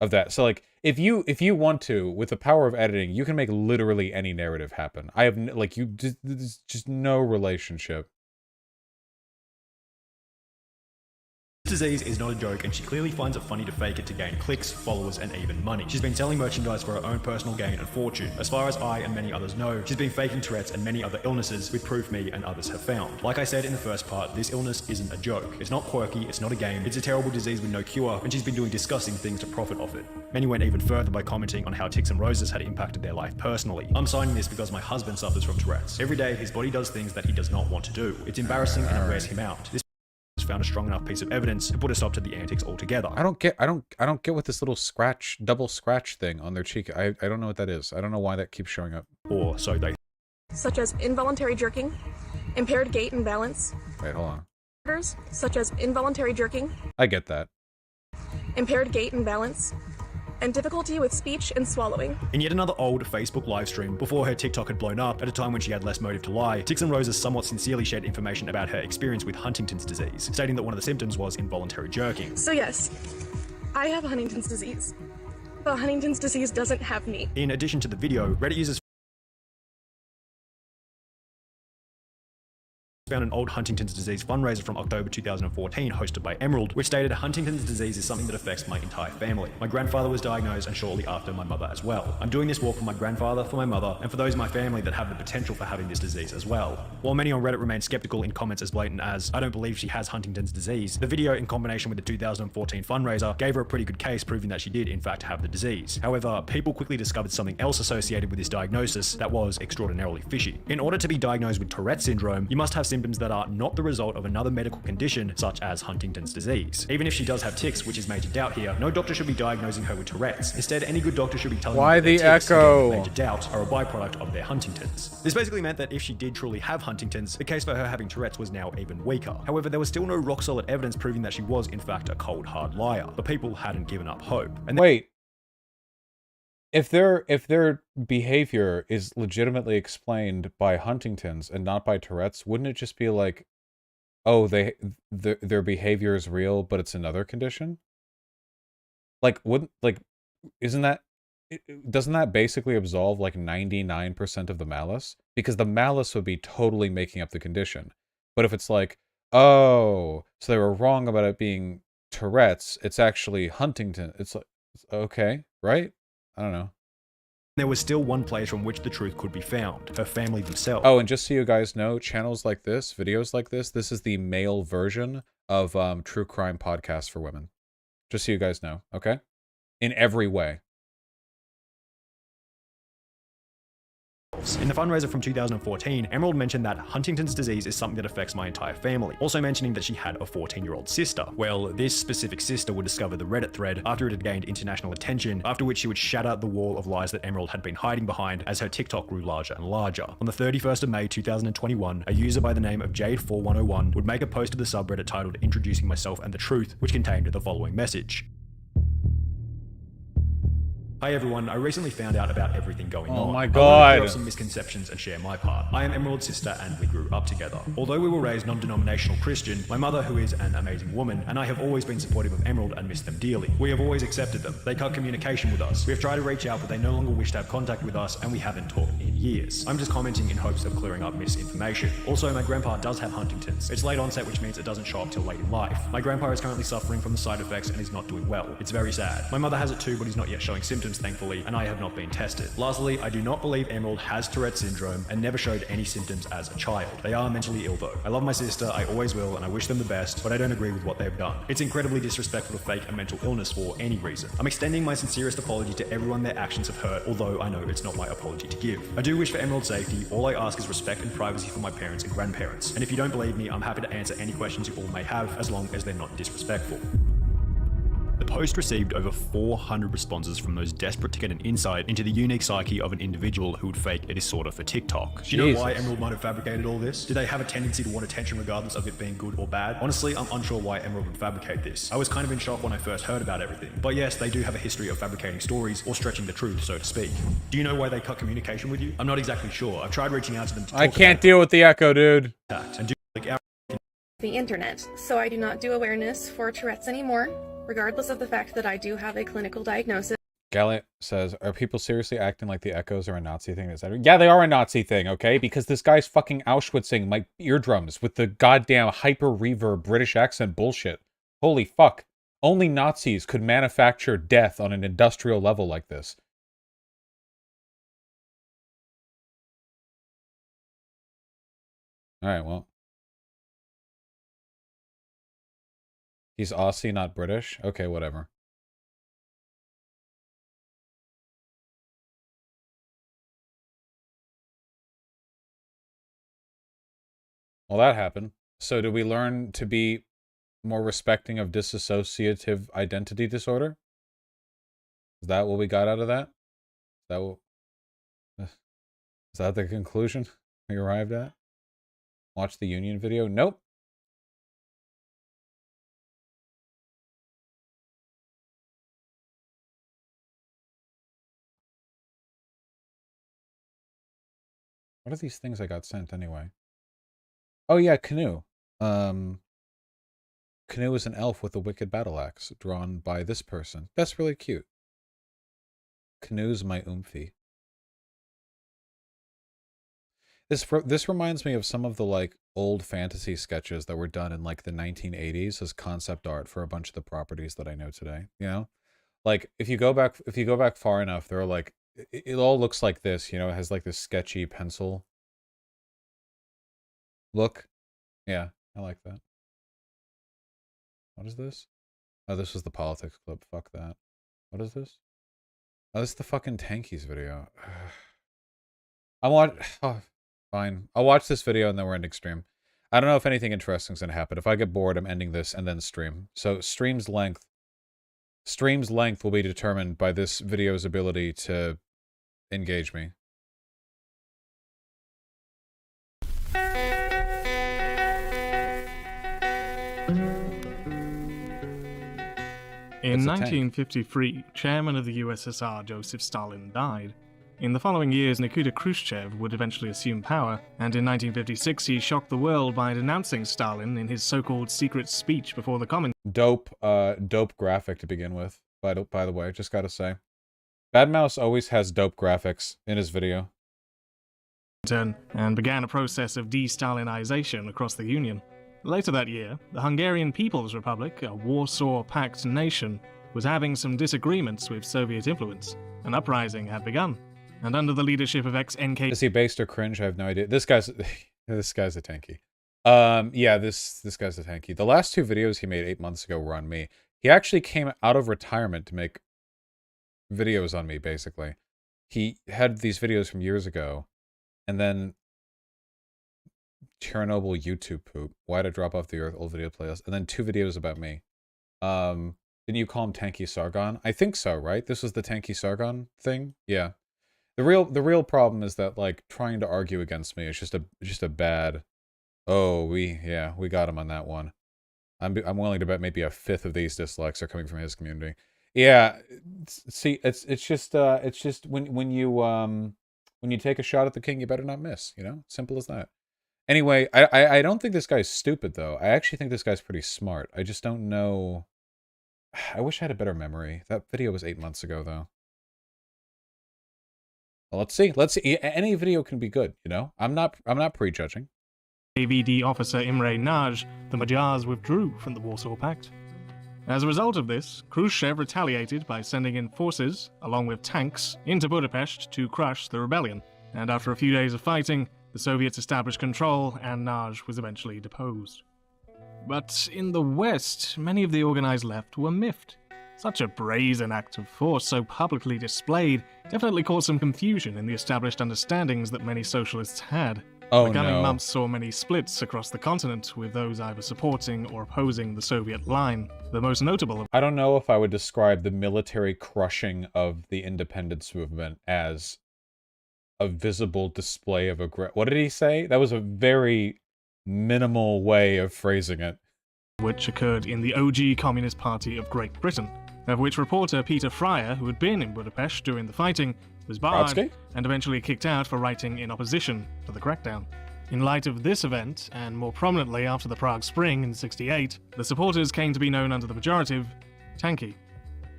of that. So like, if you want to, with the power of editing, you can make literally any narrative happen. I have like, there's just no relationship. Disease is not a joke, and she clearly finds it funny to fake it to gain clicks, followers, and even money. She's been selling merchandise for her own personal gain and fortune. As far as I and many others know, she's been faking Tourette's and many other illnesses, with proof me and others have found. Like I said in the first part, this illness isn't a joke. It's not quirky, it's not a game, it's a terrible disease with no cure, and she's been doing disgusting things to profit off it. Many went even further by commenting on how Tix and Roses had impacted their life personally. I'm signing this because my husband suffers from Tourette's. Every day, his body does things that he does not want to do. It's embarrassing and it wears him out. This found a strong enough piece of evidence to put a stop to the antics altogether. I don't get what this little scratch, double scratch thing on their cheek. I don't know what that is. I don't know why that keeps showing up. Or so they such as involuntary jerking, impaired gait and balance, Wait, hold on. disorders such as involuntary jerking, I get that. impaired gait and balance, and difficulty with speech and swallowing. In yet another old Facebook livestream, before her TikTok had blown up, at a time when she had less motive to lie, Tix and Roses somewhat sincerely shared information about her experience with Huntington's disease, stating that one of the symptoms was involuntary jerking. So yes, I have Huntington's disease. But Huntington's disease doesn't have me. In addition to the video, Reddit users found an old Huntington's disease fundraiser from October 2014 hosted by Emerald, which stated Huntington's disease is something that affects my entire family. My grandfather was diagnosed, and shortly after, my mother as well. I'm doing this walk for my grandfather, for my mother, and for those in my family that have the potential for having this disease as well. While many on Reddit remain skeptical in comments as blatant as, I don't believe she has Huntington's disease, the video in combination with the 2014 fundraiser gave her a pretty good case proving that she did in fact have the disease. However, people quickly discovered something else associated with this diagnosis that was extraordinarily fishy. In order to be diagnosed with Tourette's syndrome, you must have symptoms that are not the result of another medical condition such as Huntington's disease. Even if she does have tics, which is major doubt here, no doctor should be diagnosing her with Tourette's. Instead, any good doctor should be telling Why her that the their tics, echo? again, major doubt, are a byproduct of their Huntington's. This basically meant that if she did truly have Huntington's, the case for her having Tourette's was now even weaker. However, there was still no rock-solid evidence proving that she was in fact a cold, hard liar, but people hadn't given up hope. And Wait. If their behavior is legitimately explained by Huntington's and not by Tourette's, wouldn't it just be like, oh, their behavior is real, but it's another condition? Like, doesn't that basically absolve like 99% of the malice? Because the malice would be totally making up the condition. But if it's like, oh, so they were wrong about it being Tourette's, it's actually Huntington. It's like, okay, right? I don't know. there was still one place from which the truth could be found, her family themselves. Oh, and just so you guys know, channels like this, videos like this is the male version of true crime podcasts for women. Just so you guys know, okay? In every way. In the fundraiser from 2014, Emerald mentioned that Huntington's disease is something that affects my entire family, also mentioning that she had a 14-year-old sister. Well, this specific sister would discover the Reddit thread after it had gained international attention, after which she would shatter the wall of lies that Emerald had been hiding behind as her TikTok grew larger and larger. On the 31st of May 2021, a user by the name of Jade4101 would make a post to the subreddit titled Introducing Myself and the Truth, which contained the following message. Hi everyone, I recently found out about everything going on. Oh my I want to God. clear up some misconceptions and share my part. I am Emerald's sister and we grew up together. Although we were raised non-denominational Christian, my mother, who is an amazing woman, and I have always been supportive of Emerald and miss them dearly. We have always accepted them. They cut communication with us. We have tried to reach out, but they no longer wish to have contact with us, and we haven't talked in years. I'm just commenting in hopes of clearing up misinformation. Also, my grandpa does have Huntington's. It's late onset, which means it doesn't show up till late in life. My grandpa is currently suffering from the side effects and is not doing well. It's very sad. My mother has it too, but is not yet showing symptoms, thankfully, and I have not been tested. Lastly, I do not believe Emerald has Tourette's syndrome and never showed any symptoms as a child. They are mentally ill though. I love my sister, I always will, and I wish them the best, but I don't agree with what they've done. It's incredibly disrespectful to fake a mental illness for any reason. I'm extending my sincerest apology to everyone their actions have hurt, although I know it's not my apology to give. I do wish for Emerald's safety. All I ask is respect and privacy for my parents and grandparents. And if you don't believe me, I'm happy to answer any questions you all may have, as long as they're not disrespectful. The post received over 400 responses from those desperate to get an insight into the unique psyche of an individual who would fake a disorder for TikTok. Do you know why Emerald might have fabricated all this? Do they have a tendency to want attention regardless of it being good or bad? Honestly, I'm unsure why Emerald would fabricate this. I was kind of in shock when I first heard about everything. But yes, they do have a history of fabricating stories or stretching the truth, so to speak. Do you know why they cut communication with you? I'm not exactly sure. I've tried reaching out to them to talk I can't deal with the echo, dude. about and do like our The internet, so I do not do awareness for Tourette's anymore, regardless of the fact that I do have a clinical diagnosis. Gallant says, are people seriously acting like the echoes are a Nazi thing? Yeah, they are a Nazi thing, okay? Because this guy's fucking Auschwitzing my eardrums with the goddamn hyper reverb British accent bullshit. Holy fuck. Only Nazis could manufacture death on an industrial level like this. Alright, well. He's Aussie, not British? Okay, whatever. Well, that happened. So did we learn to be more respecting of dissociative identity disorder? Is that what we got out of that? Is that the conclusion we arrived at? Watch the Union video? Nope. What are these things I got sent anyway? Oh yeah, Canoe. Canoe is an elf with a wicked battle axe, drawn by this person. That's really cute. Canoe's my oomphy. This reminds me of some of the like old fantasy sketches that were done in like the 1980s as concept art for a bunch of the properties that I know today. You know, like if you go back far enough, there are like it all looks like this. You know, it has like this sketchy pencil look. Yeah, I like that. What is this? Oh, this was the politics clip. Fuck that. What is this? Oh, this is the fucking Tankies video. Oh, fine. I'll watch this video and then we're ending stream. I don't know if anything interesting is going to happen. If I get bored, I'm ending this and then stream. So stream's length will be determined by this video's ability to engage me. In That's a tank. 1953, chairman of the USSR Joseph Stalin died. In the following years, Nikita Khrushchev would eventually assume power, and in 1956 he shocked the world by denouncing Stalin in his so-called secret speech before the Comintern. Dope graphic to begin with, by the way, just gotta say. Bad Mouse always has dope graphics in his video. And began a process of de-Stalinization across the Union. Later that year, the Hungarian People's Republic, a Warsaw Pact nation, was having some disagreements with Soviet influence. An uprising had begun, and under the leadership of ex-NK... Is he based or cringe? I have no idea. This guy's a tanky. Yeah, this guy's a tanky. The last two videos he made 8 months ago were on me. He actually came out of retirement to make videos on me, basically. He had these videos from years ago, and then Chernobyl YouTube poop. Why'd I drop off the Earth old video playlist? And then 2 videos about me. Didn't you call him Tanky Sargon? I think so, right? This was the Tanky Sargon thing? Yeah. The real problem is that like trying to argue against me is just a bad. Oh, we got him on that one. I'm willing to bet maybe a fifth of these dislikes are coming from his community. Yeah, see, it's just when you take a shot at the king, you better not miss. You know, simple as that. Anyway, I don't think this guy's stupid though. I actually think this guy's pretty smart. I just don't know. I wish I had a better memory. That video was 8 months ago though. Well, let's see. Let's see. Any video can be good. You know, I'm not prejudging. AVD officer Imre Nagy, the Magyars withdrew from the Warsaw Pact. As a result of this, Khrushchev retaliated by sending in forces, along with tanks, into Budapest to crush the rebellion. And after a few days of fighting, the Soviets established control and Nagy was eventually deposed. But in the West, many of the organized left were miffed. Such a brazen act of force, so publicly displayed, definitely caused some confusion in the established understandings that many socialists had. Oh, The coming no. months saw many splits across the continent, with those either supporting or opposing the Soviet line. The most notable of I don't know if I would describe the military crushing of the independence movement as a visible display of aggression. What did he say? That was a very minimal way of phrasing it. which occurred in the OG Communist Party of Great Britain, of which reporter Peter Fryer, who had been in Budapest during the fighting, was barred Trotsky? and eventually kicked out for writing in opposition to the crackdown. In light of this event, and more prominently after the Prague Spring in '68, the supporters came to be known under the pejorative tanky.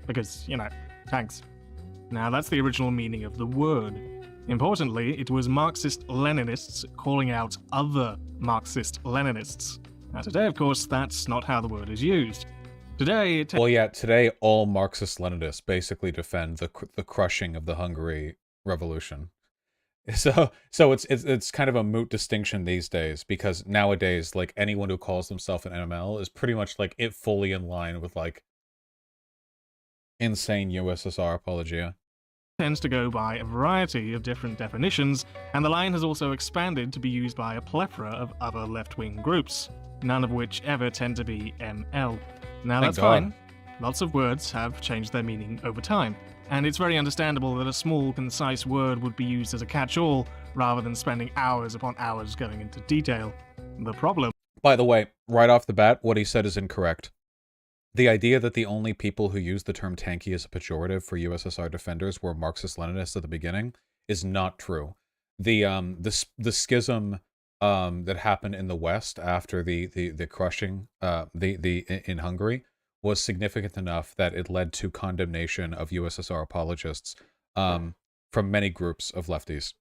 Because, you know, tanks. Now that's the original meaning of the word. Importantly, it was Marxist-Leninists calling out other Marxist-Leninists. Now today, of course, that's not how the word is used. Today, it Well, yeah, today all Marxist-Leninists basically defend the crushing of the Hungary Revolution. So it's kind of a moot distinction these days, because nowadays, like, anyone who calls themselves an ML is pretty much like it fully in line with like insane USSR apologia. tends to go by a variety of different definitions, and the line has also expanded to be used by a plethora of other left-wing groups, none of which ever tend to be ML. Now Thank that's God. fine. Lots of words have changed their meaning over time, and it's very understandable that a small, concise word would be used as a catch-all rather than spending hours upon hours going into detail. The problem By the way, right off the bat, what he said is incorrect. The idea that the only people who used the term tanky as a pejorative for USSR defenders were Marxist-Leninists at the beginning is not true. The schism that happened in the West after the crushing in Hungary was significant enough that it led to condemnation of USSR apologists from many groups of lefties.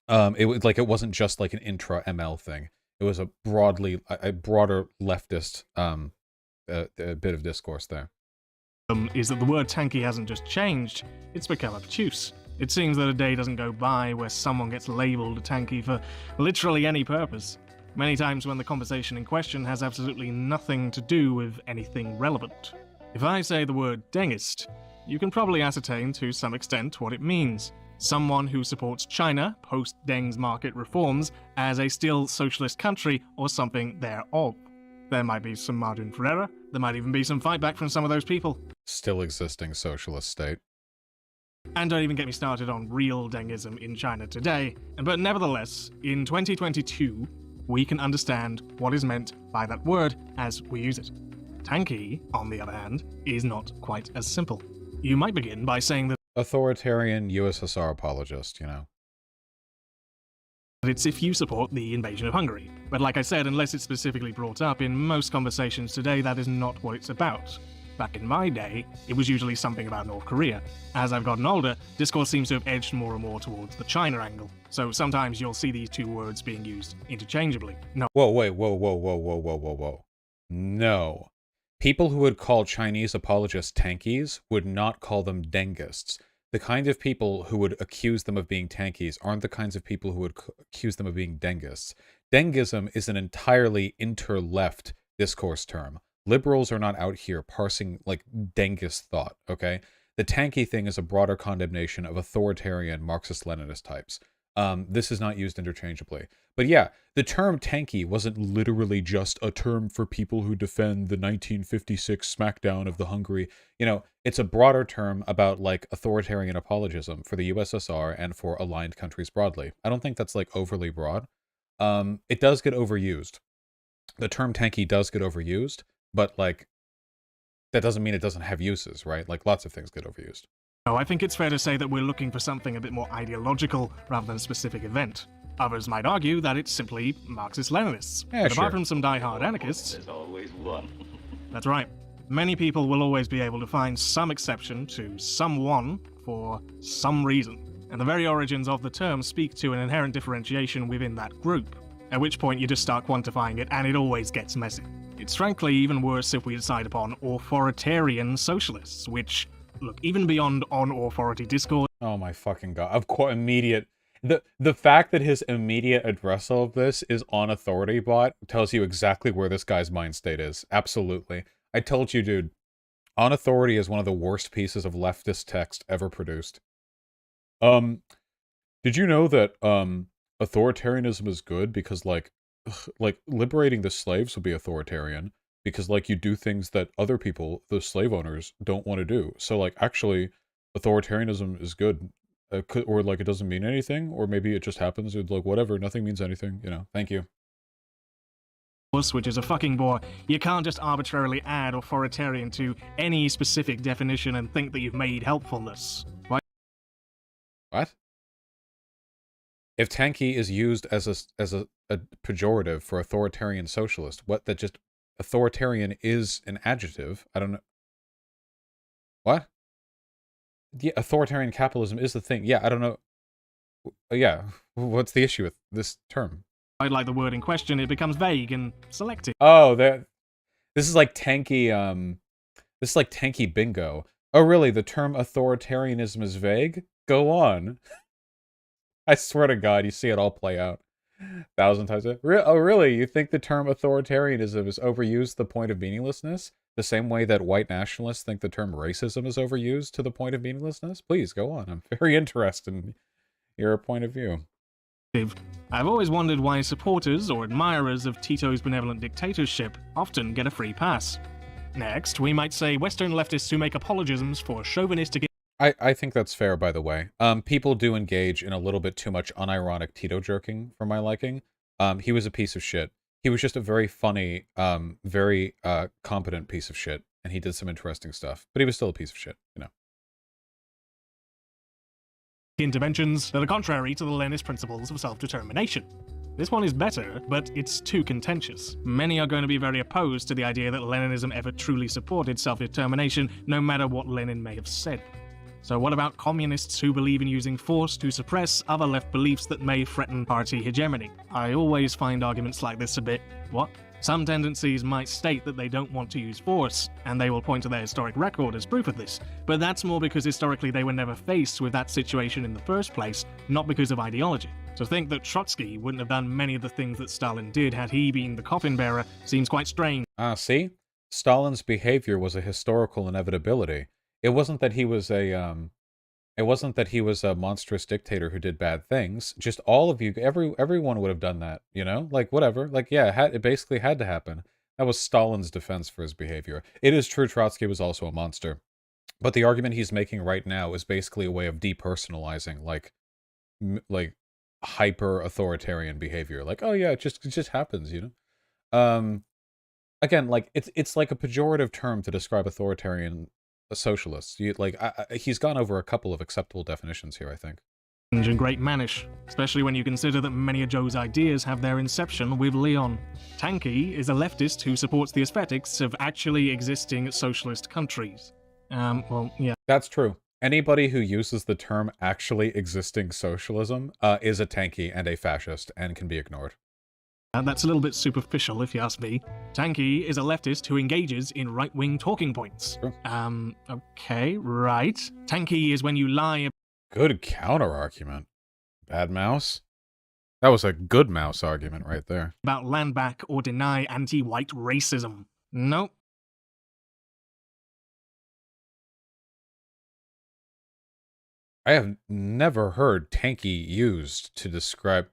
It wasn't just like an intra-ML thing. It was a broader leftist a bit of discourse there. is that the word tanky hasn't just changed, it's become obtuse. It seems that a day doesn't go by where someone gets labelled a tanky for literally any purpose. Many times when the conversation in question has absolutely nothing to do with anything relevant. If I say the word dengist, you can probably ascertain to some extent what it means. Someone who supports China, post-Deng's market reforms, as a still socialist country or something thereof. There might be some margin for error, there might even be some fight back from some of those people. Still existing socialist state. And don't even get me started on real Dengism in China today, but nevertheless, in 2022, we can understand what is meant by that word as we use it. Tanky, on the other hand, is not quite as simple. You might begin by saying that Authoritarian USSR apologist, you know. it's if you support the invasion of Hungary. But like I said, unless it's specifically brought up in most conversations today, that is not what it's about. Back in my day, it was usually something about North Korea. As I've gotten older, discourse seems to have edged more and more towards the China angle. So sometimes you'll see these two words being used interchangeably. No, Whoa, wait, whoa. No. People who would call Chinese apologists tankies would not call them dengists. The kind of people who would accuse them of being tankies aren't the kinds of people who would accuse them of being dengists. Dengism is an entirely inter-left discourse term. Liberals are not out here parsing, like, dengist thought, okay? The tanky thing is a broader condemnation of authoritarian Marxist-Leninist types. This is not used interchangeably. But yeah, the term tanky wasn't literally just a term for people who defend the 1956 smackdown of the Hungary. You know, it's a broader term about, like, authoritarian apologism for the USSR and for aligned countries broadly. I don't think that's, like, overly broad. It does get overused. The term tanky does get overused, but, like, that doesn't mean it doesn't have uses, right? Like, lots of things get overused. No, I think it's fair to say that we're looking for something a bit more ideological rather than a specific event. Others might argue that it's simply Marxist-Leninists. Yeah, but sure. apart from some die-hard anarchists... There's always one. That's right. Many people will always be able to find some exception to someone for some reason. And the very origins of the term speak to an inherent differentiation within that group. At which point you just start quantifying it, and it always gets messy. It's frankly even worse if we decide upon authoritarian socialists, which, look, even beyond on-authority discourse... Oh my fucking god. Of course, immediate... The fact that his immediate addressal of this is on Authority Bot tells you exactly where this guy's mind state is. Absolutely. I told you, dude. On Authority is one of the worst pieces of leftist text ever produced. Did you know that, authoritarianism is good because, like, liberating the slaves would be authoritarian because, like, you do things that other people, the slave owners, don't want to do. So, like, actually, authoritarianism is good. Or, like, it doesn't mean anything, or maybe it just happens, it's like, whatever, nothing means anything, you know, thank you. Which is a fucking bore. You can't just arbitrarily add authoritarian to any specific definition and think that you've made helpfulness. Right? What? If tanky is used as a pejorative for authoritarian socialist, what, that just authoritarian is an adjective? I don't know. What? Yeah, authoritarian capitalism is the thing. Yeah, I don't know. Yeah, what's the issue with this term? I'd like the word in question, it becomes vague and selective. Oh, this is like tanky, this is like tanky bingo. Oh, really? The term authoritarianism is vague? Go on. I swear to God, you see it all play out 1,000 times. Oh, really? You think the term authoritarianism is overused to the point of meaninglessness? The same way that white nationalists think the term racism is overused to the point of meaninglessness? Please, go on. I'm very interested in your point of view. I've always wondered why supporters or admirers of Tito's benevolent dictatorship often get a free pass. Next, we might say Western leftists who make apologisms for chauvinistic... I think that's fair, by the way. People do engage in a little bit too much unironic Tito jerking for my liking. He was a piece of shit. He was just a very funny, very competent piece of shit, and he did some interesting stuff. But he was still a piece of shit, you know. Interventions that are contrary to the Leninist principles of self-determination. This one is better, but it's too contentious. Many are going to be very opposed to the idea that Leninism ever truly supported self-determination, no matter what Lenin may have said. So what about communists who believe in using force to suppress other left beliefs that may threaten party hegemony? I always find arguments like this a bit, what? Some tendencies might state that they don't want to use force, and they will point to their historic record as proof of this, but that's more because historically they were never faced with that situation in the first place, not because of ideology. To think that Trotsky wouldn't have done many of the things that Stalin did had he been the coffin bearer seems quite strange. See? Stalin's behavior was a historical inevitability. It wasn't that he was a monstrous dictator who did bad things. Just all of you, everyone would have done that, you know? Like, whatever. Like, yeah, it basically had to happen. That was Stalin's defense for his behavior. It is true Trotsky was also a monster. But the argument he's making right now is basically a way of depersonalizing, like hyper-authoritarian behavior. Like, oh yeah, it just happens, you know? Again, like, it's like a pejorative term to describe authoritarian socialists. He's gone over a couple of acceptable definitions here, I think. And great mannish, especially when you consider that many of Joe's ideas have their inception with Leon. Tanky is a leftist who supports the aesthetics of actually existing socialist countries. Well, yeah. That's true. Anybody who uses the term actually existing socialism is a tanky and a fascist and can be ignored. That's a little bit superficial, if you ask me. Tanky is a leftist who engages in right-wing talking points. Sure. Okay, right. Tanky is when you lie... Good counter-argument. Bad mouse? That was a good mouse argument right there. ...about land back or deny anti-white racism. Nope. I have never heard tanky used to describe...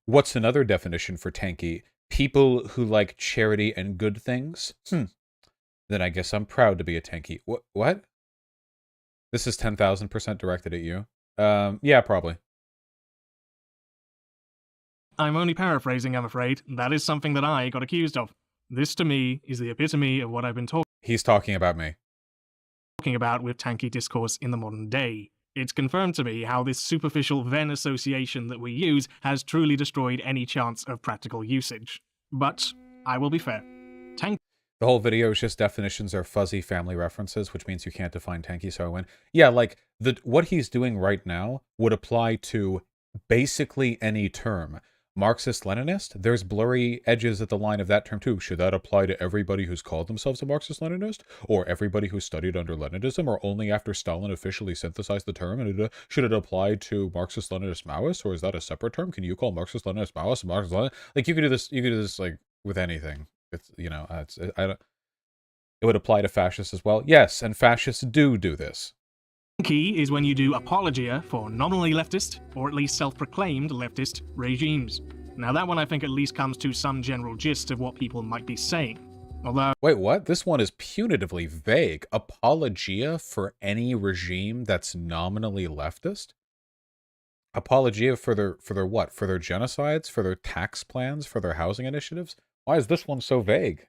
what's another definition for tanky? People who like charity and good things? Then I guess I'm proud to be a tanky. What? This is 10,000% directed at you. Yeah, probably. I'm only paraphrasing, I'm afraid. That is something that I got accused of. This, to me, is the epitome of what I've been talking He's talking about me. talking about with tanky discourse in the modern day. It's confirmed to me how this superficial Venn association that we use has truly destroyed any chance of practical usage. But I will be fair. Tanky The whole video is just definitions are fuzzy family references, which means you can't define tanky, so I win. Yeah, like, what he's doing right now would apply to basically any term. Marxist-Leninist, there's blurry edges at the line of that term too. Should that apply to everybody who's called themselves a Marxist-Leninist? Or everybody who studied under Leninism? Or only after Stalin officially synthesized the term? And should it apply to Marxist-Leninist Maoists? Or is that a separate term? Can you call Marxist-Leninist Maoists Marxist-Leninist? Like, you could do this, like, with anything. It's, you know, it would apply to fascists as well. Yes, and fascists do this. Tanky is when you do apologia for nominally leftist, or at least self-proclaimed leftist, regimes. Now that one I think at least comes to some general gist of what people might be saying. Although... Wait, what? This one is punitively vague. Apologia for any regime that's nominally leftist? Apologia for their what? For their genocides? For their tax plans? For their housing initiatives? Why is this one so vague?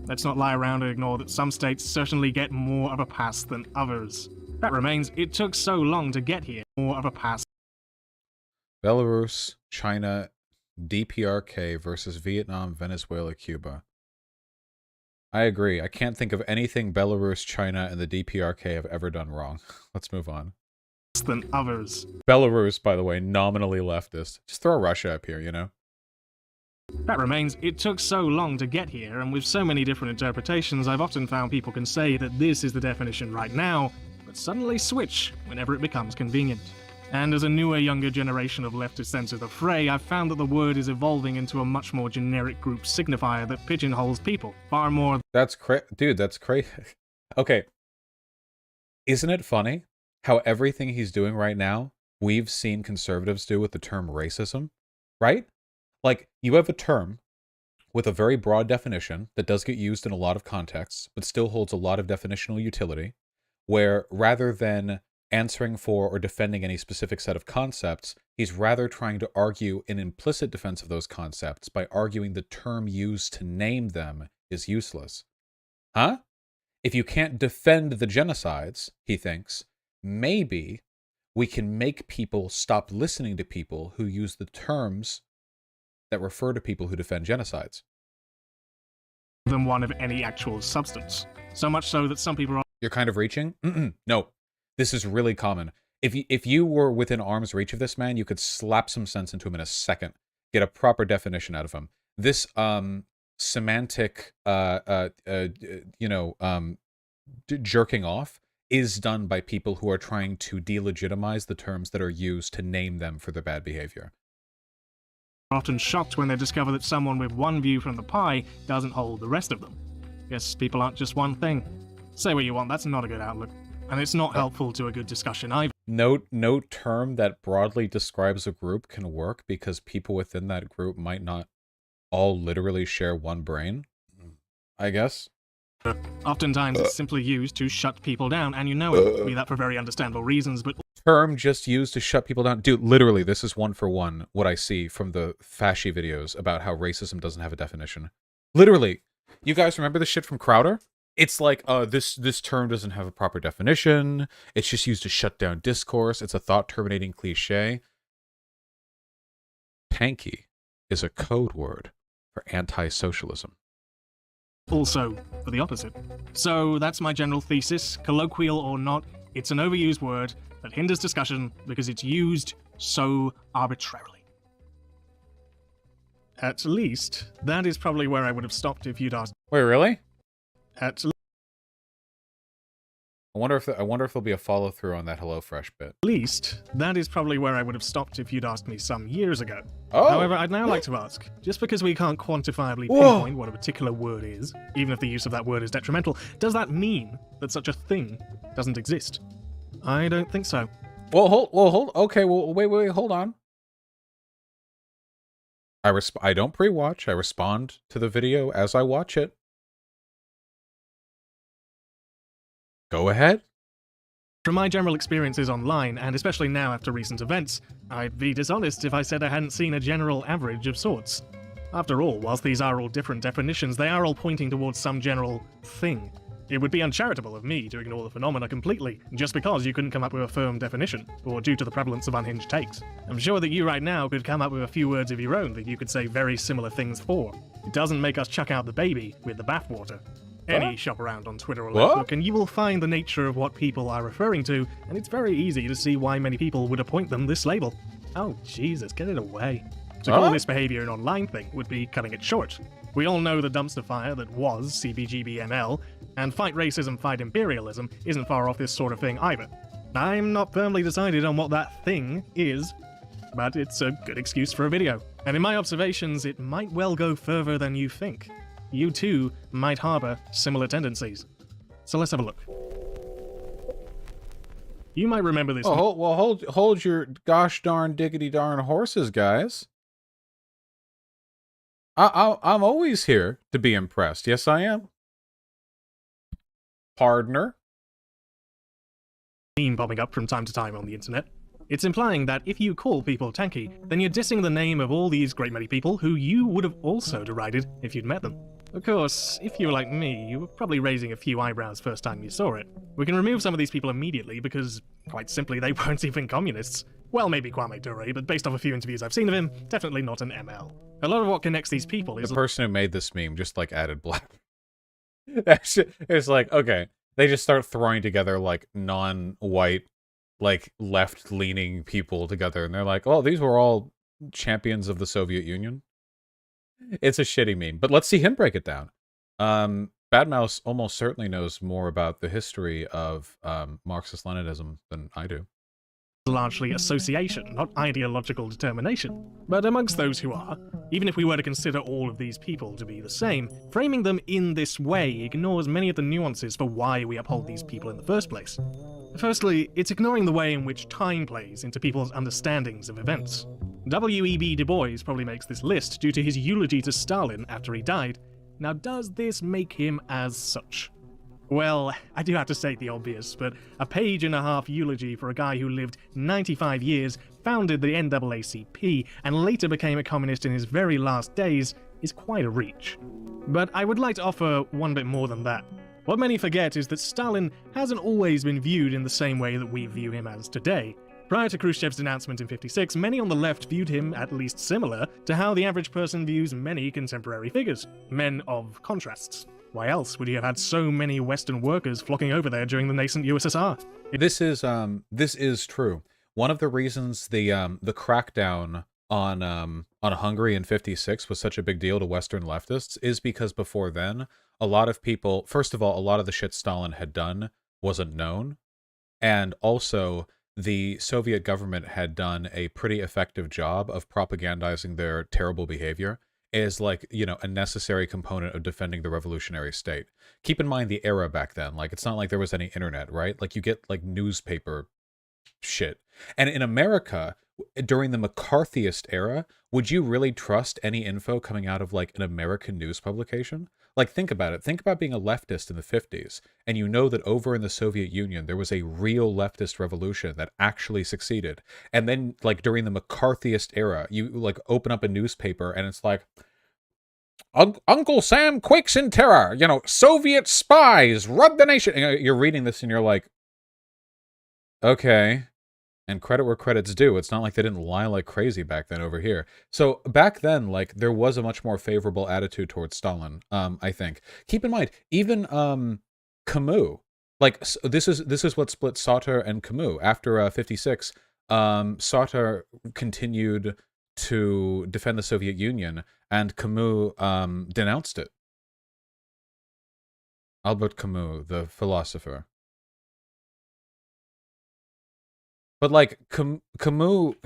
Let's not lie around and ignore that some states certainly get more of a pass than others. That remains, it took so long to get here. More of a pass. Belarus, China, DPRK versus Vietnam, Venezuela, Cuba. I agree. I can't think of anything Belarus, China, and the DPRK have ever done wrong. Let's move on. Than others. Belarus, by the way, nominally leftist. Just throw Russia up here, you know? That remains, it took so long to get here, and with so many different interpretations, I've often found people can say that this is the definition right now, but suddenly switch whenever it becomes convenient. And as a newer, younger generation of leftists enter the fray, I've found that the word is evolving into a much more generic group signifier that pigeonholes people, far more... That's dude, that's crazy. Okay. Isn't it funny how everything he's doing right now, we've seen conservatives do with the term racism, right? Like, you have a term with a very broad definition that does get used in a lot of contexts, but still holds a lot of definitional utility, where rather than answering for or defending any specific set of concepts, he's rather trying to argue an implicit defense of those concepts by arguing the term used to name them is useless. Huh? If you can't defend the genocides, he thinks, maybe we can make people stop listening to people who use the terms that refer to people who defend genocides. Than one of any actual substance. So much so that some people are... You're kind of reaching? No. This is really common. If you were within arm's reach of this man, you could slap some sense into him in a second. Get a proper definition out of him. This semantic jerking off is done by people who are trying to delegitimize the terms that are used to name them for their bad behavior. Often shocked when they discover that someone with one view from the pie doesn't hold the rest of them. Guess people aren't just one thing. Say what you want, that's not a good outlook. And it's not helpful to a good discussion either. No term that broadly describes a group can work because people within that group might not all literally share one brain, I guess. Oftentimes it's simply used to shut people down, and you know it, be that for very understandable reasons, but... Term just used to shut people down. Dude, literally, this is one for one what I see from the fasci videos about how racism doesn't have a definition. Literally. You guys remember the shit from Crowder? It's like, this term doesn't have a proper definition. It's just used to shut down discourse. It's a thought-terminating cliche. Tanky is a code word for anti-socialism. Also, for the opposite. So that's my general thesis. Colloquial or not, it's an overused word that hinders discussion because it's used so arbitrarily. At least, that is probably where I would have stopped if you'd asked. Wait, really? At I wonder if there'll be a follow-through on that HelloFresh bit. least, that is probably where I would have stopped if you'd asked me some years ago. Oh. However, I'd now like to ask, just because we can't quantifiably pinpoint what a particular word is, even if the use of that word is detrimental, does that mean that such a thing doesn't exist? I don't think so. Okay, wait, hold on. I don't pre-watch. I respond to the video as I watch it. Go ahead. From my general experiences online, and especially now after recent events, I'd be dishonest if I said I hadn't seen a general average of sorts. After all, whilst these are all different definitions, they are all pointing towards some general thing. It would be uncharitable of me to ignore the phenomena completely, just because you couldn't come up with a firm definition, or due to the prevalence of unhinged takes. I'm sure that you right now could come up with a few words of your own that you could say very similar things for. It doesn't make us chuck out the baby with the bathwater. Any shop around on Twitter or Lefbook, and you will find the nature of what people are referring to, and it's very easy to see why many people would appoint them this label. Oh, Jesus, get it away. To call this behavior an online thing would be cutting it short. We all know the dumpster fire that was CBGBML, and fight racism, fight imperialism isn't far off this sort of thing either. I'm not firmly decided on what that thing is, but it's a good excuse for a video. And in my observations, it might well go further than you think. You too might harbor similar tendencies. So let's have a look. You might remember this. Oh, hold your gosh darn diggity darn horses, guys. I'm always here to be impressed. Yes, I am. Partner. Meme popping up from time to time on the internet. It's implying that if you call people tanky, then you're dissing the name of all these great many people who you would have also derided if you'd met them. Of course, if you were like me, you were probably raising a few eyebrows first time you saw it. We can remove some of these people immediately because, quite simply, they weren't even communists. Well, maybe Kwame Ture, but based off a few interviews I've seen of him, definitely not an ML. A lot of what connects these people is... The person who made this meme just, like, added black. It's like, okay, they just start throwing together, like, non-white, like, left-leaning people together, and they're like, oh, these were all champions of the Soviet Union. It's a shitty meme, but let's see him break it down. Bad Mouse almost certainly knows more about the history of Marxist-Leninism than I do. Largely association, not ideological determination. But amongst those who are, even if we were to consider all of these people to be the same, framing them in this way ignores many of the nuances for why we uphold these people in the first place. Firstly, it's ignoring the way in which time plays into people's understandings of events. W.E.B. Du Bois probably makes this list due to his eulogy to Stalin after he died. Now, does this make him as such? Well, I do have to state the obvious, but a page-and-a-half eulogy for a guy who lived 95 years, founded the NAACP, and later became a communist in his very last days is quite a reach. But I would like to offer one bit more than that. What many forget is that Stalin hasn't always been viewed in the same way that we view him as today. Prior to Khrushchev's denouncement in '56, many on the left viewed him at least similar to how the average person views many contemporary figures, men of contrasts. Why else would you have had so many Western workers flocking over there during the nascent USSR? This is true. One of the reasons the crackdown on Hungary in '56 was such a big deal to Western leftists is because before then, a lot of people, first of all, a lot of the shit Stalin had done wasn't known, and also the Soviet government had done a pretty effective job of propagandizing their terrible behavior as, like, you know, a necessary component of defending the revolutionary state. Keep in mind the era back then. Like, it's not like there was any internet, right? Like, you get, like, newspaper shit. And in America, during the McCarthyist era, would you really trust any info coming out of, like, an American news publication? Like, think about it. Think about being a leftist in the 50s, and you know that over in the Soviet Union, there was a real leftist revolution that actually succeeded. And then, like, during the McCarthyist era, you, like, open up a newspaper, and it's like, Uncle Sam quakes in terror, you know, Soviet spies rub the nation. And you're reading this, and you're like, okay. And credit where credit's due. It's not like they didn't lie like crazy back then over here. So back then, like, there was a much more favorable attitude towards Stalin, I think. Keep in mind, even Camus, like, this is what split Sartre and Camus. After 56, Sartre continued to defend the Soviet Union, and Camus denounced it. Albert Camus, the philosopher. But, like, Camus...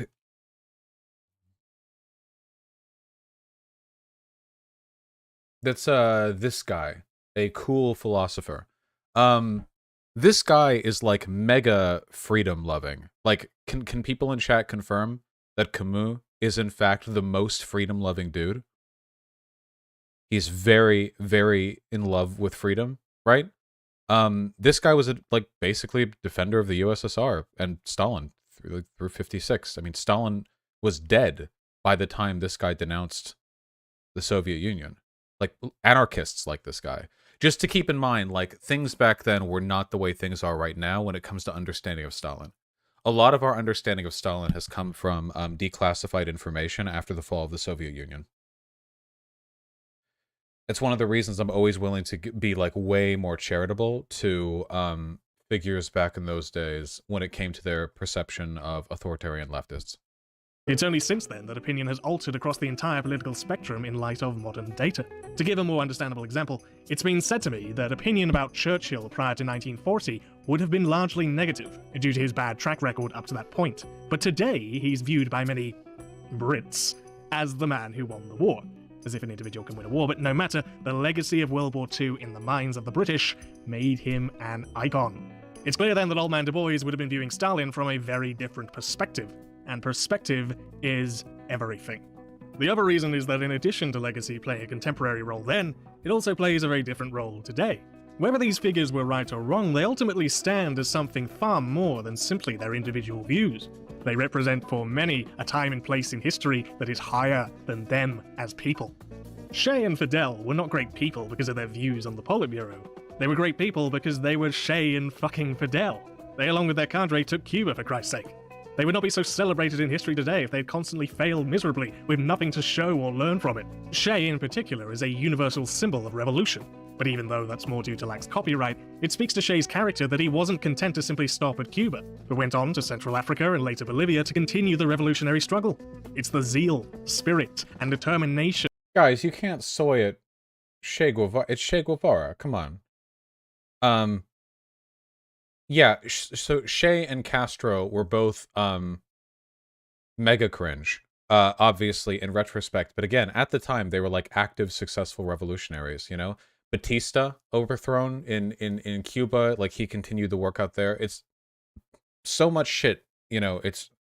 That's, this guy. A cool philosopher. This guy is, like, mega freedom-loving. Like, can people in chat confirm that Camus is, in fact, the most freedom-loving dude? He's very, very in love with freedom, right? This guy was basically a defender of the USSR and Stalin through 56. I mean, Stalin was dead by the time this guy denounced the Soviet Union. Like, anarchists like this guy. Just to keep in mind, like, things back then were not the way things are right now when it comes to understanding of Stalin. A lot of our understanding of Stalin has come from declassified information after the fall of the Soviet Union. It's one of the reasons I'm always willing to be, like, way more charitable to figures back in those days when it came to their perception of authoritarian leftists. It's only since then that opinion has altered across the entire political spectrum in light of modern data. To give a more understandable example, it's been said to me that opinion about Churchill prior to 1940 would have been largely negative due to his bad track record up to that point. But today, he's viewed by many Brits as the man who won the war. As if an individual can win a war, but no matter, the legacy of World War II in the minds of the British made him an icon. It's clear then that Old Man Du Bois would have been viewing Stalin from a very different perspective. And perspective is everything. The other reason is that in addition to legacy playing a contemporary role then, it also plays a very different role today. Whether these figures were right or wrong, they ultimately stand as something far more than simply their individual views. They represent for many a time and place in history that is higher than them as people. Che and Fidel were not great people because of their views on the Politburo. They were great people because they were Che and fucking Fidel. They, along with their cadre, took Cuba, for Christ's sake. They would not be so celebrated in history today if they had constantly failed miserably with nothing to show or learn from it. Che, in particular, is a universal symbol of revolution. But even though that's more due to lax copyright, it speaks to Che's character that he wasn't content to simply stop at Cuba, but went on to Central Africa and later Bolivia to continue the revolutionary struggle. It's the zeal, spirit, and determination. Guys, you can't soy it Che Guevara. It's Che Guevara. Come on. Yeah, so Che and Castro were both mega cringe, obviously, in retrospect. But again, at the time, they were like active, successful revolutionaries, you know? Batista overthrown in Cuba, like he continued the work out there. It's so much shit, you know, it's,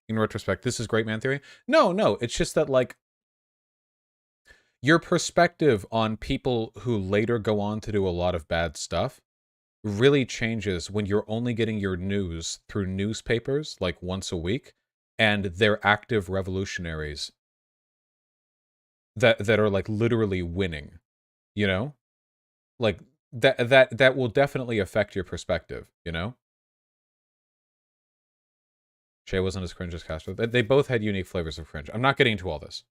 in retrospect, this is great man theory. No, it's just that, like, your perspective on people who later go on to do a lot of bad stuff really changes when you're only getting your news through newspapers, like once a week, and they're active revolutionaries that are like literally winning, you know? Like that will definitely affect your perspective, you know? Che wasn't as cringe as Castro. They both had unique flavors of cringe. I'm not getting into all this.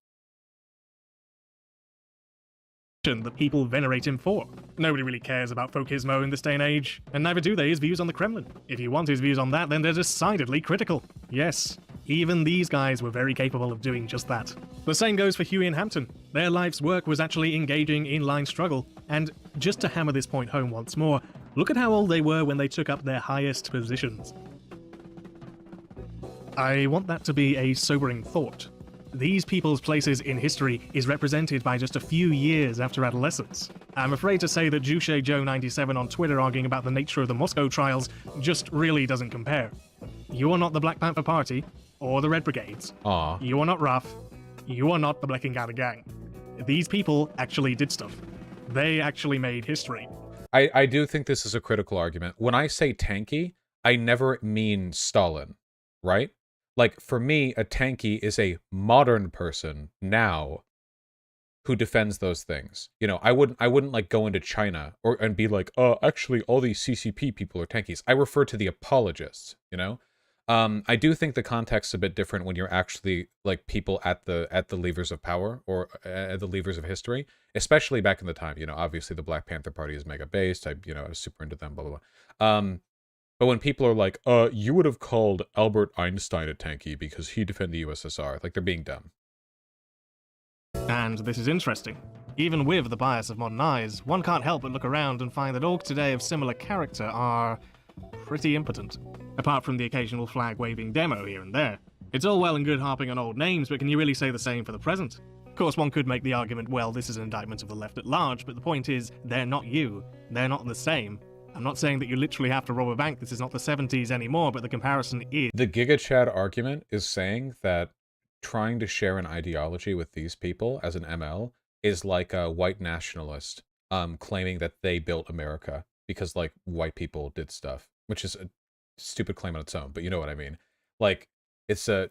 That people venerate him for. Nobody really cares about Folkismo in this day and age, and neither do they his views on the Kremlin. If you want his views on that, then they're decidedly critical. Yes, even these guys were very capable of doing just that. The same goes for Huey and Hampton. Their life's work was actually engaging in line struggle, and just to hammer this point home once more, look at how old they were when they took up their highest positions. I want that to be a sobering thought. These people's places in history is represented by just a few years after adolescence. I'm afraid to say that Juche Joe 97 on Twitter arguing about the nature of the Moscow trials just really doesn't compare. You are not the Black Panther Party, or the Red Brigades. Aw. You are not RAF. You are not the Bleckingada Gang. These people actually did stuff. They actually made history. I do think this is a critical argument. When I say tanky, I never mean Stalin, right? Like, for me, a tanky is a modern person now who defends those things. You know, I wouldn't like go into China and be like, actually all these CCP people are tankies. I refer to the apologists, you know? I do think the context's a bit different when you're actually like people at the levers of power or at the levers of history, especially back in the time. You know, obviously the Black Panther Party is mega based. I was super into them, blah blah blah. But when people are like, you would have called Albert Einstein a tanky because he defended the USSR, like they're being dumb. And this is interesting. Even with the bias of modern eyes, one can't help but look around and find that orcs today of similar character are pretty impotent. Apart from the occasional flag-waving demo here and there. It's all well and good harping on old names, but can you really say the same for the present? Of course, one could make the argument, well, this is an indictment of the left at large, but the point is, they're not you. They're not the same. I'm not saying that you literally have to rob a bank, this is not the 70s anymore, but the comparison is... The Giga Chad argument is saying that trying to share an ideology with these people as an ML is like a white nationalist claiming that they built America because, like, white people did stuff, which is a stupid claim on its own, but you know what I mean. Like, It's a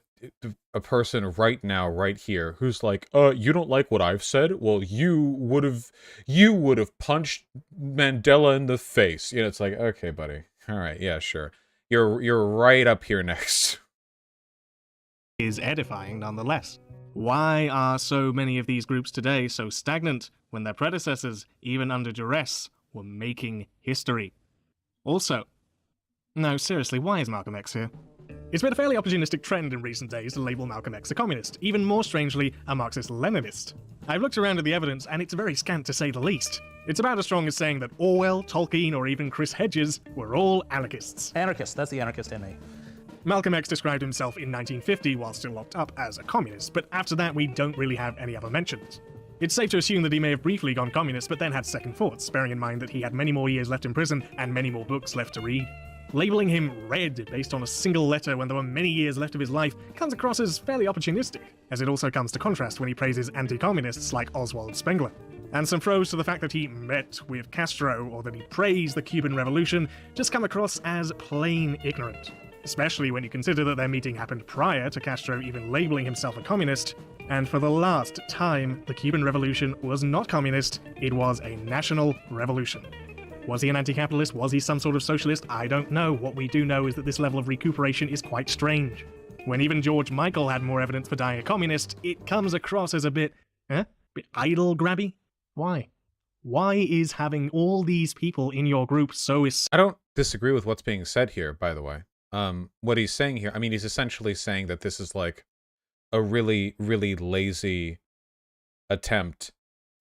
person right now, right here, who's like, you don't like what I've said? Well, you would have punched Mandela in the face. You know, it's like, okay, buddy. All right, yeah, sure. You're right up here next. Is edifying nonetheless. Why are so many of these groups today so stagnant when their predecessors, even under duress, were making history? Also, no, seriously, why is Malcolm X here? It's been a fairly opportunistic trend in recent days to label Malcolm X a communist, even more strangely, a Marxist-Leninist. I've looked around at the evidence, and it's very scant to say the least. It's about as strong as saying that Orwell, Tolkien, or even Chris Hedges were all anarchists. Anarchist, that's the anarchist in me. Malcolm X described himself in 1950 while still locked up as a communist, but after that we don't really have any other mentions. It's safe to assume that he may have briefly gone communist, but then had second thoughts, bearing in mind that he had many more years left in prison and many more books left to read. Labeling him red based on a single letter when there were many years left of his life comes across as fairly opportunistic, as it also comes to contrast when he praises anti-communists like Oswald Spengler. And some throws to the fact that he met with Castro or that he praised the Cuban Revolution just come across as plain ignorant. Especially when you consider that their meeting happened prior to Castro even labeling himself a communist, and for the last time, the Cuban Revolution was not communist, it was a national revolution. Was he an anti-capitalist? Was he some sort of socialist? I don't know. What we do know is that this level of recuperation is quite strange. When even George Michael had more evidence for dying a communist, it comes across as a bit idol grabby? Why? Why is having all these people in your group so I don't disagree with what's being said here, by the way. What he's saying here, I mean, he's essentially saying that this is like a really, really lazy attempt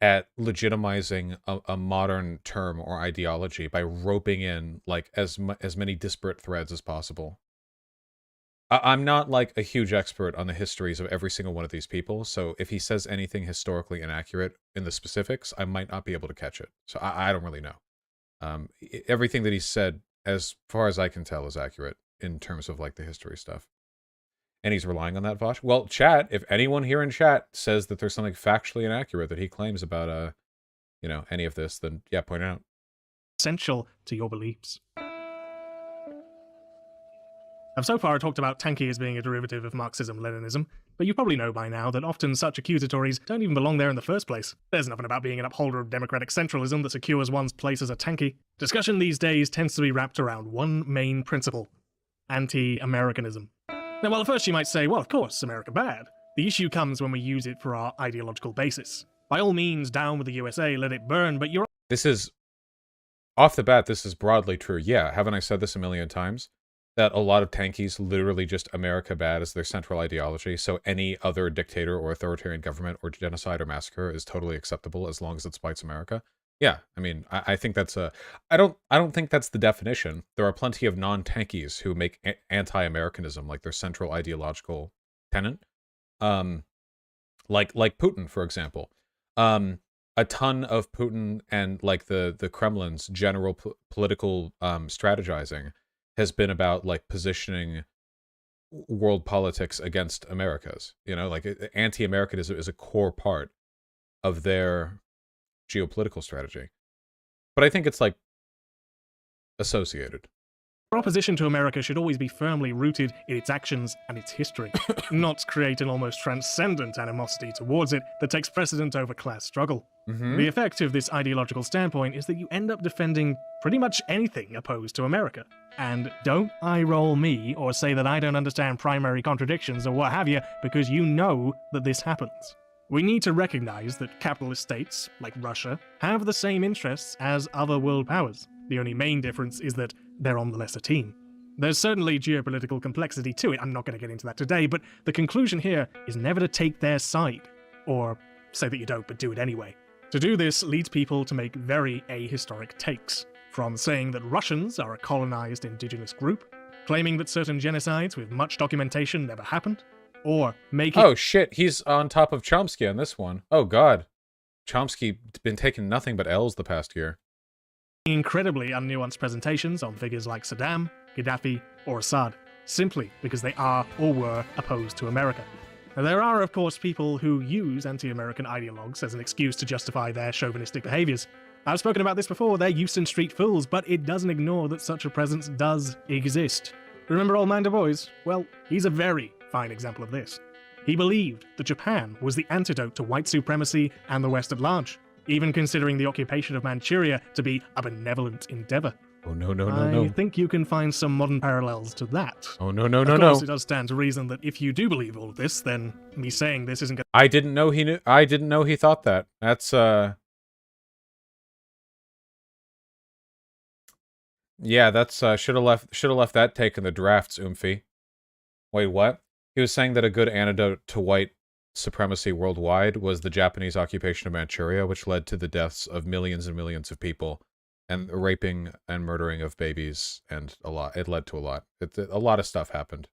at legitimizing a modern term or ideology by roping in like as many disparate threads as possible. I'm not like a huge expert on the histories of every single one of these people, so if he says anything historically inaccurate in the specifics, I might not be able to catch it. So I don't really know. Everything that he said, as far as I can tell, is accurate in terms of like the history stuff. And he's relying on that Vosh. Well, chat, if anyone here in chat says that there's something factually inaccurate that he claims about, you know, any of this, then yeah, point it out. Essential to your beliefs. I've so far talked about Tanky as being a derivative of Marxism-Leninism, but you probably know by now that often such accusatories don't even belong there in the first place. There's nothing about being an upholder of democratic centralism that secures one's place as a Tanky. Discussion these days tends to be wrapped around one main principle: anti-Americanism. Now, while at first you might say, well, of course, America bad, the issue comes when we use it for our ideological basis. By all means, down with the USA, let it burn, but you're... This is, off the bat, this is broadly true. Yeah, haven't I said this a million times? That a lot of tankies literally just America bad as their central ideology, so any other dictator or authoritarian government or genocide or massacre is totally acceptable as long as it spites America. Yeah, I mean, I think that's a... I don't think that's the definition. There are plenty of non-tankies who make anti-Americanism like their central ideological tenet. Like Putin, for example. A ton of Putin and like the Kremlin's general political strategizing has been about like positioning world politics against America's. You know, like anti-Americanism is a core part of their geopolitical strategy. But I think it's like associated. Our opposition to America should always be firmly rooted in its actions and its history, not create an almost transcendent animosity towards it that takes precedent over class struggle. The effect of this ideological standpoint is that you end up defending pretty much anything opposed to America. And don't eye roll me or say that I don't understand primary contradictions or what have you, because you know that this happens. We need to recognize that capitalist states, like Russia, have the same interests as other world powers. The only main difference is that they're on the lesser team. There's certainly geopolitical complexity to it, I'm not going to get into that today, but the conclusion here is never to take their side. Or say that you don't, but do it anyway. To do this leads people to make very ahistoric takes, from saying that Russians are a colonized indigenous group, claiming that certain genocides with much documentation never happened, or making... Oh shit, he's on top of Chomsky on this one. Oh god. Chomsky's been taking nothing but L's the past year. Incredibly unnuanced presentations on figures like Saddam, Gaddafi, or Assad, simply because they are or were opposed to America. Now, there are, of course, people who use anti-American ideologues as an excuse to justify their chauvinistic behaviors. I've spoken about this before, they're Euston Street fools, but it doesn't ignore that such a presence does exist. Remember old man Du Bois? Well, he's a very, fine example of this. He believed that Japan was the antidote to white supremacy and the West at large, even considering the occupation of Manchuria to be a benevolent endeavor. Oh, no. I think you can find some modern parallels to that. Oh, no. Of course, it does stand to reason that if you do believe all of this, then me saying this isn't going I didn't know he knew. I didn't know he thought that. That's, Yeah, that's, should have left that take in the drafts, Oomphy. Wait, what? He was saying that a good antidote to white supremacy worldwide was the Japanese occupation of Manchuria, which led to the deaths of millions and millions of people, and the raping and murdering of babies, and a lot. It led to a lot. A lot of stuff happened.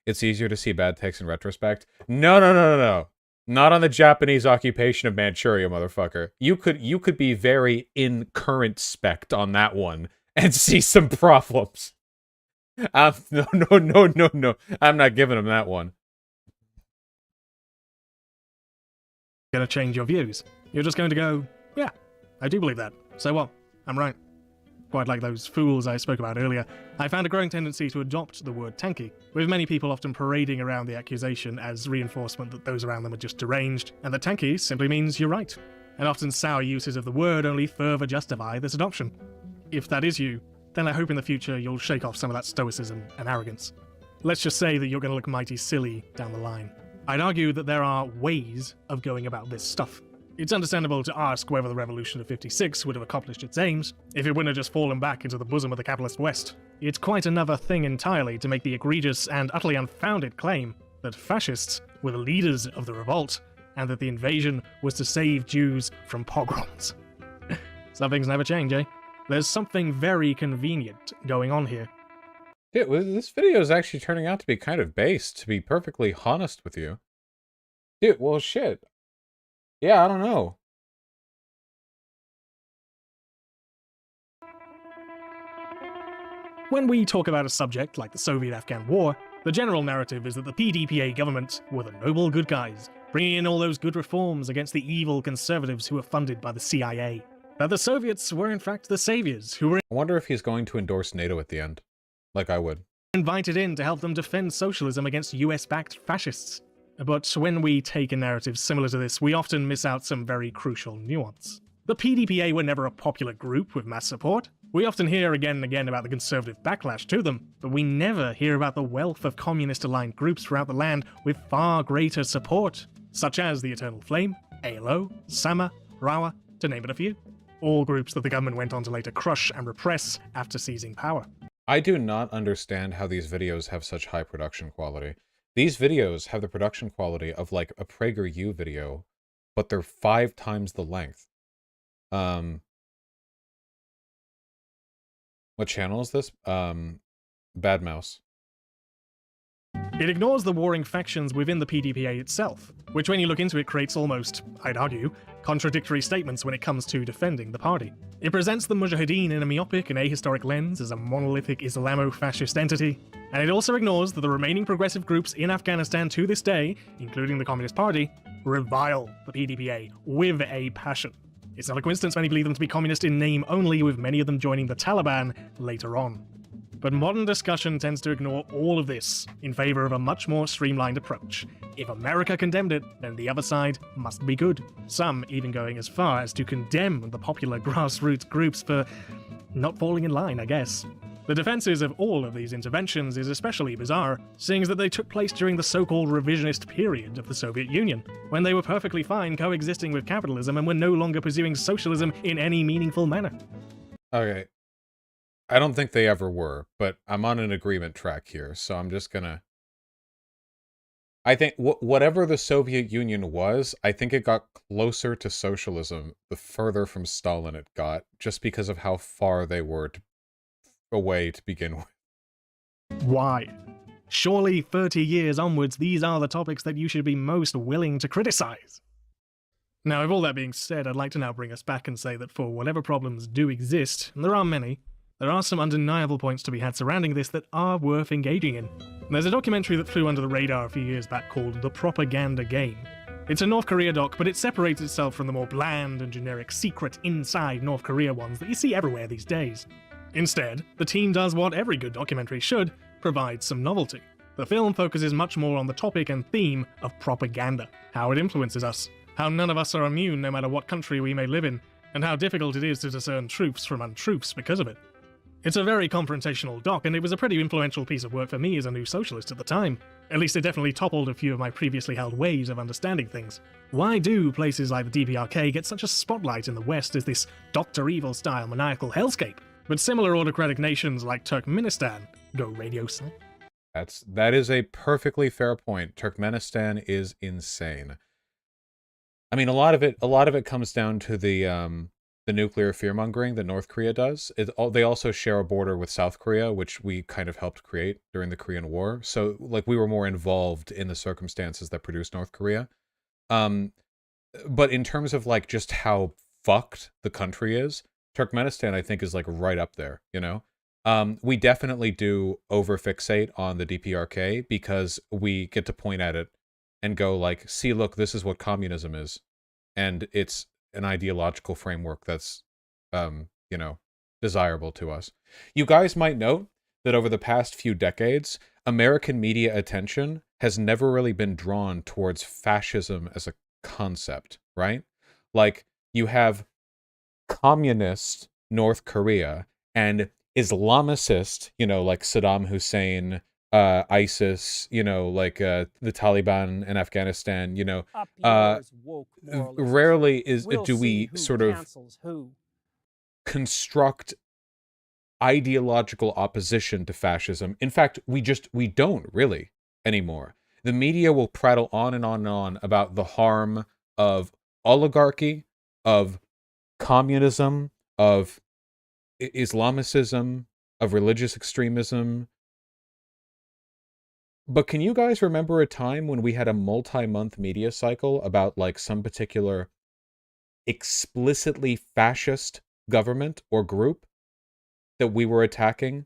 It's easier to see bad takes in retrospect. No. Not on the Japanese occupation of Manchuria, motherfucker. You could be very in current spect on that one and see some problems. No. I'm not giving him that one. to change your views. You're just going to go, yeah, I do believe that. So what? I'm right. Quite like those fools I spoke about earlier, I found a growing tendency to adopt the word tanky, with many people often parading around the accusation as reinforcement that those around them are just deranged, and that tanky simply means you're right. And often sour uses of the word only further justify this adoption. If that is you, then I hope in the future you'll shake off some of that stoicism and arrogance. Let's just say that you're going to look mighty silly down the line. I'd argue that there are ways of going about this stuff. It's understandable to ask whether the Revolution of '56 would have accomplished its aims if it wouldn't have just fallen back into the bosom of the capitalist West. It's quite another thing entirely to make the egregious and utterly unfounded claim that fascists were the leaders of the revolt and that the invasion was to save Jews from pogroms. Some things never change, eh? There's something very convenient going on here. Yeah, well, this video is actually turning out to be kind of based, to be perfectly honest with you. Dude, well, shit. Yeah, I don't know. When we talk about a subject like the Soviet-Afghan War, the general narrative is that the PDPA government were the noble good guys, bringing in all those good reforms against the evil conservatives who were funded by the CIA. That the Soviets were in fact the saviors who were I wonder if he's going to endorse NATO at the end. Like I would. Invited in to help them defend socialism against US-backed fascists. But when we take a narrative similar to this, we often miss out some very crucial nuance. The PDPA were never a popular group with mass support. We often hear again and again about the conservative backlash to them, but we never hear about the wealth of communist-aligned groups throughout the land with far greater support, such as the Eternal Flame, ALO, Sama, Rawa, to name but a few. All groups that the government went on to later crush and repress after seizing power. I do not understand how these videos have such high production quality. These videos have the production quality of like a PragerU video, but they're 5 times the length. What channel is this? Bad Mouse. It ignores the warring factions within the PDPA itself, which when you look into it creates almost, I'd argue, contradictory statements when it comes to defending the party. It presents the Mujahideen in a myopic and ahistoric lens as a monolithic Islamo-fascist entity, and it also ignores that the remaining progressive groups in Afghanistan to this day, including the Communist Party, revile the PDPA with a passion. It's not a coincidence many believe them to be communist in name only, with many of them joining the Taliban later on. But modern discussion tends to ignore all of this in favor of a much more streamlined approach. If America condemned it, then the other side must be good. Some even going as far as to condemn the popular grassroots groups for not falling in line, I guess. The defenses of all of these interventions is especially bizarre, seeing as that they took place during the so-called revisionist period of the Soviet Union, when they were perfectly fine coexisting with capitalism and were no longer pursuing socialism in any meaningful manner. Okay. I don't think they ever were, but I'm on an agreement track here, so I'm just gonna... I think whatever the Soviet Union was, I think it got closer to socialism the further from Stalin it got, just because of how far they were away to begin with. Why? Surely 30 years onwards, these are the topics that you should be most willing to criticize. Now, with all that being said, I'd like to now bring us back and say that for whatever problems do exist, and there are many, there are some undeniable points to be had surrounding this that are worth engaging in. There's a documentary that flew under the radar a few years back called The Propaganda Game. It's a North Korea doc, but it separates itself from the more bland and generic secret inside North Korea ones that you see everywhere these days. Instead, the team does what every good documentary should, provide some novelty. The film focuses much more on the topic and theme of propaganda, how it influences us, how none of us are immune no matter what country we may live in, and how difficult it is to discern truths from untruths because of it. It's a very confrontational doc, and it was a pretty influential piece of work for me as a new socialist at the time. At least it definitely toppled a few of my previously held ways of understanding things. Why do places like the DPRK get such a spotlight in the West as this Dr. Evil-style maniacal hellscape? But similar autocratic nations like Turkmenistan go radio silent. That is a perfectly fair point. Turkmenistan is insane. I mean, a lot of it comes down to the nuclear fearmongering that North Korea does. They also share a border with South Korea, which we kind of helped create during the Korean War. So, like, we were more involved in the circumstances that produced North Korea. But in terms of, like, just how fucked the country is, Turkmenistan, I think, is, like, right up there, you know? We definitely do overfixate on the DPRK because we get to point at it and go, like, see, look, this is what communism is. And it's an ideological framework that's, you know, desirable to us. You guys might note that over the past few decades, American media attention has never really been drawn towards fascism as a concept, right? Like, you have communist North Korea and Islamicist, you know, like Saddam Hussein, ISIS, you know, like the Taliban in Afghanistan, you know, Up yours, woke moralists. rarely We'll do see we who sort of cancels who. construct ideological opposition to fascism. In fact, we don't really anymore. The media will prattle on and on and on about the harm of oligarchy, of communism, of Islamicism, of religious extremism. But can you guys remember a time when we had a multi-month media cycle about, like, some particular explicitly fascist government or group that we were attacking,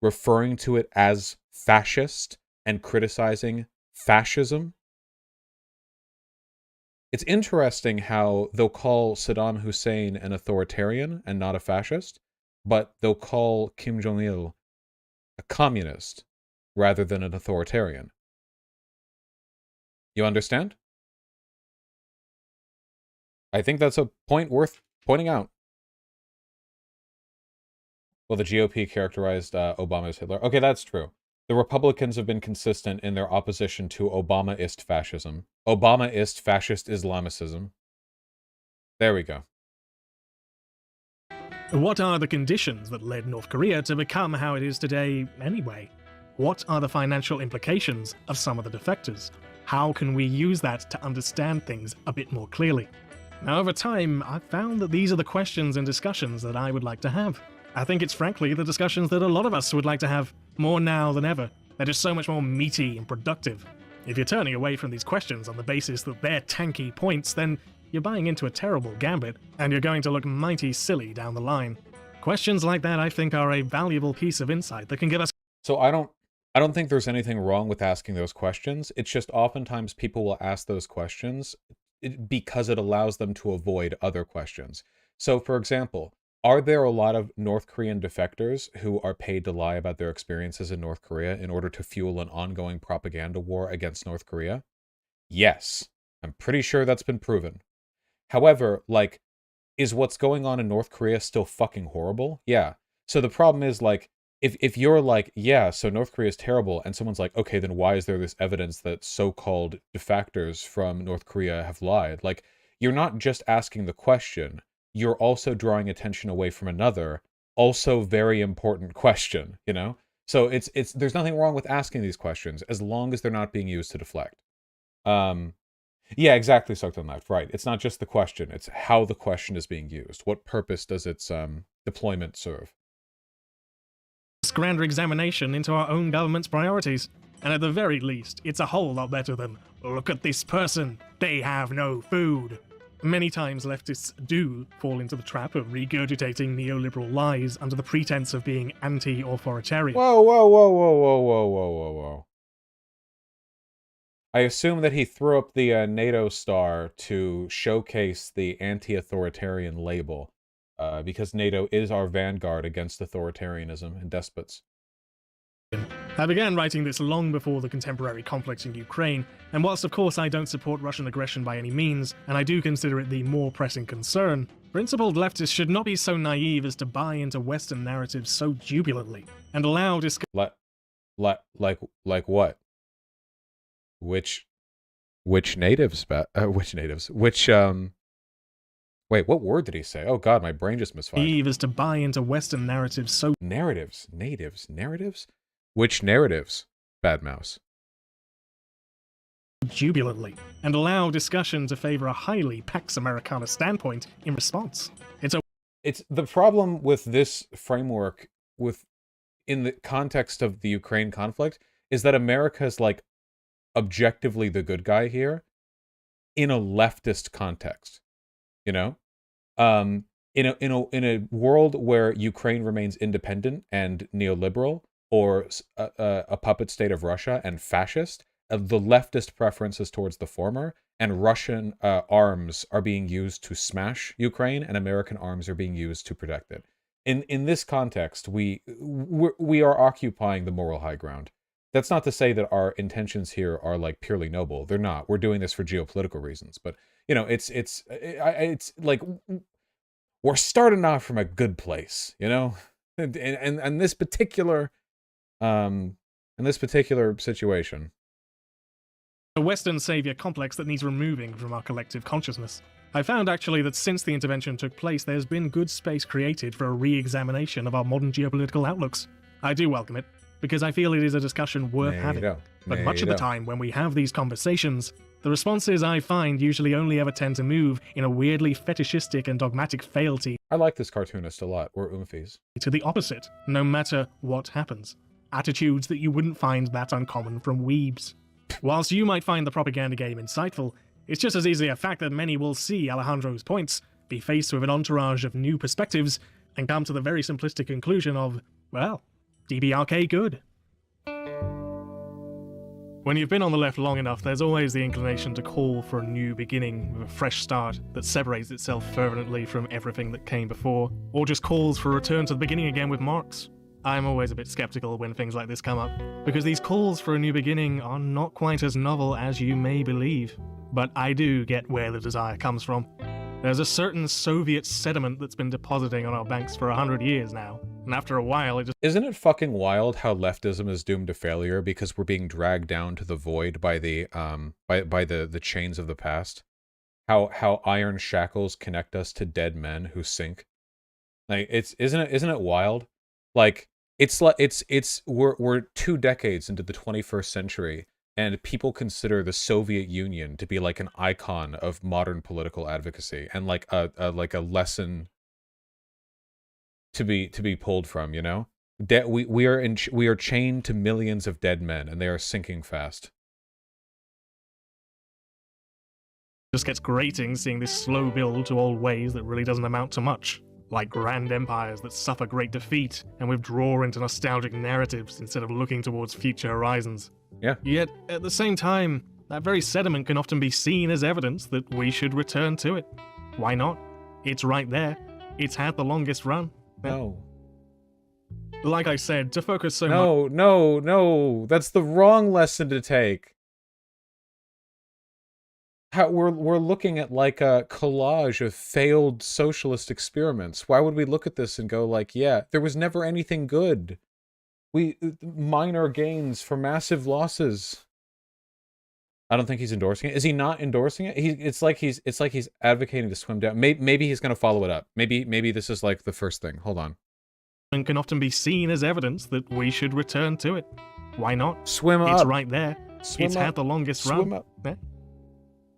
referring to it as fascist and criticizing fascism? It's interesting how they'll call Saddam Hussein an authoritarian and not a fascist, but they'll call Kim Jong-il a communist rather than an authoritarian. You understand? I think that's a point worth pointing out. Well, the GOP characterized Obama as Hitler. Okay, that's true. The Republicans have been consistent in their opposition to Obamaist fascism. Obamaist fascist Islamicism. There we go. What are the conditions that led North Korea to become how it is today anyway? What are the financial implications of some of the defectors? How can we use that to understand things a bit more clearly? Now, over time, I've found that these are the questions and discussions that I would like to have. I think it's frankly the discussions that a lot of us would like to have, more now than ever. They're just so much more meaty and productive. If you're turning away from these questions on the basis that they're tanky points, then you're buying into a terrible gambit, and you're going to look mighty silly down the line. Questions like that, I think, are a valuable piece of insight that can give us... So I don't think there's anything wrong with asking those questions. It's just oftentimes people will ask those questions because it allows them to avoid other questions. So, for example, are there a lot of North Korean defectors who are paid to lie about their experiences in North Korea in order to fuel an ongoing propaganda war against North Korea? Yes. I'm pretty sure that's been proven. However, like, is what's going on in North Korea still fucking horrible? Yeah. So the problem is, like, if you're like, yeah, so North Korea is terrible, and someone's like, okay, then why is there this evidence that so-called defectors from North Korea have lied? Like, you're not just asking the question, you're also drawing attention away from another, also very important question, you know? So it's there's nothing wrong with asking these questions, as long as they're not being used to deflect. Yeah, exactly, Sucked on Left, right. It's not just the question, it's how the question is being used. What purpose does its deployment serve? grander examination into our own government's priorities. And at the very least, it's a whole lot better than, look at this person, they have no food. Many times leftists do fall into the trap of regurgitating neoliberal lies under the pretense of being anti-authoritarian. Whoa, whoa, whoa, whoa, whoa, whoa, whoa, whoa, whoa. I assume that he threw up the NATO star to showcase the anti-authoritarian label. because NATO is our vanguard against authoritarianism and despots. I began writing this long before the contemporary conflict in Ukraine, and whilst of course I don't support Russian aggression by any means, and I do consider it the more pressing concern, principled leftists should not be so naive as to buy into Western narratives so jubilantly, and allow Like what? Which natives? Wait, what word did he say? Oh god, my brain just misfired. as to buy into Western narratives so Narratives, narratives. Which narratives? Bad Mouse. jubilantly, and allow discussion to favor a highly Pax Americana standpoint in response. It's the problem with this framework in the context of the Ukraine conflict is that America is like objectively the good guy here in a leftist context. You know? In a world where Ukraine remains independent and neoliberal, or a puppet state of Russia and fascist, the leftist preference is towards the former, and Russian arms are being used to smash Ukraine, and American arms are being used to protect it. In this context, we are occupying the moral high ground. That's not to say that our intentions here are like purely noble. They're not. We're doing this for geopolitical reasons, but you know, it's like we're starting off from a good place, you know, and this particular in this particular situation. A Western savior complex that needs removing from our collective consciousness. I found actually that since the intervention took place, there's been good space created for a re-examination of our modern geopolitical outlooks. I do welcome it, because I feel it is a discussion worth having. But much of the time when we have these conversations, the responses I find usually only ever tend to move in a weirdly fetishistic and dogmatic fealty. I like this cartoonist a lot, or Oomfies. To the opposite, no matter what happens. Attitudes that you wouldn't find that uncommon from weebs. Whilst you might find the propaganda game insightful, it's just as easily a fact that many will see Alejandro's points, be faced with an entourage of new perspectives, and come to the very simplistic conclusion of, well, DBRK good. When you've been on the left long enough, there's always the inclination to call for a new beginning with a fresh start that separates itself fervently from everything that came before, or just calls for a return to the beginning again with Marx. I'm always a bit skeptical when things like this come up, because these calls for a new beginning are not quite as novel as you may believe. But I do get where the desire comes from. There's a certain Soviet sediment that's been depositing on our banks for 100 years now, and after a while it just... Isn't it fucking wild how leftism is doomed to failure because we're being dragged down to the void by the by the chains of the past? How iron shackles connect us to dead men who sink. Like isn't it wild? Like we're 2 decades into the 21st century, and people consider the Soviet Union to be like an icon of modern political advocacy and like a lesson to be pulled from, you know? We are chained to millions of dead men, and they are sinking fast. Just gets grating seeing this slow build to old ways that really doesn't amount to much. Like grand empires that suffer great defeat and withdraw into nostalgic narratives instead of looking towards future horizons. Yeah. Yet, at the same time, that very sediment can often be seen as evidence that we should return to it. Why not? It's right there. It's had the longest run. No. Like I said, to focus so much... No. That's the wrong lesson to take. How we're looking at like a collage of failed socialist experiments. Why would we look at this and go like, yeah, there was never anything good. Minor gains for massive losses. I don't think he's endorsing it. Is he not endorsing it? It's like he's advocating to swim down. Maybe he's going to follow it up. Maybe this is like the first thing. Hold on. And can often be seen as evidence that we should return to it. Why not? Swim up. It's right there. Swim it's up. had the longest Swim run. up. Yeah.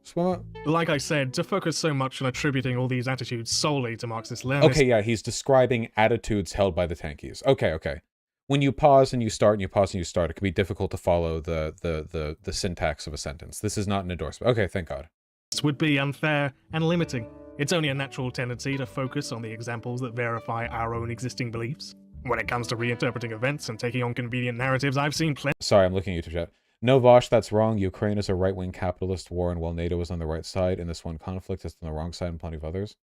Swim up. Like I said, to focus so much on attributing all these attitudes solely to Marxist-Leninist... Okay, yeah, he's describing attitudes held by the tankies. Okay. When you pause and you start and you pause and you start, it can be difficult to follow the syntax of a sentence. This is not an endorsement. Okay, thank God. This would be unfair and limiting. It's only a natural tendency to focus on the examples that verify our own existing beliefs. When it comes to reinterpreting events and taking on convenient narratives, I've seen plenty... Sorry, I'm looking at YouTube chat. No, Vosh, that's wrong. Ukraine is a right-wing capitalist war, and while NATO is on the right side in this one conflict, it's on the wrong side in plenty of others.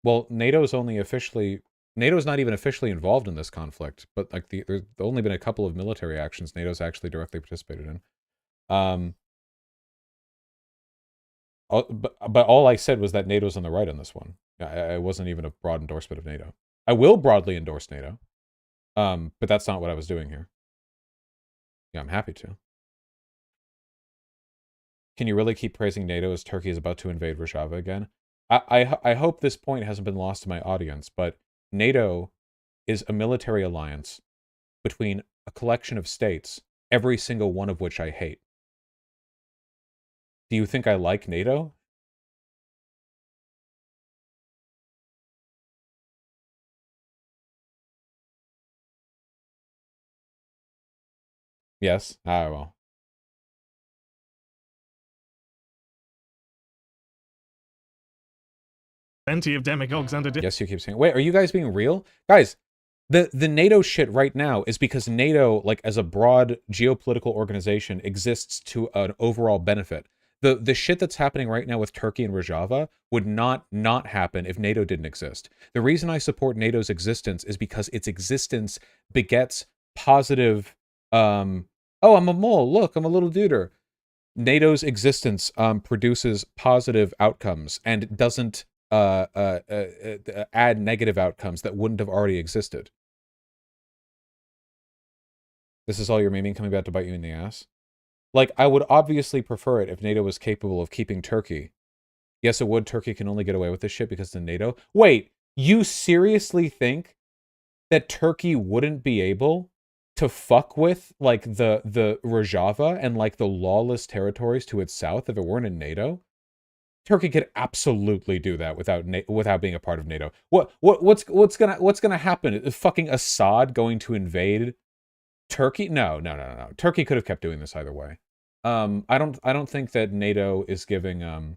Well, NATO's not even officially involved in this conflict, but like there's only been a couple of military actions NATO's actually directly participated in. But all I said was that NATO's on the right on this one. I wasn't even a broad endorsement of NATO. I will broadly endorse NATO, but that's not what I was doing here. Yeah, I'm happy to. Can you really keep praising NATO as Turkey is about to invade Rojava again? I hope this point hasn't been lost to my audience, but NATO is a military alliance between a collection of states, every single one of which I hate. Do you think I like NATO? Yes? Ah, well. Plenty of demagogues under... Yes, you keep saying... Wait, are you guys being real? Guys, the NATO shit right now is because NATO, like, as a broad geopolitical organization, exists to an overall benefit. The shit that's happening right now with Turkey and Rojava would not happen if NATO didn't exist. The reason I support NATO's existence is because its existence begets positive... oh, I'm a mole. Look, I'm a little duder. NATO's existence produces positive outcomes and doesn't add negative outcomes that wouldn't have already existed. This is all your memeing coming back to bite you in the ass? Like, I would obviously prefer it if NATO was capable of keeping Turkey. Yes, it would. Turkey can only get away with this shit because of NATO. Wait, you seriously think that Turkey wouldn't be able to fuck with, like, the Rojava and, like, the lawless territories to its south if it weren't in NATO? Turkey could absolutely do that without being a part of NATO. What's gonna happen? Is fucking Assad going to invade Turkey? No. Turkey could have kept doing this either way. I don't think that NATO is giving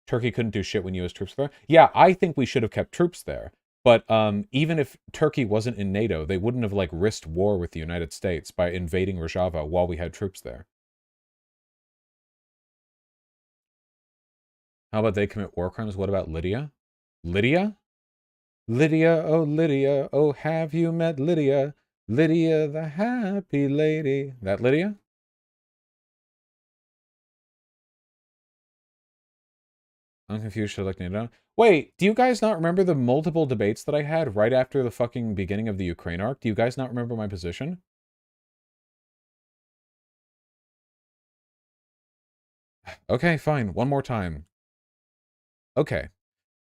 Turkey couldn't do shit when US troops were there. Yeah, I think we should have kept troops there. But even if Turkey wasn't in NATO, they wouldn't have, like, risked war with the United States by invading Rojava while we had troops there. How about they commit war crimes? What about Lydia? Lydia? Lydia, oh, have you met Lydia? Lydia, the happy lady. That Lydia? I'm confused. Should I look NATO? Wait, do you guys not remember the multiple debates that I had right after the fucking beginning of the Ukraine arc? Do you guys not remember my position? Okay, fine. One more time. Okay.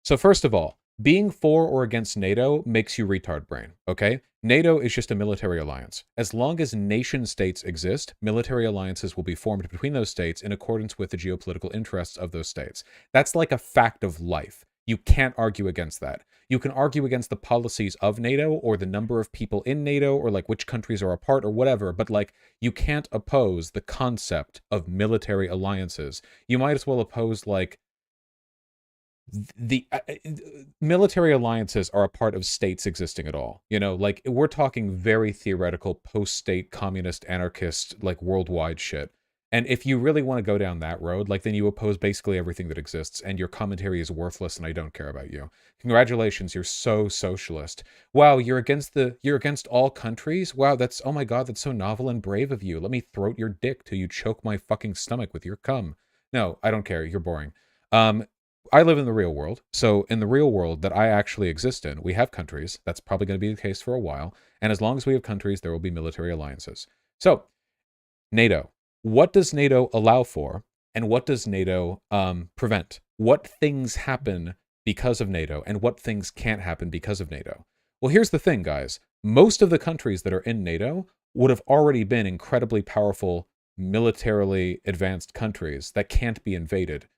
So first of all, being for or against NATO makes you retard brain, okay? NATO is just a military alliance. As long as nation states exist, military alliances will be formed between those states in accordance with the geopolitical interests of those states. That's like a fact of life. You can't argue against that. You can argue against the policies of NATO or the number of people in NATO or like which countries are a part or whatever, but like you can't oppose the concept of military alliances. You might as well oppose like the military alliances are a part of states existing at all. You know, like we're talking very theoretical post-state communist anarchist like worldwide shit. And if you really want to go down that road, like then you oppose basically everything that exists and your commentary is worthless and I don't care about you. Congratulations, you're so socialist. Wow, you're against all countries? Wow, oh my god, that's so novel and brave of you. Let me throat your dick till you choke my fucking stomach with your cum. No, I don't care. You're boring. I live in the real world. So in the real world that I actually exist in, we have countries. That's probably going to be the case for a while. And as long as we have countries, there will be military alliances. So NATO. What does NATO allow for? And what does NATO prevent? What things happen because of NATO? And what things can't happen because of NATO? Well, here's the thing, guys. Most of the countries that are in NATO would have already been incredibly powerful, militarily advanced countries that can't be invaded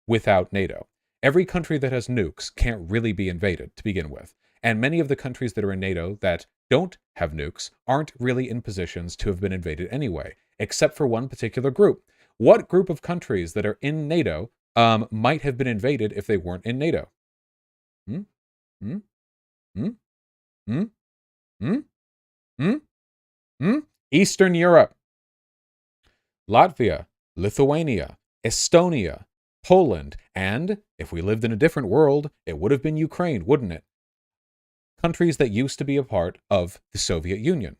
without NATO. Every country that has nukes can't really be invaded to begin with. And many of the countries that are in NATO that don't have nukes aren't really in positions to have been invaded anyway, except for one particular group. What group of countries that are in NATO might have been invaded if they weren't in NATO? Eastern Europe. Latvia, Lithuania, Estonia, Poland, and if we lived in a different world, it would have been Ukraine, wouldn't it? Countries that used to be a part of the Soviet Union.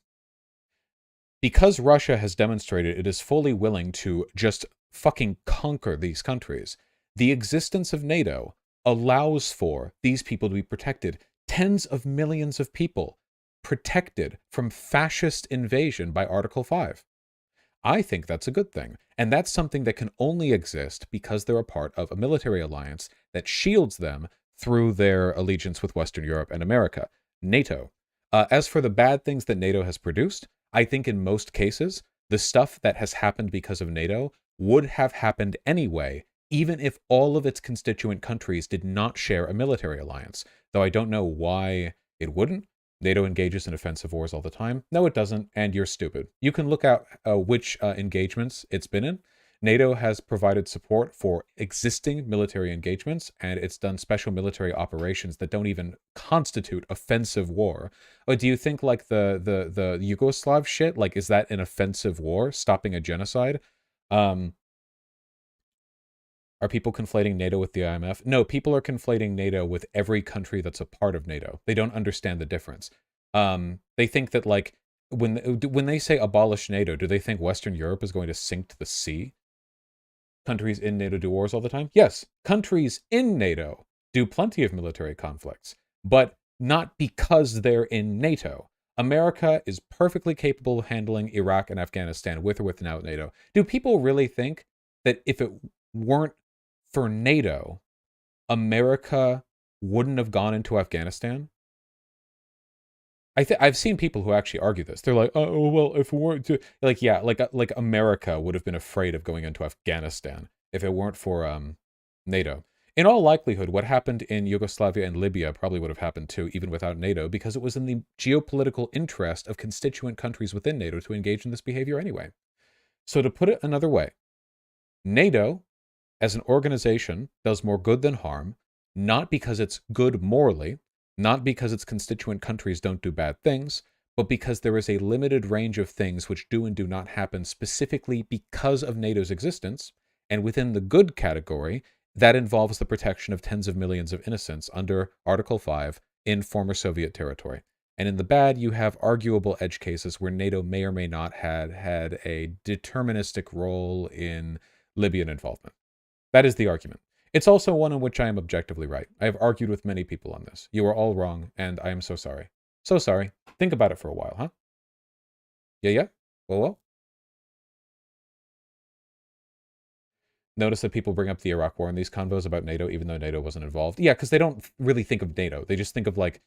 Because Russia has demonstrated it is fully willing to just fucking conquer these countries, the existence of NATO allows for these people to be protected. Tens of millions of people protected from fascist invasion by Article 5. I think that's a good thing. And that's something that can only exist because they're a part of a military alliance that shields them through their allegiance with Western Europe and America, NATO. As for the bad things that NATO has produced, I think in most cases, the stuff that has happened because of NATO would have happened anyway, even if all of its constituent countries did not share a military alliance. Though I don't know why it wouldn't. NATO engages in offensive wars all the time. No, it doesn't, and you're stupid. You can look out which engagements it's been in. NATO has provided support for existing military engagements, and it's done special military operations that don't even constitute offensive war. Or do you think like the Yugoslav shit, like is that an offensive war, stopping a genocide? Are people conflating NATO with the IMF? No, people are conflating NATO with every country that's a part of NATO. They don't understand the difference. They think that like when they say abolish NATO, do they think Western Europe is going to sink to the sea? Countries in NATO do wars all the time? Yes, countries in NATO do plenty of military conflicts, but not because they're in NATO. America is perfectly capable of handling Iraq and Afghanistan with or without NATO. Do people really think that if it weren't for NATO, America wouldn't have gone into Afghanistan? I've seen people who actually argue this. They're like, oh, well, if we weren't to, like, yeah, like America would have been afraid of going into Afghanistan if it weren't for NATO. In all likelihood, what happened in Yugoslavia and Libya probably would have happened too, even without NATO, because it was in the geopolitical interest of constituent countries within NATO to engage in this behavior anyway. So to put it another way, NATO, as an organization, does more good than harm, not because it's good morally, not because its constituent countries don't do bad things, but because there is a limited range of things which do and do not happen specifically because of NATO's existence, and within the good category, that involves the protection of tens of millions of innocents under Article 5 in former Soviet territory. And in the bad, you have arguable edge cases where NATO may or may not have had a deterministic role in Libyan involvement. That is the argument. It's also one in which I am objectively right. I have argued with many people on this. You are all wrong, and I am so sorry. So sorry. Think about it for a while, huh? Yeah? Well? Notice that people bring up the Iraq War in these convos about NATO, even though NATO wasn't involved. Yeah, because they don't really think of NATO. They just think of, like,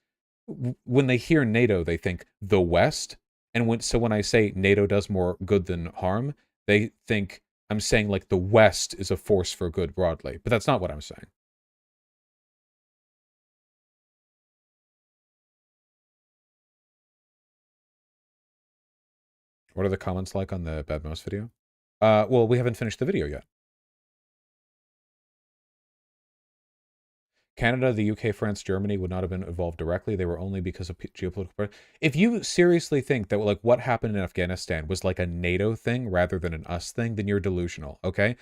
when they hear NATO, they think the West. And so when I say NATO does more good than harm, they think I'm saying, like, the West is a force for good broadly. But that's not what I'm saying. What are the comments like on the Bad Mouse video? Well, we haven't finished the video yet. Canada, the UK, France, Germany would not have been involved directly. They were only because of geopolitical... If you seriously think that, like, what happened in Afghanistan was like a NATO thing rather than an us thing, then you're delusional, okay?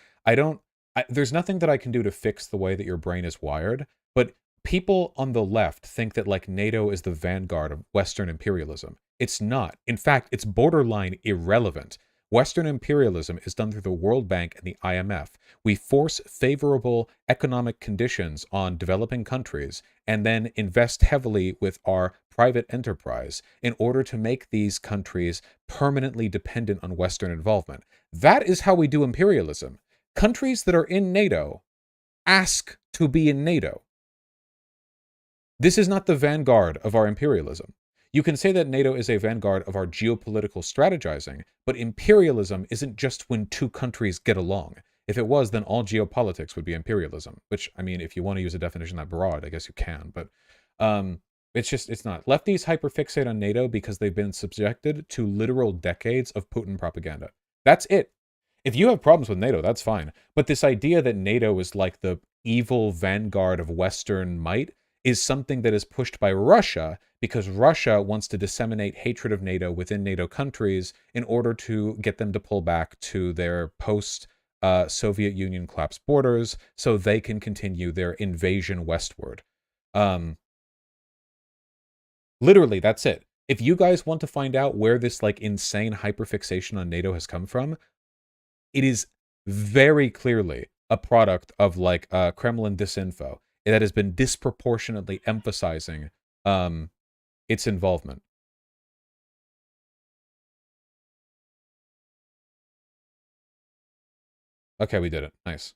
There's nothing that I can do to fix the way that your brain is wired, but people on the left think that, like, NATO is the vanguard of Western imperialism. It's not. In fact, it's borderline irrelevant. Western imperialism is done through the World Bank and the IMF. We force favorable economic conditions on developing countries and then invest heavily with our private enterprise in order to make these countries permanently dependent on Western involvement. That is how we do imperialism. Countries that are in NATO ask to be in NATO. This is not the vanguard of our imperialism. You can say that NATO is a vanguard of our geopolitical strategizing, but imperialism isn't just when two countries get along. If it was, then all geopolitics would be imperialism, which, I mean, if you want to use a definition that broad, I guess you can, but it's not. Lefties hyperfixate on NATO because they've been subjected to literal decades of Putin propaganda. That's it. If you have problems with NATO, that's fine. But this idea that NATO is like the evil vanguard of Western might is something that is pushed by Russia because Russia wants to disseminate hatred of NATO within NATO countries in order to get them to pull back to their post Soviet Union collapse borders so they can continue their invasion westward. Literally, that's it. If you guys want to find out where this like insane hyperfixation on NATO has come from, it is very clearly a product of like Kremlin disinfo that has been disproportionately emphasizing its involvement. Okay, we did it. Nice.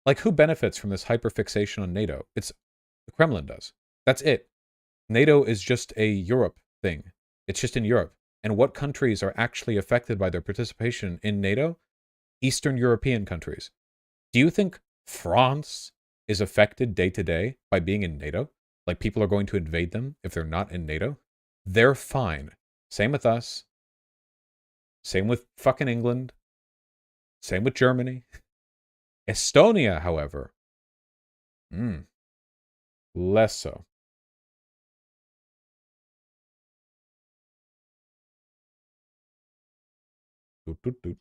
Like, who benefits from this hyperfixation on NATO? It's the Kremlin does. That's it. NATO is just a Europe thing. It's just in Europe. And what countries are actually affected by their participation in NATO? Eastern European countries. Do you think France is affected day to day by being in NATO? Like, people are going to invade them if they're not in NATO? They're fine. Same with us. Same with fucking England. Same with Germany. Estonia, however, less so. Doot, doot, doot.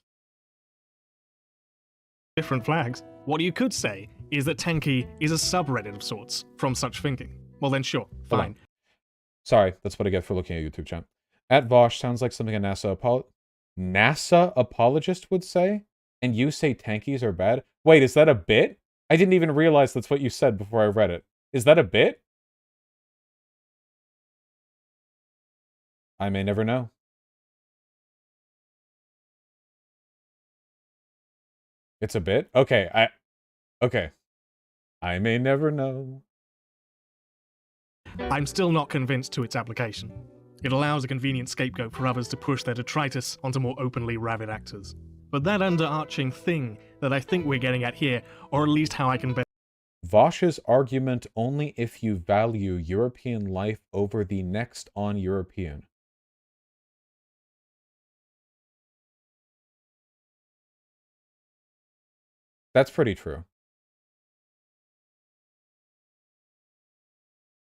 Different flags. What you could say is that Tanky is a subreddit of sorts from such thinking. Well then sure, fine. Sorry, that's what I get for looking at YouTube chat. At Vosh sounds like something a NASA apologist would say, and you say tankies are bad? Wait, is that a bit? I didn't even realize that's what you said before I read it. Is that a bit? I may never know. It's a bit? Okay, okay. I may never know. I'm still not convinced to its application. It allows a convenient scapegoat for others to push their detritus onto more openly rabid actors. But that underarching thing that I think we're getting at here, or at least how I can best... Vosh's argument only if you value European life over the next on European. That's pretty true.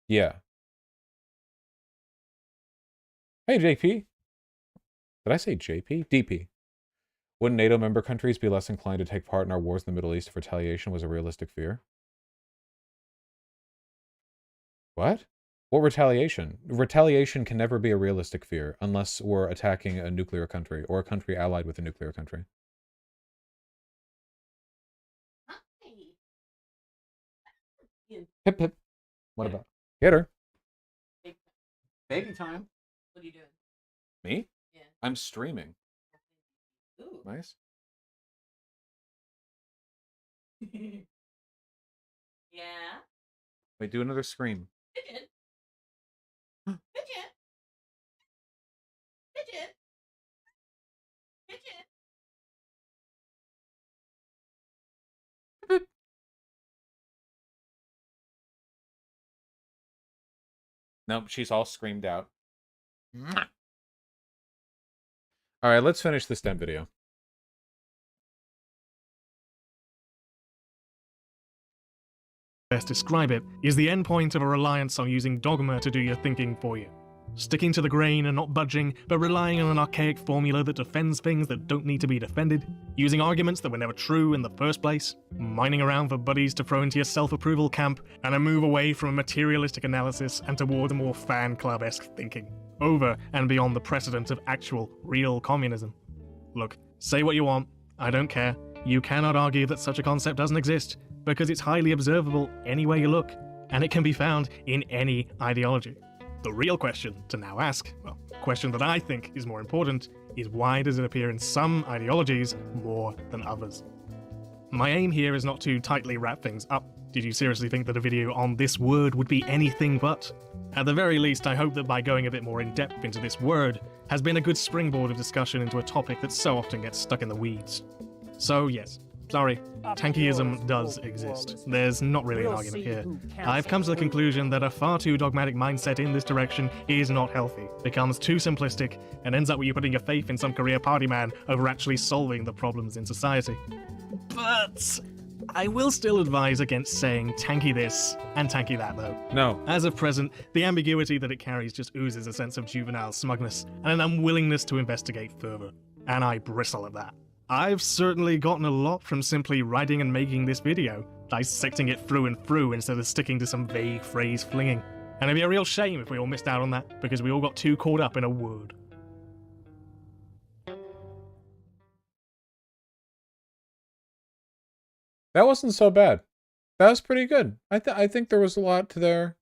Yeah. Hey, JP. Did I say JP? DP. Wouldn't NATO member countries be less inclined to take part in our wars in the Middle East if retaliation was a realistic fear? What? What retaliation? Retaliation can never be a realistic fear unless we're attacking a nuclear country or a country allied with a nuclear country. Hip hip. What about? Get her. Baby time. What are you doing? Me? Yeah. I'm streaming. Ooh. Nice. Yeah. Wait, do another scream. Pigeon. Pigeon. Pigeon. Pigeon. Nope, she's all screamed out. Alright, let's finish this damn video. best describe it, is the endpoint of a reliance on using dogma to do your thinking for you. Sticking to the grain and not budging, but relying on an archaic formula that defends things that don't need to be defended, using arguments that were never true in the first place, mining around for buddies to throw into your self-approval camp, and a move away from a materialistic analysis and toward a more fan club-esque thinking, over and beyond the precedent of actual, real communism. Look, say what you want, I don't care. You cannot argue that such a concept doesn't exist, because it's highly observable any way you look, and it can be found in any ideology. The real question to now ask, well, the question that I think is more important, is why does it appear in some ideologies more than others? My aim here is not to tightly wrap things up. Did you seriously think that a video on this word would be anything but? At the very least, I hope that by going a bit more in depth into this word has been a good springboard of discussion into a topic that so often gets stuck in the weeds. So yes, sorry, tankyism does exist. There's not really an argument here. I've come to the conclusion that a far too dogmatic mindset in this direction is not healthy, becomes too simplistic, and ends up with you putting your faith in some career party man over actually solving the problems in society. But I will still advise against saying tanky this and tanky that though. No. As of present, the ambiguity that it carries just oozes a sense of juvenile smugness and an unwillingness to investigate further. And I bristle at that. I've certainly gotten a lot from simply writing and making this video, dissecting it through and through instead of sticking to some vague phrase flinging. And it'd be a real shame if we all missed out on that, because we all got too caught up in a word. That wasn't so bad. That was pretty good. I think there was a lot to there.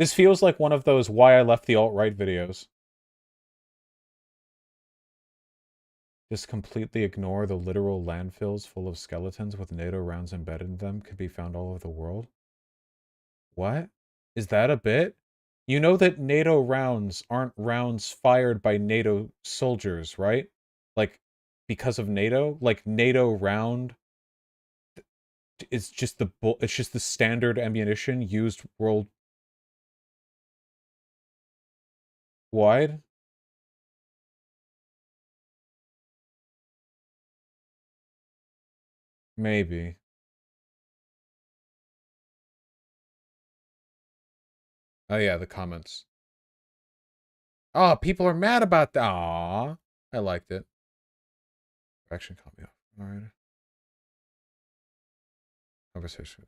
This feels like one of those why I left the alt-right videos. Just completely ignore the literal landfills full of skeletons with NATO rounds embedded in them could be found all over the world. What? Is that a bit? You know that NATO rounds aren't rounds fired by NATO soldiers, right? Like, because of NATO? Like, NATO round is just it's just the standard ammunition used worldwide? Maybe. Oh yeah, the comments. Oh, people are mad about that. Aww. I liked it. Action caught me off. Alright. Conversation.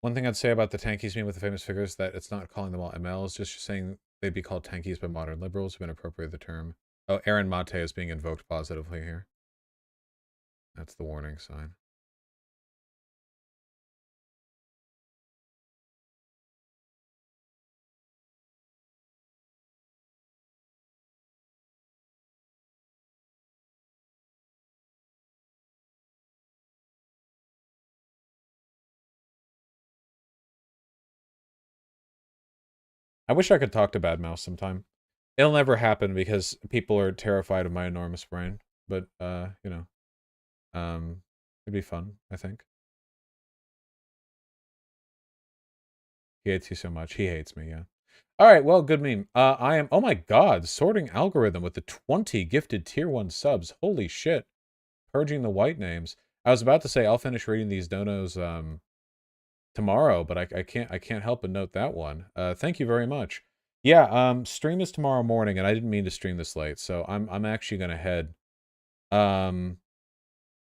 One thing I'd say about the tankies meme with the famous figures is that it's not calling them all MLs, just saying they'd be called tankies by modern liberals who've been appropriated the term. Oh, Aaron Mate is being invoked positively here. That's the warning sign. I wish I could talk to Bad Mouse sometime. It'll never happen because people are terrified of my enormous brain. But, you know, it'd be fun, I think. He hates you so much. He hates me, yeah. All right, well, good meme. I am, oh my god, sorting algorithm with the 20 gifted tier 1 subs. Holy shit. Purging the white names. I was about to say I'll finish reading these donos tomorrow, but I can't help but note that one. Thank you very much. Yeah, stream is tomorrow morning, and I didn't mean to stream this late, so I'm actually gonna head.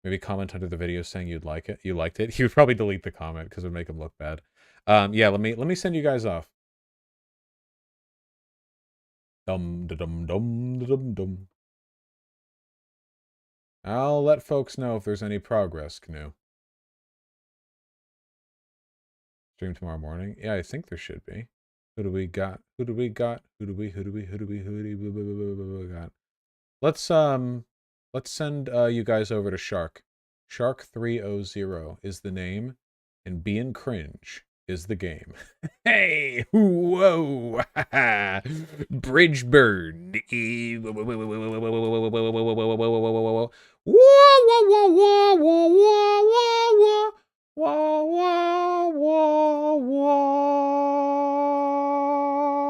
Maybe comment under the video saying you liked it. You'd probably delete the comment because it would make them look bad. Yeah, let me send you guys off. Dum dum dum dum dum. I'll let folks know if there's any progress, Canoe. Stream tomorrow morning. Yeah, I think there should be. Who do we got? Who do we got? Who do we got? Let's send you guys over to Shark. Shark 300 is the name, and being cringe is the game. Hey! Whoa! Bridgeburn. Whoa!